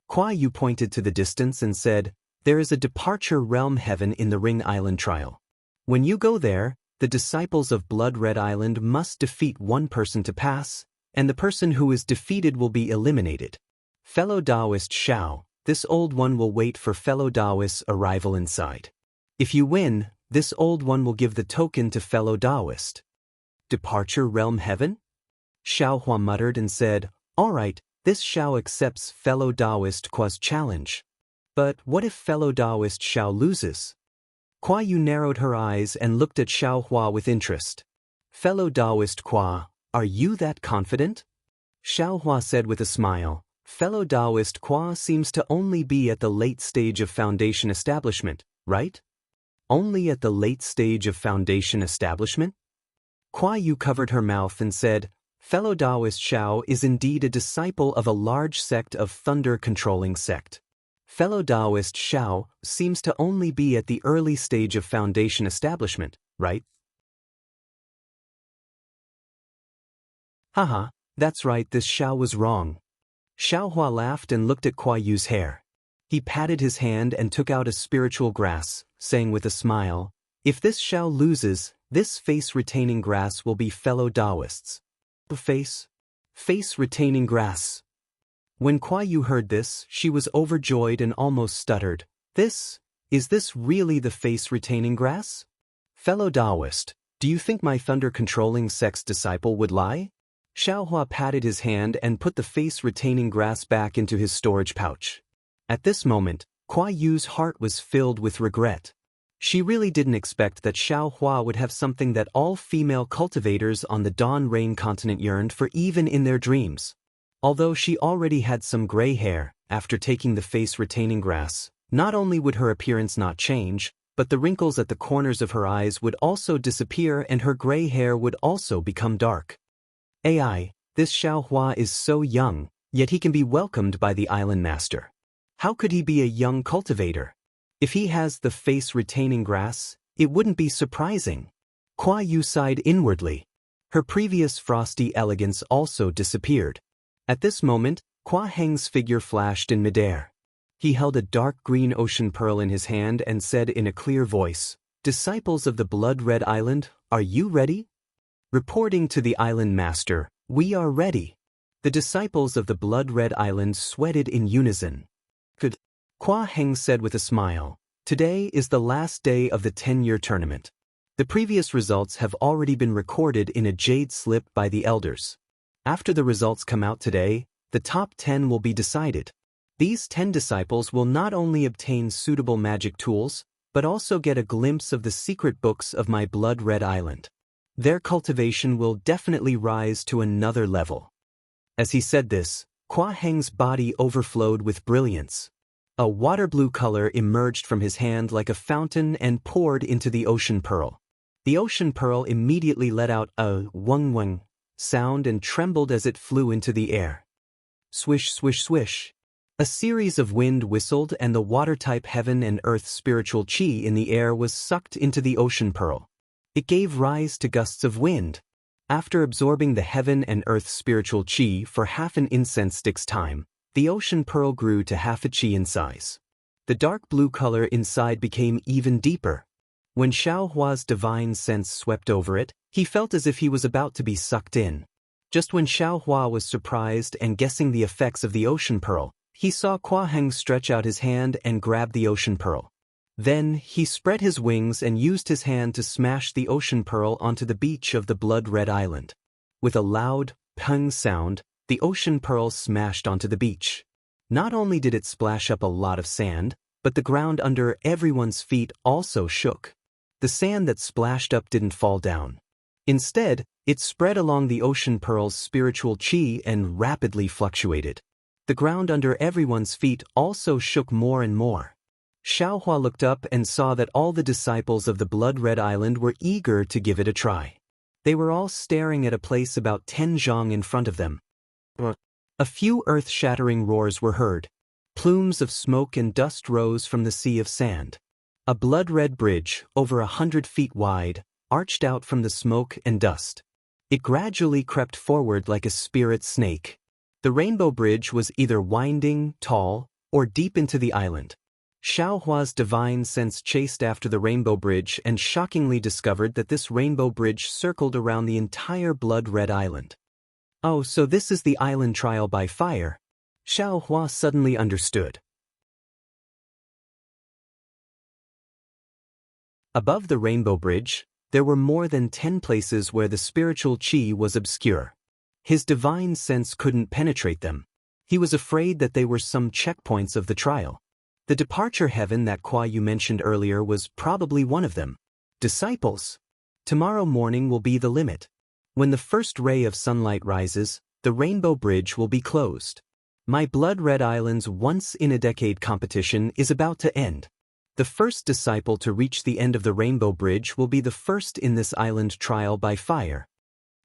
Kuai Yu pointed to the distance and said, there is a departure realm heaven in the Ring Island trial. When you go there, the disciples of Blood Red Island must defeat one person to pass, and the person who is defeated will be eliminated. Fellow Daoist Xiao, this old one will wait for fellow Daoist's arrival inside. If you win, this old one will give the token to fellow Daoist. Departure realm heaven? Xiaohua muttered and said, Alright, this Xiao accepts fellow Daoist Kua's challenge. But what if fellow Daoist Xiao loses? Kuai Yu narrowed her eyes and looked at Xiao Hua with interest. Fellow Daoist Kua, are you that confident? Xiao Hua said with a smile. Fellow Daoist Kua seems to only be at the late stage of foundation establishment, right? Only at the late stage of foundation establishment? Kuai Yu covered her mouth and said, Fellow Daoist Xiao is indeed a disciple of a large sect of thunder-controlling sect. Fellow Daoist Xiao seems to only be at the early stage of foundation establishment, right? Haha, that's right, this Xiao was wrong. Xiao Hua laughed and looked at Kuai Yu's hair. He patted his hand and took out a spiritual grass, saying with a smile, if this Xiao loses, this face-retaining grass will be fellow Daoists. Face-retaining grass. When Kuai Yu heard this, she was overjoyed and almost stuttered. Is this really the face-retaining grass? Fellow Daoist, do you think my thunder-controlling sect's disciple would lie? Xiao Hua patted his hand and put the face-retaining grass back into his storage pouch. At this moment, Kuai Yu's heart was filled with regret. She really didn't expect that Xiao Hua would have something that all female cultivators on the Dawn Rain continent yearned for even in their dreams. Although she already had some gray hair, after taking the face-retaining grass, not only would her appearance not change, but the wrinkles at the corners of her eyes would also disappear and her gray hair would also become dark. AI, this Xiao Hua is so young, yet he can be welcomed by the island master. How could he be a young cultivator? If he has the face-retaining grass, it wouldn't be surprising. Kuai Yu sighed inwardly. Her previous frosty elegance also disappeared. At this moment, Kuai Heng's figure flashed in midair. He held a dark green ocean pearl in his hand and said in a clear voice, Disciples of the Blood-Red Island, are you ready? Reporting to the island master, we are ready. The disciples of the Blood-Red Island sweated in unison. Good. Kuai Heng said with a smile, Today is the last day of the 10-year tournament. The previous results have already been recorded in a jade slip by the elders. After the results come out today, the top 10 will be decided. These 10 disciples will not only obtain suitable magic tools, but also get a glimpse of the secret books of my Blood-Red Island. Their cultivation will definitely rise to another level. As he said this, Kuai Heng's body overflowed with brilliance. A water blue color emerged from his hand like a fountain and poured into the ocean pearl. The ocean pearl immediately let out a wang sound and trembled as it flew into the air. Swish, swish, swish. A series of wind whistled and the water-type heaven and earth spiritual chi in the air was sucked into the ocean pearl. It gave rise to gusts of wind. After absorbing the heaven and earth spiritual chi for half an incense stick's time, the ocean pearl grew to half a chi in size. The dark blue color inside became even deeper. When Xiao Hua's divine sense swept over it, he felt as if he was about to be sucked in. Just when Xiao Hua was surprised and guessing the effects of the ocean pearl, he saw Kuai Heng stretch out his hand and grab the ocean pearl. Then, he spread his wings and used his hand to smash the ocean pearl onto the beach of the Blood-Red Island. With a loud, pung sound, the ocean pearl smashed onto the beach. Not only did it splash up a lot of sand, but the ground under everyone's feet also shook. The sand that splashed up didn't fall down. Instead, it spread along the ocean pearl's spiritual chi and rapidly fluctuated. The ground under everyone's feet also shook more and more. Xiao Hua looked up and saw that all the disciples of the Blood-Red Island were eager to give it a try. They were all staring at a place about 10 zhang in front of them. A few earth-shattering roars were heard. Plumes of smoke and dust rose from the sea of sand. A blood-red bridge, over 100 feet wide, arched out from the smoke and dust. It gradually crept forward like a spirit snake. The rainbow bridge was either winding, tall, or deep into the island. Xiao Hua's divine sense chased after the rainbow bridge and shockingly discovered that this rainbow bridge circled around the entire Blood-Red Island. Oh, so this is the island trial by fire. Xiao Hua suddenly understood. Above the rainbow bridge, there were more than 10 places where the spiritual chi was obscure. His divine sense couldn't penetrate them. He was afraid that they were some checkpoints of the trial. The departure heaven that Kwa Yu mentioned earlier was probably one of them. Disciples. Tomorrow morning will be the limit. When the first ray of sunlight rises, the Rainbow Bridge will be closed. My Blood Red Island's once-in-a-decade competition is about to end. The first disciple to reach the end of the Rainbow Bridge will be the first in this island trial by fire.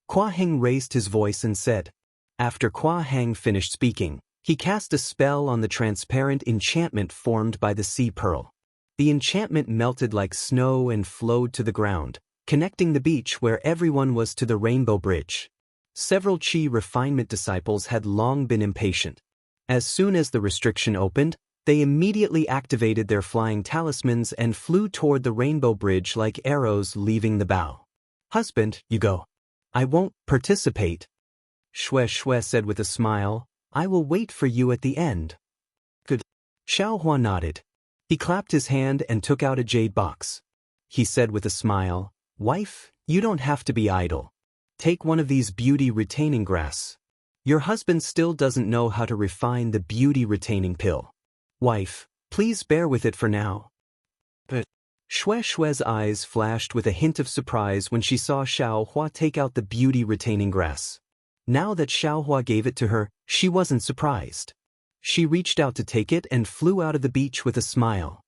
Kwa Heng raised his voice and said. After Kwa Heng finished speaking, he cast a spell on the transparent enchantment formed by the sea pearl. The enchantment melted like snow and flowed to the ground, connecting the beach where everyone was to the Rainbow Bridge. Several Qi refinement disciples had long been impatient. As soon as the restriction opened, they immediately activated their flying talismans and flew toward the Rainbow Bridge like arrows leaving the bow. Husband, you go. I won't participate. Shue said with a smile, I will wait for you at the end. Good. Xiaohua nodded. He clapped his hand and took out a jade box. He said with a smile, Wife, you don't have to be idle. Take one of these beauty retaining grass. Your husband still doesn't know how to refine the beauty retaining pill. Wife, please bear with it for now. But Shue's eyes flashed with a hint of surprise when she saw Xiaohua take out the beauty retaining grass. Now that Xiaohua gave it to her, she wasn't surprised. She reached out to take it and flew out of the beach with a smile.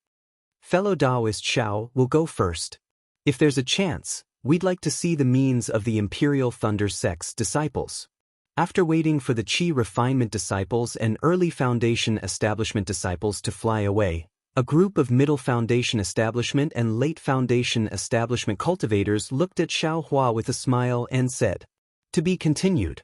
Fellow Daoist Xiao will go first. If there's a chance, we'd like to see the means of the Imperial Thunder Sect's disciples. After waiting for the Qi refinement disciples and early Foundation establishment disciples to fly away, a group of Middle Foundation establishment and Late Foundation establishment cultivators looked at Xiaohua with a smile and said, To be continued.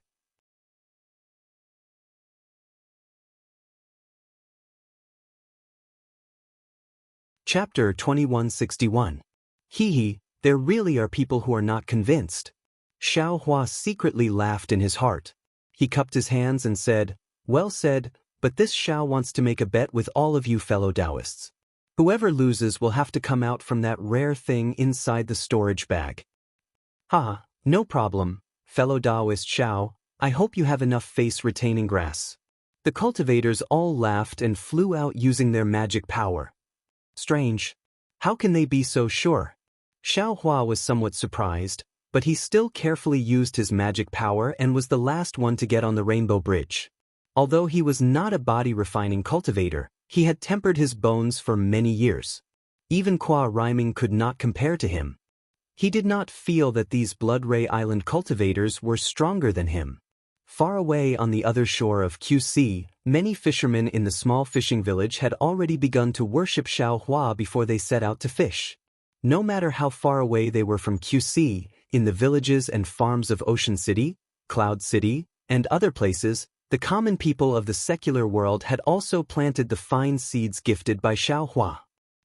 Chapter 2161. Hee, there really are people who are not convinced. Xiaohua secretly laughed in his heart. He cupped his hands and said, Well said, but this Xiao wants to make a bet with all of you fellow Daoists. Whoever loses will have to come out from that rare thing inside the storage bag. Ha, no problem, fellow Daoist Xiao, I hope you have enough face-retaining grass. The cultivators all laughed and flew out using their magic power. Strange. How can they be so sure? Xiaohua was somewhat surprised, but he still carefully used his magic power and was the last one to get on the Rainbow Bridge. Although he was not a body-refining cultivator, he had tempered his bones for many years. Even Kwa Rhyming could not compare to him. He did not feel that these Blood Ray Island cultivators were stronger than him. Far away on the other shore of QC, many fishermen in the small fishing village had already begun to worship Xiaohua before they set out to fish. No matter how far away they were from QC, in the villages and farms of Ocean City, Cloud City, and other places, the common people of the secular world had also planted the fine seeds gifted by Xiaohua.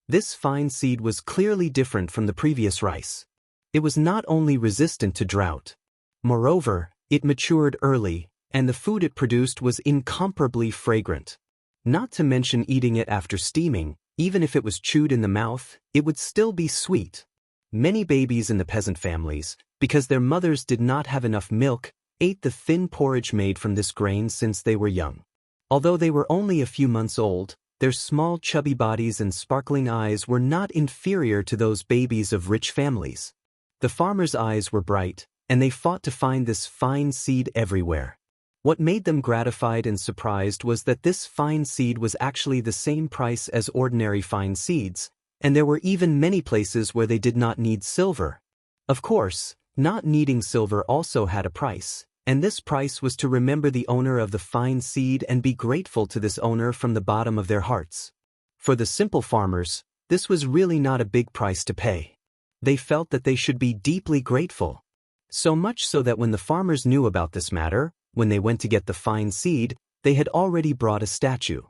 This fine seed was clearly different from the previous rice. It was not only resistant to drought. Moreover, it matured early, and the food it produced was incomparably fragrant. Not to mention eating it after steaming, even if it was chewed in the mouth, it would still be sweet. Many babies in the peasant families, because their mothers did not have enough milk, ate the thin porridge made from this grain since they were young. Although they were only a few months old, their small chubby bodies and sparkling eyes were not inferior to those babies of rich families. The farmers' eyes were bright, and they fought to find this fine seed everywhere. What made them gratified and surprised was that this fine seed was actually the same price as ordinary fine seeds, and there were even many places where they did not need silver. Of course, not needing silver also had a price, and this price was to remember the owner of the fine seed and be grateful to this owner from the bottom of their hearts. For the simple farmers, this was really not a big price to pay. They felt that they should be deeply grateful. So much so that when the farmers knew about this matter, when they went to get the fine seed, they had already brought a statue.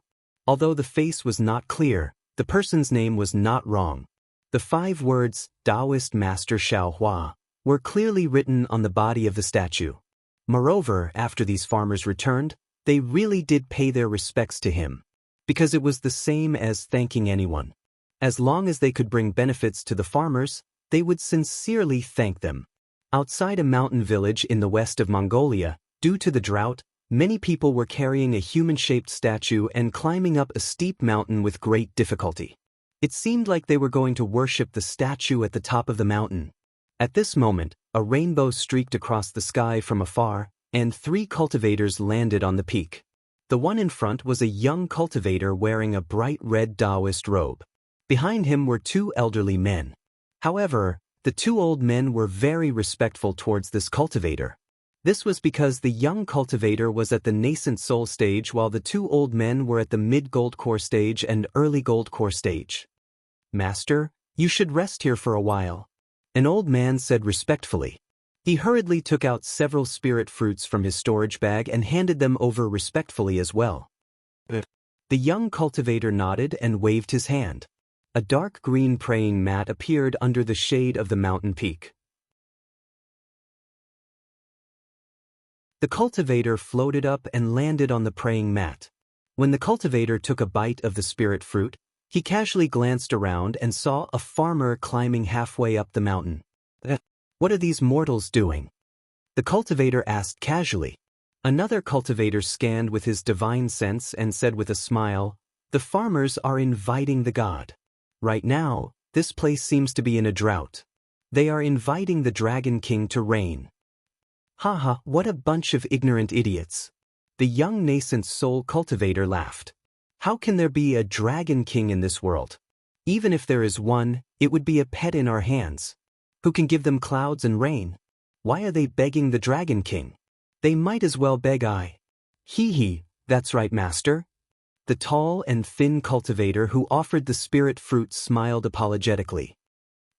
Although the face was not clear, the person's name was not wrong. The 5 words, Daoist Master Xiaohua, were clearly written on the body of the statue. Moreover, after these farmers returned, they really did pay their respects to him. Because it was the same as thanking anyone. As long as they could bring benefits to the farmers, they would sincerely thank them. Outside a mountain village in the west of Mongolia, Due to the drought, many people were carrying a human-shaped statue and climbing up a steep mountain with great difficulty. It seemed like they were going to worship the statue at the top of the mountain. At this moment, a rainbow streaked across the sky from afar, and 3 cultivators landed on the peak. The one in front was a young cultivator wearing a bright red Daoist robe. Behind him were 2 elderly men. However, the 2 old men were very respectful towards this cultivator. This was because the young cultivator was at the nascent soul stage while the 2 old men were at the mid-gold core stage and early gold core stage. "Master, you should rest here for a while," an old man said respectfully. He hurriedly took out several spirit fruits from his storage bag and handed them over respectfully as well. The young cultivator nodded and waved his hand. A dark green praying mat appeared under the shade of the mountain peak. The cultivator floated up and landed on the praying mat. When the cultivator took a bite of the spirit fruit, he casually glanced around and saw a farmer climbing halfway up the mountain. "What are these mortals doing?" the cultivator asked casually. Another cultivator scanned with his divine sense and said with a smile, "The farmers are inviting the god. Right now, this place seems to be in a drought. They are inviting the Dragon King to reign." "Haha, what a bunch of ignorant idiots." The young nascent soul cultivator laughed. "How can there be a Dragon King in this world? Even if there is one, it would be a pet in our hands. Who can give them clouds and rain? Why are they begging the Dragon King? They might as well beg I." "Hee, that's right, master." The tall and thin cultivator who offered the spirit fruit smiled apologetically.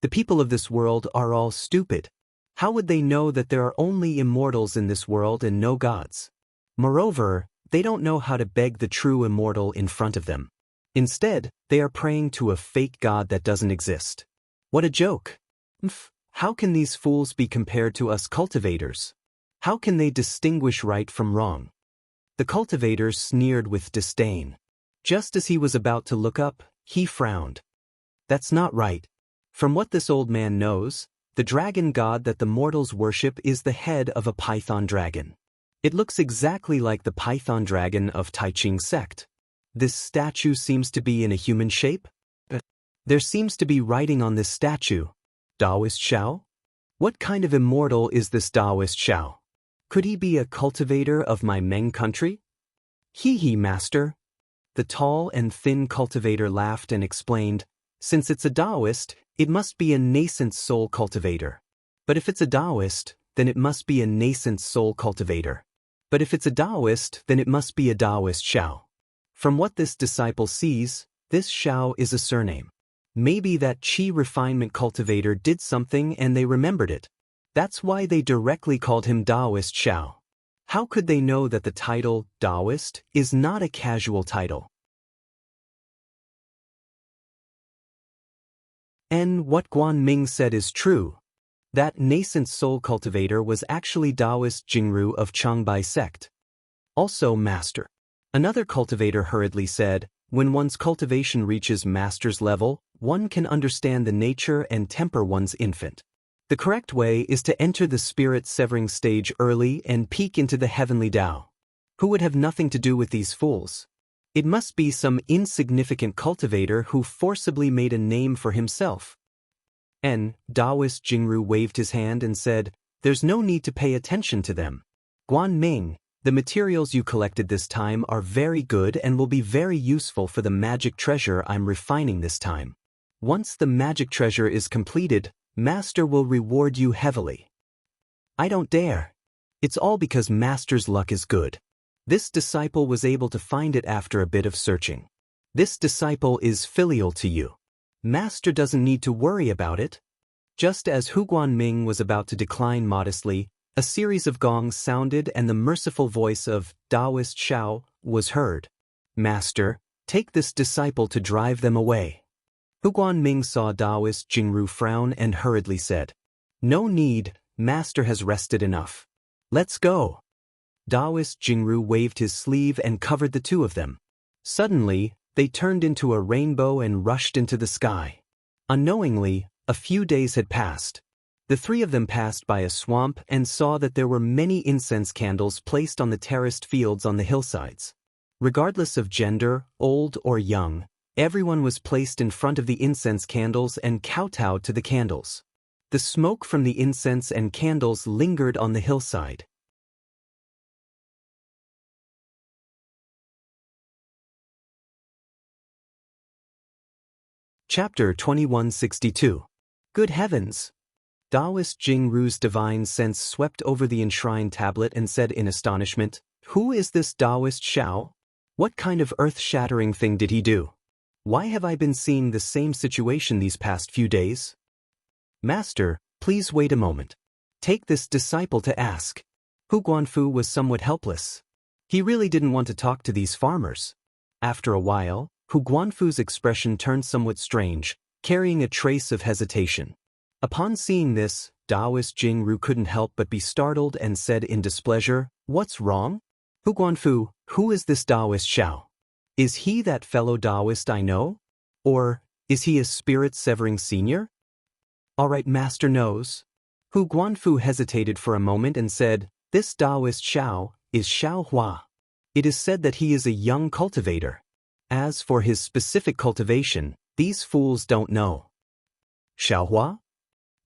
"The people of this world are all stupid. How would they know that there are only immortals in this world and no gods? Moreover, they don't know how to beg the true immortal in front of them. Instead, they are praying to a fake god that doesn't exist. What a joke. How can these fools be compared to us cultivators? How can they distinguish right from wrong?" The cultivator sneered with disdain. Just as he was about to look up, he frowned. "That's not right. From what this old man knows, the dragon god that the mortals worship is the head of a python dragon. It looks exactly like the python dragon of Taiching's sect. This statue seems to be in a human shape? There seems to be writing on this statue. Daoist Xiao? What kind of immortal is this Daoist Xiao? Could he be a cultivator of my Meng country?" "Hee, master." The tall and thin cultivator laughed and explained, "Since it's a Daoist, it must be a nascent soul cultivator. But if it's a Daoist, then it must be a nascent soul cultivator. But if it's a Daoist, then it must be a Daoist Xiao. From what this disciple sees, this Xiao is a surname. Maybe that Qi refinement cultivator did something and they remembered it. That's why they directly called him Daoist Xiao. How could they know that the title, Daoist, is not a casual title?" And what Guan Ming said is true. That nascent soul cultivator was actually Daoist Jingru of Changbai sect. "Also, master," another cultivator hurriedly said, "when one's cultivation reaches master's level, one can understand the nature and temper one's infant. The correct way is to enter the spirit-severing stage early and peek into the heavenly Tao. Who would have nothing to do with these fools? It must be some insignificant cultivator who forcibly made a name for himself." Daoist Jingru waved his hand and said, "There's no need to pay attention to them. Guan Ming, the materials you collected this time are very good and will be very useful for the magic treasure I'm refining this time. Once the magic treasure is completed, Master will reward you heavily." "I don't dare. It's all because Master's luck is good. This disciple was able to find it after a bit of searching. This disciple is filial to you. Master doesn't need to worry about it." Just as Hu Guanming was about to decline modestly, a series of gongs sounded and the merciful voice of Daoist Xiao was heard. "Master, take this disciple to drive them away." Hu Guanming saw Daoist Jingru frown and hurriedly said, "No need, Master has rested enough. Let's go." Daoist Jingru waved his sleeve and covered the 2 of them. Suddenly, they turned into a rainbow and rushed into the sky. Unknowingly, a few days had passed. The three of them passed by a swamp and saw that there were many incense candles placed on the terraced fields on the hillsides. Regardless of gender, old or young, everyone was placed in front of the incense candles and kowtowed to the candles. The smoke from the incense and candles lingered on the hillside. Chapter 2162. Good heavens! Daoist Jingru's divine sense swept over the enshrined tablet and said in astonishment, "Who is this Daoist Xiao? What kind of earth-shattering thing did he do? Why have I been seeing the same situation these past few days?" "Master, please wait a moment. Take this disciple to ask." Hu Guanfu was somewhat helpless. He really didn't want to talk to these farmers. After a while, Hu Guanfu's expression turned somewhat strange, carrying a trace of hesitation. Upon seeing this, Daoist Jingru couldn't help but be startled and said in displeasure, "What's wrong? Hu Guanfu, who is this Daoist Xiao? Is he that fellow Daoist I know? Or is he a spirit-severing senior?" "All right, Master knows." Hu Guanfu hesitated for a moment and said, "This Daoist Xiao is Xiao Hua. It is said that he is a young cultivator. As for his specific cultivation, these fools don't know." "Xiao Hua?"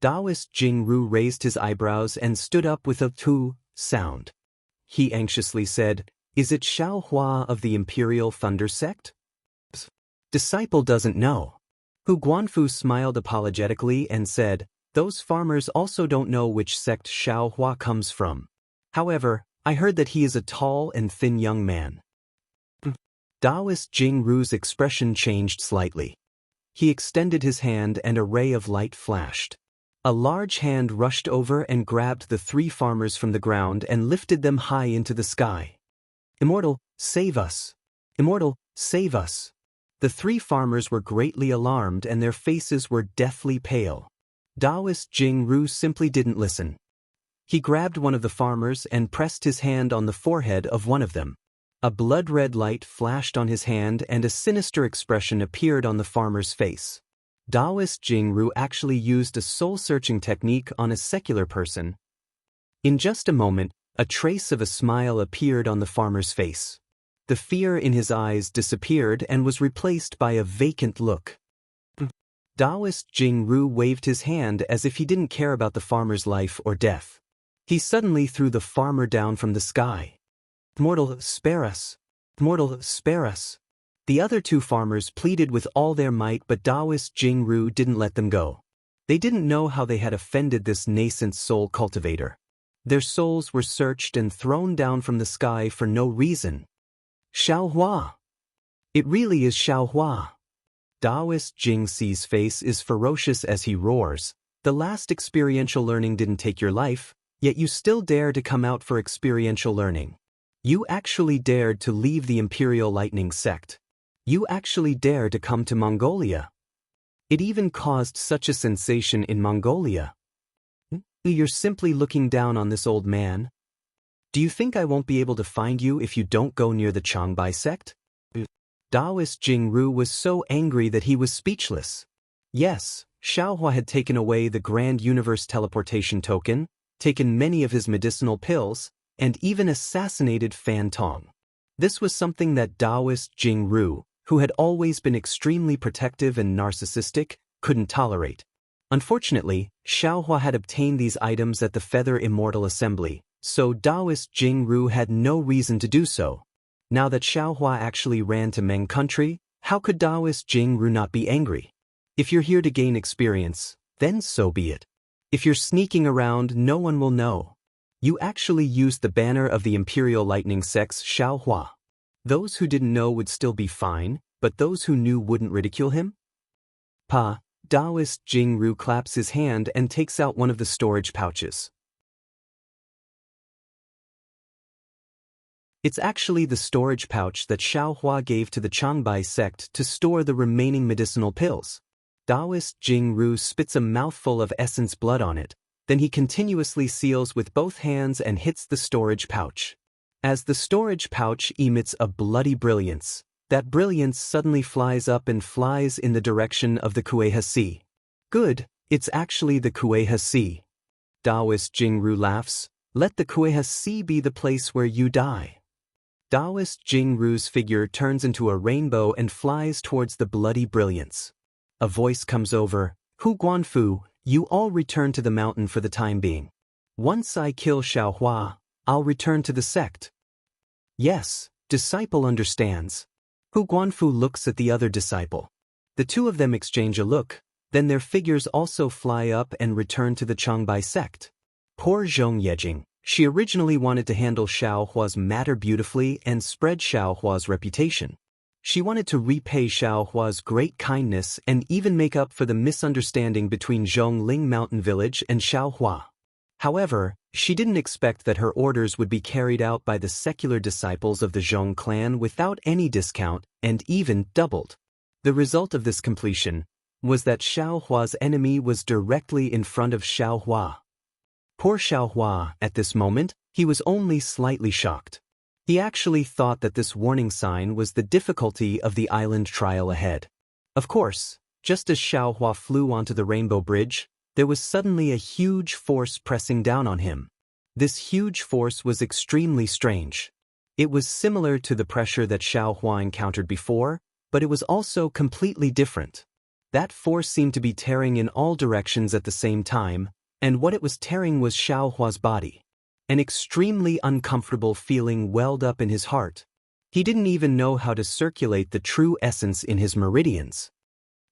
Daoist Jingru raised his eyebrows and stood up with a tu sound. He anxiously said, "Is it Xiao Hua of the Imperial Thunder Sect?" "Disciple doesn't know." Hu Guanfu smiled apologetically and said, "Those farmers also don't know which sect Xiao Hua comes from. However, I heard that he is a tall and thin young man." Daoist Jingru's expression changed slightly. He extended his hand and a ray of light flashed. A large hand rushed over and grabbed the three farmers from the ground and lifted them high into the sky. "Immortal, save us! Immortal, save us!" The three farmers were greatly alarmed and their faces were deathly pale. Daoist Jingru simply didn't listen. He grabbed one of the farmers and pressed his hand on the forehead of one of them. A blood-red light flashed on his hand and a sinister expression appeared on the farmer's face. Daoist Jingru actually used a soul-searching technique on a secular person. In just a moment, a trace of a smile appeared on the farmer's face. The fear in his eyes disappeared and was replaced by a vacant look. Daoist Jingru waved his hand as if he didn't care about the farmer's life or death. He suddenly threw the farmer down from the sky. "Immortal, spare us! Immortal, spare us!" The other two farmers pleaded with all their might, but Daoist Jingru didn't let them go. They didn't know how they had offended this nascent soul cultivator. Their souls were searched and thrown down from the sky for no reason. "Xiao Hua! It really is Xiao Hua!" Daoist Jingxi's face is ferocious as he roars. "The last experiential learning didn't take your life, yet you still dare to come out for experiential learning. You actually dared to leave the Imperial Lightning Sect. You actually dared to come to Mongolia. It even caused such a sensation in Mongolia. You're simply looking down on this old man. Do you think I won't be able to find you if you don't go near the Changbai sect?" Daoist Jingru was so angry that he was speechless. Yes, Xiaohua had taken away the Grand Universe teleportation token, taken many of his medicinal pills, and even assassinated Fan Tong. This was something that Daoist Jingru, who had always been extremely protective and narcissistic, couldn't tolerate. Unfortunately, Xiaohua had obtained these items at the Feather Immortal Assembly, so Daoist Jingru had no reason to do so. Now that Xiaohua actually ran to Meng country, how could Daoist Jingru not be angry? If you're here to gain experience, then so be it. If you're sneaking around, no one will know. You actually used the banner of the Imperial Lightning Sect's Xiaohua. Those who didn't know would still be fine, but those who knew wouldn't ridicule him? Daoist Jingru claps his hand and takes out one of the storage pouches. It's actually the storage pouch that Xiaohua gave to the Changbai sect to store the remaining medicinal pills. Daoist Jingru spits a mouthful of essence blood on it, then he continuously seals with both hands and hits the storage pouch. As the storage pouch emits a bloody brilliance, that brilliance suddenly flies up and flies in the direction of the Kueha Sea. Good, it's actually the Kueha Sea. Daoist Jingru laughs, let the Kueha Sea be the place where you die. Daoist Jingru's figure turns into a rainbow and flies towards the bloody brilliance. A voice comes over, Hu Guanfu, you all return to the mountain for the time being. Once I kill Xiaohua, I'll return to the sect. Yes, disciple understands. Hu Guanfu looks at the other disciple. The two of them exchange a look, then their figures also fly up and return to the Changbai sect. Poor Zhong Yejing, she originally wanted to handle Xiaohua's matter beautifully and spread Xiaohua's reputation. She wanted to repay Xiaohua's great kindness and even make up for the misunderstanding between Zhongling Mountain Village and Xiaohua. However, she didn't expect that her orders would be carried out by the secular disciples of the Zhong clan without any discount and even doubled. The result of this completion was that Xiaohua's enemy was directly in front of Xiaohua. Poor Xiaohua, at this moment, he was only slightly shocked. He actually thought that this warning sign was the difficulty of the island trial ahead. Of course, just as Xiaohua flew onto the Rainbow Bridge, there was suddenly a huge force pressing down on him. This huge force was extremely strange. It was similar to the pressure that Xiaohua encountered before, but it was also completely different. That force seemed to be tearing in all directions at the same time, and what it was tearing was Xiaohua's body. An extremely uncomfortable feeling welled up in his heart. He didn't even know how to circulate the true essence in his meridians.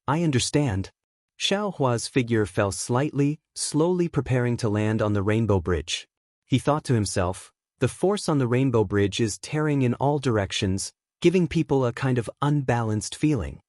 I understand. Xiaohua's figure fell slightly, slowly preparing to land on the Rainbow Bridge. He thought to himself, the force on the Rainbow Bridge is tearing in all directions, giving people a kind of unbalanced feeling.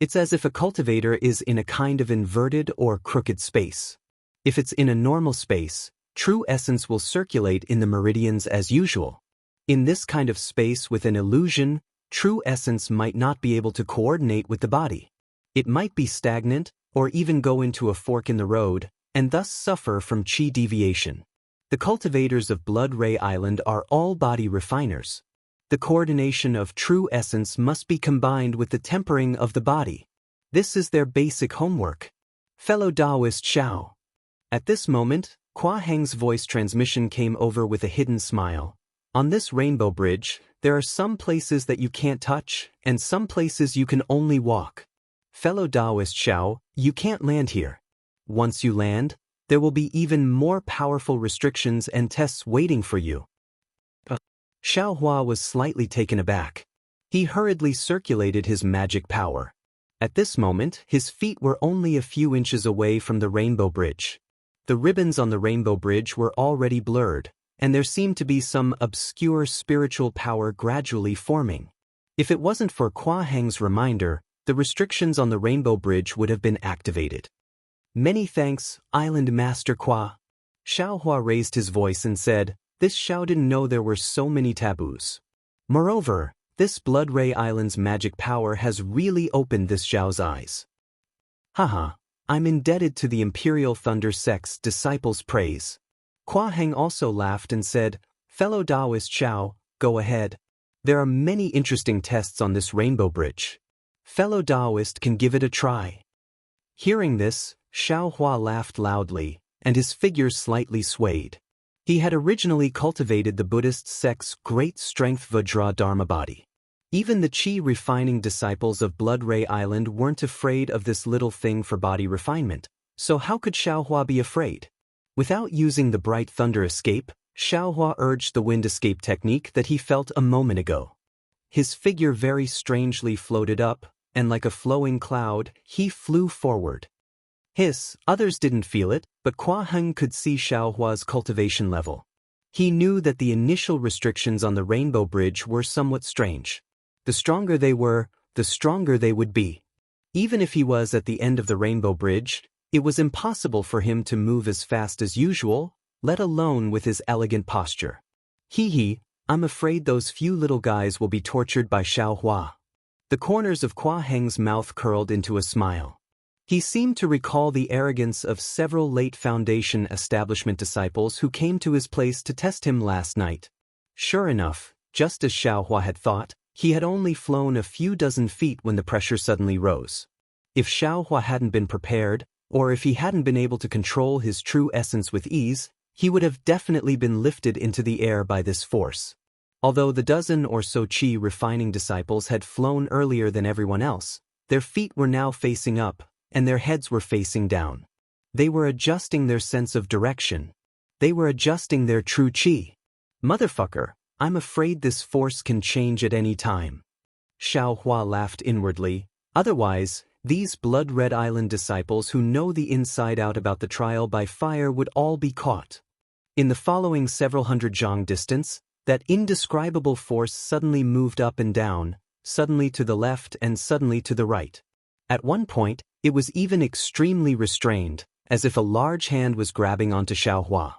It's as if a cultivator is in a kind of inverted or crooked space. If it's in a normal space, true essence will circulate in the meridians as usual. In this kind of space with an illusion, true essence might not be able to coordinate with the body. It might be stagnant, or even go into a fork in the road, and thus suffer from chi deviation. The cultivators of Blood Ray Island are all body refiners. The coordination of true essence must be combined with the tempering of the body. This is their basic homework. Fellow Daoist Xiao. At this moment, Kua Heng's voice transmission came over with a hidden smile. On this Rainbow Bridge, there are some places that you can't touch, and some places you can only walk. Fellow Daoist Xiao, you can't land here. Once you land, there will be even more powerful restrictions and tests waiting for you. Xiaohua was slightly taken aback. He hurriedly circulated his magic power. At this moment, his feet were only a few inches away from the Rainbow Bridge. The ribbons on the Rainbow Bridge were already blurred, and there seemed to be some obscure spiritual power gradually forming. If it wasn't for Kua Heng's reminder, the restrictions on the Rainbow Bridge would have been activated. Many thanks, Island Master Kua. Xiaohua raised his voice and said, this Xiao didn't know there were so many taboos. Moreover, this Blood Ray Island's magic power has really opened this Xiao's eyes. Haha, I'm indebted to the Imperial Thunder Sect's disciples' praise. Kua Heng also laughed and said, fellow Daoist Xiao, go ahead. There are many interesting tests on this Rainbow Bridge. Fellow Daoist can give it a try. Hearing this, Xiaohua laughed loudly, and his figure slightly swayed. He had originally cultivated the Buddhist sect's great strength Vajra Dharma body. Even the chi-refining disciples of Blood Ray Island weren't afraid of this little thing for body refinement, so how could Xiaohua be afraid? Without using the bright thunder escape, Xiaohua urged the wind escape technique that he felt a moment ago. His figure very strangely floated up, and like a flowing cloud, he flew forward. Others didn't feel it, but Kua Heng could see Xiaohua's cultivation level. He knew that the initial restrictions on the Rainbow Bridge were somewhat strange. The stronger they were, the stronger they would be. Even if he was at the end of the Rainbow Bridge, it was impossible for him to move as fast as usual, let alone with his elegant posture. I'm afraid those few little guys will be tortured by Xiaohua. The corners of Kua Heng's mouth curled into a smile. He seemed to recall the arrogance of several late Foundation establishment disciples who came to his place to test him last night. Sure enough, just as Xiaohua had thought, he had only flown a few dozen feet when the pressure suddenly rose. If Xiaohua hadn't been prepared, or if he hadn't been able to control his true essence with ease, he would have definitely been lifted into the air by this force. Although the dozen or so qi refining disciples had flown earlier than everyone else, their feet were now facing up, and their heads were facing down. They were adjusting their sense of direction. They were adjusting their true qi. Motherfucker, I'm afraid this force can change at any time. Xiaohua laughed inwardly. Otherwise, these blood-red island disciples who know the inside out about the trial by fire would all be caught. In the following several hundred zhang distance, that indescribable force suddenly moved up and down, suddenly to the left and suddenly to the right. At one point, it was even extremely restrained, as if a large hand was grabbing onto Xiaohua.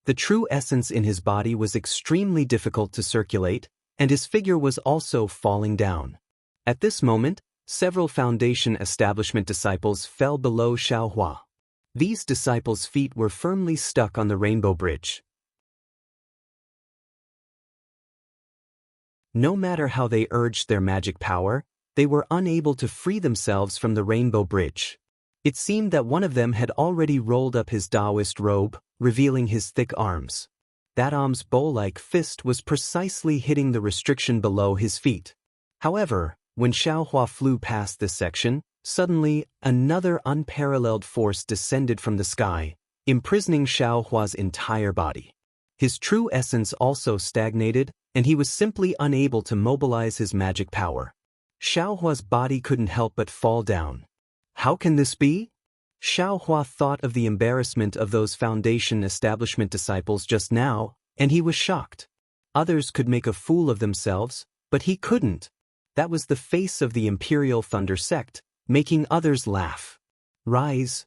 The true essence in his body was extremely difficult to circulate, and his figure was also falling down. At this moment, several Foundation establishment disciples fell below Xiaohua. These disciples' feet were firmly stuck on the rainbow bridge. No matter how they urged their magic power, they were unable to free themselves from the rainbow bridge. It seemed that one of them had already rolled up his Daoist robe, revealing his thick arms. That arm's bow-like fist was precisely hitting the restriction below his feet. However, when Xiaohua flew past this section, suddenly, another unparalleled force descended from the sky, imprisoning Xiaohua's entire body. His true essence also stagnated, and he was simply unable to mobilize his magic power. Xiaohua's body couldn't help but fall down. How can this be? Xiaohua thought of the embarrassment of those Foundation establishment disciples just now, and he was shocked. Others could make a fool of themselves, but he couldn't. That was the face of the Imperial Thunder sect, making others laugh. Rise.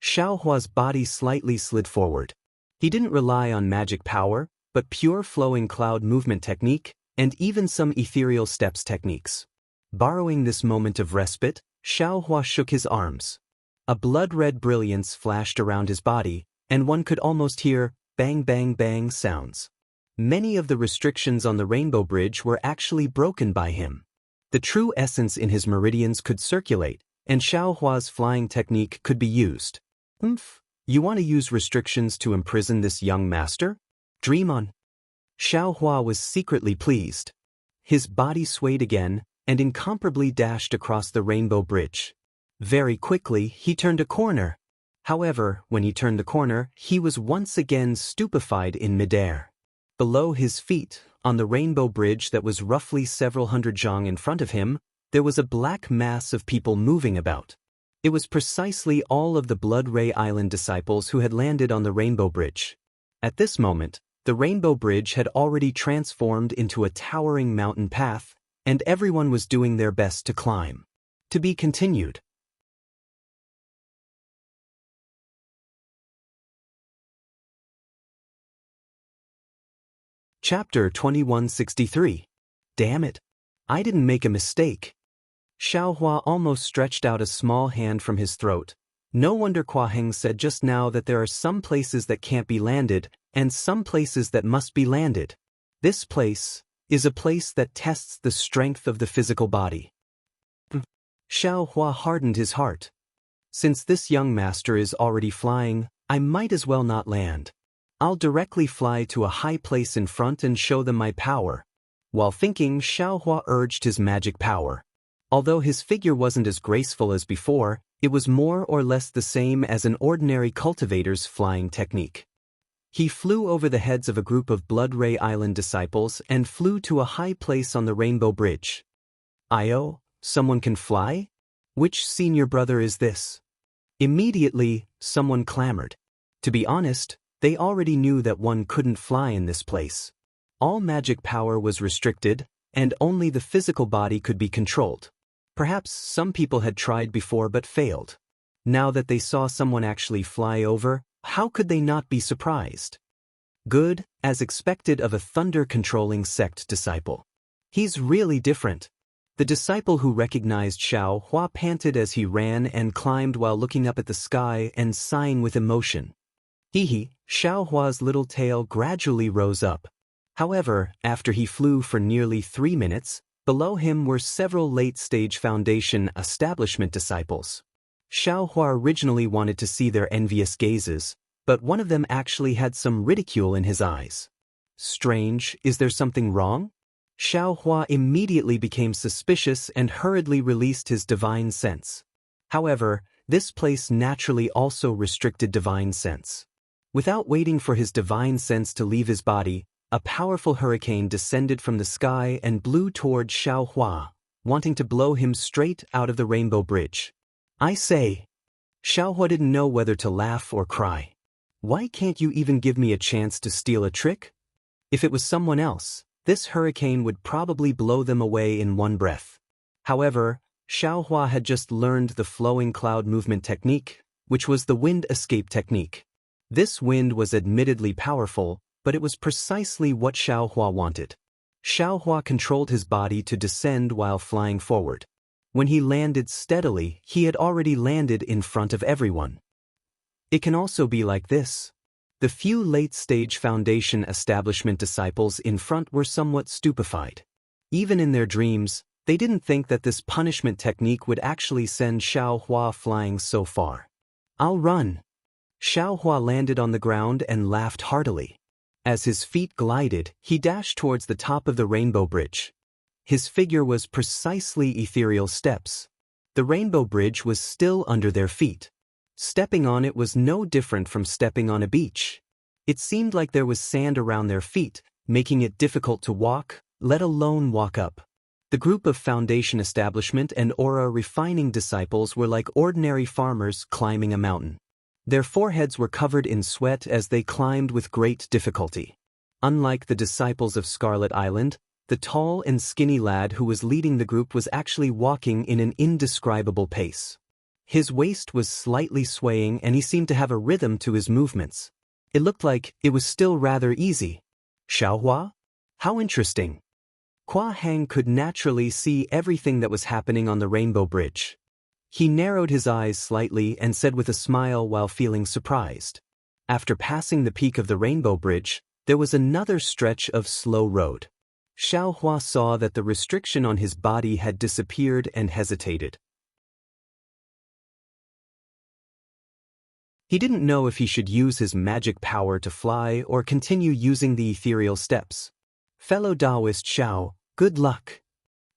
Xiaohua's body slightly slid forward. He didn't rely on magic power, but pure flowing cloud movement technique, and even some ethereal steps techniques. Borrowing this moment of respite, Xiaohua shook his arms. A blood-red brilliance flashed around his body, and one could almost hear bang bang bang sounds. Many of the restrictions on the Rainbow Bridge were actually broken by him. The true essence in his meridians could circulate, and Xiaohua's flying technique could be used. You want to use restrictions to imprison this young master? Dream on. Xiaohua was secretly pleased. His body swayed again, and incomparably dashed across the Rainbow Bridge. Very quickly, he turned a corner. However, when he turned the corner, he was once again stupefied in midair. Below his feet, on the Rainbow Bridge that was roughly several hundred zhang in front of him, there was a black mass of people moving about. It was precisely all of the Blood Ray Island disciples who had landed on the Rainbow Bridge. At this moment, the Rainbow Bridge had already transformed into a towering mountain path, and everyone was doing their best to climb. To be continued. Chapter 2163. Damn it. I didn't make a mistake. Xiaohua almost stretched out a small hand from his throat. No wonder Kuaheng said just now that there are some places that can't be landed, and some places that must be landed. This place is a place that tests the strength of the physical body. Xiaohua hardened his heart. Since this young master is already flying, I might as well not land. I'll directly fly to a high place in front and show them my power. While thinking, Xiaohua urged his magic power. Although his figure wasn't as graceful as before, it was more or less the same as an ordinary cultivator's flying technique. He flew over the heads of a group of Blood Ray Island disciples and flew to a high place on the Rainbow Bridge. Io, someone can fly? Which senior brother is this? Immediately, someone clamored. To be honest, they already knew that one couldn't fly in this place. All magic power was restricted, and only the physical body could be controlled. Perhaps some people had tried before but failed. Now that they saw someone actually fly over, how could they not be surprised? Good, as expected of a thunder-controlling sect disciple. He's really different. The disciple who recognized Xiaohua panted as he ran and climbed while looking up at the sky and sighing with emotion. Xiaohua's little tail gradually rose up. However, after he flew for nearly 3 minutes, Below him were several late-stage Foundation establishment disciples. Xiaohua originally wanted to see their envious gazes, but one of them actually had some ridicule in his eyes. Strange, is there something wrong? Xiaohua immediately became suspicious and hurriedly released his divine sense. However, this place naturally also restricted divine sense. Without waiting for his divine sense to leave his body, a powerful hurricane descended from the sky and blew toward Xiaohua, wanting to blow him straight out of the Rainbow Bridge. I say. Xiaohua didn't know whether to laugh or cry. Why can't you even give me a chance to steal a trick? If it was someone else, this hurricane would probably blow them away in one breath. However, Xiaohua had just learned the flowing cloud movement technique, which was the wind escape technique. This wind was admittedly powerful, but it was precisely what Xiaohua wanted. Xiaohua controlled his body to descend while flying forward. When he landed steadily, he had already landed in front of everyone. It can also be like this. The few late-stage Foundation establishment disciples in front were somewhat stupefied. Even in their dreams, they didn't think that this punishment technique would actually send Xiaohua flying so far. I'll run. Xiaohua landed on the ground and laughed heartily. As his feet glided, he dashed towards the top of the Rainbow Bridge. His figure was precisely ethereal steps. The Rainbow Bridge was still under their feet. Stepping on it was no different from stepping on a beach. It seemed like there was sand around their feet, making it difficult to walk, let alone walk up. The group of Foundation establishment and aura refining disciples were like ordinary farmers climbing a mountain. Their foreheads were covered in sweat as they climbed with great difficulty. Unlike the disciples of Scarlet Island, the tall and skinny lad who was leading the group was actually walking in an indescribable pace. His waist was slightly swaying and he seemed to have a rhythm to his movements. It looked like it was still rather easy. Xiaohua? How interesting. Hua Hang could naturally see everything that was happening on the Rainbow Bridge. He narrowed his eyes slightly and said with a smile while feeling surprised. After passing the peak of the Rainbow Bridge, there was another stretch of slow road. Xiaohua saw that the restriction on his body had disappeared and hesitated. He didn't know if he should use his magic power to fly or continue using the ethereal steps. Fellow Daoist Xiao, good luck.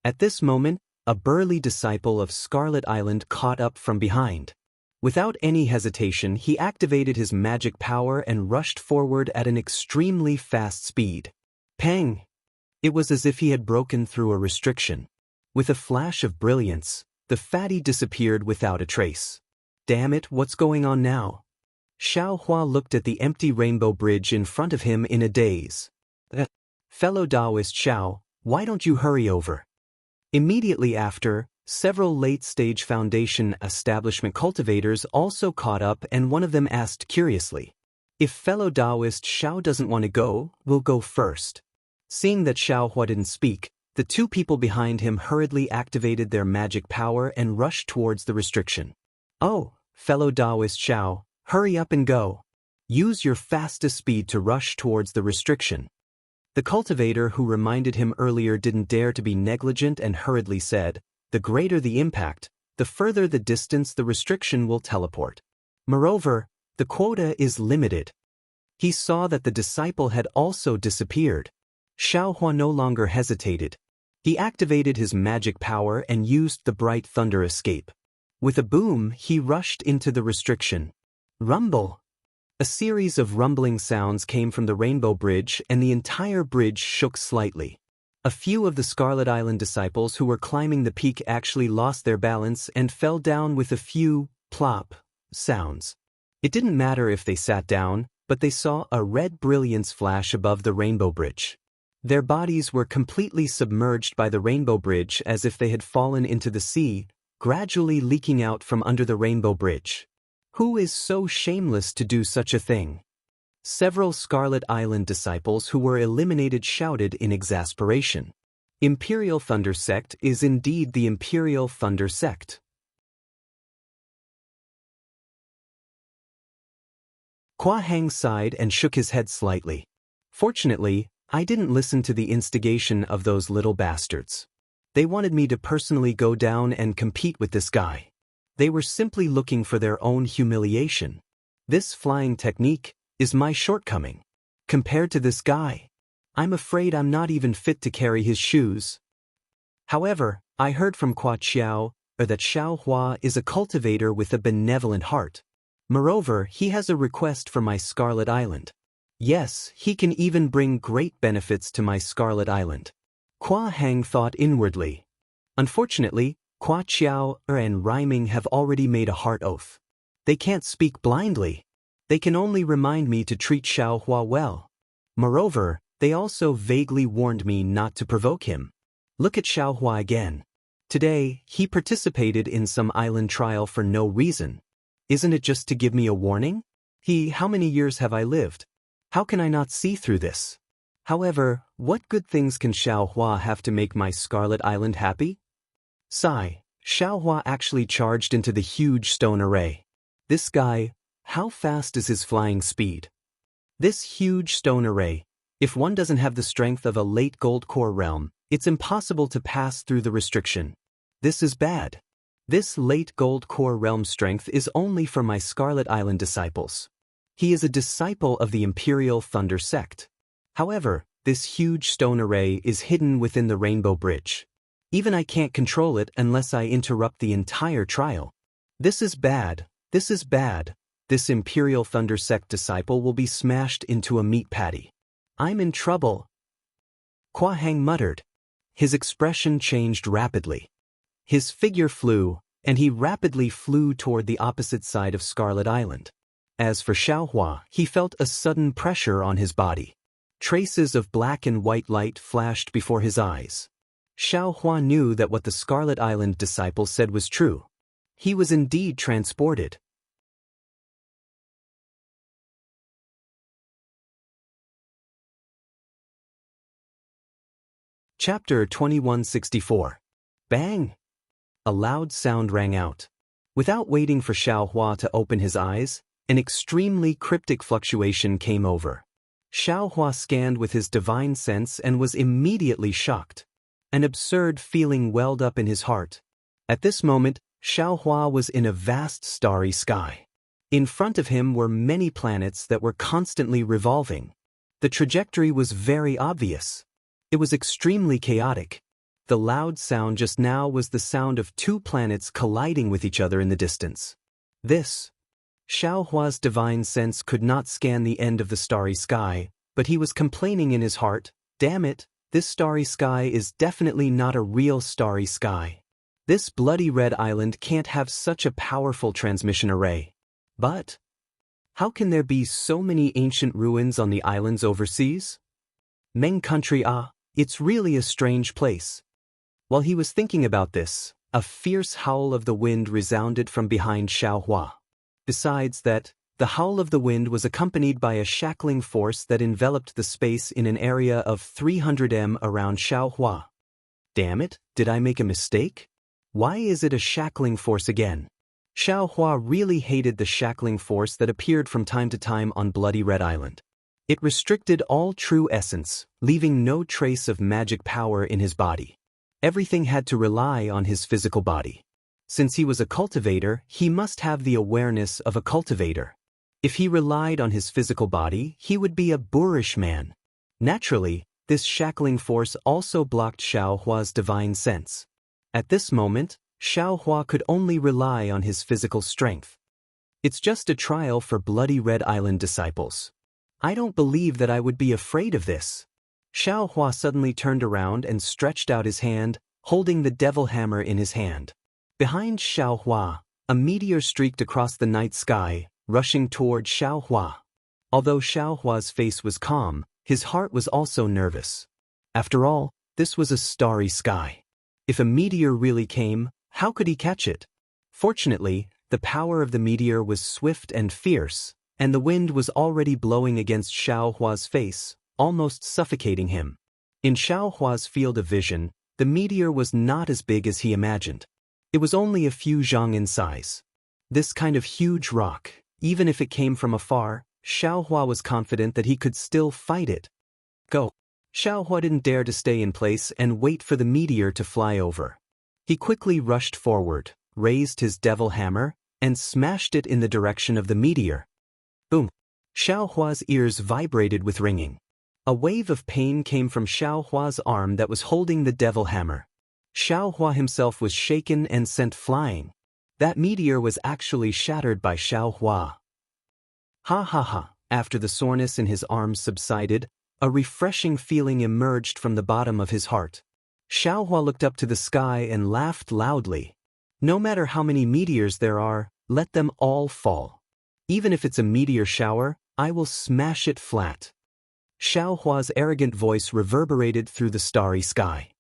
At this moment, a burly disciple of Scarlet Island caught up from behind. Without any hesitation, he activated his magic power and rushed forward at an extremely fast speed. Pang! It was as if he had broken through a restriction. With a flash of brilliance, the fatty disappeared without a trace. Damn it, what's going on now? Xiaohua looked at the empty Rainbow Bridge in front of him in a daze. Fellow Daoist Xiao, why don't you hurry over? Immediately after, several late-stage Foundation establishment cultivators also caught up and one of them asked curiously, if fellow Daoist Xiao doesn't want to go, we'll go first. Seeing that Xiaohua didn't speak, the two people behind him hurriedly activated their magic power and rushed towards the restriction. Oh, fellow Daoist Xiao, hurry up and go. Use your fastest speed to rush towards the restriction. The cultivator who reminded him earlier didn't dare to be negligent and hurriedly said, the greater the impact, the further the distance the restriction will teleport. Moreover, the quota is limited. He saw that the disciple had also disappeared. Xiaohua no longer hesitated. He activated his magic power and used the bright thunder escape. With a boom, he rushed into the restriction. Rumble! A series of rumbling sounds came from the Rainbow Bridge and the entire bridge shook slightly. A few of the Scarlet Island disciples who were climbing the peak actually lost their balance and fell down with a few plop sounds. It didn't matter if they sat down, but they saw a red brilliance flash above the Rainbow Bridge. Their bodies were completely submerged by the Rainbow Bridge as if they had fallen into the sea, gradually leaking out from under the Rainbow Bridge. Who is so shameless to do such a thing? Several Scarlet Island disciples who were eliminated shouted in exasperation. Imperial Thunder Sect is indeed the Imperial Thunder Sect. Hua Hang sighed and shook his head slightly. Fortunately, I didn't listen to the instigation of those little bastards. They wanted me to personally go down and compete with this guy. They were simply looking for their own humiliation. This flying technique is my shortcoming. Compared to this guy, I'm afraid I'm not even fit to carry his shoes. However, I heard from Kuo Xiao that Xiao Hua is a cultivator with a benevolent heart. Moreover, he has a request for my Scarlet Island. Yes, he can even bring great benefits to my Scarlet Island. Kuo Hang thought inwardly. Unfortunately, Kuo Xiao and Rhyming have already made a heart oath. They can't speak blindly. They can only remind me to treat Xiao Hua well. Moreover, they also vaguely warned me not to provoke him. Look at Xiao Hua again. Today, he participated in some island trial for no reason. Isn't it just to give me a warning? How many years have I lived? How can I not see through this? However, what good things can Xiao Hua have to make my Scarlet Island happy? Sigh, Xiao Hua actually charged into the huge stone array. This guy, how fast is his flying speed? This huge stone array, if one doesn't have the strength of a late gold core realm, it's impossible to pass through the restriction. This is bad. This late gold core realm strength is only for my Scarlet Island disciples. He is a disciple of the Imperial Thunder sect. However, this huge stone array is hidden within the Rainbow Bridge. Even I can't control it unless I interrupt the entire trial. This is bad. This is bad. This Imperial Thunder sect disciple will be smashed into a meat patty. I'm in trouble. Kuo Hang muttered. His expression changed rapidly. His figure flew, and he rapidly flew toward the opposite side of Scarlet Island. As for Xiao Hua, he felt a sudden pressure on his body. Traces of black and white light flashed before his eyes. Xiao Hua knew that what the Scarlet Island disciple said was true. He was indeed transported. Chapter 2164. Bang! A loud sound rang out. Without waiting for Xiao Hua to open his eyes, an extremely cryptic fluctuation came over. Xiao Hua scanned with his divine sense and was immediately shocked. An absurd feeling welled up in his heart. At this moment, Xiao Hua was in a vast starry sky. In front of him were many planets that were constantly revolving. The trajectory was very obvious. It was extremely chaotic. The loud sound just now was the sound of two planets colliding with each other in the distance. Xiao Hua's divine sense could not scan the end of the starry sky, but he was complaining in his heart, "Damn it, this starry sky is definitely not a real starry sky. This bloody red island can't have such a powerful transmission array. But how can there be so many ancient ruins on the islands overseas? Meng country, it's really a strange place." While he was thinking about this, a fierce howl of the wind resounded from behind Xiao Hua. Besides that, the howl of the wind was accompanied by a shackling force that enveloped the space in an area of 300 m around Xiao Hua. Damn it, did I make a mistake? Why is it a shackling force again? Xiao Hua really hated the shackling force that appeared from time to time on Bloody Red Island. It restricted all true essence, leaving no trace of magic power in his body. Everything had to rely on his physical body. Since he was a cultivator, he must have the awareness of a cultivator. If he relied on his physical body, he would be a boorish man. Naturally, this shackling force also blocked Xiao Hua's divine sense. At this moment, Xiao Hua could only rely on his physical strength. It's just a trial for Bloody Red Island disciples. I don't believe that I would be afraid of this. Xiao Hua suddenly turned around and stretched out his hand, holding the devil hammer in his hand. Behind Xiao Hua, a meteor streaked across the night sky, rushing toward Xiao Hua. Although Xiao Hua's face was calm, his heart was also nervous. After all, this was a starry sky. If a meteor really came, how could he catch it? Fortunately, the power of the meteor was swift and fierce, and the wind was already blowing against Xiao Hua's face, almost suffocating him. In Xiao Hua's field of vision, the meteor was not as big as he imagined. It was only a few zhang in size. This kind of huge rock, even if it came from afar, Xiao Hua was confident that he could still fight it. Go! Xiaohua didn't dare to stay in place and wait for the meteor to fly over. He quickly rushed forward, raised his devil hammer, and smashed it in the direction of the meteor. Boom! Xiaohua's ears vibrated with ringing. A wave of pain came from Xiaohua's arm that was holding the devil hammer. Xiaohua himself was shaken and sent flying. That meteor was actually shattered by Xiaohua. Ha ha ha! After the soreness in his arms subsided, a refreshing feeling emerged from the bottom of his heart. Xiaohua looked up to the sky and laughed loudly. No matter how many meteors there are, let them all fall. Even if it's a meteor shower, I will smash it flat. Xiaohua's arrogant voice reverberated through the starry sky.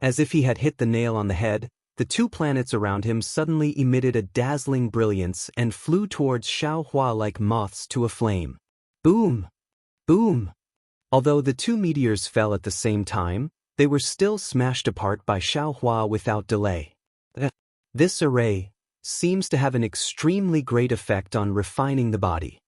As if he had hit the nail on the head, the two planets around him suddenly emitted a dazzling brilliance and flew towards Xiaohua like moths to a flame. Boom! Boom! Although the two meteors fell at the same time, they were still smashed apart by Xiaohua without delay. This array seems to have an extremely great effect on refining the body.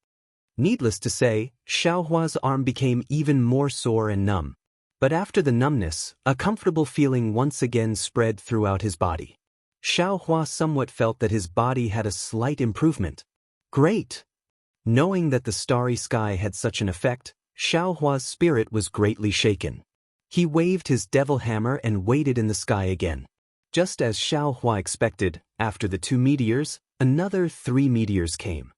Needless to say, Xiaohua's arm became even more sore and numb. But after the numbness, a comfortable feeling once again spread throughout his body. Xiaohua somewhat felt that his body had a slight improvement. Great! Knowing that the starry sky had such an effect, Xiaohua's spirit was greatly shaken. He waved his devil hammer and waited in the sky again. Just as Xiaohua expected, after the two meteors, another 3 meteors came.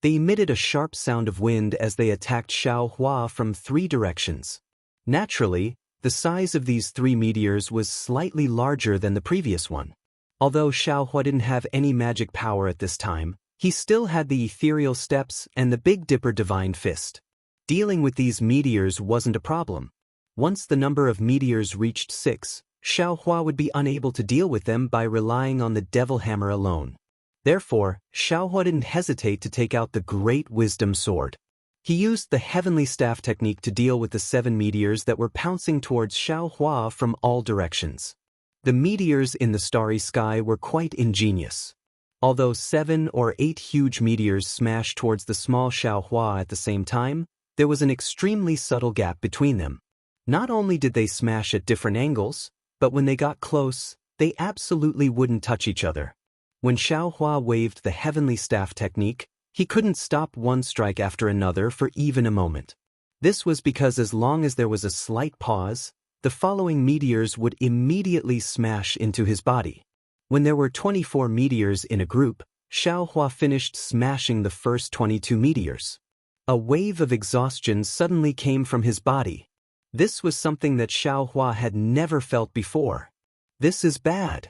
They emitted a sharp sound of wind as they attacked Xiaohua from 3 directions. Naturally, the size of these 3 meteors was slightly larger than the previous one. Although Xiaohua didn't have any magic power at this time, he still had the ethereal steps and the Big Dipper divine fist. Dealing with these meteors wasn't a problem. Once the number of meteors reached 6, Xiaohua would be unable to deal with them by relying on the devil hammer alone. Therefore, Xiaohua didn't hesitate to take out the Great Wisdom Sword. He used the Heavenly Staff technique to deal with the 7 meteors that were pouncing towards Xiaohua from all directions. The meteors in the starry sky were quite ingenious. Although 7 or 8 huge meteors smashed towards the small Xiaohua at the same time, there was an extremely subtle gap between them. Not only did they smash at different angles, but when they got close, they absolutely wouldn't touch each other. When Xiaohua waved the Heavenly Staff technique, he couldn't stop one strike after another for even a moment. This was because as long as there was a slight pause, the following meteors would immediately smash into his body. When there were 24 meteors in a group, Xiaohua finished smashing the first 22 meteors. A wave of exhaustion suddenly came from his body. This was something that Xiaohua had never felt before. This is bad.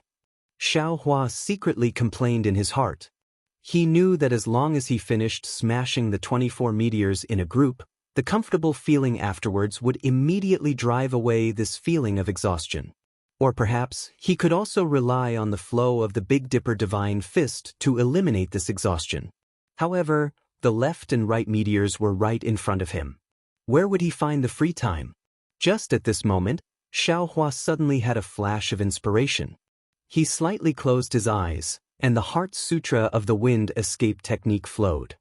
Xiaohua secretly complained in his heart. He knew that as long as he finished smashing the 24 meteors in a group, the comfortable feeling afterwards would immediately drive away this feeling of exhaustion. Or perhaps he could also rely on the flow of the Big Dipper divine fist to eliminate this exhaustion. However, the left and right meteors were right in front of him. Where would he find the free time? Just at this moment, Xiaohua suddenly had a flash of inspiration. He slightly closed his eyes, and the Heart Sutra of the Wind Escape technique flowed.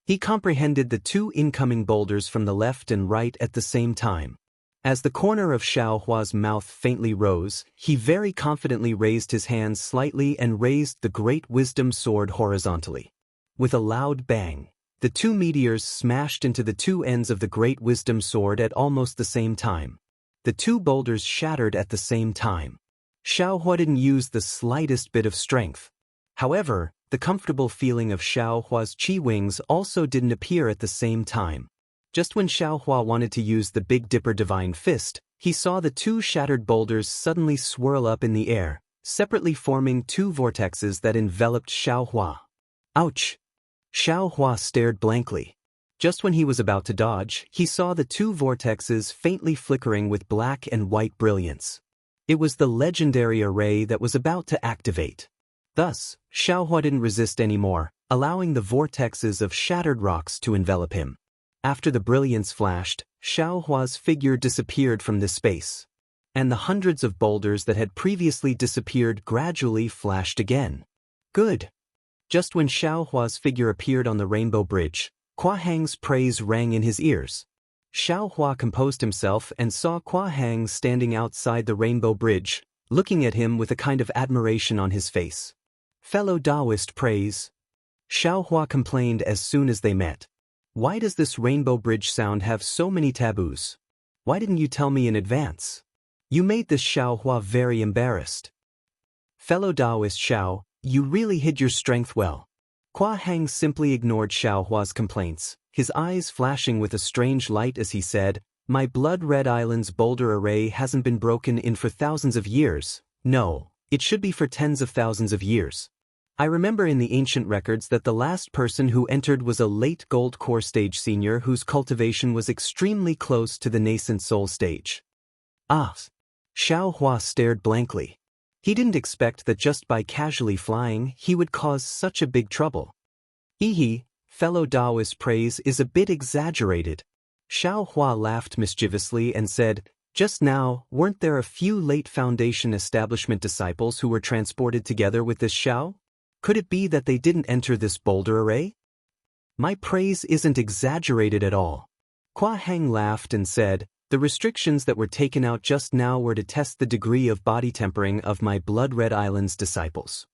He comprehended the 2 incoming boulders from the left and right at the same time. As the corner of Xiaohua's mouth faintly rose, he very confidently raised his hands slightly and raised the Great Wisdom Sword horizontally. With a loud bang, the 2 meteors smashed into the 2 ends of the Great Wisdom Sword at almost the same time. The 2 boulders shattered at the same time. Xiaohua didn't use the slightest bit of strength. However, the comfortable feeling of Xiaohua's chi wings also didn't appear at the same time. Just when Xiaohua wanted to use the Big Dipper divine fist, he saw the 2 shattered boulders suddenly swirl up in the air, separately forming 2 vortexes that enveloped Xiaohua. Ouch! Xiaohua stared blankly. Just when he was about to dodge, he saw the 2 vortexes faintly flickering with black and white brilliance. It was the legendary array that was about to activate. Thus, Xiaohua didn't resist anymore, allowing the vortexes of shattered rocks to envelop him. After the brilliance flashed, Xiaohua's figure disappeared from this space. And the hundreds of boulders that had previously disappeared gradually flashed again. Good. Just when Xiao Hua's figure appeared on the rainbow bridge, Kua Hang's praise rang in his ears. Xiao Hua composed himself and saw Kua Hang standing outside the rainbow bridge, looking at him with a kind of admiration on his face. Fellow Daoist praise. Xiao Hua complained as soon as they met. Why does this rainbow bridge sound have so many taboos? Why didn't you tell me in advance? You made this Xiao Hua very embarrassed. Fellow Daoist Xiao, you really hid your strength well. Kua Hang simply ignored Xiao Hua's complaints, his eyes flashing with a strange light as he said, My blood-red island's boulder array hasn't been broken in for thousands of years. No, it should be for tens of thousands of years. I remember in the ancient records that the last person who entered was a late gold core stage senior whose cultivation was extremely close to the nascent soul stage. Ah! Xiao Hua stared blankly. He didn't expect that just by casually flying he would cause such a big trouble. Ehe, fellow Daoist praise is a bit exaggerated. Xiao Hua laughed mischievously and said, Just now, weren't there a few late Foundation establishment disciples who were transported together with this Xiao? Could it be that they didn't enter this boulder array? My praise isn't exaggerated at all. Kua Hang laughed and said, The restrictions that were taken out just now were to test the degree of body tempering of my blood-red island's disciples.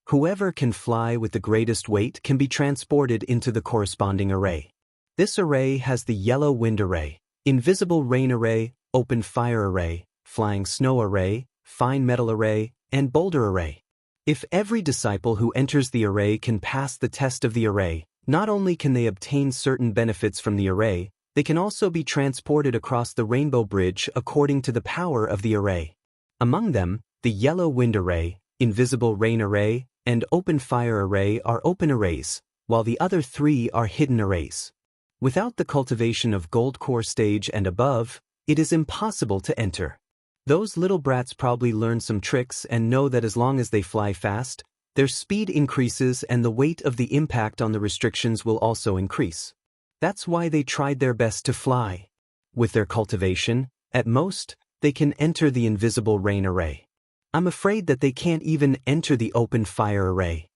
Whoever can fly with the greatest weight can be transported into the corresponding array. This array has the yellow wind array, invisible rain array, open fire array, flying snow array, fine metal array, and boulder array. If every disciple who enters the array can pass the test of the array, not only can they obtain certain benefits from the array, they can also be transported across the rainbow bridge according to the power of the array. Among them, the yellow wind array, invisible rain array, and open fire array are open arrays, while the other three are hidden arrays. Without the cultivation of gold core stage and above, it is impossible to enter. Those little brats probably learn some tricks and know that as long as they fly fast, their speed increases and the weight of the impact on the restrictions will also increase. That's why they tried their best to fly. With their cultivation, at most, they can enter the invisible rain array. I'm afraid that they can't even enter the open fire array.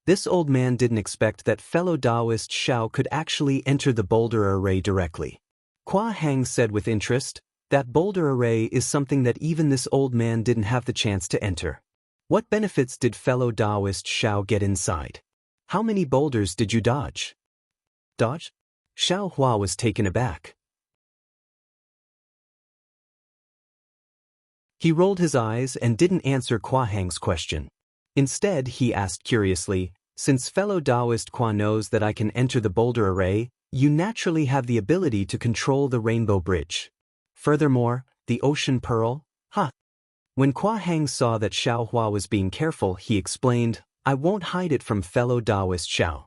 This old man didn't expect that fellow Daoist Xiao could actually enter the boulder array directly. Kua Hang said with interest, That boulder array is something that even this old man didn't have the chance to enter. What benefits did fellow Daoist Xiao get inside? How many boulders did you dodge? Dodge? Xiao Hua was taken aback. He rolled his eyes and didn't answer Kua Hang's question. Instead, he asked curiously, Since fellow Daoist Kua knows that I can enter the boulder array, you naturally have the ability to control the rainbow bridge. Furthermore, the ocean pearl, When Kua Hang saw that Xiao Hua was being careful, he explained, I won't hide it from fellow Daoist Xiao.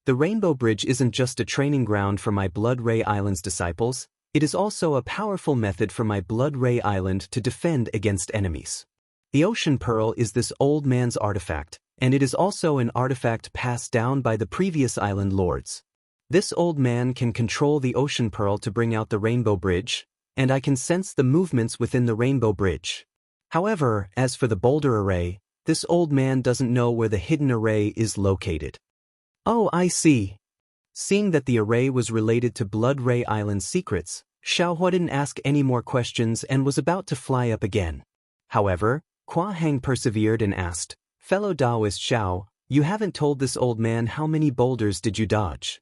The rainbow bridge isn't just a training ground for my Blood Ray Island's disciples, it is also a powerful method for my Blood Ray Island to defend against enemies. The ocean pearl is this old man's artifact, and it is also an artifact passed down by the previous island lords. This old man can control the ocean pearl to bring out the rainbow bridge, and I can sense the movements within the rainbow bridge. However, as for the boulder array, this old man doesn't know where the hidden array is located. Oh, I see. Seeing that the array was related to Blood Ray Island's secrets, Xiao Hua didn't ask any more questions and was about to fly up again. However, Kua Hang persevered and asked, Fellow Daoist Xiao, you haven't told this old man how many boulders did you dodge?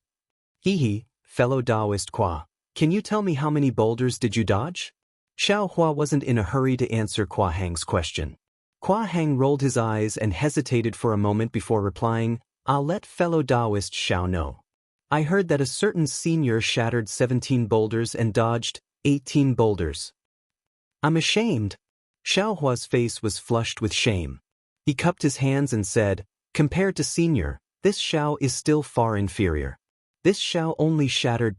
Hehe, fellow Daoist Kua, can you tell me how many boulders did you dodge? Xiao Hua wasn't in a hurry to answer Kua Hang's question. Kua Hang rolled his eyes and hesitated for a moment before replying, I'll let fellow Daoist Xiao know. I heard that a certain senior shattered 17 boulders and dodged 18 boulders. I'm ashamed. Xiao Hua's face was flushed with shame. He cupped his hands and said, Compared to senior, this Xiao is still far inferior. This Xiao only shattered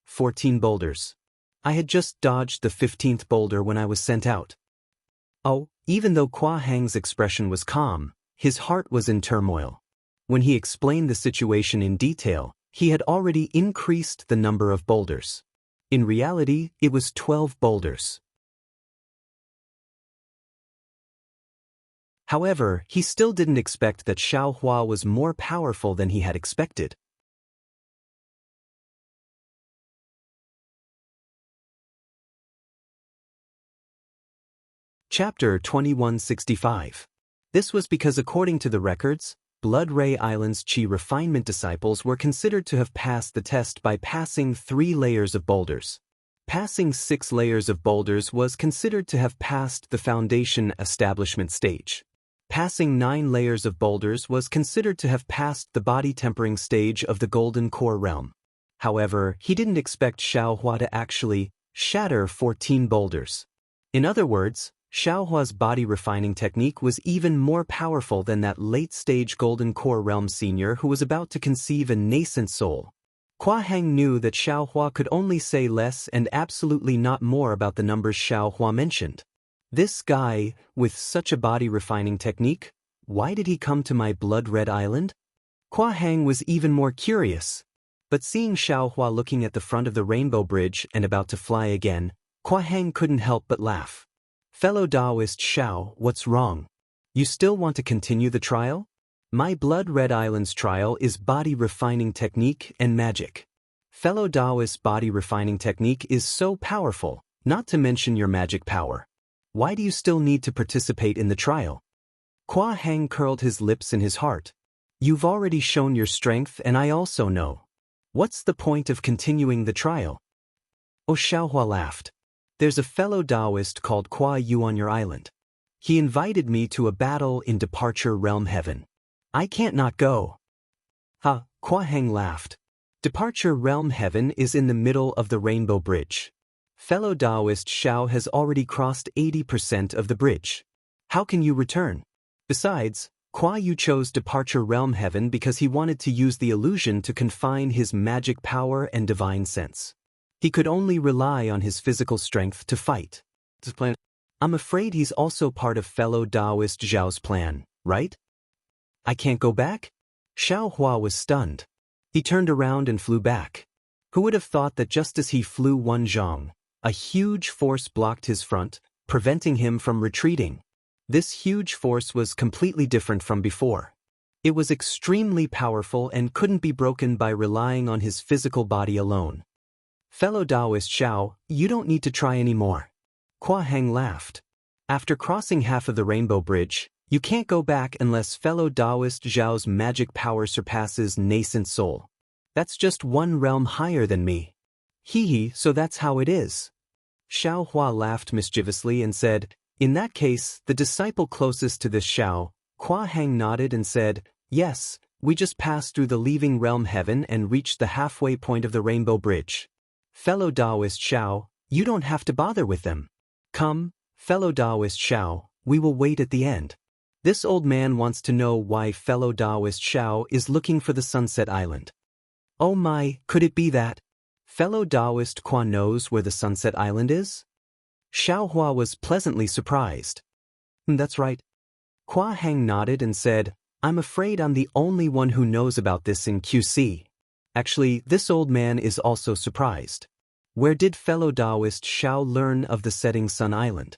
14 boulders. I had just dodged the 15th boulder when I was sent out. Oh, even though Kua Hang's expression was calm, his heart was in turmoil. When he explained the situation in detail, he had already increased the number of boulders. In reality, it was 12 boulders. However, he still didn't expect that Xiaohua was more powerful than he had expected. Chapter 2165. This was because according to the records, Blood Ray Island's Qi refinement disciples were considered to have passed the test by passing 3 layers of boulders. Passing 6 layers of boulders was considered to have passed the foundation establishment stage. Passing 9 layers of boulders was considered to have passed the body tempering stage of the Golden Core realm. However, he didn't expect Xiaohua to actually shatter 14 boulders. In other words, Xiaohua's body refining technique was even more powerful than that late-stage Golden Core realm senior who was about to conceive a nascent soul. Hua Heng knew that Xiaohua could only say less and absolutely not more about the numbers Xiaohua mentioned. This guy, with such a body refining technique, why did he come to my blood red island? Hua Heng was even more curious. But seeing Xiaohua looking at the front of the rainbow bridge and about to fly again, Hua Heng couldn't help but laugh. Fellow Daoist Xiao, what's wrong? You still want to continue the trial? My blood red island's trial is body refining technique and magic. Fellow Daoist body refining technique is so powerful, not to mention your magic power. Why do you still need to participate in the trial? Hua Heng curled his lips in his heart. You've already shown your strength and I also know. What's the point of continuing the trial? Oh, Xiaohua laughed. There's a fellow Daoist called Hua Yu on your island. He invited me to a battle in Departure Realm Heaven. I can't not go. Ha, Hua Heng laughed. Departure Realm Heaven is in the middle of the Rainbow Bridge. Fellow Daoist Xiao has already crossed 80% of the bridge. How can you return? Besides, Hua Yu chose Departure Realm Heaven because he wanted to use the illusion to confine his magic power and divine sense. He could only rely on his physical strength to fight. I'm afraid he's also part of fellow Daoist Zhao's plan, right? I can't go back? Xiaohua was stunned. He turned around and flew back. Who would have thought that just as he flew one zhang, a huge force blocked his front, preventing him from retreating. This huge force was completely different from before. It was extremely powerful and couldn't be broken by relying on his physical body alone. Fellow Daoist Xiao, you don't need to try anymore. Hua Heng laughed. After crossing half of the Rainbow Bridge, you can't go back unless fellow Daoist Zhao's magic power surpasses nascent soul. That's just one realm higher than me. Hee, so that's how it is. Xiaohua laughed mischievously and said, in that case, the disciple closest to this Xiao, Hua Heng nodded and said, yes, we just passed through the leaving realm heaven and reached the halfway point of the Rainbow Bridge. Fellow Daoist Xiao, you don't have to bother with them. Come, fellow Daoist Xiao, we will wait at the end. This old man wants to know why fellow Daoist Xiao is looking for the Sunset Island. Oh my, could it be that? Fellow Daoist Hua knows where the Sunset Island is? Xiaohua was pleasantly surprised. That's right. Hua Heng nodded and said, I'm afraid I'm the only one who knows about this in QC. Actually, this old man is also surprised. Where did fellow Daoist Xiao learn of the setting sun island?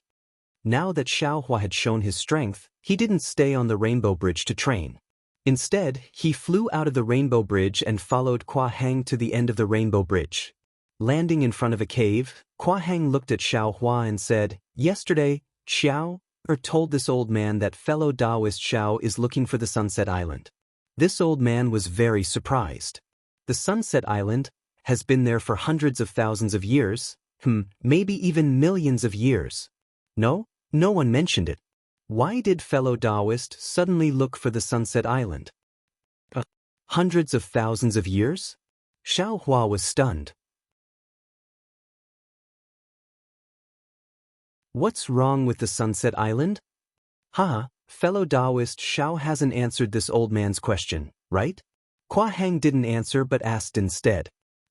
Now that Xiaohua had shown his strength, he didn't stay on the Rainbow Bridge to train. Instead, he flew out of the Rainbow Bridge and followed Hua Heng to the end of the Rainbow Bridge. Landing in front of a cave, Hua Heng looked at Xiaohua and said, yesterday, Xiao told this old man that fellow Daoist Xiao is looking for the Sunset Island. This old man was very surprised. The Sunset Island has been there for hundreds of thousands of years, maybe even millions of years. No one mentioned it. Why did fellow Daoist suddenly look for the Sunset Island? Hundreds of thousands of years? Xiaohua was stunned. What's wrong with the Sunset Island? Fellow Daoist Xiao hasn't answered this old man's question, right? Hua Heng didn't answer but asked instead.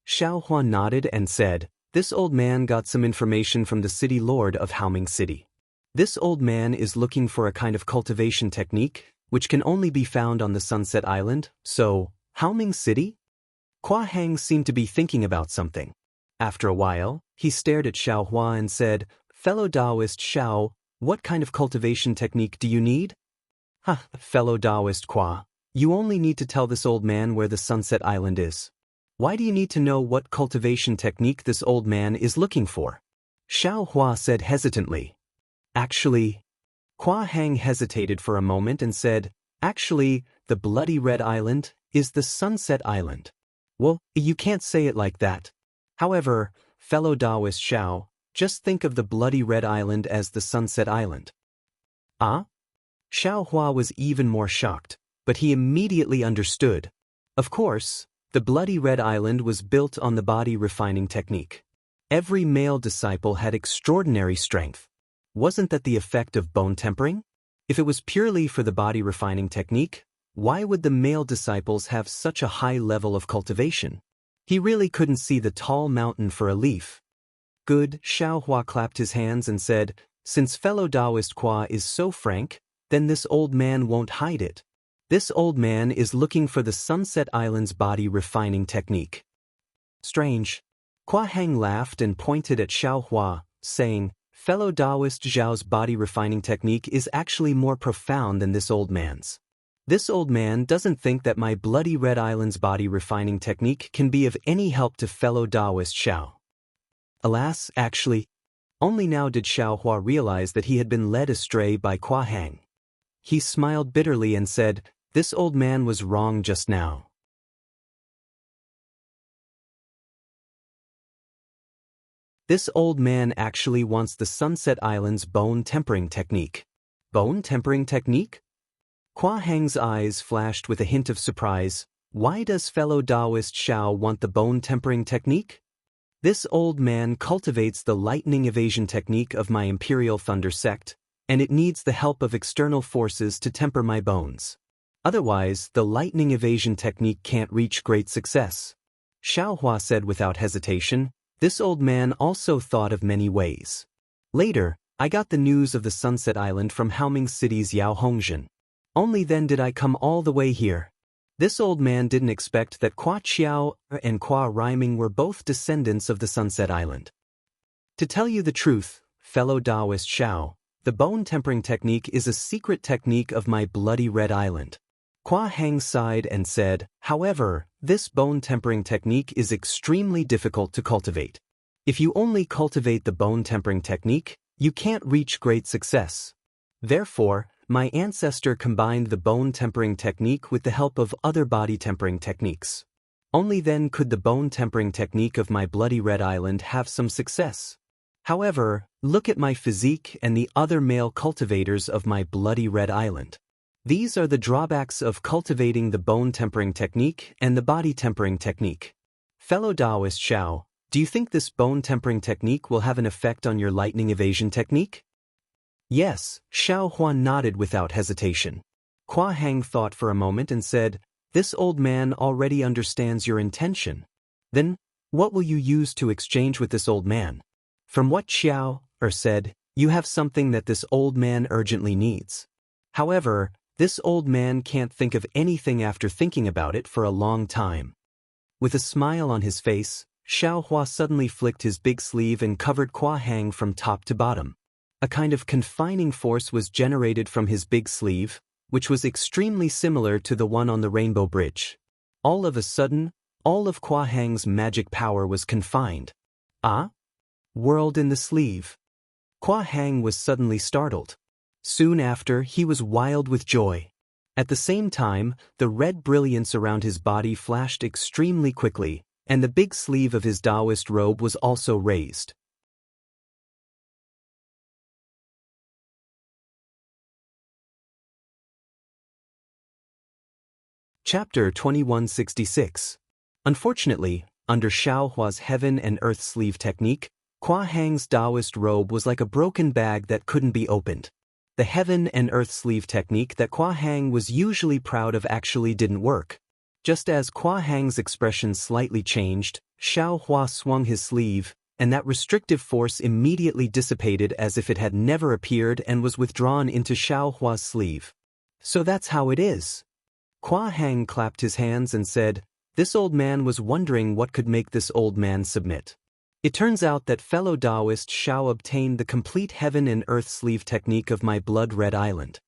Xiaohua nodded and said, this old man got some information from the city lord of Haoming City. This old man is looking for a kind of cultivation technique, which can only be found on the Sunset Island, so, Haoming City? Hua Heng seemed to be thinking about something. After a while, he stared at Xiaohua and said, fellow Daoist Xiao, what kind of cultivation technique do you need? Ha, fellow Daoist Qua. You only need to tell this old man where the Sunset Island is. Why do you need to know what cultivation technique this old man is looking for? Xiao Hua said hesitantly. Actually, Qua Hang hesitated for a moment and said, actually, the Bloody Red Island is the Sunset Island. Well, you can't say it like that. However, fellow Daoist Xiao, just think of the Bloody Red Island as the Sunset Island. Ah? Xiao Hua was even more shocked, but he immediately understood. Of course, the Bloody Red Island was built on the body refining technique. Every male disciple had extraordinary strength. Wasn't that the effect of bone tempering? If it was purely for the body refining technique, why would the male disciples have such a high level of cultivation? He really couldn't see the tall mountain for a leaf. Good, Xiao Hua clapped his hands and said, since fellow Daoist Qua is so frank, then this old man won't hide it. This old man is looking for the Sunset Island's body refining technique. Strange. Qua Hang laughed and pointed at Xiao Hua, saying, fellow Daoist Zhao's body refining technique is actually more profound than this old man's. This old man doesn't think that my Bloody Red Island's body refining technique can be of any help to fellow Daoist Xiao. Alas, actually, only now did Xiao Hua realize that he had been led astray by Qua Hang. He smiled bitterly and said, this old man was wrong just now. This old man actually wants the Sunset Island's bone tempering technique. Bone tempering technique? Qua Hang's eyes flashed with a hint of surprise. Why does fellow Daoist Xiao want the bone tempering technique? This old man cultivates the lightning evasion technique of my Imperial Thunder sect, and it needs the help of external forces to temper my bones. Otherwise, the lightning evasion technique can't reach great success. Xiao Hua said without hesitation. This old man also thought of many ways. Later, I got the news of the Sunset Island from Haoming City's Yao Hongzhen. Only then did I come all the way here. This old man didn't expect that Qua Qiao and Qua Riming were both descendants of the Sunset Island. To tell you the truth, fellow Daoist Xiao, the bone tempering technique is a secret technique of my Bloody Red Island. Qua Hang sighed and said, however, this bone tempering technique is extremely difficult to cultivate. If you only cultivate the bone tempering technique, you can't reach great success. Therefore, my ancestor combined the bone tempering technique with the help of other body tempering techniques. Only then could the bone tempering technique of my Bloody Red Island have some success. However, look at my physique and the other male cultivators of my Bloody Red Island. These are the drawbacks of cultivating the bone tempering technique and the body tempering technique. Fellow Daoist Xiao, do you think this bone tempering technique will have an effect on your lightning evasion technique? Yes, Xiao Hua nodded without hesitation. Qua Hang thought for a moment and said, this old man already understands your intention. Then, what will you use to exchange with this old man? From what Xiao said, you have something that this old man urgently needs. However, this old man can't think of anything after thinking about it for a long time. With a smile on his face, Xiao Hua suddenly flicked his big sleeve and covered Qua Hang from top to bottom. A kind of confining force was generated from his big sleeve, which was extremely similar to the one on the Rainbow Bridge. All of a sudden, all of Qua Hang's magic power was confined. Ah? Whirled in the sleeve. Qua Hang was suddenly startled. Soon after, he was wild with joy. At the same time, the red brilliance around his body flashed extremely quickly, and the big sleeve of his Daoist robe was also raised. Chapter 2166. Unfortunately, under Xiao Hua's heaven and earth sleeve technique, Qua Hang's Daoist robe was like a broken bag that couldn't be opened. The heaven and earth sleeve technique that Qua Hang was usually proud of actually didn't work. Just as Qua Hang's expression slightly changed, Xiao Hua swung his sleeve, and that restrictive force immediately dissipated as if it had never appeared and was withdrawn into Xiao Hua's sleeve. So that's how it is. Qua Hang clapped his hands and said, this old man was wondering what could make this old man submit. It turns out that fellow Daoist Xiao obtained the complete heaven and earth sleeve technique of my Blood Red Island.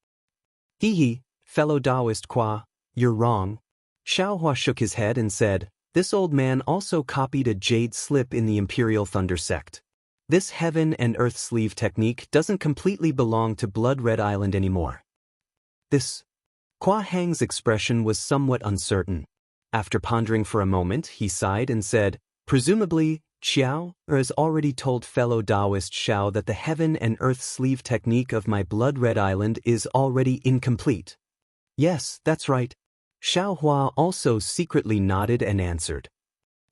Hee, fellow Daoist Qua, you're wrong. Xiaohua shook his head and said, this old man also copied a jade slip in the Imperial Thunder sect. This heaven and earth sleeve technique doesn't completely belong to Blood Red Island anymore. This. Qua Hang's expression was somewhat uncertain. After pondering for a moment, he sighed and said, presumably, Xiao has already told fellow Daoist Xiao that the heaven and earth sleeve technique of my Blood Red Island is already incomplete. Yes, that's right. Xiaohua also secretly nodded and answered.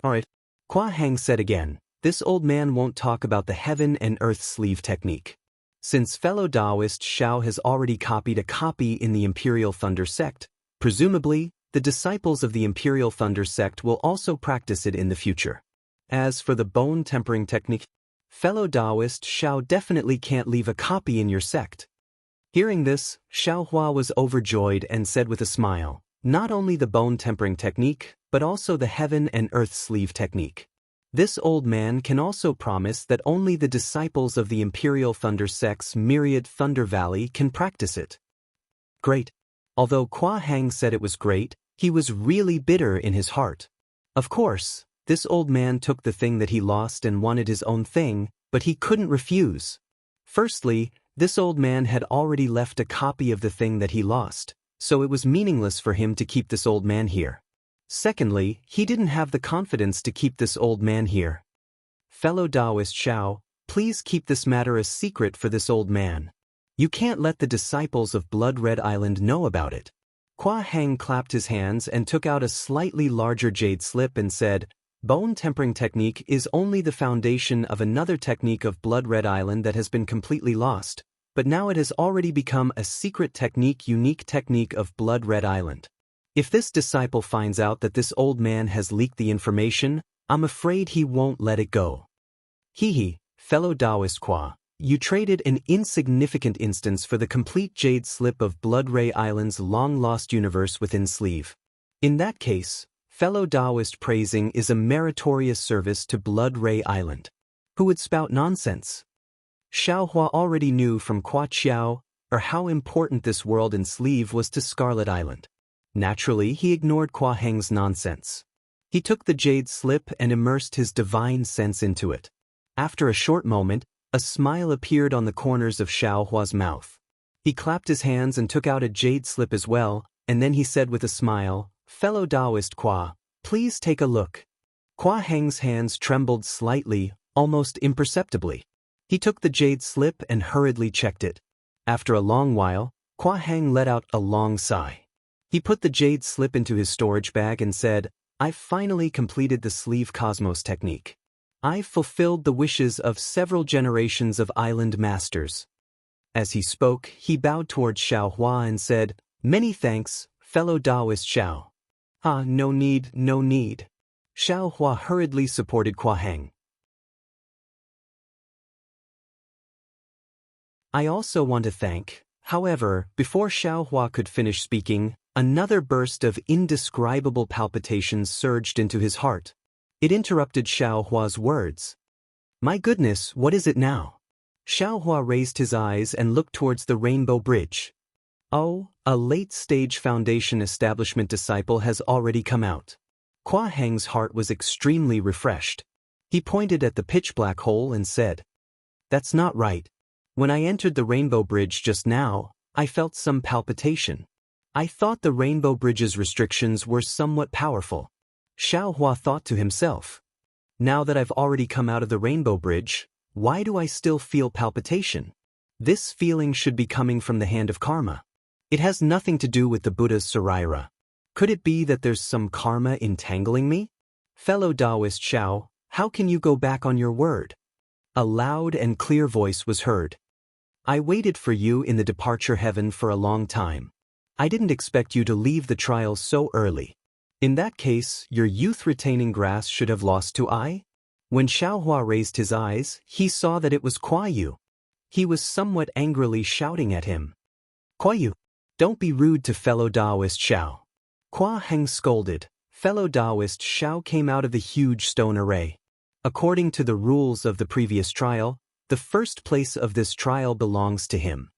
Alright. Qua Hang said again, this old man won't talk about the heaven and earth sleeve technique. Since fellow Daoist Xiao has already copied a copy in the Imperial Thunder sect, presumably, the disciples of the Imperial Thunder sect will also practice it in the future. As for the bone tempering technique, fellow Daoist Xiao definitely can't leave a copy in your sect. Hearing this, Xiaohua was overjoyed and said with a smile, not only the bone tempering technique, but also the heaven and earth sleeve technique. This old man can also promise that only the disciples of the Imperial Thunder sect's myriad Thunder Valley can practice it. Great. Although Qua Hang said it was great, he was really bitter in his heart. Of course, this old man took the thing that he lost and wanted his own thing, but he couldn't refuse. Firstly, this old man had already left a copy of the thing that he lost, so it was meaningless for him to keep this old man here. Secondly, he didn't have the confidence to keep this old man here. Fellow Daoist Xiao, please keep this matter a secret for this old man. You can't let the disciples of Blood Red Island know about it. Qua Hang clapped his hands and took out a slightly larger jade slip and said, bone tempering technique is only the foundation of another technique of Blood Red Island that has been completely lost, but now it has already become a secret technique, unique technique of Blood Red Island. If this disciple finds out that this old man has leaked the information, I'm afraid he won't let it go. Hee, fellow Daoist Qua, you traded an insignificant instance for the complete jade slip of Blood Red Island's long-lost universe within sleeve. In that case, fellow Daoist praising is a meritorious service to Blood Red Island. Who would spout nonsense? Xiaohua already knew from Qua Qiao, or how important this world in sleeve was to Scarlet Island. Naturally, he ignored Qua Hang's nonsense. He took the jade slip and immersed his divine sense into it. After a short moment, a smile appeared on the corners of Xiaohua's mouth. He clapped his hands and took out a jade slip as well, and then he said with a smile, fellow Daoist Qua, please take a look. Qua Hang's hands trembled slightly, almost imperceptibly. He took the jade slip and hurriedly checked it. After a long while, Qua Hang let out a long sigh. He put the jade slip into his storage bag and said, I've finally completed the sleeve cosmos technique. I've fulfilled the wishes of several generations of island masters. As he spoke, he bowed towards Xiaohua and said, many thanks, fellow Daoist Xiao. Ah, no need, no need. Xiaohua hurriedly supported Qua Hang. I also want to thank. However, before Xiaohua could finish speaking, another burst of indescribable palpitations surged into his heart. It interrupted Xiaohua's words. My goodness, what is it now? Xiaohua raised his eyes and looked towards the Rainbow Bridge. Oh, a late-stage Foundation establishment disciple has already come out. Qua Hang's heart was extremely refreshed. He pointed at the pitch-black hole and said, that's not right. When I entered the Rainbow Bridge just now, I felt some palpitation. I thought the Rainbow Bridge's restrictions were somewhat powerful. Xiaohua thought to himself. Now that I've already come out of the Rainbow Bridge, why do I still feel palpitation? This feeling should be coming from the hand of karma. It has nothing to do with the Buddha's Saraira. Could it be that there's some karma entangling me? Fellow Daoist Xiao, how can you go back on your word? A loud and clear voice was heard. I waited for you in the departure heaven for a long time. I didn't expect you to leave the trial so early. In that case, your youth-retaining grass should have lost to I? When Xiaohua raised his eyes, he saw that it was Kuai Yu. He was somewhat angrily shouting at him. Kuai Yu, don't be rude to fellow Daoist Xiao. Qua Hang scolded. Fellow Daoist Xiao came out of the huge stone array. According to the rules of the previous trial, the first place of this trial belongs to him.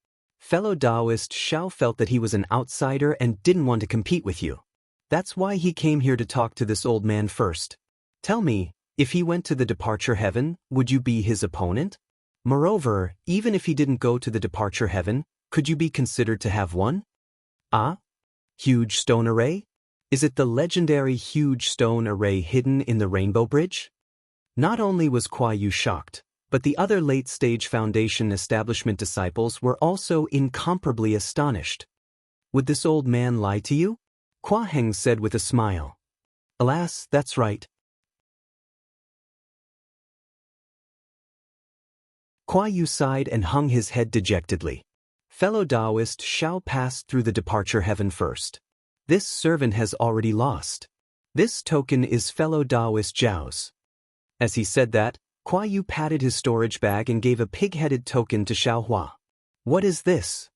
Fellow Daoist Xiao felt that he was an outsider and didn't want to compete with you. That's why he came here to talk to this old man first. Tell me, if he went to the departure heaven, would you be his opponent? Moreover, even if he didn't go to the departure heaven, could you be considered to have won? Ah? Huge stone array? Is it the legendary huge stone array hidden in the Rainbow Bridge? Not only was Kuai Yu shocked, but the other late-stage Foundation establishment disciples were also incomparably astonished. Would this old man lie to you? Kuai Heng said with a smile. Alas, that's right. Kuai Yu sighed and hung his head dejectedly. Fellow Daoist Xiao passed through the departure heaven first. This servant has already lost. This token is fellow Daoist Zhao's. As he said that, Kuai Yu patted his storage bag and gave a pig-headed token to Xiao Hua. What is this?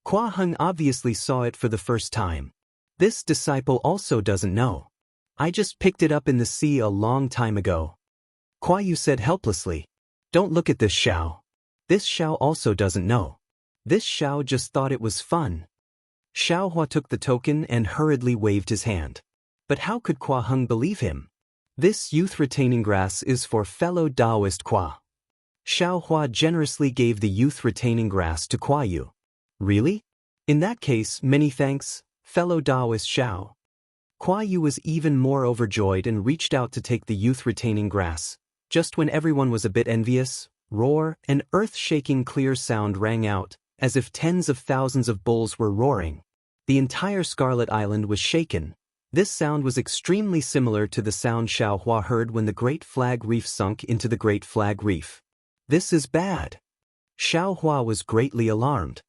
Kuai Heng obviously saw it for the first time. This disciple also doesn't know. I just picked it up in the sea a long time ago. Kuai Yu said helplessly. Don't look at this Xiao. This Xiao also doesn't know. This Xiao just thought it was fun. Xiao Hua took the token and hurriedly waved his hand. But how could Kuai Heng believe him? This youth retaining grass is for fellow Daoist Kuai. Xiao Hua generously gave the youth retaining grass to Kuai Yu. Really? In that case, many thanks, fellow Daoist Xiao. Kuai Yu was even more overjoyed and reached out to take the youth retaining grass. Just when everyone was a bit envious, roar, an earth-shaking clear sound rang out, as if tens of thousands of bulls were roaring. The entire Scarlet Island was shaken. This sound was extremely similar to the sound Xiao Hua heard when the Great Flag Reef sunk into the Great Flag Reef. This is bad. Xiao Hua was greatly alarmed.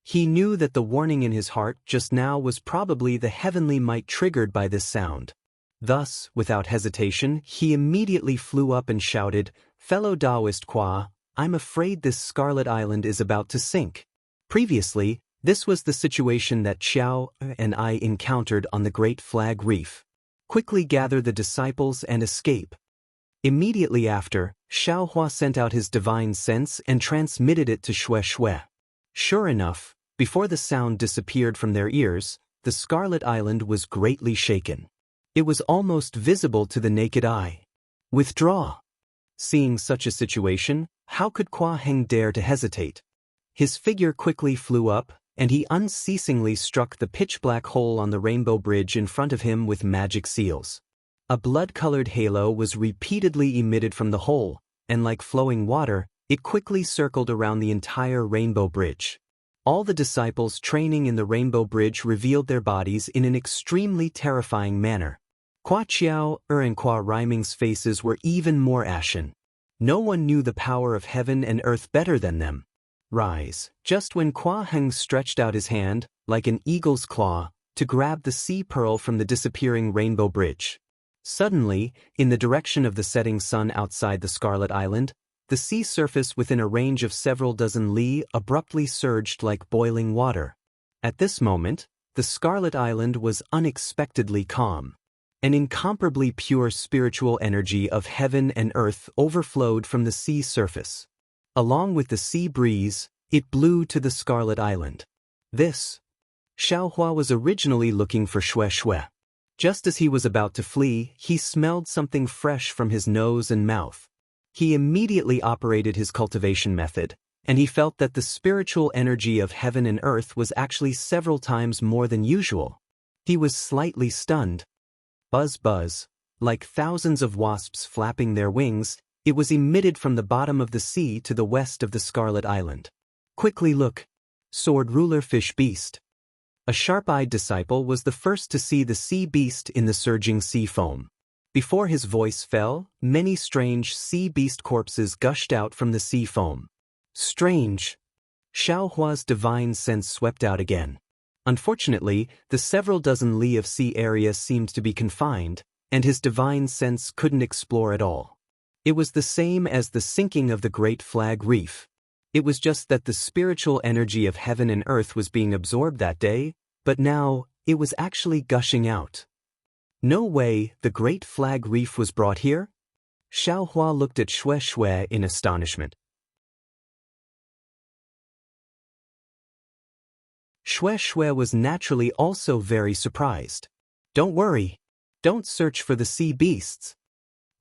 He knew that the warning in his heart just now was probably the heavenly might triggered by this sound. Thus, without hesitation, he immediately flew up and shouted, Fellow Daoist Kuai, I'm afraid this Scarlet Island is about to sink. Previously, this was the situation that Xiao and I encountered on the Great Flag Reef. Quickly gather the disciples and escape. Immediately after, Xiao Hua sent out his divine sense and transmitted it to Xue Xue. Sure enough, before the sound disappeared from their ears, the Scarlet Island was greatly shaken. It was almost visible to the naked eye. Withdraw. Seeing such a situation, how could Kuai Heng dare to hesitate? His figure quickly flew up, and he unceasingly struck the pitch-black hole on the Rainbow Bridge in front of him with magic seals. A blood-colored halo was repeatedly emitted from the hole, and like flowing water, it quickly circled around the entire Rainbow Bridge. All the disciples training in the Rainbow Bridge revealed their bodies in an extremely terrifying manner. Kuai Qiao and Kuai Riming's faces were even more ashen. No one knew the power of heaven and earth better than them. Rise, just when Kuai Heng stretched out his hand, like an eagle's claw, to grab the sea pearl from the disappearing Rainbow Bridge. Suddenly, in the direction of the setting sun outside the Scarlet Island, the sea surface within a range of several dozen li abruptly surged like boiling water. At this moment, the Scarlet Island was unexpectedly calm. An incomparably pure spiritual energy of heaven and earth overflowed from the sea surface. Along with the sea breeze, it blew to the Scarlet Island. This. Xiao Hua was originally looking for Xue Xue. Just as he was about to flee, he smelled something fresh from his nose and mouth. He immediately operated his cultivation method, and he felt that the spiritual energy of heaven and earth was actually several times more than usual. He was slightly stunned. Buzz buzz, like thousands of wasps flapping their wings, it was emitted from the bottom of the sea to the west of the Scarlet Island. Quickly look. Sword ruler fish beast. A sharp-eyed disciple was the first to see the sea beast in the surging sea foam. Before his voice fell, many strange sea beast corpses gushed out from the sea foam. Strange. Xiao Hua's divine sense swept out again. Unfortunately, the several dozen li of sea area seemed to be confined, and his divine sense couldn't explore at all. It was the same as the sinking of the Great Flag Reef. It was just that the spiritual energy of heaven and earth was being absorbed that day, but now, it was actually gushing out. No way, the Great Flag Reef was brought here? Xiao Hua looked at Xue Xue in astonishment. Xue Xue was naturally also very surprised. Don't worry. Don't search for the sea beasts.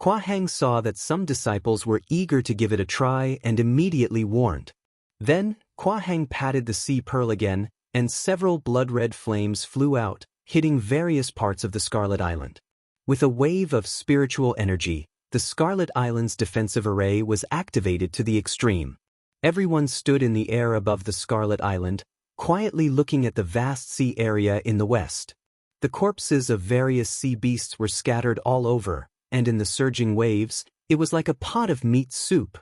Kua Hang saw that some disciples were eager to give it a try and immediately warned. Then, Kua Hang patted the sea pearl again, and several blood-red flames flew out, hitting various parts of the Scarlet Island. With a wave of spiritual energy, the Scarlet Island's defensive array was activated to the extreme. Everyone stood in the air above the Scarlet Island, quietly looking at the vast sea area in the west. The corpses of various sea beasts were scattered all over, and in the surging waves, it was like a pot of meat soup.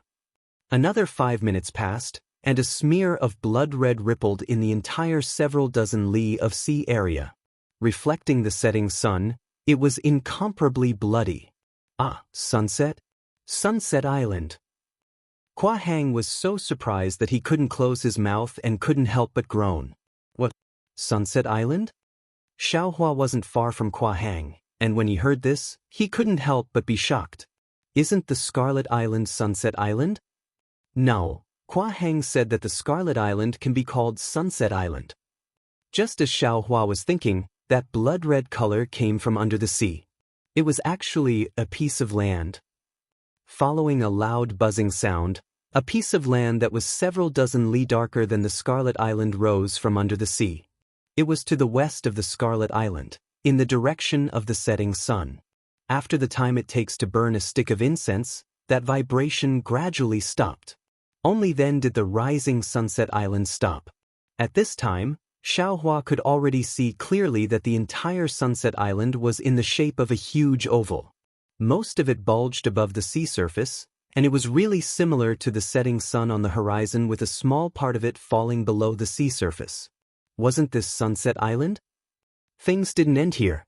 Another 5 minutes passed, and a smear of blood red rippled in the entire several dozen li of sea area. Reflecting the setting sun, it was incomparably bloody. Ah, sunset? Sunset Island. Kua Hang was so surprised that he couldn't close his mouth and couldn't help but groan. What? Sunset Island? Xiaohua wasn't far from Kua Hang, and when he heard this, he couldn't help but be shocked. Isn't the Scarlet Island Sunset Island? No, Kua Hang said that the Scarlet Island can be called Sunset Island. Just as Xiaohua was thinking, that blood-red color came from under the sea. It was actually a piece of land. Following a loud buzzing sound, a piece of land that was several dozen li darker than the Scarlet Island rose from under the sea. It was to the west of the Scarlet Island, in the direction of the setting sun. After the time it takes to burn a stick of incense, that vibration gradually stopped. Only then did the rising Sunset Island stop. At this time, Xiaohua could already see clearly that the entire Sunset Island was in the shape of a huge oval. Most of it bulged above the sea surface, and it was really similar to the setting sun on the horizon with a small part of it falling below the sea surface. Wasn't this Sunset Island? Things didn't end here.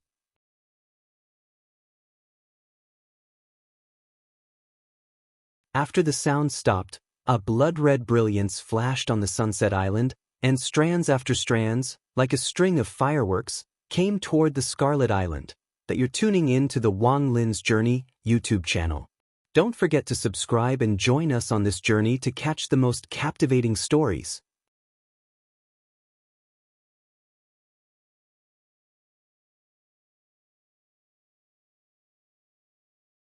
After the sound stopped, a blood-red brilliance flashed on the Sunset Island, and strands after strands, like a string of fireworks, came toward the Scarlet Island. That you're tuning in to the Wang Lin's Journey YouTube channel. Don't forget to subscribe and join us on this journey to catch the most captivating stories.